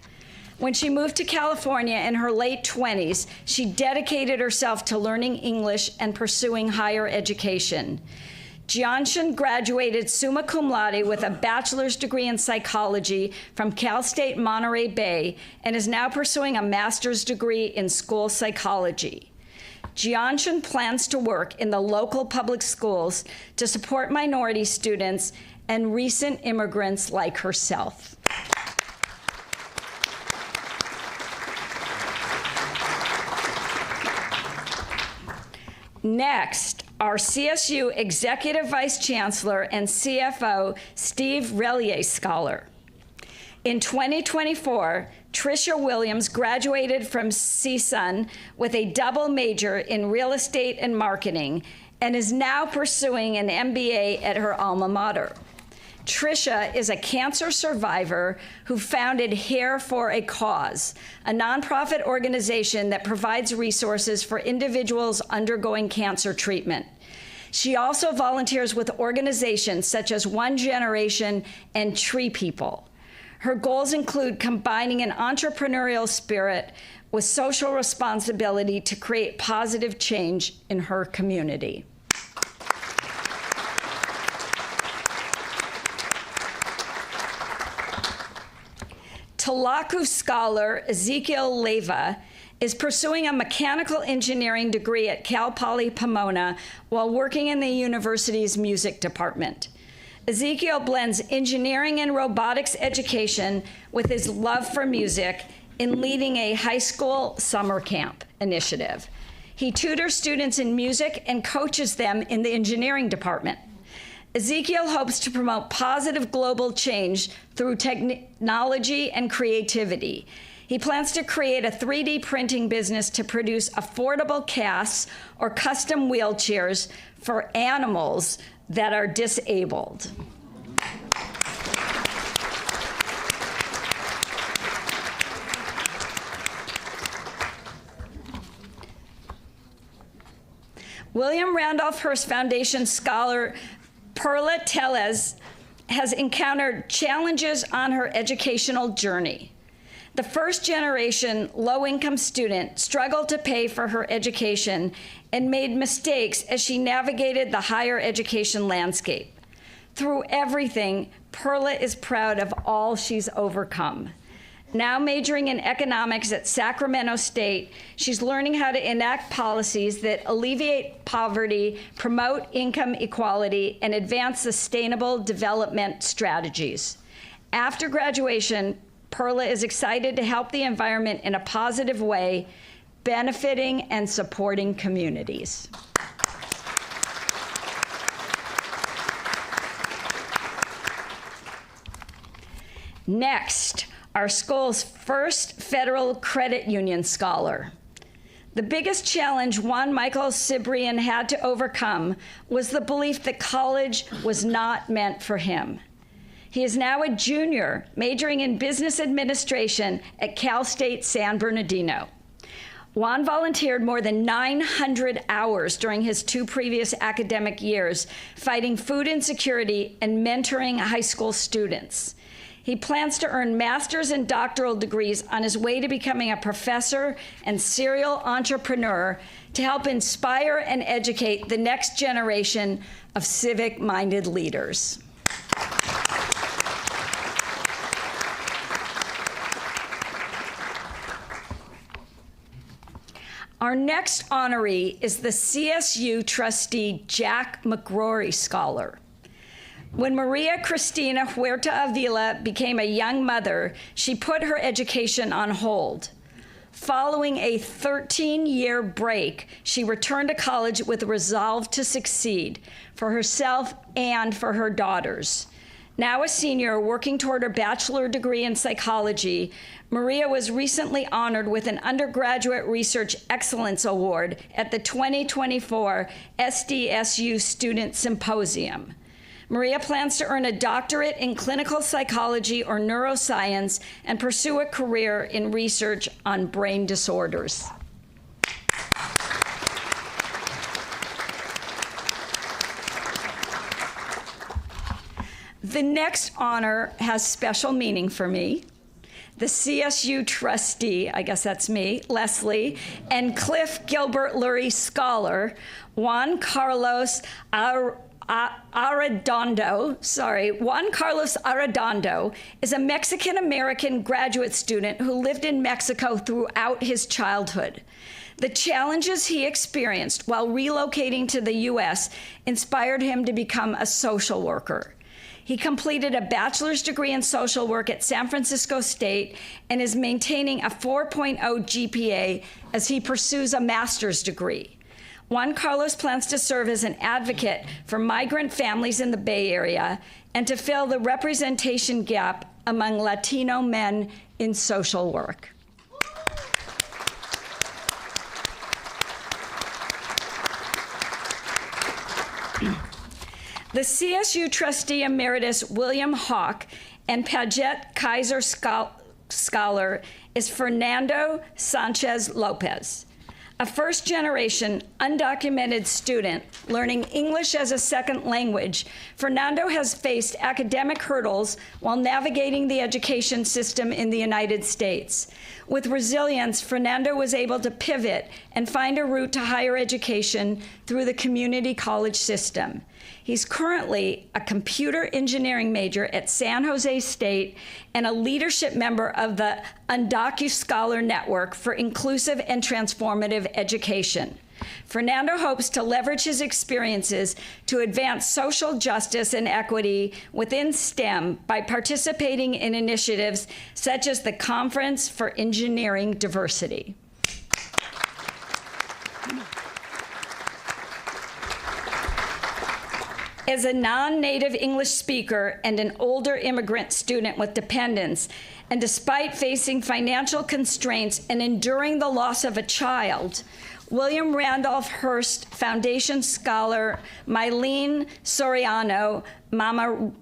When she moved to California in her late 20s, she dedicated herself to learning English and pursuing higher education. Jianshan graduated summa cum laude with a bachelor's degree in psychology from Cal State Monterey Bay and is now pursuing a master's degree in school psychology. Jianshan plans to work in the local public schools to support minority students and recent immigrants like herself. Next, our CSU Executive Vice Chancellor and CFO, Steve Relier Scholar. In 2024, Tricia Williams graduated from CSUN with a double major in real estate and marketing and is now pursuing an MBA at her alma mater. Tricia is a cancer survivor who founded Hair for a Cause, a nonprofit organization that provides resources for individuals undergoing cancer treatment. She also volunteers with organizations such as One Generation and Tree People. Her goals include combining an entrepreneurial spirit with social responsibility to create positive change in her community. Tlaku scholar Ezekiel Leyva is pursuing a mechanical engineering degree at Cal Poly Pomona while working in the university's music department. Ezekiel blends engineering and robotics education with his love for music in leading a high school summer camp initiative. He tutors students in music and coaches them in the engineering department. Ezekiel hopes to promote positive global change through technology and creativity. He plans to create a 3D printing business to produce affordable casts or custom wheelchairs for animals that are disabled. William Randolph Hearst Foundation scholar Perla Tellez has encountered challenges on her educational journey. The first-generation low-income student struggled to pay for her education and made mistakes as she navigated the higher education landscape. Through everything, Perla is proud of all she's overcome. Now majoring in economics at Sacramento State, she's learning how to enact policies that alleviate poverty, promote income equality, and advance sustainable development strategies. After graduation, Perla is excited to help the environment in a positive way, benefiting and supporting communities. Next, our school's first federal credit union scholar. The biggest challenge Juan Michael Cibrian had to overcome was the belief that college was not meant for him. He is now a junior, majoring in business administration at Cal State San Bernardino. Juan volunteered more than 900 hours during his 2 previous academic years, fighting food insecurity and mentoring high school students. He plans to earn master's and doctoral degrees on his way to becoming a professor and serial entrepreneur to help inspire and educate the next generation of civic-minded leaders. Our next honoree is the CSU trustee Jack McGrory Scholar. When Maria Cristina Huerta Avila became a young mother, she put her education on hold. Following a 13-year break, she returned to college with a resolve to succeed for herself and for her daughters. Now a senior working toward her bachelor degree in psychology, Maria was recently honored with an Undergraduate Research Excellence Award at the 2024 SDSU Student Symposium. Maria plans to earn a doctorate in clinical psychology or neuroscience and pursue a career in research on brain disorders. The next honor has special meaning for me. the CSU trustee, I guess that's me, Leslie, and Cliff Gilbert Lurie Scholar, Juan Carlos Arredondo is a Mexican-American graduate student who lived in Mexico throughout his childhood. The challenges he experienced while relocating to the U.S. inspired him to become a social worker. He completed a bachelor's degree in social work at San Francisco State and is maintaining a 4.0 GPA as he pursues a master's degree. Juan Carlos plans to serve as an advocate for migrant families in the Bay Area and to fill the representation gap among Latino men in social work. The CSU trustee emeritus William Hawk and Paget Kaiser Scholar is Fernando Sanchez Lopez. A first-generation, undocumented student learning English as a second language, Fernando has faced academic hurdles while navigating the education system in the United States. With resilience, Fernando was able to pivot and find a route to higher education through the community college system. He's currently a computer engineering major at San Jose State and a leadership member of the UndocuScholar Network for Inclusive and Transformative Education. Fernando hopes to leverage his experiences to advance social justice and equity within STEM by participating in initiatives such as the Conference for Engineering Diversity. As a non-native English speaker and an older immigrant student with dependents, and despite facing financial constraints and enduring the loss of a child, William Randolph Hearst Foundation scholar Mylene Soriano Mama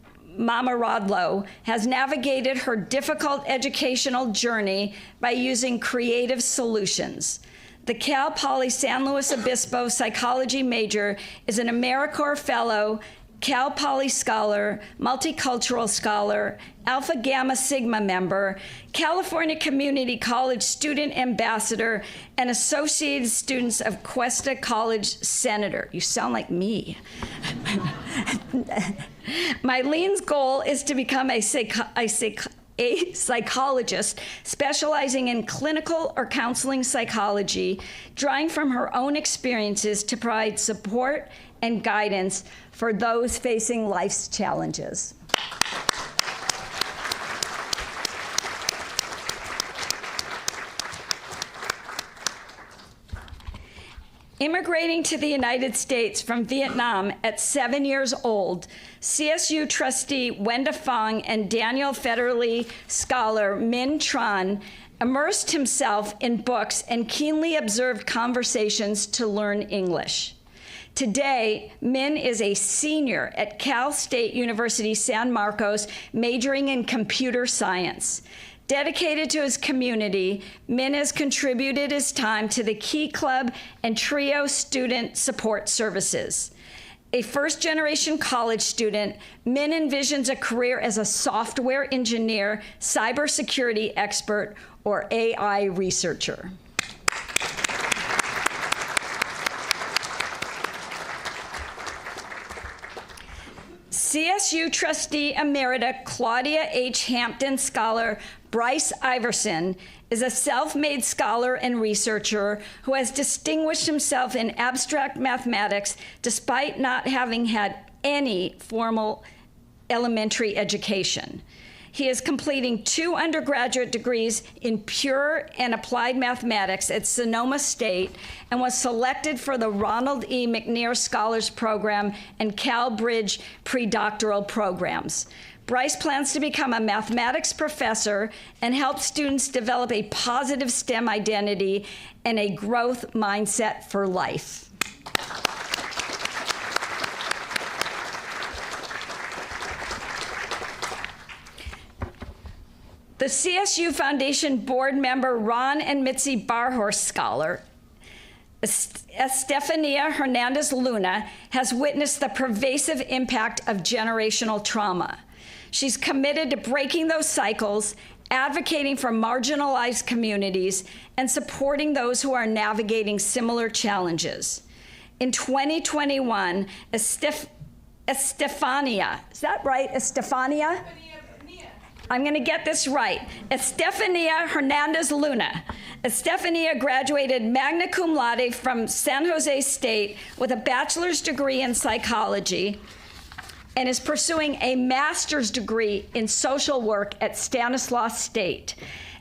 Rodlow has navigated her difficult educational journey by using creative solutions. The Cal Poly San Luis Obispo psychology major is an AmeriCorps Fellow, Cal Poly Scholar, Multicultural Scholar, Alpha Gamma Sigma member, California Community College Student Ambassador, and Associated Students of Cuesta College Senator. You sound like me. Mylene's goal is to become a psychologist specializing in clinical or counseling psychology, drawing from her own experiences to provide support and guidance for those facing life's challenges. Immigrating to the United States from Vietnam at 7 years old, CSU trustee Wenda Fong and Daniel Federle scholar Minh Tran immersed himself in books and keenly observed conversations to learn English. Today, Minh is a senior at Cal State University San Marcos, majoring in computer science. Dedicated to his community, Minh has contributed his time to the Key Club and Trio student support services. A first-generation college student, Minh envisions a career as a software engineer, cybersecurity expert, or AI researcher. CSU trustee emerita Claudia H. Hampton scholar Bryce Iverson is a self-made scholar and researcher who has distinguished himself in abstract mathematics despite not having had any formal elementary education. He is completing 2 undergraduate degrees in pure and applied mathematics at Sonoma State and was selected for the Ronald E. McNair Scholars Program and Cal Bridge predoctoral programs. Bryce plans to become a mathematics professor and help students develop a positive STEM identity and a growth mindset for life. The CSU Foundation board member Ron and Mitzi Barhorst scholar Estefania Hernandez Luna has witnessed the pervasive impact of generational trauma. She's committed to breaking those cycles advocating for marginalized communities, and supporting those who are navigating similar challenges. In 2021, Estefania, is that right, Estefania? I'm going to get this right. Estefania Hernandez Luna. Estefania graduated magna cum laude from San Jose State with a bachelor's degree in psychology and is pursuing a master's degree in social work at Stanislaus State.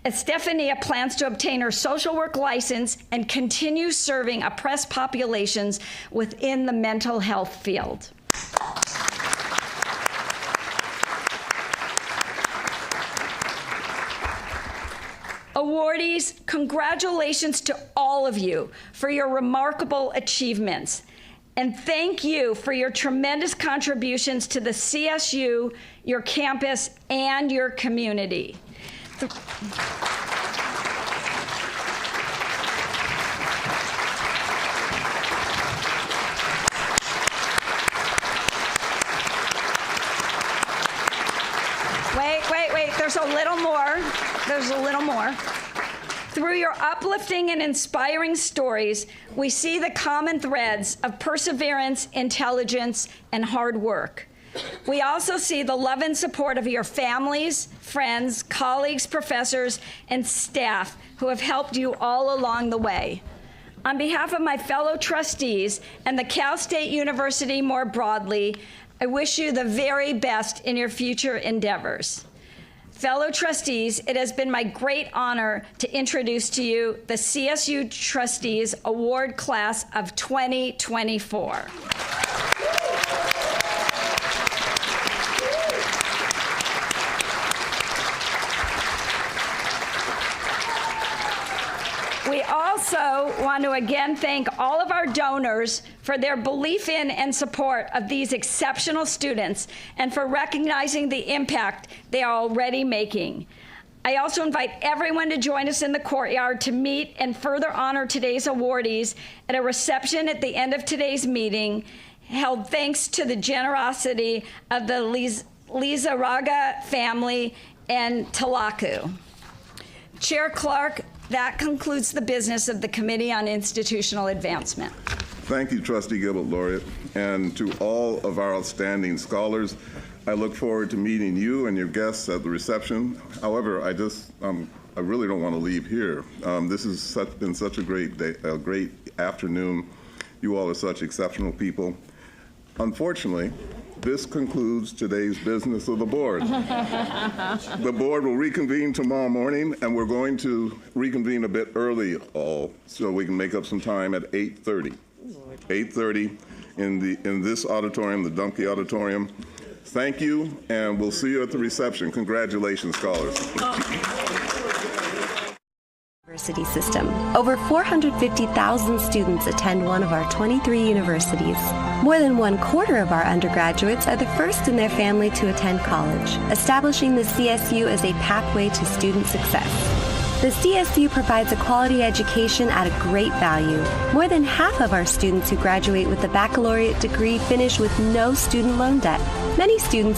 Estefania plans to obtain her social work license and continue serving oppressed populations within the mental health field. Awardees, congratulations to all of you for your remarkable achievements. And thank you for your tremendous contributions to the CSU, your campus, and your community. Wait, there's a little more. There's a little more. Through your uplifting and inspiring stories, we see the common threads of perseverance, intelligence, and hard work. We also see the love and support of your families, friends, colleagues, professors, and staff who have helped you all along the way. On behalf of my fellow trustees and the Cal State University more broadly, I wish you the very best in your future endeavors. Fellow trustees, it has been my great honor to introduce to you the CSU Trustees Award Class of 2024. We also want to again thank all of our donors for their belief in and support of these exceptional students and for recognizing the impact they are already making. I also invite everyone to join us in the courtyard to meet and further honor today's awardees at a reception at the end of today's meeting, held thanks to the generosity of the Lizarraga family and Talaku. Chair Clark, that concludes the business of the Committee on Institutional Advancement. Thank you, Trustee Gilbert Laureate, and to all of our outstanding scholars. I look forward to meeting you and your guests at the reception. However, I really don't want to leave here. This has been such a great day, a great afternoon. You all are such exceptional people. Unfortunately, this concludes today's business of the board. The board will reconvene tomorrow morning, and we're going to reconvene a bit early, all, so we can make up some time at 8:30. 8:30 in this auditorium, the Dumpke Auditorium. Thank you, and we'll see you at the reception. Congratulations, scholars. University system. Over 450,000 students attend one of our 23 universities. More than 1/4 of our undergraduates are the first in their family to attend college, establishing the CSU as a pathway to student success. The CSU provides a quality education at a great value. More than half of our students who graduate with a baccalaureate degree finish with no student loan debt. Many students